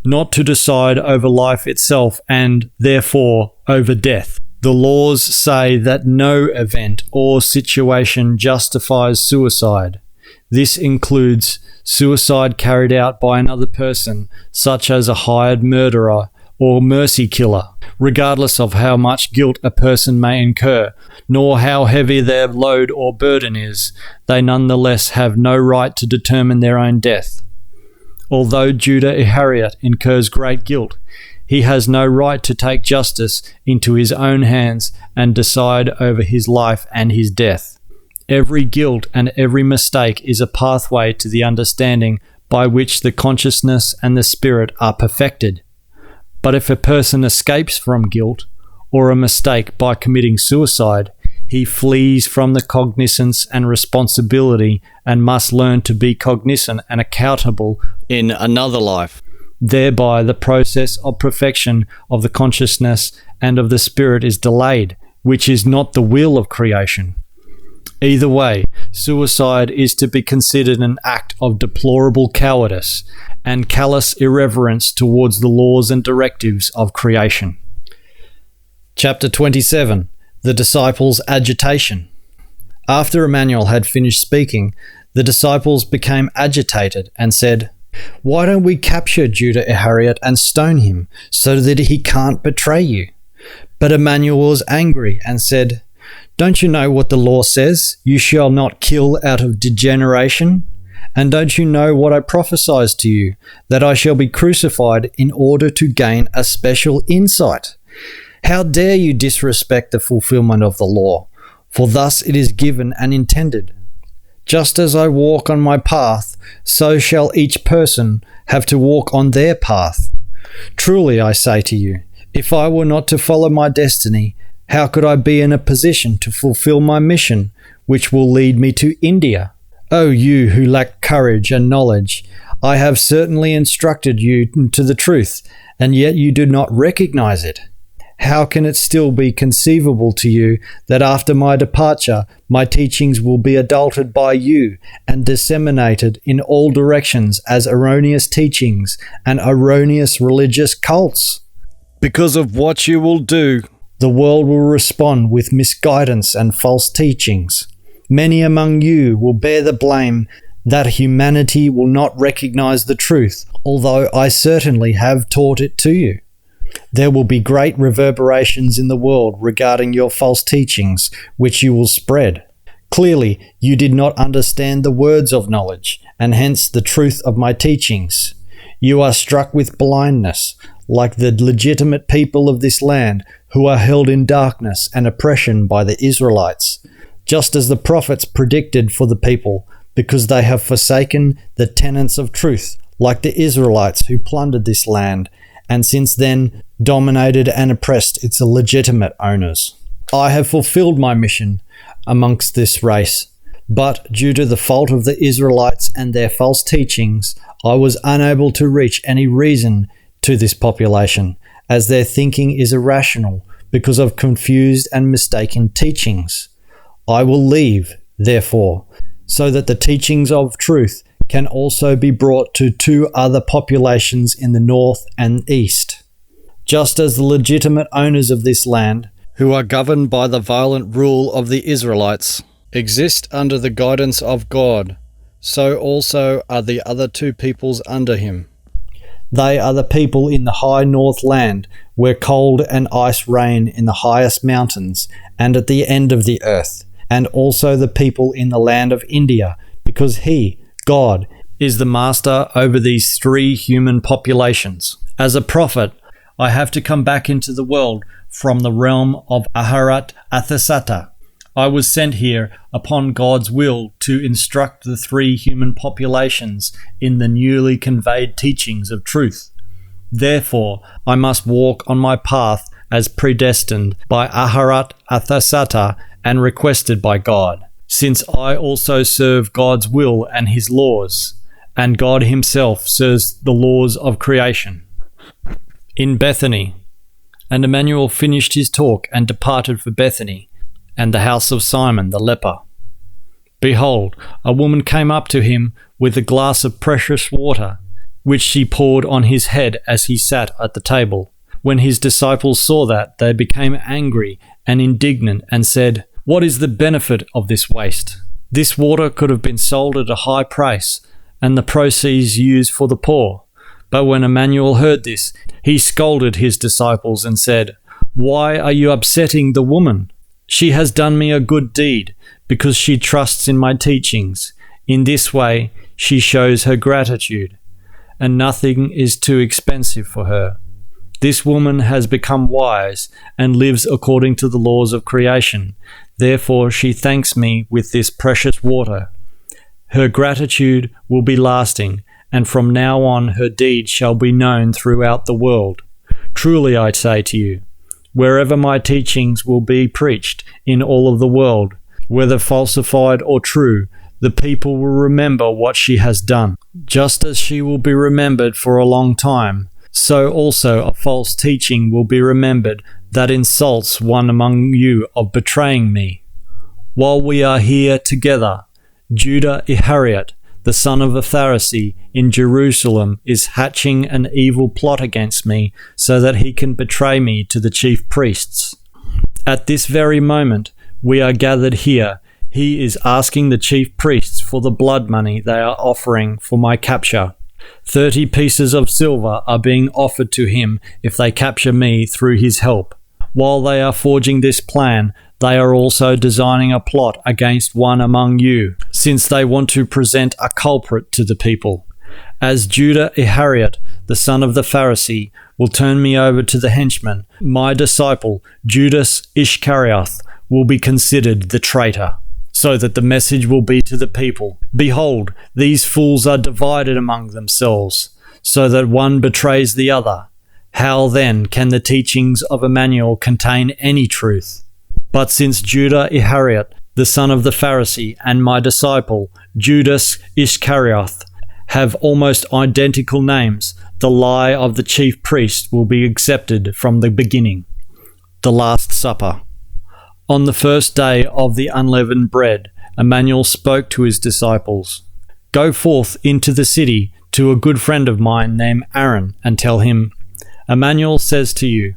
not to decide over life itself and, therefore, over death. The laws say that no event or situation justifies suicide. This includes suicide carried out by another person, such as a hired murderer or mercy killer, regardless of how much guilt a person may incur, nor how heavy their load or burden is. They nonetheless have no right to determine their own death. Although Judas Ishkerioth incurs great guilt, he has no right to take justice into his own hands and decide over his life and his death. Every guilt and every mistake is a pathway to the understanding by which the consciousness and the spirit are perfected. But if a person escapes from guilt or a mistake by committing suicide, he flees from the cognizance and responsibility and must learn to be cognizant and accountable in another life. Thereby, the process of perfection of the consciousness and of the spirit is delayed, which is not the will of creation. Either way, suicide is to be considered an act of deplorable cowardice and callous irreverence towards the laws and directives of creation. Chapter 27. The Disciples' Agitation. After Immanuel had finished speaking, the disciples became agitated and said, "Why don't we capture Judas Ishkerioth and stone him, so that he can't betray you?" But Immanuel was angry and said, "Don't you know what the law says? You shall not kill out of degeneration. And don't you know what I prophesied to you, that I shall be crucified in order to gain a special insight? How dare you disrespect the fulfillment of the law? For thus it is given and intended. Just as I walk on my path, so shall each person have to walk on their path. Truly I say to you, if I were not to follow my destiny, how could I be in a position to fulfill my mission, which will lead me to India? O you who lack courage and knowledge, I have certainly instructed you to the truth, and yet you do not recognize it. How can it still be conceivable to you that after my departure, my teachings will be adulterated by you and disseminated in all directions as erroneous teachings and erroneous religious cults? Because of what you will do, the world will respond with misguidance and false teachings. Many among you will bear the blame that humanity will not recognize the truth, although I certainly have taught it to you. There will be great reverberations in the world regarding your false teachings, which you will spread. Clearly, you did not understand the words of knowledge, and hence the truth of my teachings. You are struck with blindness, like the legitimate people of this land, who are held in darkness and oppression by the Israelites, just as the prophets predicted for the people, because they have forsaken the tenets of truth, like the Israelites who plundered this land, and since then dominated and oppressed its legitimate owners. I have fulfilled my mission amongst this race, but due to the fault of the Israelites and their false teachings, I was unable to reach any reason to this population, as their thinking is irrational because of confused and mistaken teachings. I will leave, therefore, so that the teachings of truth can also be brought to two other populations in the north and east. Just as the legitimate owners of this land, who are governed by the violent rule of the Israelites, exist under the guidance of God. So also are the other two peoples under him. They are the people in the high north land, where cold and ice reign in the highest mountains and at the end of the earth, and also the people in the land of India, because he, God, is the master over these three human populations. As a prophet, I have to come back into the world from the realm of Arahat Athersata. I was sent here upon God's will to instruct the three human populations in the newly conveyed teachings of truth. Therefore, I must walk on my path as predestined by Arahat Athersata and requested by God, since I also serve God's will and his laws, and God himself serves the laws of creation. In Bethany, and Immanuel finished his talk and departed for Bethany, and the house of Simon the leper. Behold, a woman came up to him with a glass of precious water, which she poured on his head as he sat at the table. When his disciples saw that, they became angry and indignant and said, "What is the benefit of this waste? This water could have been sold at a high price, and the proceeds used for the poor." But when Immanuel heard this, he scolded his disciples and said, "Why are you upsetting the woman? She has done me a good deed, because she trusts in my teachings. In this way, she shows her gratitude, and nothing is too expensive for her. This woman has become wise and lives according to the laws of creation. Therefore, she thanks me with this precious water. Her gratitude will be lasting, and from now on her deeds shall be known throughout the world. Truly I say to you, wherever my teachings will be preached in all of the world, whether falsified or true, the people will remember what she has done. Just as she will be remembered for a long time, so also a false teaching will be remembered that insults one among you of betraying me. While we are here together, Judas Ishkerioth, the son of a Pharisee in Jerusalem, is hatching an evil plot against me so that he can betray me to the chief priests. At this very moment, we are gathered here. He is asking the chief priests for the blood money they are offering for my capture. 30 pieces of silver are being offered to him if they capture me through his help. While they are forging this plan, they are also designing a plot against one among you, since they want to present a culprit to the people. As Judas Ishkerioth, the son of the Pharisee, will turn me over to the henchman, my disciple, Judas Ishkerioth, will be considered the traitor, so that the message will be to the people, "Behold, these fools are divided among themselves, so that one betrays the other. How then can the teachings of Immanuel contain any truth?" But since Judas Ishkerioth, the son of the Pharisee, and my disciple, Judas Ishkerioth, have almost identical names, the lie of the chief priest will be accepted from the beginning. The Last Supper. On the first day of the unleavened bread, Immanuel spoke to his disciples, "Go forth into the city to a good friend of mine named Aaron, and tell him, Immanuel says to you,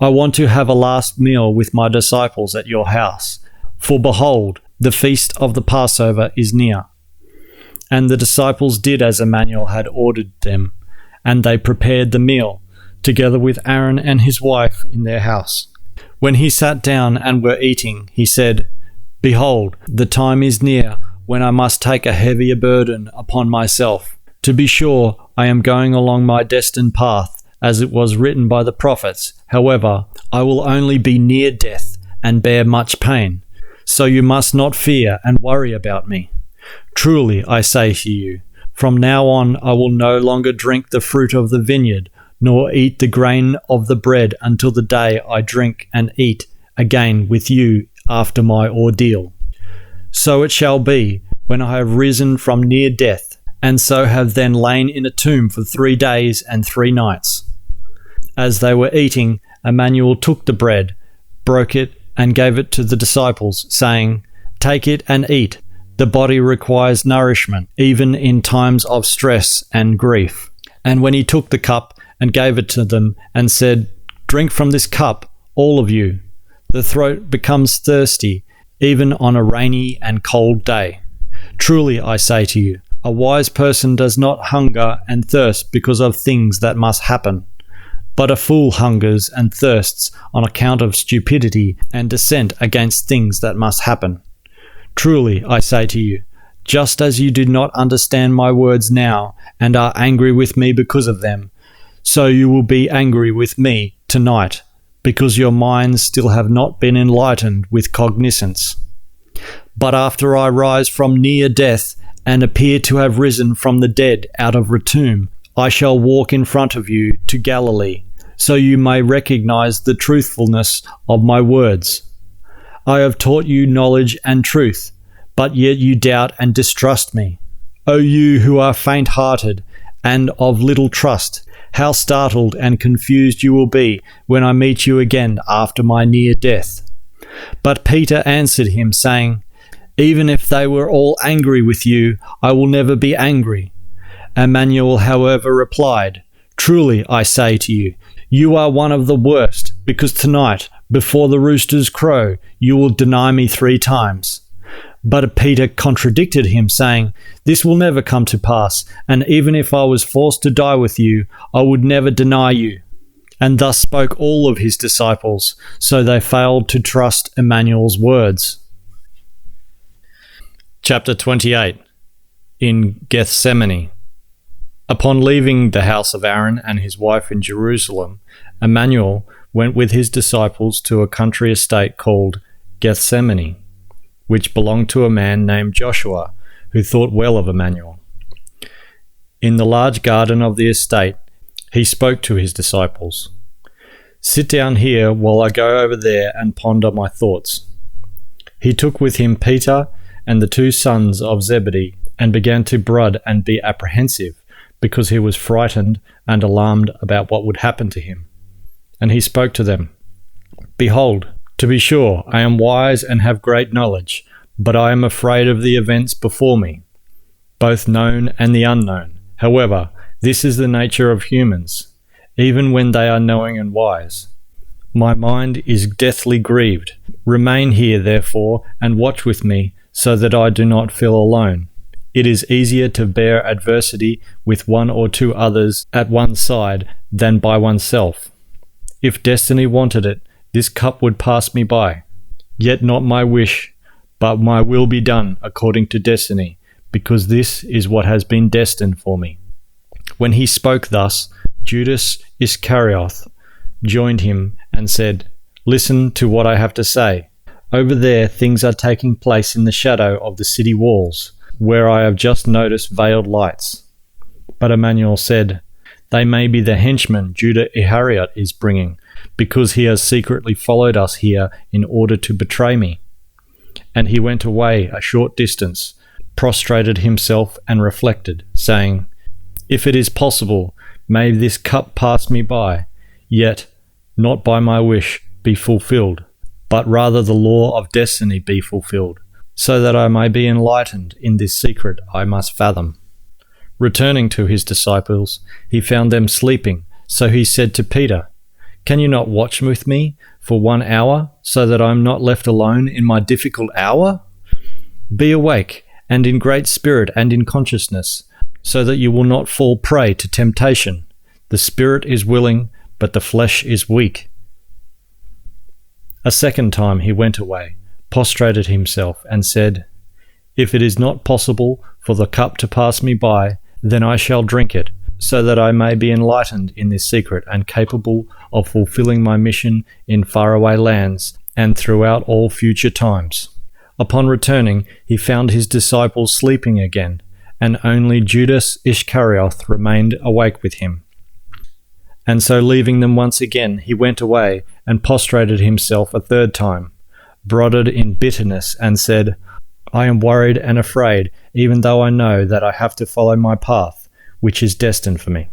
I want to have a last meal with my disciples at your house, for behold, the feast of the Passover is near." And the disciples did as Immanuel had ordered them, and they prepared the meal, together with Aaron and his wife in their house. When he sat down and were eating, he said, "Behold, the time is near when I must take a heavier burden upon myself. To be sure, I am going along my destined path, as it was written by the prophets. However, I will only be near death and bear much pain. So you must not fear and worry about me. Truly, I say to you, from now on I will no longer drink the fruit of the vineyard, nor eat the grain of the bread until the day I drink and eat again with you after my ordeal. So it shall be, when I have risen from near death, and so have then lain in a tomb for 3 days and 3 nights. As they were eating, Immanuel took the bread, broke it, and gave it to the disciples, saying, "Take it and eat. The body requires nourishment, even in times of stress and grief." And when he took the cup and gave it to them, and said, "Drink from this cup, all of you. The throat becomes thirsty, even on a rainy and cold day. Truly, I say to you, a wise person does not hunger and thirst because of things that must happen, but a fool hungers and thirsts on account of stupidity and dissent against things that must happen. Truly, I say to you, just as you do not understand my words now and are angry with me because of them, so you will be angry with me tonight, because your minds still have not been enlightened with cognizance. But after I rise from near death and appear to have risen from the dead out of a tomb, I shall walk in front of you to Galilee, so you may recognize the truthfulness of my words. I have taught you knowledge and truth, but yet you doubt and distrust me. O you who are faint-hearted and of little trust, how startled and confused you will be when I meet you again after my near death. But Peter answered him, saying, Even if they were all angry with you, I will never be angry. Immanuel, however, replied, Truly, I say to you, you are one of the worst, because tonight, before the roosters crow, you will deny me 3 times. But Peter contradicted him, saying, This will never come to pass, and even if I was forced to die with you, I would never deny you. And thus spoke all of his disciples, so they failed to trust Immanuel's words. Chapter 28. In Gethsemane. Upon leaving the house of Aaron and his wife in Jerusalem, Immanuel went with his disciples to a country estate called Gethsemane, which belonged to a man named Joshua, who thought well of Immanuel. In the large garden of the estate, he spoke to his disciples, Sit down here while I go over there and ponder my thoughts. He took with him Peter and the 2 sons of Zebedee, and began to brud and be apprehensive, because he was frightened and alarmed about what would happen to him. And he spoke to them, Behold, to be sure, I am wise and have great knowledge, but I am afraid of the events before me, both known and the unknown. However, this is the nature of humans, even when they are knowing and wise. My mind is deathly grieved. Remain here, therefore, and watch with me, so that I do not feel alone. It is easier to bear adversity with 1 or 2 others at one's side than by oneself. If destiny wanted it, this cup would pass me by. Yet not my wish, but my will be done according to destiny, because this is what has been destined for me. When he spoke thus, Judas Ishkerioth joined him and said, Listen to what I have to say. Over there things are taking place in the shadow of the city walls, where I have just noticed veiled lights. But Immanuel said, They may be the henchmen Judas Ishkerioth is bringing, because he has secretly followed us here in order to betray me. And he went away a short distance, prostrated himself and reflected, saying, If it is possible, may this cup pass me by, yet not by my wish be fulfilled, but rather the law of destiny be fulfilled, so that I may be enlightened in this secret I must fathom. Returning to his disciples, he found them sleeping, so he said to Peter, Can you not watch with me for 1 hour, so that I am not left alone in my difficult hour? Be awake, and in great spirit and in consciousness, so that you will not fall prey to temptation. The spirit is willing, but the flesh is weak. A second time he went away, prostrated himself, and said, If it is not possible for the cup to pass me by, then I shall drink it, so that I may be enlightened in this secret and capable of fulfilling my mission in faraway lands and throughout all future times. Upon returning, he found his disciples sleeping again, and only Judas Ishkerioth remained awake with him. And so leaving them once again, he went away and prostrated himself a 3rd time, brooded in bitterness, and said, I am worried and afraid, even though I know that I have to follow my path, which is destined for me.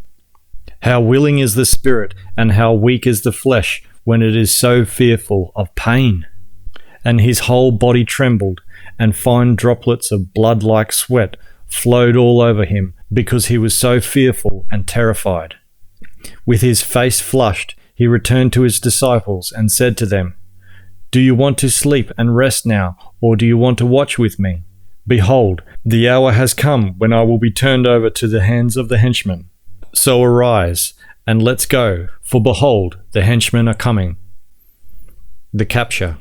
How willing is the spirit, and how weak is the flesh, when it is so fearful of pain. And his whole body trembled, and fine droplets of blood like sweat flowed all over him, because he was so fearful and terrified. With his face flushed, he returned to his disciples and said to them, Do you want to sleep and rest now, or do you want to watch with me? Behold, the hour has come when I will be turned over to the hands of the henchmen. So arise, and let's go, for behold, the henchmen are coming." The capture.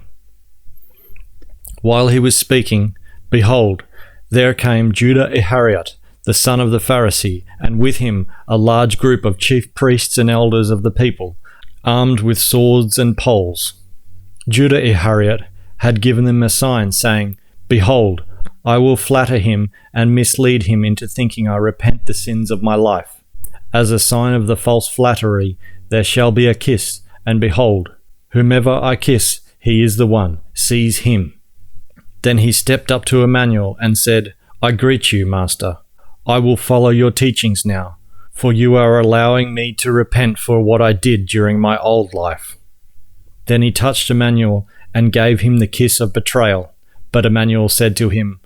While he was speaking, behold, there came Judas Ishkerioth, the son of the Pharisee, and with him a large group of chief priests and elders of the people, armed with swords and poles. Judas Ishkerioth had given them a sign, saying, "Behold, I will flatter him and mislead him into thinking I repent the sins of my life. As a sign of the false flattery, there shall be a kiss, and behold, whomever I kiss, he is the one. Seize him." Then he stepped up to Immanuel and said, "I greet you, Master. I will follow your teachings now, for you are allowing me to repent for what I did during my old life." Then he touched Immanuel and gave him the kiss of betrayal. But Immanuel said to him,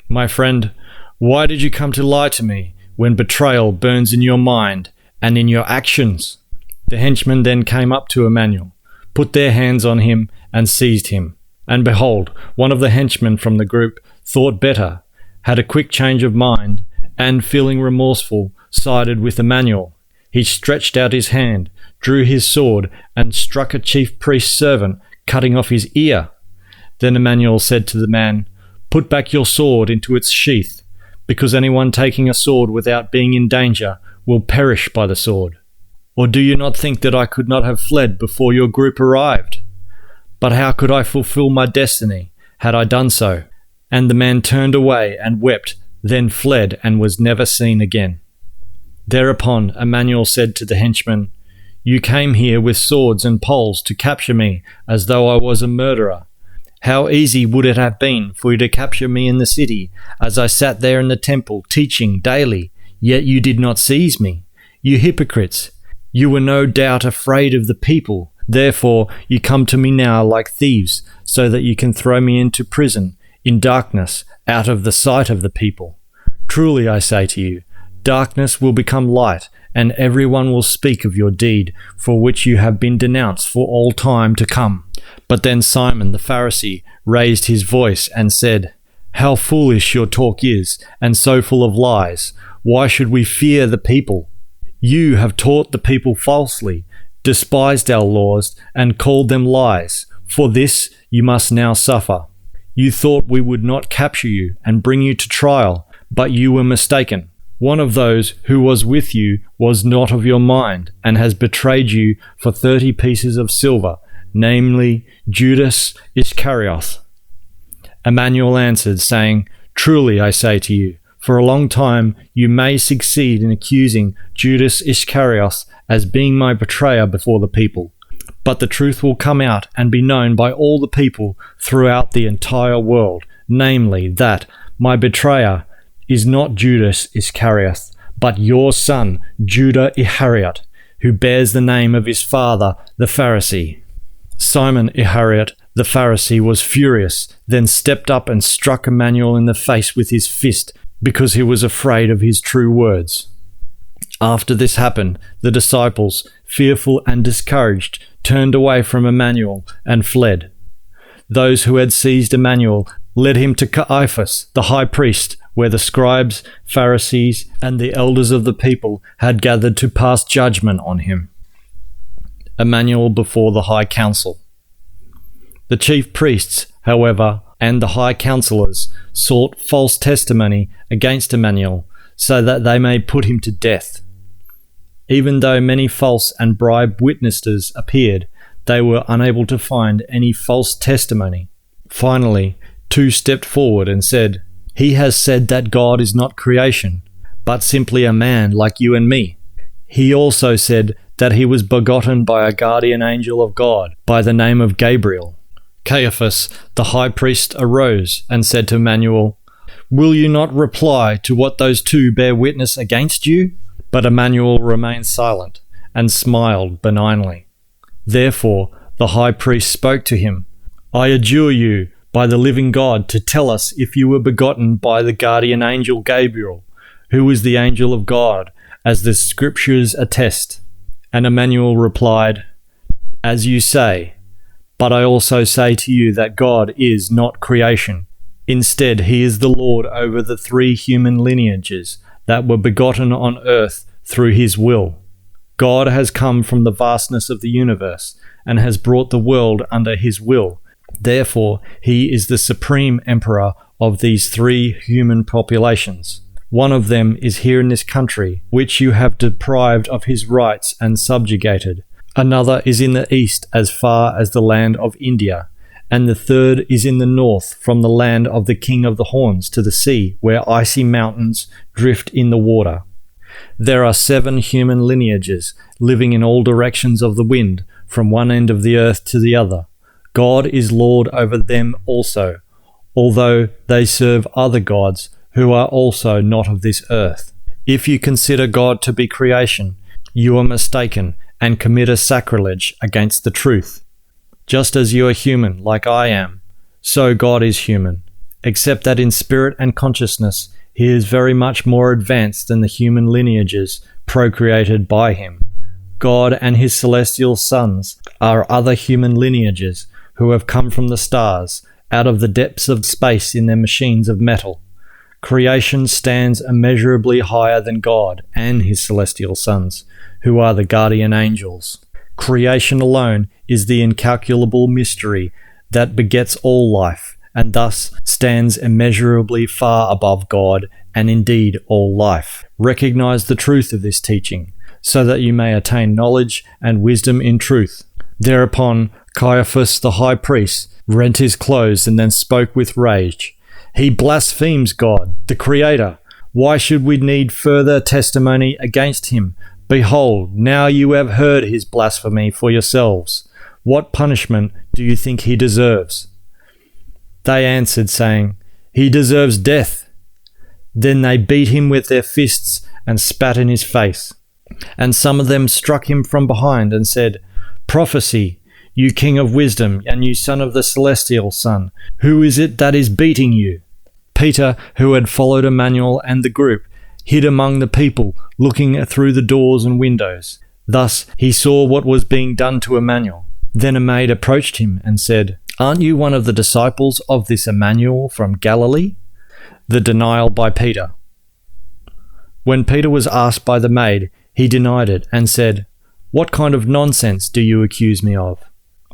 "My friend, why did you come to lie to me when betrayal burns in your mind and in your actions?" The henchmen then came up to Immanuel, put their hands on him, and seized him. And behold, one of the henchmen from the group thought better, had a quick change of mind, and feeling remorseful, sided with Immanuel. He stretched out his hand, drew his sword, and struck a chief priest's servant, cutting off his ear. Then Immanuel said to the man, "Put back your sword into its sheath, because anyone taking a sword without being in danger will perish by the sword. Or do you not think that I could not have fled before your group arrived? But how could I fulfill my destiny had I done so?" And the man turned away and wept, then fled and was never seen again. Thereupon Immanuel said to the henchmen, "You came here with swords and poles to capture me as though I was a murderer. How easy would it have been for you to capture me in the city, as I sat there in the temple teaching daily, yet you did not seize me. You hypocrites! You were no doubt afraid of the people. Therefore you come to me now like thieves, so that you can throw me into prison, in darkness, out of the sight of the people. Truly I say to you, darkness will become light, and everyone will speak of your deed, for which you have been denounced for all time to come." But then Simon the Pharisee raised his voice and said, "How foolish your talk is, and so full of lies. Why should we fear the people? You have taught the people falsely, despised our laws, and called them lies. For this you must now suffer. You thought we would not capture you and bring you to trial, but you were mistaken. One of those who was with you was not of your mind, and has betrayed you for 30 pieces of silver, namely Judas Ishkerioth." Immanuel answered, saying, "Truly I say to you, for a long time you may succeed in accusing Judas Ishkerioth as being my betrayer before the people. But the truth will come out and be known by all the people throughout the entire world, namely that my betrayer is not Judas Ishkerioth, but your son Judas Ishkerioth, who bears the name of his father, the Pharisee." Simon Ishkerioth, the Pharisee, was furious, then stepped up and struck Immanuel in the face with his fist, because he was afraid of his true words. After this happened, the disciples, fearful and discouraged, turned away from Immanuel and fled. Those who had seized Immanuel led him to Caiaphas, the high priest, where the scribes, Pharisees, and the elders of the people had gathered to pass judgment on him. Immanuel before the high council. The chief priests, however, and the high counselors sought false testimony against Immanuel, so that they may put him to death. Even though many false and bribed witnesses appeared, they were unable to find any false testimony. Finally, two stepped forward and said, "He has said that God is not creation, but simply a man like you and me. He also said that he was begotten by a guardian angel of God by the name of Gabriel." Caiaphas, the high priest, arose and said to Immanuel, "Will you not reply to what those two bear witness against you?" But Immanuel remained silent and smiled benignly. Therefore the high priest spoke to him, "I adjure you by the living God to tell us if you were begotten by the guardian angel Gabriel, who is the angel of God, as the scriptures attest." And Immanuel replied, "As you say." But I also say to you that God is not creation. Instead, he is the Lord over the 3 human lineages that were begotten on earth through his will. God has come from the vastness of the universe and has brought the world under his will. Therefore, he is the supreme emperor of these 3 human populations. One of them is here in this country, which you have deprived of his rights and subjugated. Another is in the east as far as the land of India, and the third is in the north from the land of the King of the Horns to the sea, where icy mountains drift in the water. There are 7 human lineages living in all directions of the wind, from one end of the earth to the other. God is Lord over them also, although they serve other gods who are also not of this earth. If you consider God to be creation, you are mistaken and commit a sacrilege against the truth. Just as you are human, like I am, so God is human, except that in spirit and consciousness he is very much more advanced than the human lineages procreated by him. God and his celestial sons are other human lineages who have come from the stars, out of the depths of space in their machines of metal. Creation stands immeasurably higher than God and his celestial sons, who are the guardian angels. Creation alone is the incalculable mystery that begets all life, and thus stands immeasurably far above God and indeed all life. Recognize the truth of this teaching, so that you may attain knowledge and wisdom in truth. Thereupon Caiaphas the high priest rent his clothes and then spoke with rage. He blasphemes God, the Creator. Why should we need further testimony against him? Behold, now you have heard his blasphemy for yourselves. What punishment do you think he deserves? They answered, saying, He deserves death. Then they beat him with their fists and spat in his face. And some of them struck him from behind and said, Prophesy, you king of wisdom, and you son of the celestial son, who is it that is beating you? Peter, who had followed Immanuel and the group, hid among the people, looking through the doors and windows. Thus he saw what was being done to Immanuel. Then a maid approached him and said, Aren't you one of the disciples of this Immanuel from Galilee? The denial by Peter. When Peter was asked by the maid, he denied it and said, What kind of nonsense do you accuse me of?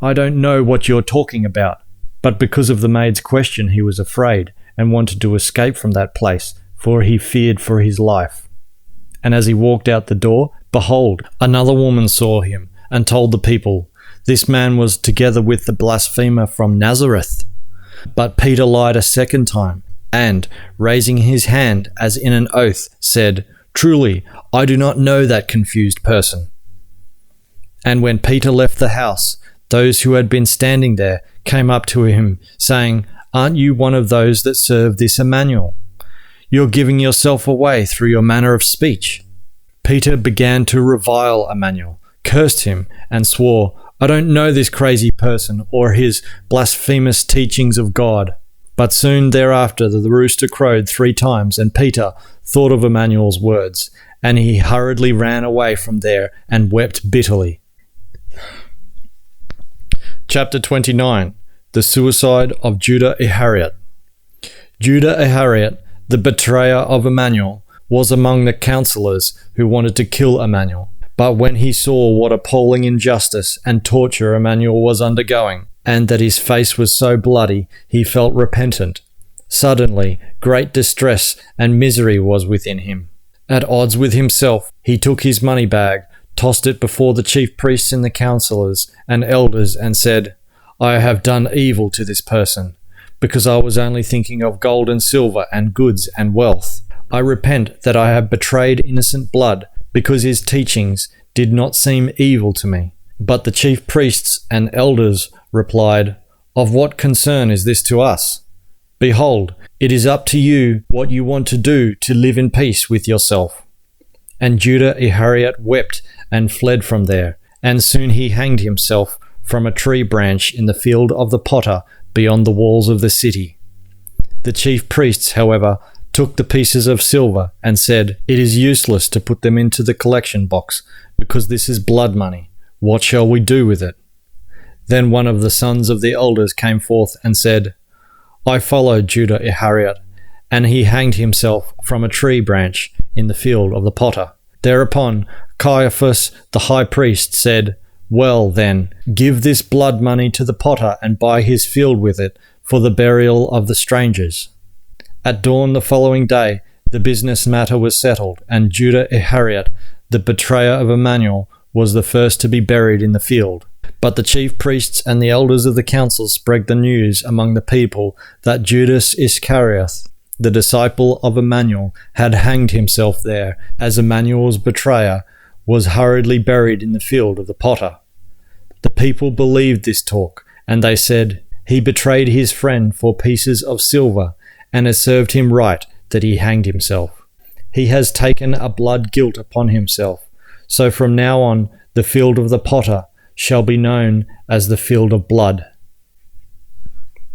I don't know what you're talking about. But because of the maid's question, he was afraid and wanted to escape from that place, for he feared for his life. And as he walked out the door, behold, another woman saw him and told the people, This man was together with the blasphemer from Nazareth. But Peter lied a second time, and, raising his hand as in an oath, said, Truly, I do not know that confused person. And when Peter left the house, those who had been standing there came up to him, saying, Aren't you one of those that serve this Immanuel? You're giving yourself away through your manner of speech. Peter began to revile Immanuel, cursed him, and swore, I don't know this crazy person or his blasphemous teachings of God. But soon thereafter the rooster crowed 3 times, and Peter thought of Immanuel's words, and he hurriedly ran away from there and wept bitterly. Chapter 29. The Suicide of Judas Ishkerioth. Judas Ishkerioth, the betrayer of Immanuel, was among the counselors who wanted to kill Immanuel. But when he saw what appalling injustice and torture Immanuel was undergoing, and that his face was so bloody, he felt repentant. Suddenly, great distress and misery was within him. At odds with himself, he took his money bag, tossed it before the chief priests and the counselors and elders, and said, I have done evil to this person, because I was only thinking of gold and silver and goods and wealth. I repent that I have betrayed innocent blood, because his teachings did not seem evil to me. But the chief priests and elders replied, Of what concern is this to us? Behold, it is up to you what you want to do to live in peace with yourself. And Judas Ishkerioth wept and fled from there, and soon he hanged himself from a tree branch in the field of the potter beyond the walls of the city. The chief priests, however, took the pieces of silver and said, It is useless to put them into the collection box, because this is blood money. What shall we do with it? Then one of the sons of the elders came forth and said, I followed Judas Ishkerioth, and he hanged himself from a tree branch in the field of the potter. Thereupon Caiaphas the high priest said, Well then, give this blood money to the potter and buy his field with it for the burial of the strangers. At dawn the following day, the business matter was settled, and Judas Ishkerioth, the betrayer of Immanuel, was the first to be buried in the field. But the chief priests and the elders of the council spread the news among the people that Judas Ishkerioth, the disciple of Immanuel, had hanged himself there, as Immanuel's betrayer was hurriedly buried in the field of the potter. The people believed this talk, and they said, He betrayed his friend for pieces of silver, and it served him right that he hanged himself. He has taken a blood guilt upon himself. So from now on, the field of the potter shall be known as the field of blood.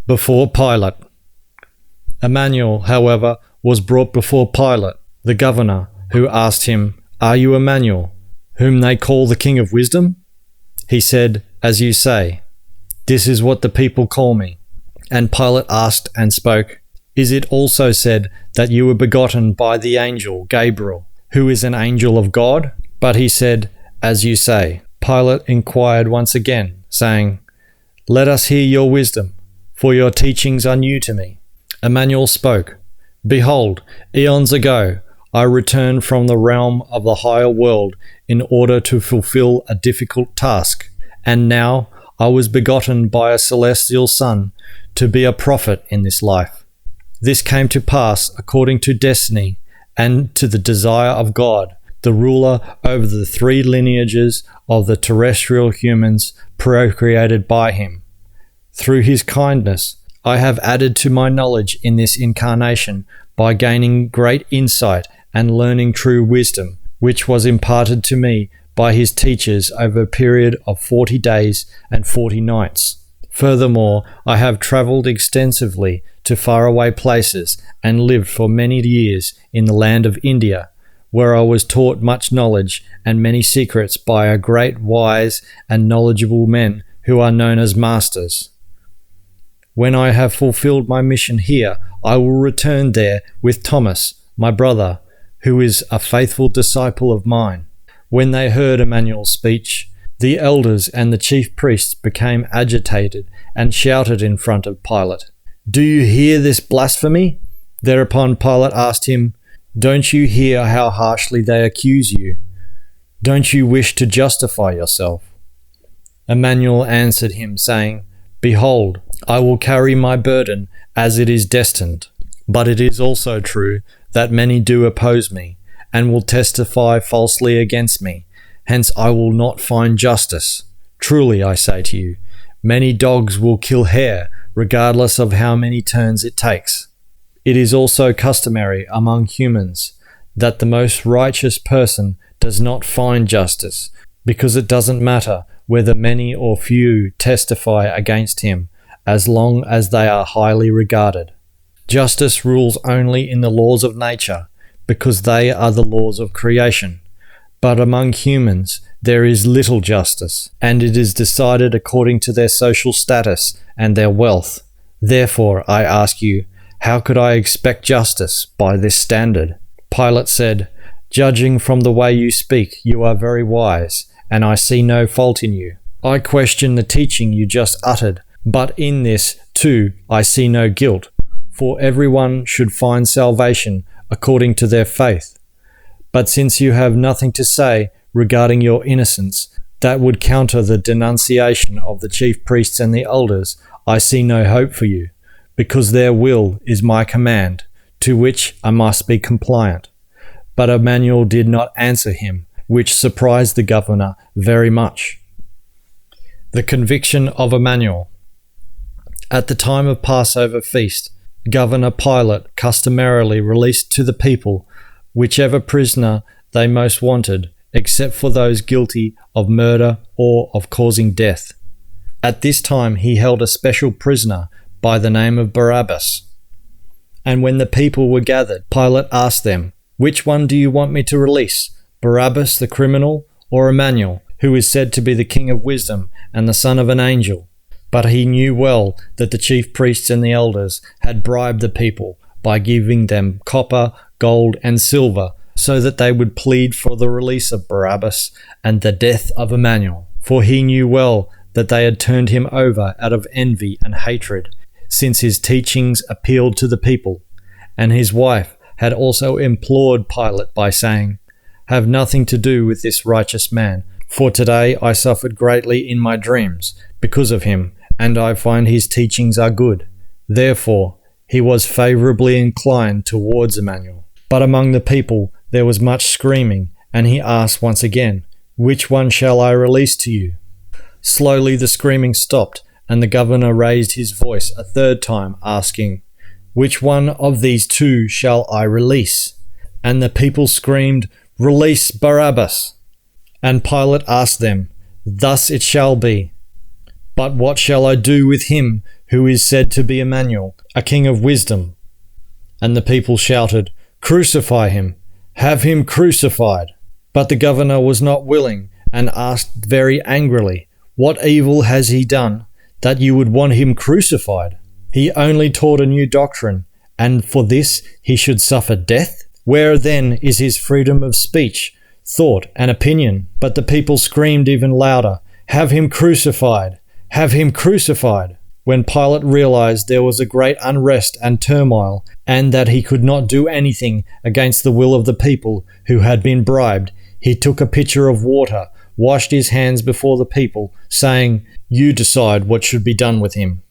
Before Pilate. Immanuel, however, was brought before Pilate, the governor, who asked him, Are you Immanuel, whom they call the King of Wisdom? He said, As you say, this is what the people call me. And Pilate asked and spoke, Is it also said that you were begotten by the angel Gabriel, who is an angel of God? But he said, As you say. Pilate inquired once again, saying, Let us hear your wisdom, for your teachings are new to me. Immanuel spoke, Behold, eons ago I returned from the realm of the higher world in order to fulfill a difficult task, and now I was begotten by a celestial son to be a prophet in this life. This came to pass according to destiny and to the desire of God, the ruler over the three lineages of the terrestrial humans procreated by him. Through his kindness, I have added to my knowledge in this incarnation by gaining great insight and learning true wisdom, which was imparted to me by his teachers over a period of 40 days and 40 nights. Furthermore, I have travelled extensively to faraway places and lived for many years in the land of India, where I was taught much knowledge and many secrets by a great wise and knowledgeable men who are known as masters. When I have fulfilled my mission here, I will return there with Thomas, my brother, who is a faithful disciple of mine. When they heard Immanuel's speech, the elders and the chief priests became agitated and shouted in front of Pilate, Do you hear this blasphemy? Thereupon Pilate asked him, Don't you hear how harshly they accuse you? Don't you wish to justify yourself? Immanuel answered him, saying, Behold, I will carry my burden as it is destined. But it is also true that many do oppose me, and will testify falsely against me. Hence I will not find justice. Truly I say to you, many dogs will kill hare, regardless of how many turns it takes. It is also customary among humans that the most righteous person does not find justice, because it doesn't matter whether many or few testify against him, as long as they are highly regarded. Justice rules only in the laws of nature, because they are the laws of creation. But among humans there is little justice, and it is decided according to their social status and their wealth. Therefore, I ask you, how could I expect justice by this standard? Pilate said, Judging from the way you speak, you are very wise, and I see no fault in you. I question the teaching you just uttered, but in this, too, I see no guilt, for everyone should find salvation according to their faith. But since you have nothing to say regarding your innocence that would counter the denunciation of the chief priests and the elders, I see no hope for you, because their will is my command, to which I must be compliant. But Immanuel did not answer him, which surprised the governor very much. The conviction of Immanuel. At the time of Passover feast, Governor Pilate customarily released to the people whichever prisoner they most wanted, except for those guilty of murder or of causing death. At this time he held a special prisoner by the name of Barabbas. And when the people were gathered, Pilate asked them, Which one do you want me to release, Barabbas the criminal or Immanuel, who is said to be the king of wisdom and the son of an angel. But he knew well that the chief priests and the elders had bribed the people by giving them copper, gold, and silver, so that they would plead for the release of Barabbas and the death of Immanuel. For he knew well that they had turned him over out of envy and hatred, since his teachings appealed to the people. And his wife had also implored Pilate by saying, "Have nothing to do with this righteous man, for today I suffered greatly in my dreams because of him, and I find his teachings are good." Therefore, he was favourably inclined towards Immanuel. But among the people there was much screaming, and he asked once again, "Which one shall I release to you?" Slowly the screaming stopped, and the governor raised his voice a third time, asking, "Which one of these two shall I release?" And the people screamed, "Release Barabbas!" And Pilate asked them, "Thus it shall be. But what shall I do with him who is said to be Immanuel, a king of wisdom?" And the people shouted, "Crucify him! Have him crucified!" But the governor was not willing, and asked very angrily, "What evil has he done, that you would want him crucified? He only taught a new doctrine, and for this he should suffer death? Where then is his freedom of speech, thought, and opinion?" But the people screamed even louder, "Have him crucified! Have him crucified!" When Pilate realized there was a great unrest and turmoil, and that he could not do anything against the will of the people who had been bribed, he took a pitcher of water, washed his hands before the people, saying, "You decide what should be done with him.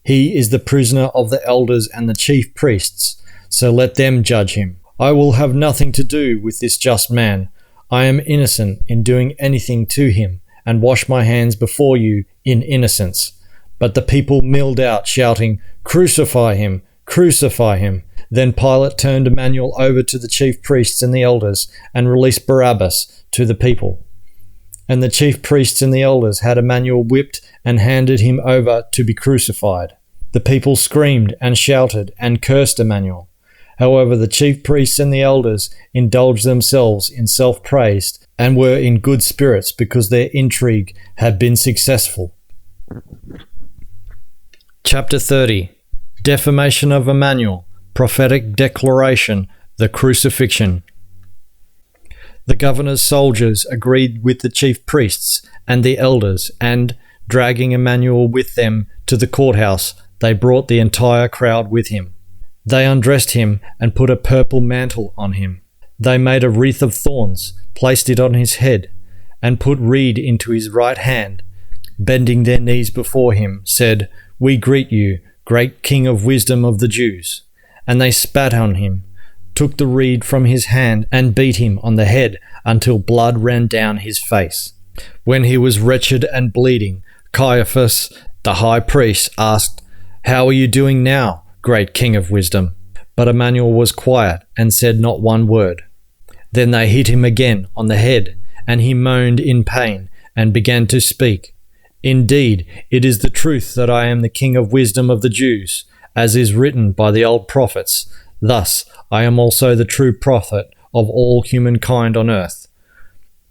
He is the prisoner of the elders and the chief priests, so let them judge him. I will have nothing to do with this just man. I am innocent in doing anything to him, and wash my hands before you in innocence." But the people milled out, shouting, "Crucify him! Crucify him!" Then Pilate turned Immanuel over to the chief priests and the elders, and released Barabbas to the people. And the chief priests and the elders had Immanuel whipped and handed him over to be crucified. The people screamed and shouted and cursed Immanuel. However, the chief priests and the elders indulged themselves in self-praise and were in good spirits because their intrigue had been successful. Chapter 30. Defamation of Immanuel, Prophetic Declaration, the Crucifixion. The governor's soldiers agreed with the chief priests and the elders, and, dragging Immanuel with them to the courthouse, they brought the entire crowd with him. They undressed him and put a purple mantle on him. They made a wreath of thorns, placed it on his head, and put reed into his right hand. Bending their knees before him, said, "We greet you, great King of wisdom of the Jews." And they spat on him, took the reed from his hand, and beat him on the head until blood ran down his face. When he was wretched and bleeding, Caiaphas, the high priest, asked, "How are you doing now, great King of wisdom?" But Immanuel was quiet and said not one word. Then they hit him again on the head, and he moaned in pain and began to speak. "Indeed, it is the truth that I am the King of wisdom of the Jews, as is written by the old prophets. Thus, I am also the true prophet of all humankind on earth.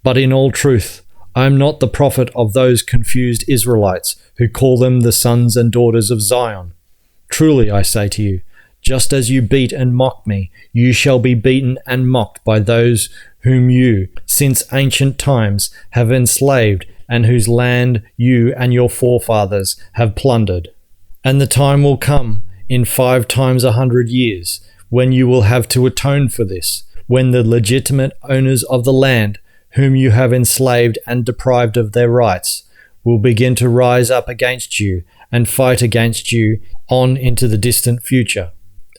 But in all truth, I am not the prophet of those confused Israelites who call them the sons and daughters of Zion. Truly, I say to you, just as you beat and mock me, you shall be beaten and mocked by those whom you, since ancient times, have enslaved, and whose land you and your forefathers have plundered. And the time will come, in 5 times 100 years, when you will have to atone for this, when the legitimate owners of the land, whom you have enslaved and deprived of their rights, will begin to rise up against you and fight against you on into the distant future.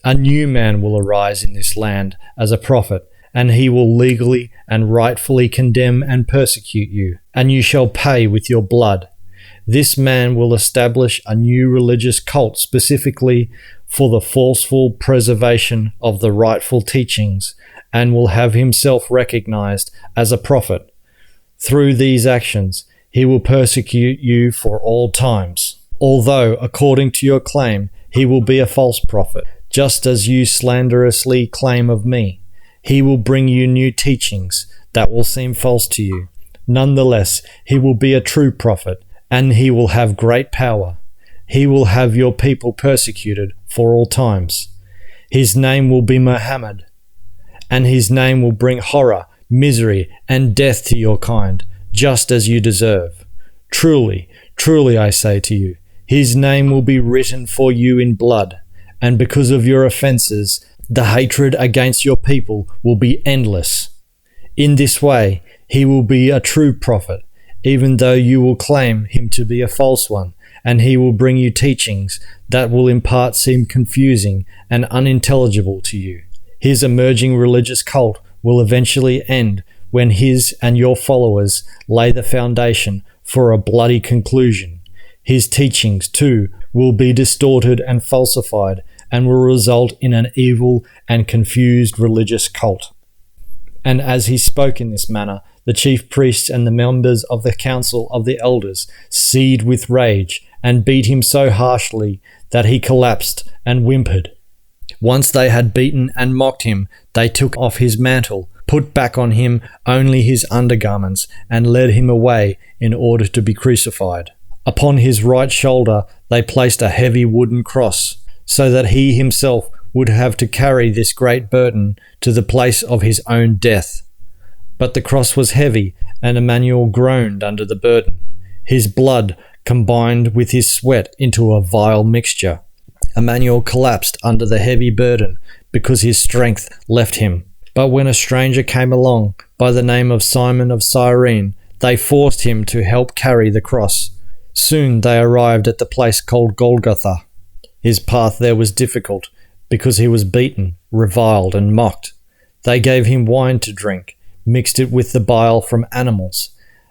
A new man will arise in this land as a prophet, and he will legally and rightfully condemn and persecute you, and you shall pay with your blood. This man will establish a new religious cult specifically for the forceful preservation of the rightful teachings, and will have himself recognized as a prophet. Through these actions, he will persecute you for all times. Although, according to your claim, he will be a false prophet, just as you slanderously claim of me. He will bring you new teachings that will seem false to you, Nonetheless, he will be a true prophet, and he will have great power. He will have your people persecuted for all times. His name will be Muhammad, and his name will bring horror, misery, and death to your kind, just as you deserve. Truly, truly I say to you, his name will be written for you in blood, and because of your offences, the hatred against your people will be endless. In this way, he will be a true prophet, even though you will claim him to be a false one, and he will bring you teachings that will in part seem confusing and unintelligible to you. His emerging religious cult will eventually end when his and your followers lay the foundation for a bloody conclusion. His teachings, too, will be distorted and falsified and will result in an evil and confused religious cult. And as he spoke in this manner, the chief priests and the members of the council of the elders seethed with rage and beat him so harshly that he collapsed and whimpered. Once they had beaten and mocked him, they took off his mantle, put back on him only his undergarments, and led him away in order to be crucified. Upon his right shoulder they placed a heavy wooden cross, so that he himself would have to carry this great burden to the place of his own death. But the cross was heavy, and Immanuel groaned under the burden. His blood combined with his sweat into a vile mixture. Immanuel collapsed under the heavy burden because his strength left him. But when a stranger came along by the name of Simon of Cyrene, they forced him to help carry the cross. Soon they arrived at the place called Golgotha. His path there was difficult because he was beaten, reviled, and mocked. They gave him wine to drink, mixed it with the bile from animals.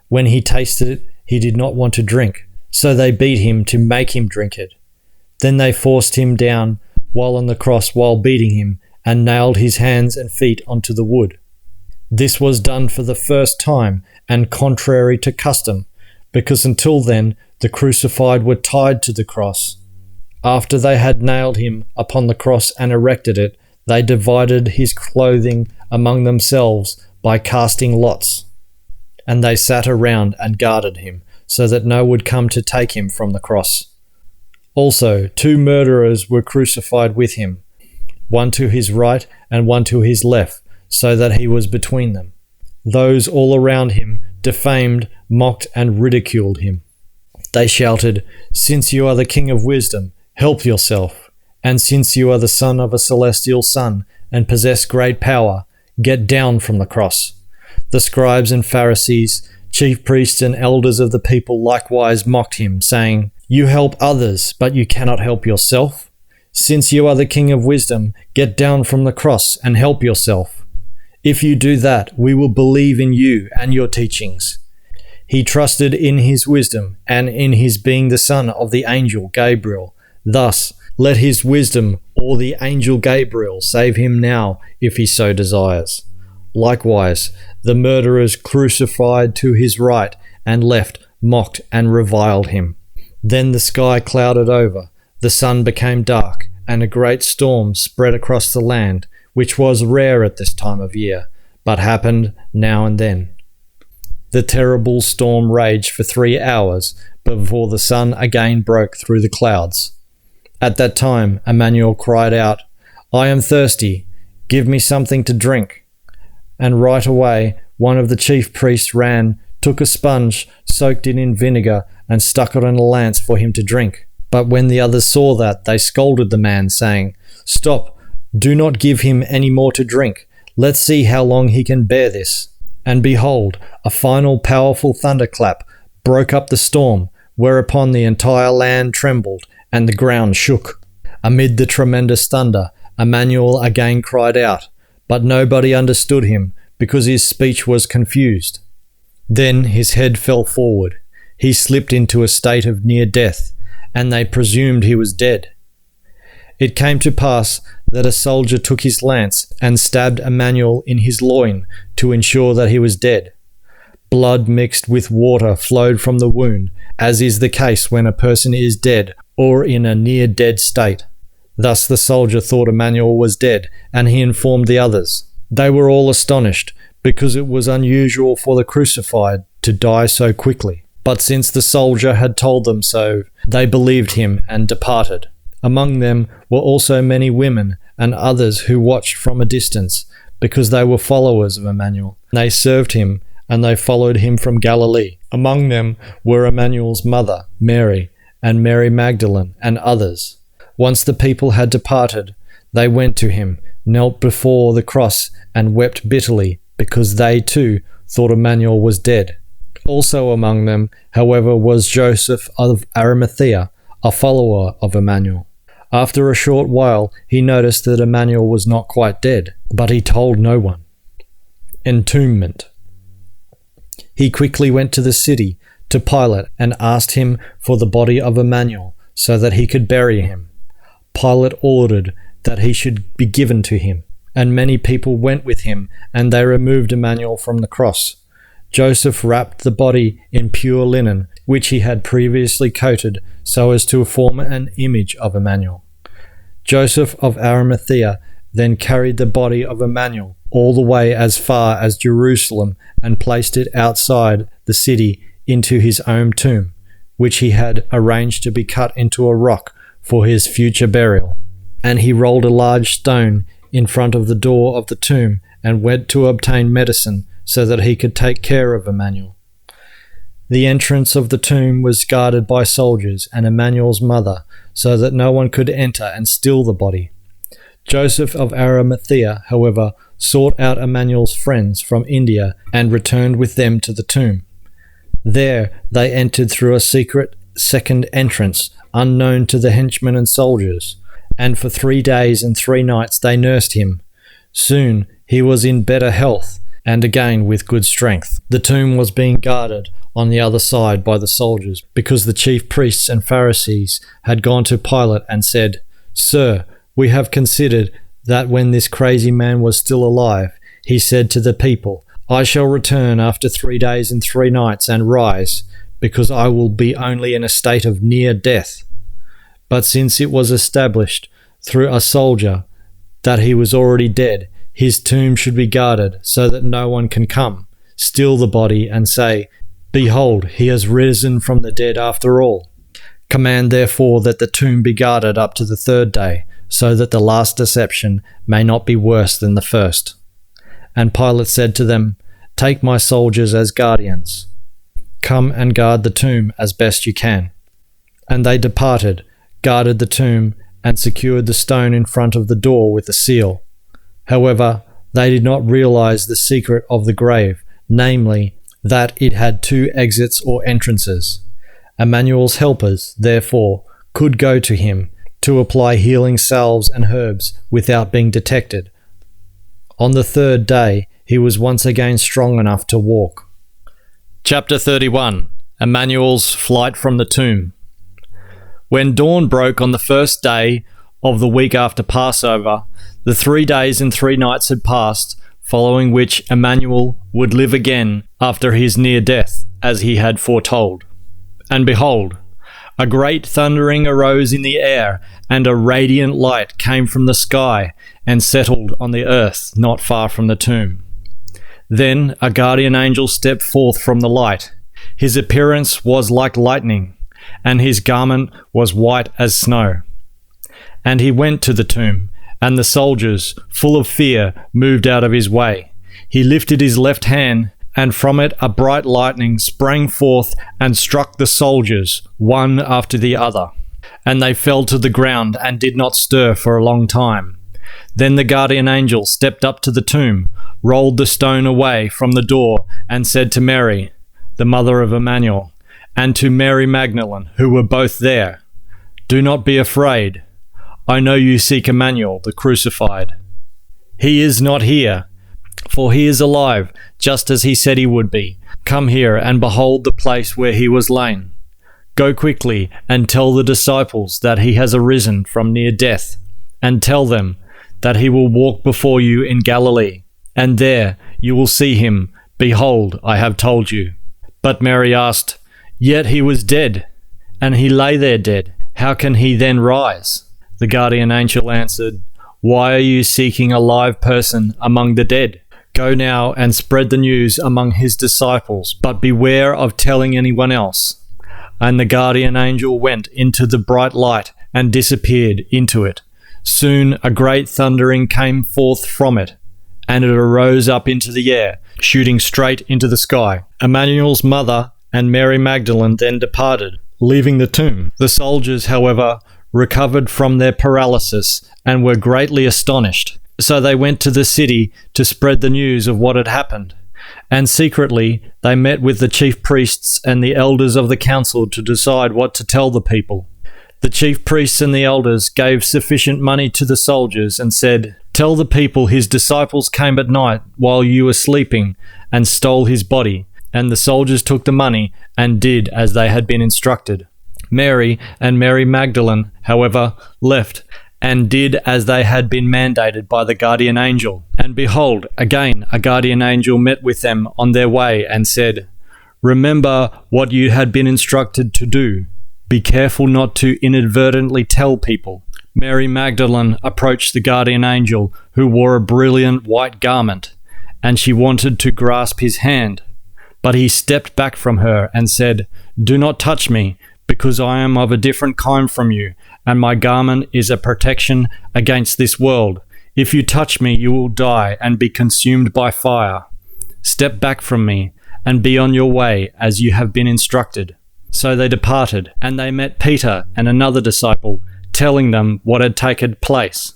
When he tasted it, he did not want to drink, so they beat him to make him drink it. Then they forced him down while on the cross while beating him, and nailed his hands and feet onto the wood. This was done for the first time and contrary to custom, because until then the crucified were tied to the cross. After they had nailed him upon the cross and erected it, they divided his clothing among themselves by casting lots. And they sat around and guarded him, so that no one would come to take him from the cross. Also, 2 murderers were crucified with him, one to his right and one to his left, so that he was between them. Those all around him defamed, mocked, and ridiculed him. They shouted, "Since you are the King of Wisdom, help yourself. And since you are the son of a celestial son and possess great power, get down from the cross." The scribes and Pharisees, chief priests and elders of the people likewise mocked him, saying, "You help others, but you cannot help yourself. Since you are the King of Wisdom, get down from the cross and help yourself. If you do that, we will believe in you and your teachings." He trusted in his wisdom and in his being the son of the angel Gabriel. Thus, let his wisdom or the angel Gabriel save him now if he so desires. Likewise, the murderers crucified to his right and left mocked and reviled him. Then the sky clouded over, the sun became dark, and a great storm spread across the land, which was rare at this time of year, but happened now and then. The terrible storm raged for 3 hours before the sun again broke through the clouds. At that time, Immanuel cried out, "I am thirsty, give me something to drink." And right away, one of the chief priests ran, took a sponge, soaked it in vinegar, and stuck it on a lance for him to drink. But when the others saw that, they scolded the man, saying, "Stop, do not give him any more to drink. Let's see how long he can bear this." And behold, a final powerful thunderclap broke up the storm, whereupon the entire land trembled, and the ground shook. Amid the tremendous thunder, Immanuel again cried out, but nobody understood him, because his speech was confused. Then his head fell forward. He slipped into a state of near death, and they presumed he was dead. It came to pass that a soldier took his lance and stabbed Immanuel in his loin to ensure that he was dead. Blood mixed with water flowed from the wound, as is the case when a person is dead or in a near-dead state. Thus the soldier thought Immanuel was dead, and he informed the others. They were all astonished, because it was unusual for the crucified to die so quickly. But since the soldier had told them so, they believed him and departed. Among them were also many women and others who watched from a distance, because they were followers of Immanuel. They served him, and they followed him from Galilee. Among them were Immanuel's mother, Mary, and Mary Magdalene, and others. Once the people had departed, they went to him, knelt before the cross, and wept bitterly, because they too thought Immanuel was dead. Also among them, however, was Joseph of Arimathea, a follower of Immanuel. After a short while, he noticed that Immanuel was not quite dead, but he told no one. Entombment. He quickly went to the city, to Pilate, and asked him for the body of Immanuel, so that he could bury him. Pilate ordered that he should be given to him, and many people went with him, and they removed Immanuel from the cross. Joseph wrapped the body in pure linen, which he had previously coated, so as to form an image of Immanuel. Joseph of Arimathea then carried the body of Immanuel all the way as far as Jerusalem and placed it outside the city into his own tomb, which he had arranged to be cut into a rock for his future burial. And he rolled a large stone in front of the door of the tomb and went to obtain medicine so that he could take care of Immanuel. The entrance of the tomb was guarded by soldiers and Immanuel's mother, so that no one could enter and steal the body. Joseph of Arimathea, however, sought out Immanuel's friends from India and returned with them to the tomb. There they entered through a secret second entrance, unknown to the henchmen and soldiers, and for 3 days and 3 nights they nursed him. Soon he was in better health, and again with good strength. The tomb was being guarded on the other side by the soldiers, because the chief priests and Pharisees had gone to Pilate and said, "Sir, we have considered that when this crazy man was still alive, he said to the people, 'I shall return after 3 days and 3 nights and rise, because I will be only in a state of near death.' But since it was established through a soldier that he was already dead, his tomb should be guarded so that no one can come, steal the body and say, 'Behold, he has risen from the dead after all.' Command therefore that the tomb be guarded up to the 3rd day, so that the last deception may not be worse than the first." And Pilate said to them, "Take my soldiers as guardians. Come and guard the tomb as best you can." And they departed, guarded the tomb, and secured the stone in front of the door with a seal. However, they did not realize the secret of the grave, namely, that it had 2 exits or entrances. Immanuel's helpers, therefore, could go to him to apply healing salves and herbs without being detected. On the 3rd day, he was once again strong enough to walk. Chapter 31. Immanuel's flight from the tomb. When dawn broke on the 1st day of the week after Passover, the 3 days and 3 nights had passed, following which Immanuel would live again after his near death, as he had foretold. And behold, a great thundering arose in the air, and a radiant light came from the sky and settled on the earth not far from the tomb. Then a guardian angel stepped forth from the light. His appearance was like lightning, and his garment was white as snow. And he went to the tomb, and the soldiers, full of fear, moved out of his way. He lifted his left hand, and from it a bright lightning sprang forth and struck the soldiers, one after the other. And they fell to the ground and did not stir for a long time. Then the guardian angel stepped up to the tomb, rolled the stone away from the door, and said to Mary, the mother of Immanuel, and to Mary Magdalene, who were both there, "Do not be afraid. I know you seek Immanuel, the crucified. He is not here, for he is alive, just as he said he would be. Come here and behold the place where he was lain. Go quickly and tell the disciples that he has arisen from near death, and tell them that he will walk before you in Galilee, and there you will see him. Behold, I have told you." But Mary asked, "Yet he was dead, and he lay there dead. How can he then rise?" The guardian angel answered, "Why are you seeking a live person among the dead? Go now and spread the news among his disciples, but beware of telling anyone else." And the guardian angel went into the bright light and disappeared into it. Soon a great thundering came forth from it, and it arose up into the air, shooting straight into the sky. Immanuel's mother and Mary Magdalene then departed, leaving the tomb. The soldiers, however, recovered from their paralysis and were greatly astonished. So they went to the city to spread the news of what had happened. And secretly they met with the chief priests and the elders of the council to decide what to tell the people. The chief priests and the elders gave sufficient money to the soldiers and said, "Tell the people his disciples came at night while you were sleeping and stole his body." And the soldiers took the money and did as they had been instructed. Mary and Mary Magdalene, however, left and did as they had been mandated by the guardian angel. And behold, again a guardian angel met with them on their way and said, "Remember what you had been instructed to do. Be careful not to inadvertently tell people." Mary Magdalene approached the guardian angel, who wore a brilliant white garment, and she wanted to grasp his hand. But he stepped back from her and said, "Do not touch me, because I am of a different kind from you, and my garment is a protection against this world. If you touch me, you will die and be consumed by fire. Step back from me, and be on your way as you have been instructed." So they departed, and they met Peter and another disciple, telling them what had taken place.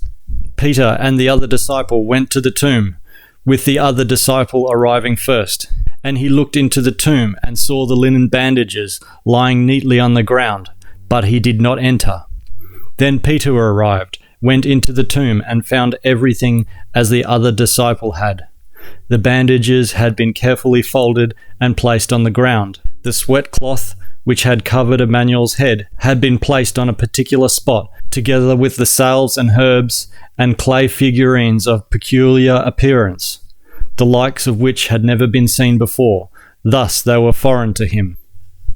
Peter and the other disciple went to the tomb, with the other disciple arriving first. And he looked into the tomb and saw the linen bandages lying neatly on the ground, but he did not enter. Then Peter arrived, went into the tomb, and found everything as the other disciple had. The bandages had been carefully folded and placed on the ground. The sweat cloth, which had covered Immanuel's head, had been placed on a particular spot, together with the salves and herbs and clay figurines of peculiar appearance, the likes of which had never been seen before. Thus they were foreign to him.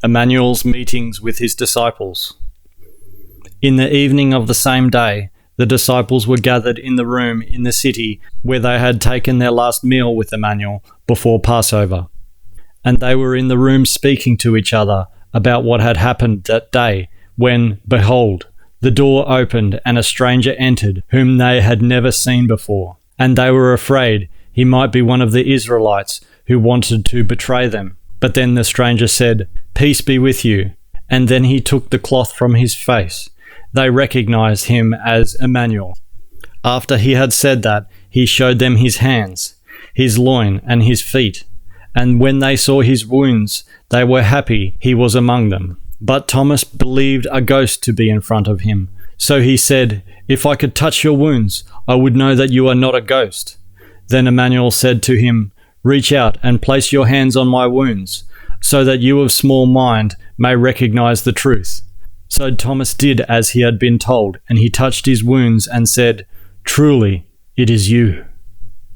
Immanuel's meetings with his disciples. In the evening of the same day, the disciples were gathered in the room in the city where they had taken their last meal with Immanuel before Passover. And they were in the room speaking to each other about what had happened that day, when, behold, the door opened and a stranger entered, whom they had never seen before. And they were afraid he might be one of the Israelites who wanted to betray them. But then the stranger said, "Peace be with you." And then he took the cloth from his face. They recognized him as Immanuel. After he had said that, he showed them his hands, his loin, and his feet. And when they saw his wounds, they were happy he was among them. But Thomas believed a ghost to be in front of him. So he said, "If I could touch your wounds, I would know that you are not a ghost." Then Immanuel said to him, "Reach out and place your hands on my wounds, so that you of small mind may recognize the truth." So Thomas did as he had been told, and he touched his wounds and said, "Truly, it is you."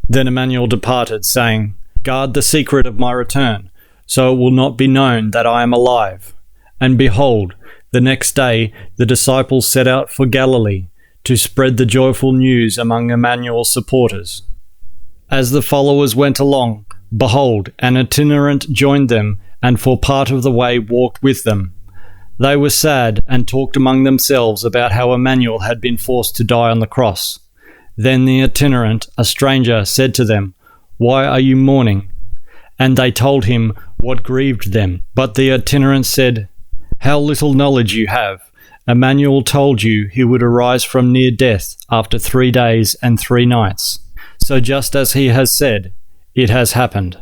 Then Immanuel departed, saying, "Guard the secret of my return, so it will not be known that I am alive." And behold, the next day the disciples set out for Galilee to spread the joyful news among Immanuel's supporters. As the followers went along, behold, an itinerant joined them, and for part of the way walked with them. They were sad and talked among themselves about how Immanuel had been forced to die on the cross. Then the itinerant, a stranger, said to them, "Why are you mourning?" And they told him what grieved them. But the itinerant said, "How little knowledge you have! Immanuel told you he would arise from near death after 3 days and 3 nights. So just as he has said, it has happened."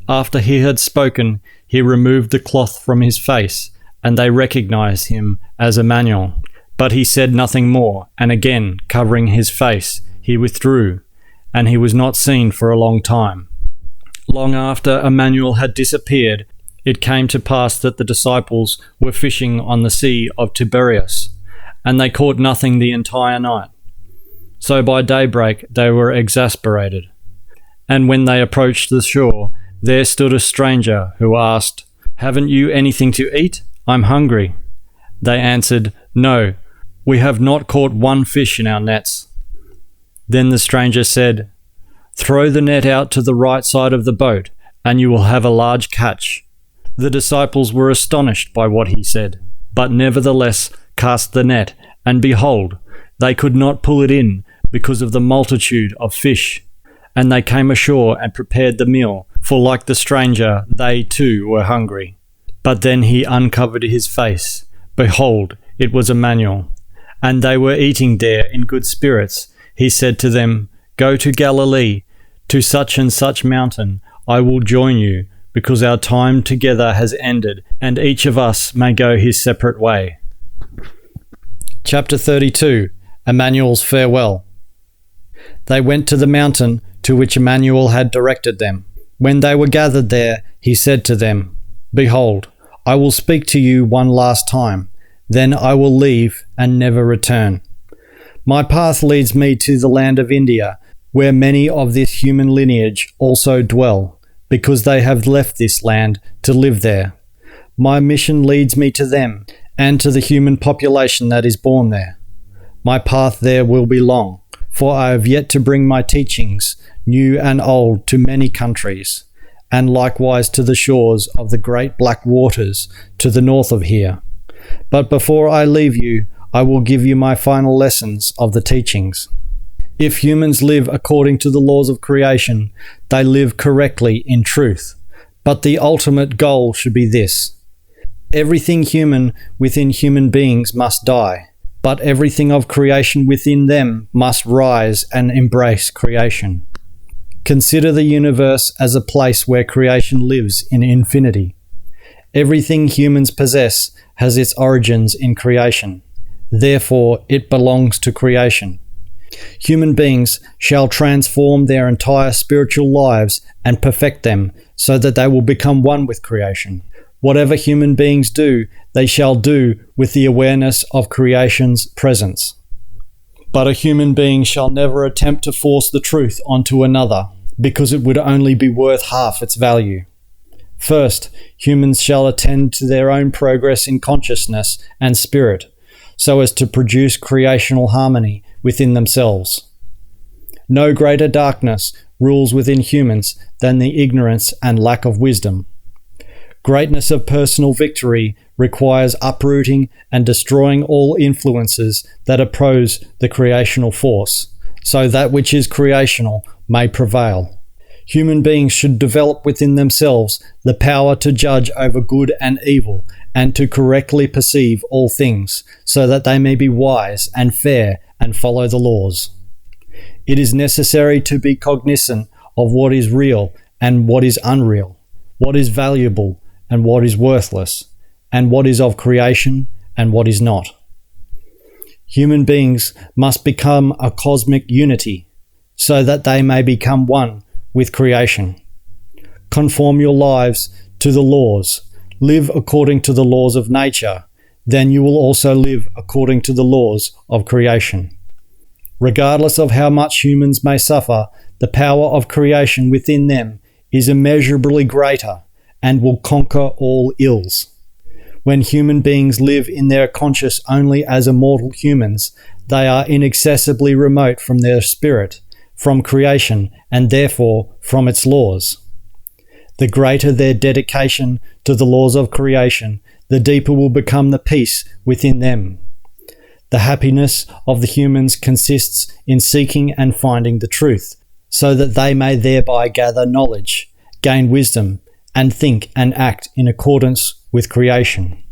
After he had spoken, he removed the cloth from his face, and they recognized him as Immanuel. But he said nothing more, and again, covering his face, he withdrew, and he was not seen for a long time. Long after Immanuel had disappeared, it came to pass that the disciples were fishing on the Sea of Tiberias, and they caught nothing the entire night. So by daybreak they were exasperated. And when they approached the shore, there stood a stranger who asked, "Haven't you anything to eat? I'm hungry." They answered, "No, we have not caught one fish in our nets." Then the stranger said, Throw the net out to the right side of the boat, and you will have a large catch." The disciples were astonished by what he said, but nevertheless cast the net, and behold, they could not pull it in because of the multitude of fish. And they came ashore and prepared the meal, for like the stranger, they too were hungry. But then he uncovered his face. Behold, it was Immanuel. And they were eating there in good spirits. He said to them, "Go to Galilee, to such and such mountain. I will join you, because our time together has ended, and each of us may go his separate way." Chapter 32. Immanuel's Farewell. They went to the mountain to which Immanuel had directed them. When they were gathered there, he said to them, "Behold, I will speak to you one last time, then I will leave and never return. My path leads me to the land of India, where many of this human lineage also dwell, because they have left this land to live there. My mission leads me to them, and to the human population that is born there. My path there will be long, for I have yet to bring my teachings, new and old, to many countries, and likewise to the shores of the great black waters to the north of here. But before I leave you, I will give you my final lessons of the teachings. If humans live according to the laws of creation, they live correctly in truth. But the ultimate goal should be this: everything human within human beings must die, but everything of creation within them must rise and embrace creation. Consider the universe as a place where creation lives in infinity. Everything humans possess has its origins in creation. Therefore, it belongs to creation. Human beings shall transform their entire spiritual lives and perfect them so that they will become one with creation. Whatever human beings do, they shall do with the awareness of creation's presence. But a human being shall never attempt to force the truth onto another, because it would only be worth half its value. First, humans shall attend to their own progress in consciousness and spirit, so as to produce creational harmony within themselves. No greater darkness rules within humans than the ignorance and lack of wisdom. Greatness of personal victory requires uprooting and destroying all influences that oppose the creational force, so that which is creational may prevail. Human beings should develop within themselves the power to judge over good and evil, and to correctly perceive all things, so that they may be wise and fair and follow the laws. It is necessary to be cognizant of what is real and what is unreal, what is valuable and what is worthless, and what is of creation and what is not. Human beings must become a cosmic unity, so that they may become one with creation. Conform your lives to the laws. Live according to the laws of nature. Then you will also live according to the laws of creation. Regardless of how much humans may suffer, the power of creation within them is immeasurably greater and will conquer all ills. When human beings live in their conscious only as immortal humans, they are inaccessibly remote from their spirit, from creation, and therefore from its laws. The greater their dedication to the laws of creation, the deeper will become the peace within them. The happiness of the humans consists in seeking and finding the truth, so that they may thereby gather knowledge, gain wisdom, and think and act in accordance with creation.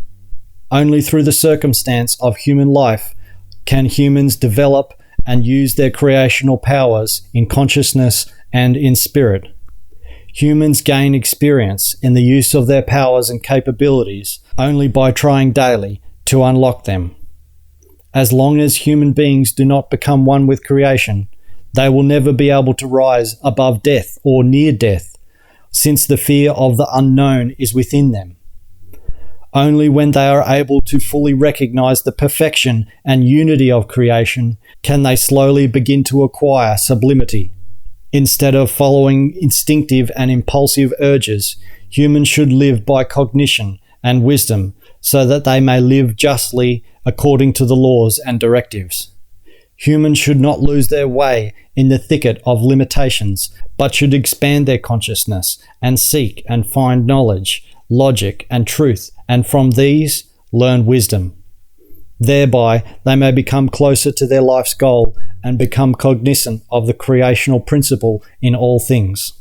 Only through the circumstance of human life can humans develop and use their creational powers in consciousness and in spirit. Humans gain experience in the use of their powers and capabilities only by trying daily to unlock them. As long as human beings do not become one with creation, they will never be able to rise above death or near death, since the fear of the unknown is within them. Only when they are able to fully recognize the perfection and unity of creation can they slowly begin to acquire sublimity. Instead of following instinctive and impulsive urges, humans should live by cognition and wisdom, so that they may live justly according to the laws and directives. Humans should not lose their way in the thicket of limitations, but should expand their consciousness and seek and find knowledge, logic, and truth, and from these learn wisdom. Thereby they may become closer to their life's goal and become cognizant of the creational principle in all things.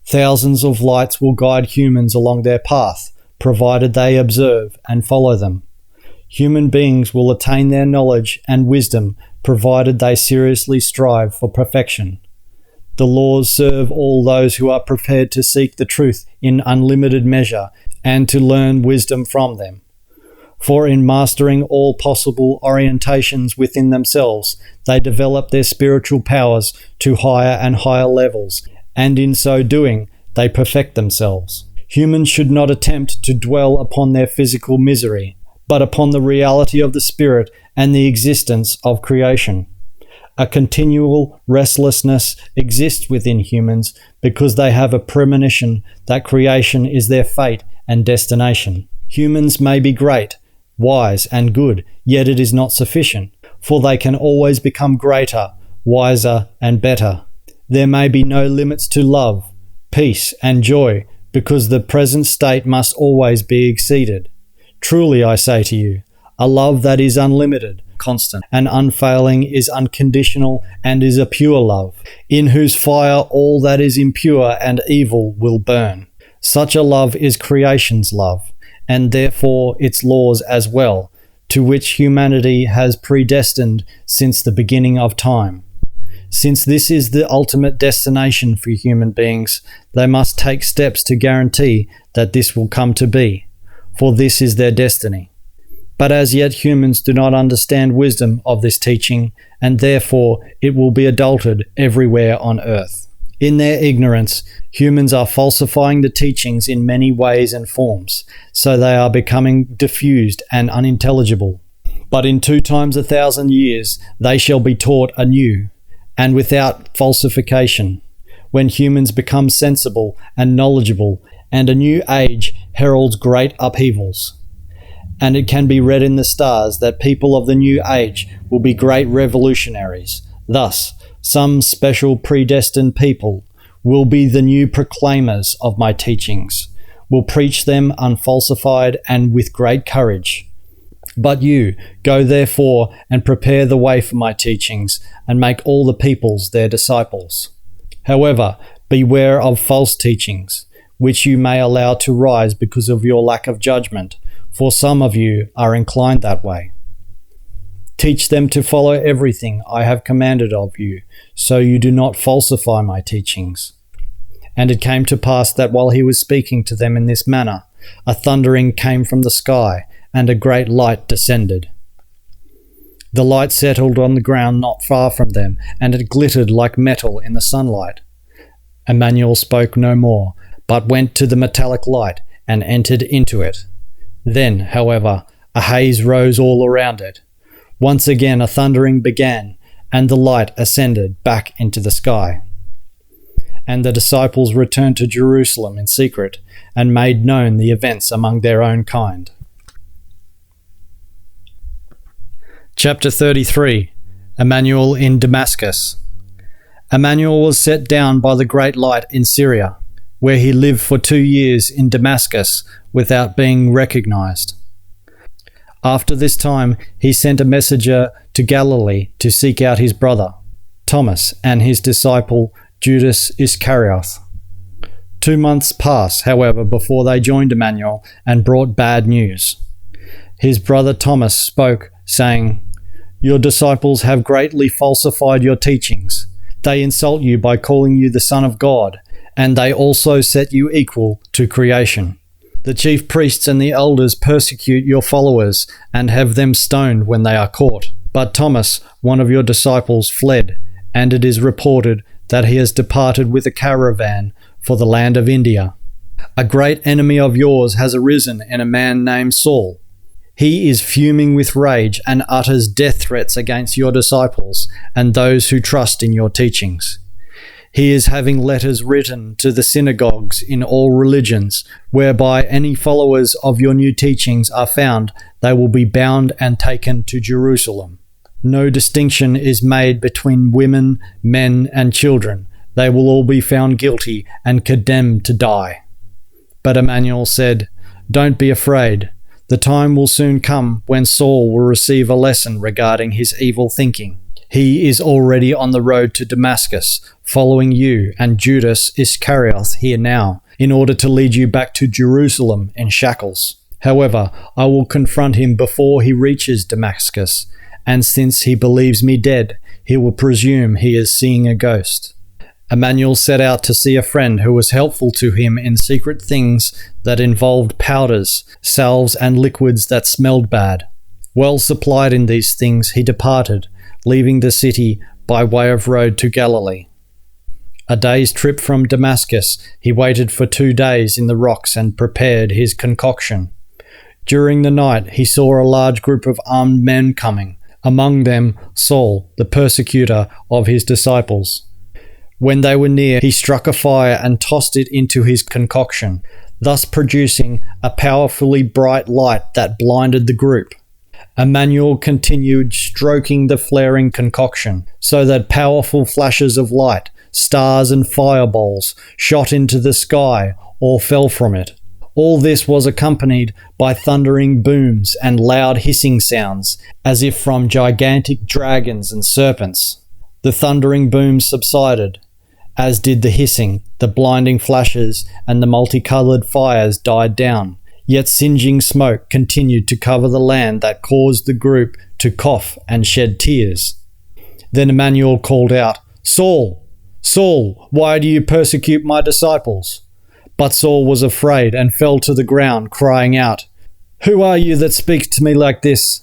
Thousands of lights will guide humans along their path, provided they observe and follow them. Human beings will attain their knowledge and wisdom provided they seriously strive for perfection. The laws serve all those who are prepared to seek the truth in unlimited measure and to learn wisdom from them. For in mastering all possible orientations within themselves, they develop their spiritual powers to higher and higher levels, and in so doing, they perfect themselves. Humans should not attempt to dwell upon their physical misery, but upon the reality of the spirit and the existence of creation. A continual restlessness exists within humans because they have a premonition that creation is their fate and destination. Humans may be great, wise, and good, yet it is not sufficient, for they can always become greater, wiser, and better. There may be no limits to love, peace, and joy, because the present state must always be exceeded. Truly, I say to you, a love that is unlimited, constant, and unfailing is unconditional and is a pure love, in whose fire all that is impure and evil will burn. Such a love is creation's love, and therefore its laws as well, to which humanity has predestined since the beginning of time. Since this is the ultimate destination for human beings, they must take steps to guarantee that this will come to be, for this is their destiny. But as yet humans do not understand wisdom of this teaching, and therefore it will be adulterated everywhere on earth. In their ignorance, humans are falsifying the teachings in many ways and forms, so they are becoming diffused and unintelligible. But in 2 times 1,000 years they shall be taught anew, and without falsification, when humans become sensible and knowledgeable, and a new age heralds great upheavals. And it can be read in the stars that people of the new age will be great revolutionaries. Thus, some special predestined people will be the new proclaimers of my teachings, will preach them unfalsified and with great courage. But you, go therefore and prepare the way for my teachings, and make all the peoples their disciples. However, beware of false teachings, which you may allow to rise because of your lack of judgment, for some of you are inclined that way. Teach them to follow everything I have commanded of you, so you do not falsify my teachings. And it came to pass that while he was speaking to them in this manner, a thundering came from the sky, and a great light descended. The light settled on the ground not far from them, and it glittered like metal in the sunlight. Immanuel spoke no more, but went to the metallic light and entered into it. Then, however, a haze rose all around it. Once again a thundering began, and the light ascended back into the sky. And the disciples returned to Jerusalem in secret, and made known the events among their own kind. Chapter 33. Immanuel in Damascus. Immanuel was set down by the great light in Syria, where he lived for 2 years in Damascus without being recognized. After this time, he sent a messenger to Galilee to seek out his brother, Thomas, and his disciple, Judas Ishkerioth. 2 months passed, however, before they joined Immanuel and brought bad news. His brother Thomas spoke, saying, "Your disciples have greatly falsified your teachings. They insult you by calling you the Son of God, and they also set you equal to creation. The chief priests and the elders persecute your followers and have them stoned when they are caught. But Thomas, one of your disciples, fled, and it is reported that he has departed with a caravan for the land of India. A great enemy of yours has arisen in a man named Saul. He is fuming with rage and utters death threats against your disciples and those who trust in your teachings. He is having letters written to the synagogues in all religions, whereby any followers of your new teachings are found, they will be bound and taken to Jerusalem. No distinction is made between women, men, and children. They will all be found guilty and condemned to die." But Immanuel said, "Don't be afraid. The time will soon come when Saul will receive a lesson regarding his evil thinking. He is already on the road to Damascus, following you and Judas Ishkerioth here now, in order to lead you back to Jerusalem in shackles. However, I will confront him before he reaches Damascus, and since he believes me dead, he will presume he is seeing a ghost." Immanuel set out to see a friend who was helpful to him in secret things that involved powders, salves, and liquids that smelled bad. Well supplied in these things, he departed, leaving the city by way of road to Galilee. A day's trip from Damascus, he waited for 2 days in the rocks and prepared his concoction. During the night, he saw a large group of armed men coming, among them Saul, the persecutor of his disciples. When they were near, he struck a fire and tossed it into his concoction, thus producing a powerfully bright light that blinded the group. Immanuel continued stroking the flaring concoction, so that powerful flashes of light, stars and fireballs shot into the sky or fell from it. All this was accompanied by thundering booms and loud hissing sounds, as if from gigantic dragons and serpents. The thundering booms subsided, as did the hissing. The blinding flashes and the multicolored fires died down, yet singeing smoke continued to cover the land that caused the group to cough and shed tears. Then Immanuel called out, "Saul, Saul, why do you persecute my disciples?" But Saul was afraid and fell to the ground, crying out, "Who are you that speaks to me like this?"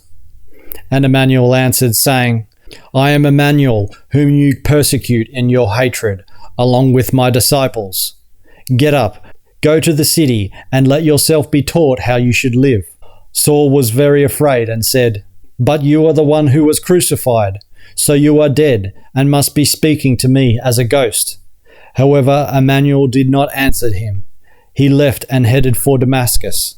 And Immanuel answered, saying, "I am Immanuel, whom you persecute in your hatred, along with my disciples. Get up, go to the city, and let yourself be taught how you should live." Saul was very afraid and said, "But you are the one who was crucified, so you are dead and must be speaking to me as a ghost." However, Immanuel did not answer him. He left and headed for Damascus.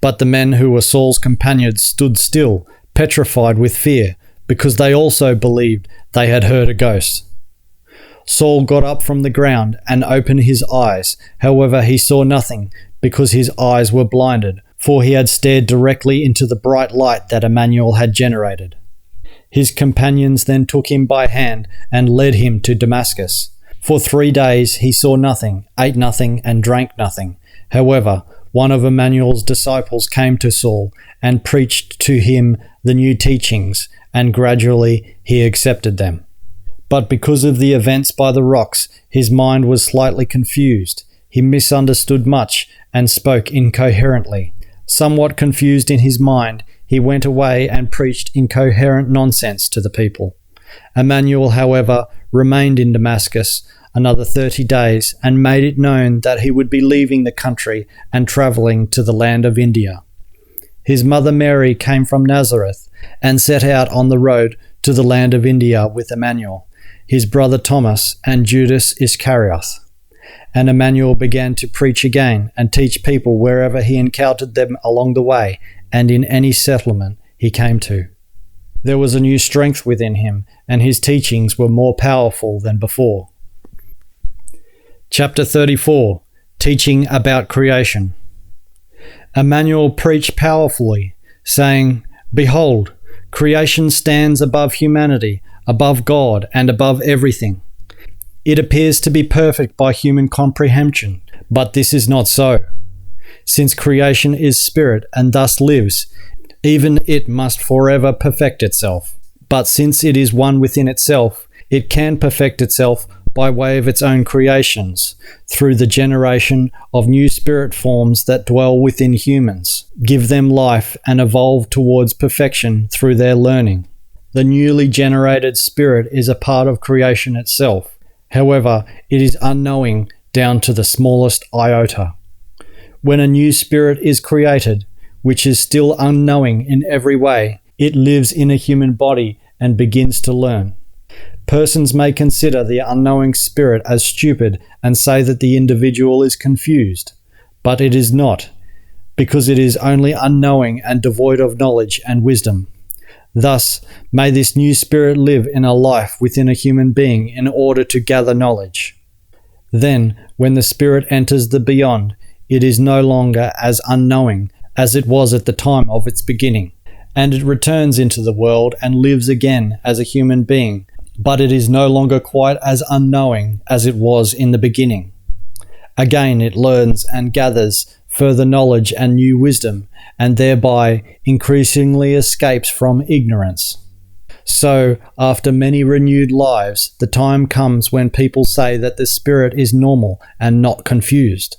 But the men who were Saul's companions stood still, petrified with fear, because they also believed they had heard a ghost. Saul got up from the ground and opened his eyes. However, he saw nothing, because his eyes were blinded, for he had stared directly into the bright light that Immanuel had generated. His companions then took him by hand and led him to Damascus. For 3 days he saw nothing, ate nothing, and drank nothing. However, one of Immanuel's disciples came to Saul and preached to him the new teachings, and gradually he accepted them. But because of the events by the rocks, his mind was slightly confused. He misunderstood much and spoke incoherently. Somewhat confused in his mind, he went away and preached incoherent nonsense to the people. Immanuel, however, remained in Damascus another 30 days and made it known that he would be leaving the country and travelling to the land of India. His mother Mary came from Nazareth and set out on the road to the land of India with Immanuel, his brother Thomas, and Judas Ishkerioth. And Immanuel began to preach again and teach people wherever he encountered them along the way and in any settlement he came to. There was a new strength within him, and his teachings were more powerful than before. Chapter 34. Teaching about Creation. Immanuel preached powerfully, saying, "Behold, creation stands above humanity, above God, and above everything. It appears to be perfect by human comprehension, but this is not so. Since creation is spirit and thus lives, even it must forever perfect itself. But since it is one within itself, it can perfect itself by way of its own creations, through the generation of new spirit forms that dwell within humans, give them life, and evolve towards perfection through their learning. The newly generated spirit is a part of creation itself. However, it is unknowing down to the smallest iota. When a new spirit is created, which is still unknowing in every way, it lives in a human body and begins to learn. Persons may consider the unknowing spirit as stupid and say that the individual is confused, but it is not, because it is only unknowing and devoid of knowledge and wisdom. Thus, may this new spirit live in a life within a human being in order to gather knowledge. Then, when the spirit enters the beyond, it is no longer as unknowing as it was at the time of its beginning, and it returns into the world and lives again as a human being, but it is no longer quite as unknowing as it was in the beginning. Again, it learns and gathers further knowledge and new wisdom, and thereby increasingly escapes from ignorance. So, after many renewed lives, the time comes when people say that the spirit is normal and not confused.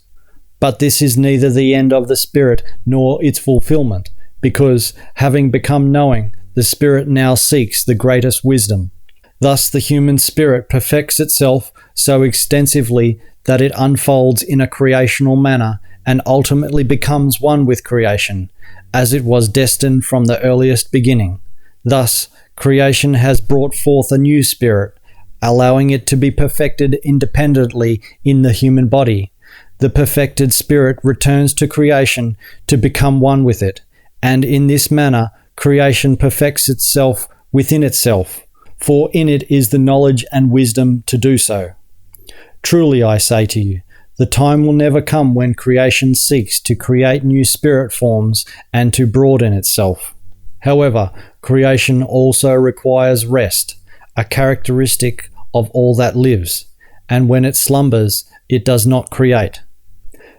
But this is neither the end of the spirit nor its fulfillment, because, having become knowing, the spirit now seeks the greatest wisdom. Thus the human spirit perfects itself so extensively that it unfolds in a creational manner and ultimately becomes one with creation, as it was destined from the earliest beginning. Thus, creation has brought forth a new spirit, allowing it to be perfected independently in the human body. The perfected spirit returns to creation to become one with it, and in this manner creation perfects itself within itself, for in it is the knowledge and wisdom to do so. Truly I say to you, the time will never come when creation seeks to create new spirit forms and to broaden itself. However, creation also requires rest, a characteristic of all that lives, and when it slumbers, it does not create.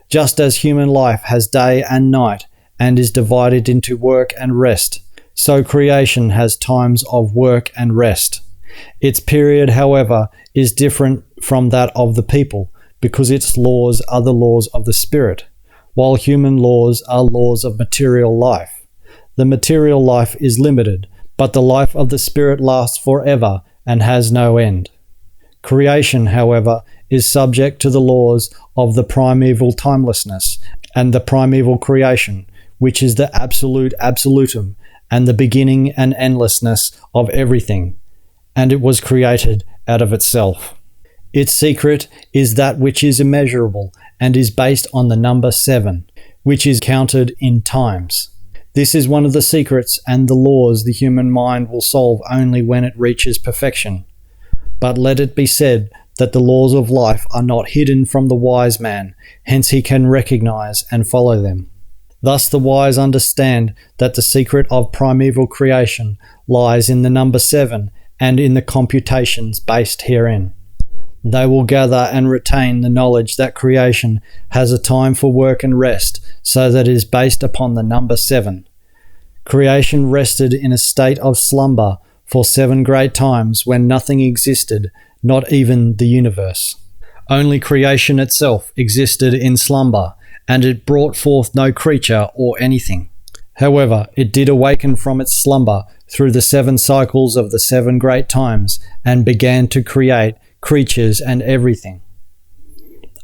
Just as human life has day and night and is divided into work and rest, so creation has times of work and rest. Its period, however, is different from that of the people, because its laws are the laws of the spirit, while human laws are laws of material life. The material life is limited, but the life of the spirit lasts forever and has no end. Creation, however, is subject to the laws of the primeval timelessness and the primeval creation, which is the absolute absolutum and the beginning and endlessness of everything, and it was created out of itself. Its secret is that which is immeasurable and is based on the number 7, which is counted in times. This is one of the secrets and the laws the human mind will solve only when it reaches perfection. But let it be said that the laws of life are not hidden from the wise man, hence he can recognize and follow them. Thus the wise understand that the secret of primeval creation lies in the number 7 and in the computations based herein. They will gather and retain the knowledge that creation has a time for work and rest, so that it is based upon the number 7. Creation rested in a state of slumber for 7 great times when nothing existed, not even the universe. Only creation itself existed in slumber, and it brought forth no creature or anything. However, it did awaken from its slumber through the 7 cycles of the 7 great times and began to create creatures and everything.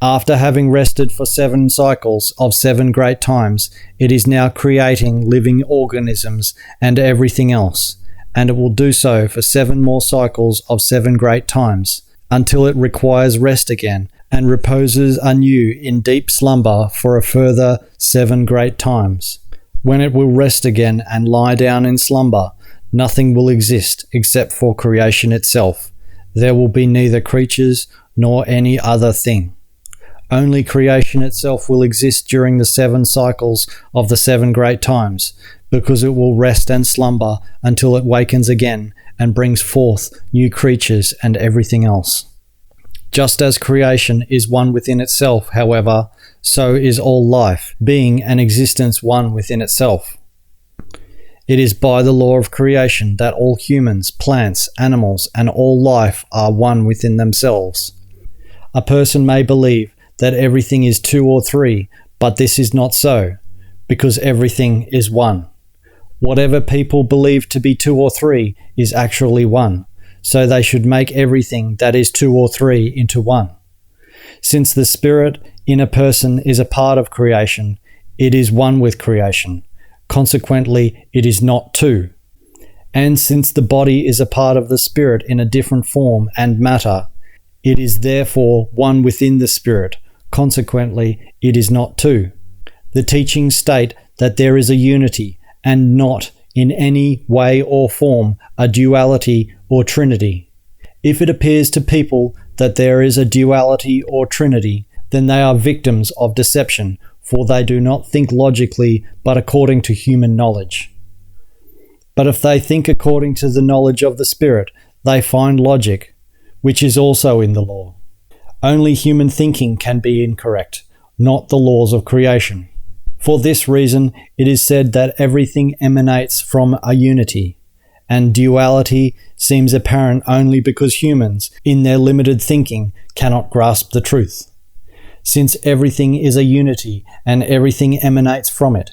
After having rested for 7 cycles of 7 great times, it is now creating living organisms and everything else, and it will do so for 7 more cycles of 7 great times, until it requires rest again and reposes anew in deep slumber for a further 7 great times. When it will rest again and lie down in slumber, nothing will exist except for creation itself. There will be neither creatures nor any other thing. Only creation itself will exist during the 7 cycles of the 7 great times, because it will rest and slumber until it wakens again and brings forth new creatures and everything else. Just as creation is one within itself, however, so is all life, being and existence one within itself. It is by the law of creation that all humans, plants, animals, and all life are one within themselves. A person may believe that everything is 2 or 3, but this is not so, because everything is one. Whatever people believe to be 2 or 3 is actually one, so they should make everything that is 2 or 3 into one. Since the spirit in a person is a part of creation, it is one with creation. Consequently, it is not 2. And since the body is a part of the spirit in a different form and matter, it is therefore one within the spirit. Consequently, it is not 2. The teachings state that there is a unity and not in any way or form a duality or trinity. If it appears to people that there is a duality or trinity, then they are victims of deception, for they do not think logically but according to human knowledge. But if they think according to the knowledge of the Spirit, they find logic, which is also in the law. Only human thinking can be incorrect, not the laws of creation. For this reason, it is said that everything emanates from a unity, and duality seems apparent only because humans, in their limited thinking, cannot grasp the truth. Since everything is a unity and everything emanates from it,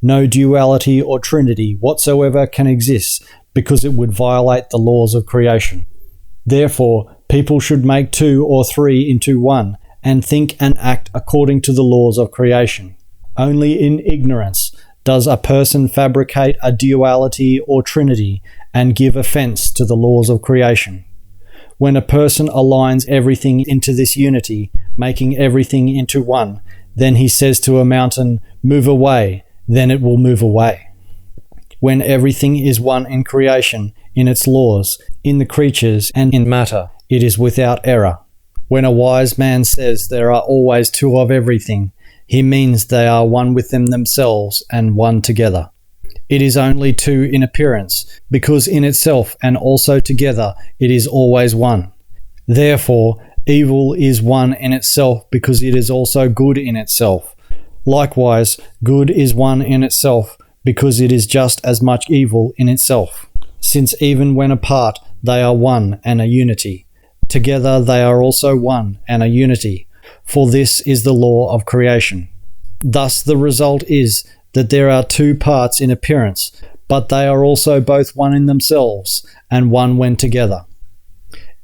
no duality or trinity whatsoever can exist, because it would violate the laws of creation. Therefore, people should make two or three into one, and think and act according to the laws of creation. Only in ignorance does a person fabricate a duality or trinity and give offense to the laws of creation. When a person aligns everything into this unity, making everything into one, then he says to a mountain, "Move away," then it will move away. When everything is one in creation, in its laws, in the creatures, and in matter, it is without error. When a wise man says there are always two of everything, he means they are one with themselves and one together. It is only two in appearance, because in itself and also together it is always one. Therefore, evil is one in itself because it is also good in itself. Likewise, good is one in itself because it is just as much evil in itself. Since even when apart, they are one and a unity. Together they are also one and a unity, for this is the law of creation. Thus the result is that there are two parts in appearance, but they are also both one in themselves and one when together.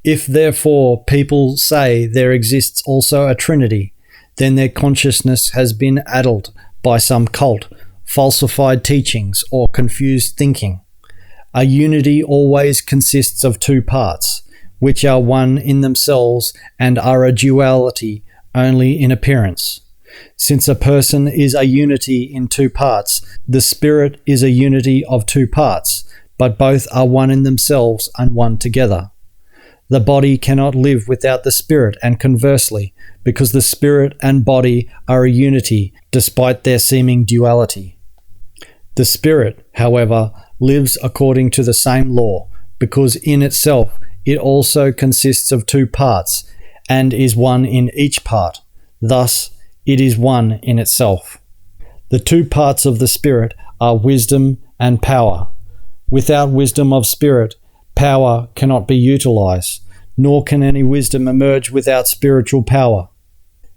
If therefore people say there exists also a trinity, then their consciousness has been addled by some cult, falsified teachings, or confused thinking. A unity always consists of two parts, which are one in themselves and are a duality only in appearance. Since a person is a unity in two parts, the Spirit is a unity of two parts, but both are one in themselves and one together. The body cannot live without the Spirit, and conversely, because the Spirit and body are a unity despite their seeming duality. The Spirit, however, lives according to the same law, because in itself it also consists of two parts, and is one in each part. Thus, it is one in itself. The two parts of the Spirit are wisdom and power. Without wisdom of spirit, power cannot be utilized, nor can any wisdom emerge without spiritual power.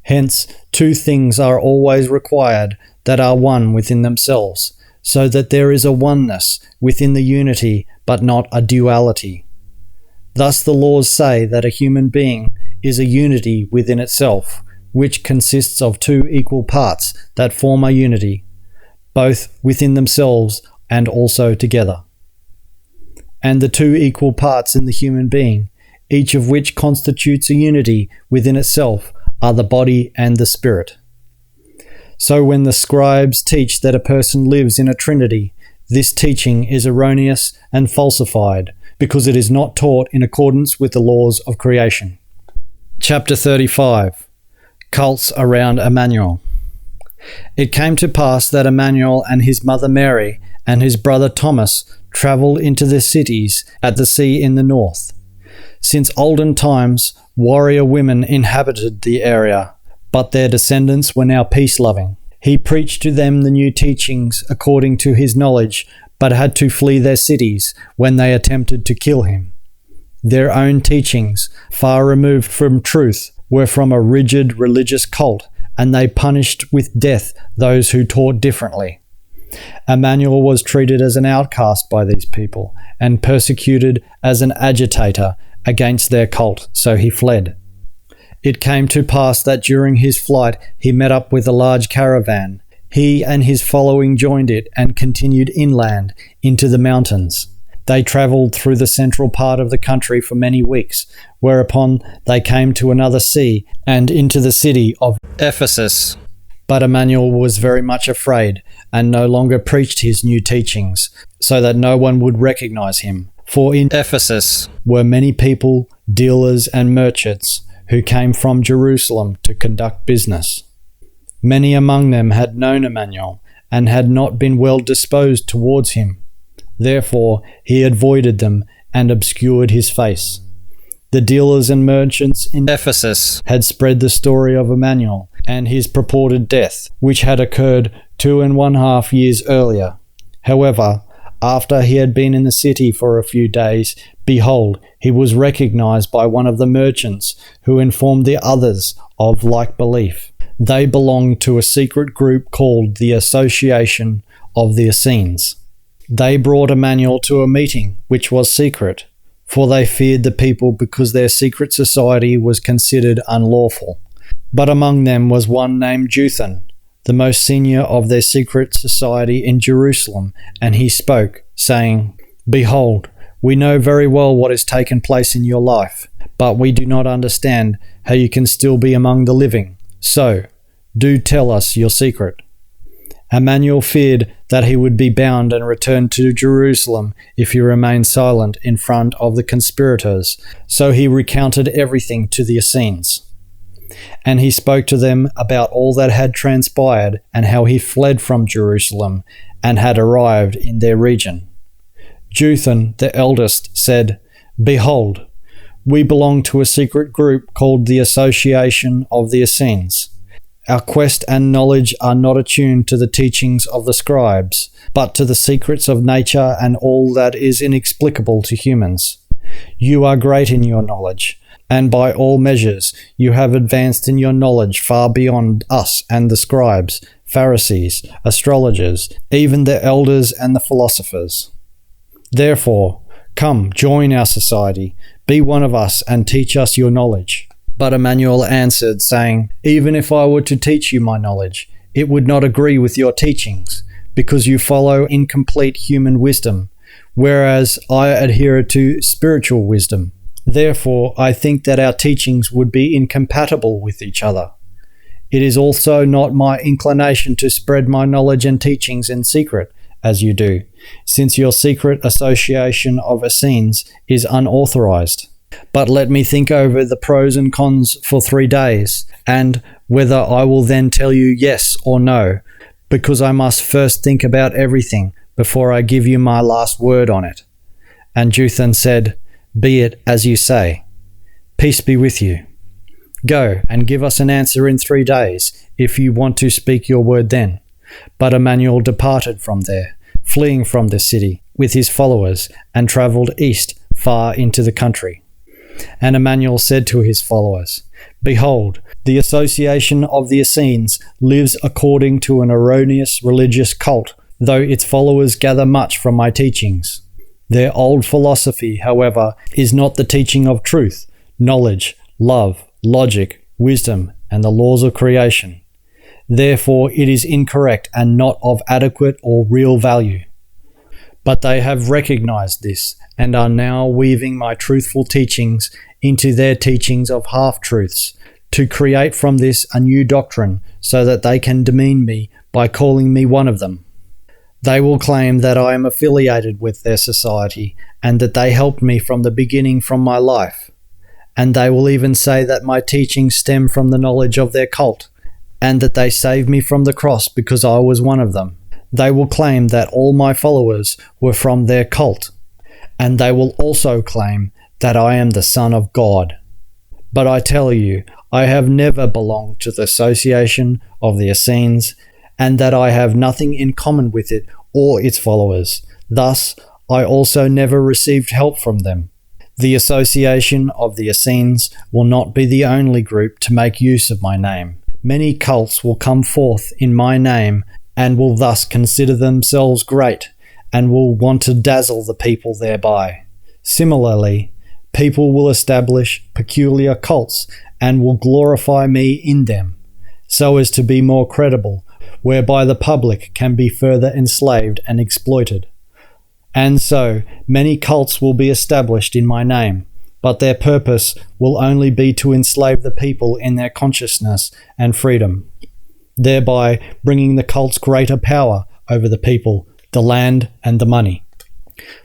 Hence, two things are always required that are one within themselves, so that there is a oneness within the unity, but not a duality. Thus the laws say that a human being is a unity within itself, which consists of two equal parts that form a unity, both within themselves and also together. And the two equal parts in the human being, each of which constitutes a unity within itself, are the body and the spirit. So when the scribes teach that a person lives in a trinity, this teaching is erroneous and falsified, because it is not taught in accordance with the laws of creation. Chapter 35. Cults around Immanuel. It came to pass that Immanuel and his mother Mary and his brother Thomas travelled into the cities at the sea in the north. Since olden times, warrior women inhabited the area, but their descendants were now peace-loving. He preached to them the new teachings according to his knowledge, but had to flee their cities when they attempted to kill him. Their own teachings, far removed from truth, were from a rigid religious cult, and they punished with death those who taught differently. Immanuel was treated as an outcast by these people, and persecuted as an agitator against their cult, so he fled. It came to pass that during his flight he met up with a large caravan. He and his following joined it and continued inland into the mountains. They travelled through the central part of the country for many weeks, whereupon they came to another sea and into the city of Ephesus. But Immanuel was very much afraid, and no longer preached his new teachings, so that no one would recognize him. For in Ephesus were many people, dealers and merchants, who came from Jerusalem to conduct business. Many among them had known Immanuel, and had not been well disposed towards him. Therefore he avoided them and obscured his face. The dealers and merchants in Ephesus had spread the story of Immanuel and his purported death, which had occurred 2.5 years earlier. However, after he had been in the city for a few days, behold, he was recognized by one of the merchants, who informed the others of like belief. They belonged to a secret group called the Association of the Essenes. They brought Immanuel to a meeting which was secret, for they feared the people because their secret society was considered unlawful. But among them was one named Judas, the most senior of their secret society in Jerusalem, and he spoke, saying, "Behold, we know very well what has taken place in your life, but we do not understand how you can still be among the living. So, do tell us your secret." Immanuel feared that he would be bound and returned to Jerusalem if he remained silent in front of the conspirators, so he recounted everything to the Essenes. And he spoke to them about all that had transpired and how he fled from Jerusalem and had arrived in their region. Judas, the eldest, said, "Behold, we belong to a secret group called the Association of the Essenes. Our quest and knowledge are not attuned to the teachings of the scribes, but to the secrets of nature and all that is inexplicable to humans. You are great in your knowledge, and by all measures you have advanced in your knowledge far beyond us and the scribes, Pharisees, astrologers, even the elders and the philosophers. Therefore, come, join our society, be one of us, and teach us your knowledge." But Immanuel answered, saying, "Even if I were to teach you my knowledge, it would not agree with your teachings, because you follow incomplete human wisdom, whereas I adhere to spiritual wisdom. Therefore, I think that our teachings would be incompatible with each other. It is also not my inclination to spread my knowledge and teachings in secret, as you do, since your secret association of Essenes is unauthorized. But let me think over the pros and cons for 3 days, and whether I will then tell you yes or no, because I must first think about everything before I give you my last word on it." And Judas said, "Be it as you say. Peace be with you. Go and give us an answer in 3 days, if you want to speak your word then." But Immanuel departed from there, fleeing from the city with his followers, and travelled east far into the country. And Immanuel said to his followers, "Behold, the Association of the Essenes lives according to an erroneous religious cult, though its followers gather much from my teachings. Their old philosophy, however, is not the teaching of truth, knowledge, love, logic, wisdom, and the laws of creation. Therefore it is incorrect and not of adequate or real value. But they have recognized this, and are now weaving my truthful teachings into their teachings of half-truths, to create from this a new doctrine, so that they can demean me by calling me one of them. They will claim that I am affiliated with their society, and that they helped me from the beginning from my life. And they will even say that my teachings stem from the knowledge of their cult, and that they saved me from the cross because I was one of them. They will claim that all my followers were from their cult, and they will also claim that I am the Son of God. But I tell you, I have never belonged to the Association of the Essenes, and that I have nothing in common with it or its followers. Thus, I also never received help from them. The Association of the Essenes will not be the only group to make use of my name. Many cults will come forth in my name, and will thus consider themselves great, and will want to dazzle the people thereby. Similarly, people will establish peculiar cults, and will glorify me in them, so as to be more credible, whereby the public can be further enslaved and exploited. And so, many cults will be established in my name, but their purpose will only be to enslave the people in their consciousness and freedom, thereby bringing the cult's greater power over the people, the land, and the money.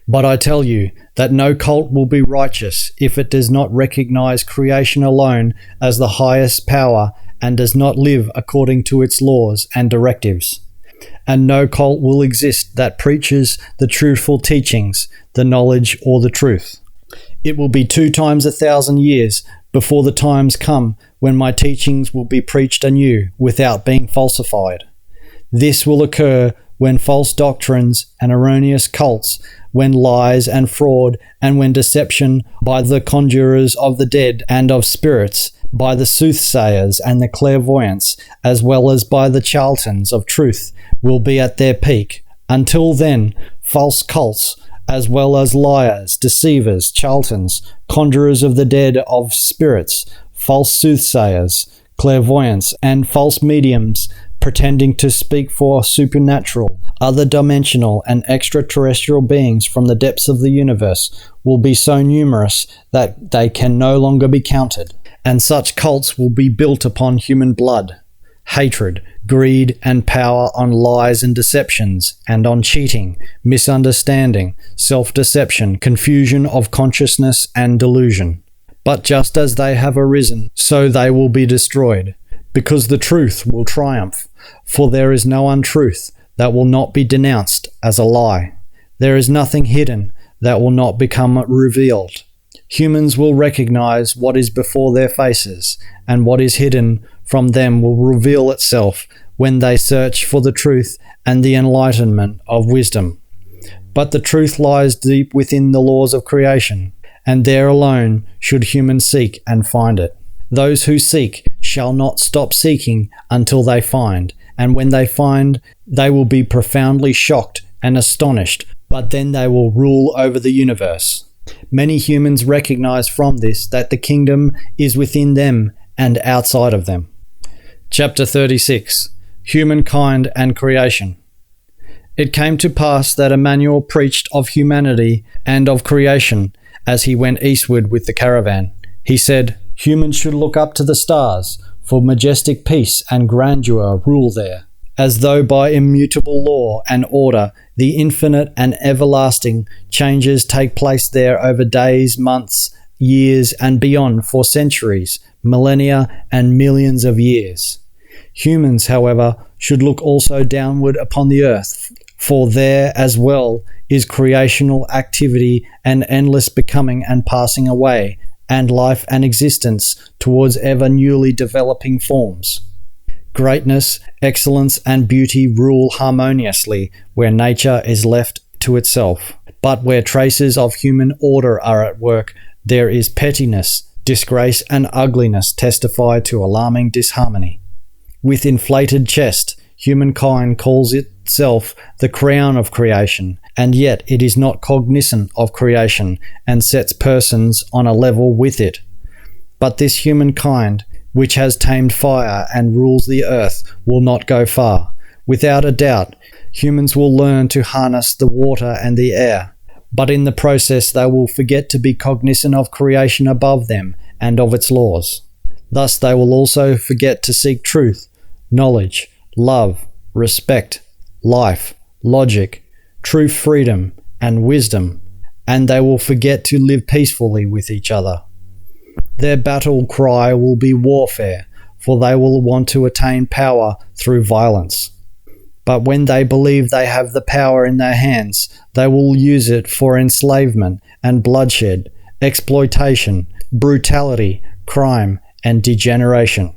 But I tell you that no cult will be righteous if it does not recognize creation alone as the highest power and does not live according to its laws and directives. And no cult will exist that preaches the truthful teachings, the knowledge, or the truth. It will be 2 times 1,000 years before the times come when my teachings will be preached anew without being falsified. This will occur when false doctrines and erroneous cults, when lies and fraud, and when deception by the conjurers of the dead and of spirits, by the soothsayers and the clairvoyants, as well as by the charlatans of truth, will be at their peak. Until then, false cults, as well as liars, deceivers, charlatans, conjurers of the dead of spirits, false soothsayers, clairvoyants, and false mediums, pretending to speak for supernatural, other dimensional, and extraterrestrial beings from the depths of the universe, will be so numerous that they can no longer be counted. And such cults will be built upon human blood, hatred, greed, and power, on lies and deceptions, and on cheating, misunderstanding, self-deception, confusion of consciousness, and delusion. But just as they have arisen, so they will be destroyed, because the truth will triumph. For there is no untruth that will not be denounced as a lie. There is nothing hidden that will not become revealed. Humans will recognize what is before their faces, and what is hidden from them will reveal itself when they search for the truth and the enlightenment of wisdom. But the truth lies deep within the laws of creation, and there alone should humans seek and find it. Those who seek shall not stop seeking until they find, and when they find, they will be profoundly shocked and astonished, but then they will rule over the universe. Many humans recognize from this that the kingdom is within them and outside of them. Chapter 36. Humankind and Creation. It came to pass that Immanuel preached of humanity and of creation as he went eastward with the caravan. He said, "Humans should look up to the stars, for majestic peace and grandeur rule there, as though by immutable law and order the infinite and everlasting changes take place there over days, months, years, and beyond for centuries, millennia, and millions of years. Humans, however, should look also downward upon the earth, for there as well is creational activity and endless becoming and passing away, and life and existence towards ever newly developing forms. Greatness, excellence, and beauty rule harmoniously where nature is left to itself. But where traces of human order are at work, there is pettiness, disgrace, and ugliness testify to alarming disharmony. With inflated chest, humankind calls itself the crown of creation, and yet it is not cognizant of creation and sets persons on a level with it. But this humankind, which has tamed fire and rules the earth, will not go far. Without a doubt, humans will learn to harness the water and the air, but in the process they will forget to be cognizant of creation above them and of its laws. Thus they will also forget to seek truth, knowledge, love, respect, life, logic, true freedom, and wisdom, and they will forget to live peacefully with each other. Their battle cry will be warfare, for they will want to attain power through violence. But when they believe they have the power in their hands, they will use it for enslavement and bloodshed, exploitation, brutality, crime, and degeneration.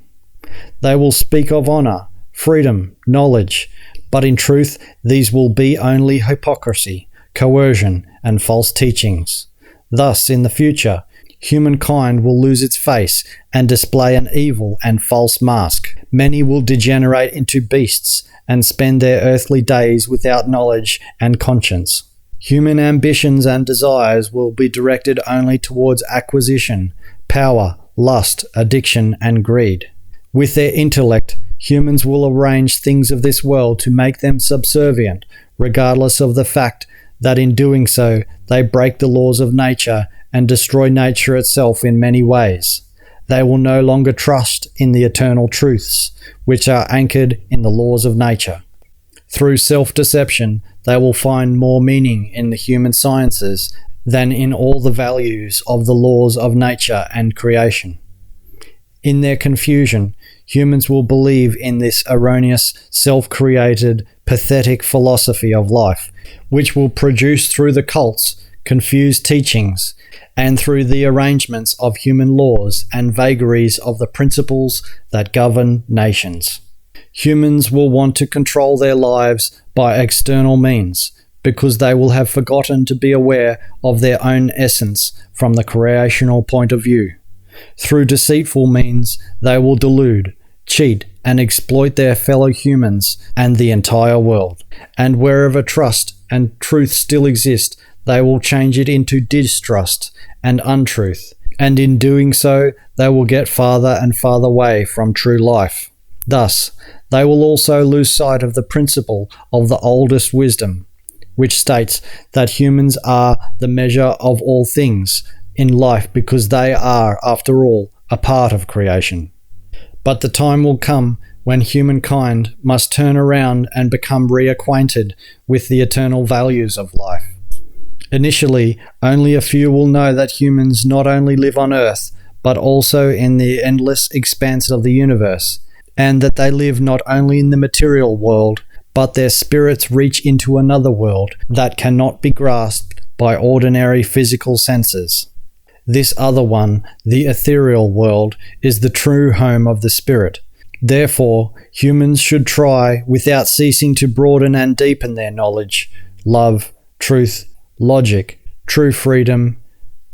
They will speak of honor, freedom, knowledge, but in truth these will be only hypocrisy, coercion, and false teachings. Thus, in the future, humankind will lose its face and display an evil and false mask. Many will degenerate into beasts and spend their earthly days without knowledge and conscience. Human ambitions and desires will be directed only towards acquisition, power, lust, addiction, and greed. With their intellect, humans will arrange things of this world to make them subservient, regardless of the fact that in doing so they break the laws of nature and destroy nature itself in many ways. They will no longer trust in the eternal truths, which are anchored in the laws of nature. Through self-deception, they will find more meaning in the human sciences than in all the values of the laws of nature and creation. In their confusion, humans will believe in this erroneous, self-created, pathetic philosophy of life, which will produce through the cults confused teachings, and through the arrangements of human laws and vagaries of the principles that govern nations. Humans will want to control their lives by external means, because they will have forgotten to be aware of their own essence from the creational point of view. Through deceitful means, they will delude, cheat, and exploit their fellow humans and the entire world. And wherever trust and truth still exist, they will change it into distrust and untruth, and in doing so, they will get farther and farther away from true life. Thus, they will also lose sight of the principle of the oldest wisdom, which states that humans are the measure of all things in life because they are, after all, a part of creation. But the time will come when humankind must turn around and become reacquainted with the eternal values of life. Initially, only a few will know that humans not only live on Earth, but also in the endless expanse of the universe, and that they live not only in the material world, but their spirits reach into another world that cannot be grasped by ordinary physical senses. This other one, the ethereal world, is the true home of the spirit. Therefore, humans should try, without ceasing to broaden and deepen their knowledge, love, truth, logic, true freedom,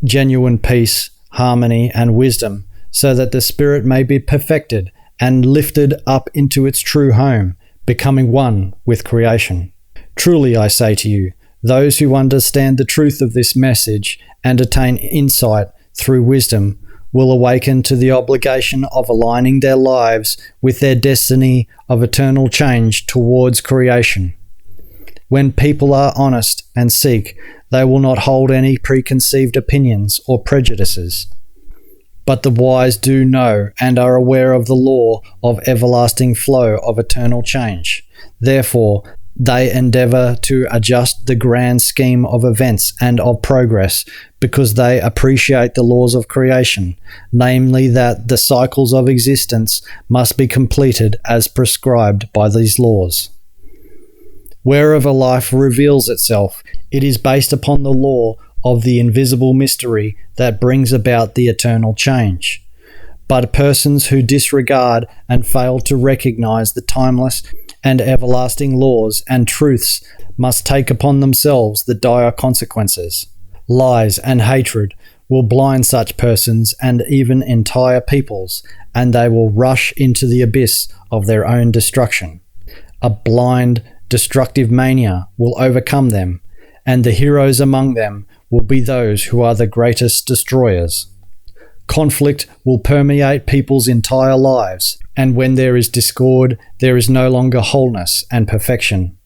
genuine peace, harmony, and wisdom, so that the spirit may be perfected and lifted up into its true home, becoming one with creation. Truly, I say to you, those who understand the truth of this message and attain insight through wisdom will awaken to the obligation of aligning their lives with their destiny of eternal change towards creation. When people are honest and seek, they will not hold any preconceived opinions or prejudices. But the wise do know and are aware of the law of everlasting flow of eternal change. Therefore, they endeavour to adjust the grand scheme of events and of progress because they appreciate the laws of creation, namely that the cycles of existence must be completed as prescribed by these laws. Wherever life reveals itself, it is based upon the law of the invisible mystery that brings about the eternal change. But persons who disregard and fail to recognize the timeless and everlasting laws and truths must take upon themselves the dire consequences. Lies and hatred will blind such persons and even entire peoples, and they will rush into the abyss of their own destruction. A blind, destructive mania will overcome them, and the heroes among them will be those who are the greatest destroyers. Conflict will permeate people's entire lives, and when there is discord, there is no longer wholeness and perfection.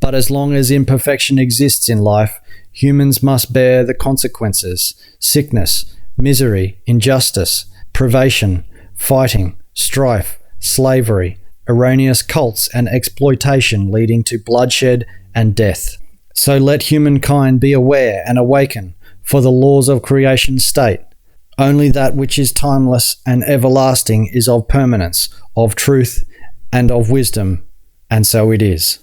But as long as imperfection exists in life, humans must bear the consequences: sickness, misery, injustice, privation, fighting, strife, slavery, erroneous cults, and exploitation leading to bloodshed and death. So let humankind be aware and awaken, for the laws of creation state, only that which is timeless and everlasting is of permanence, of truth, and of wisdom, and so it is.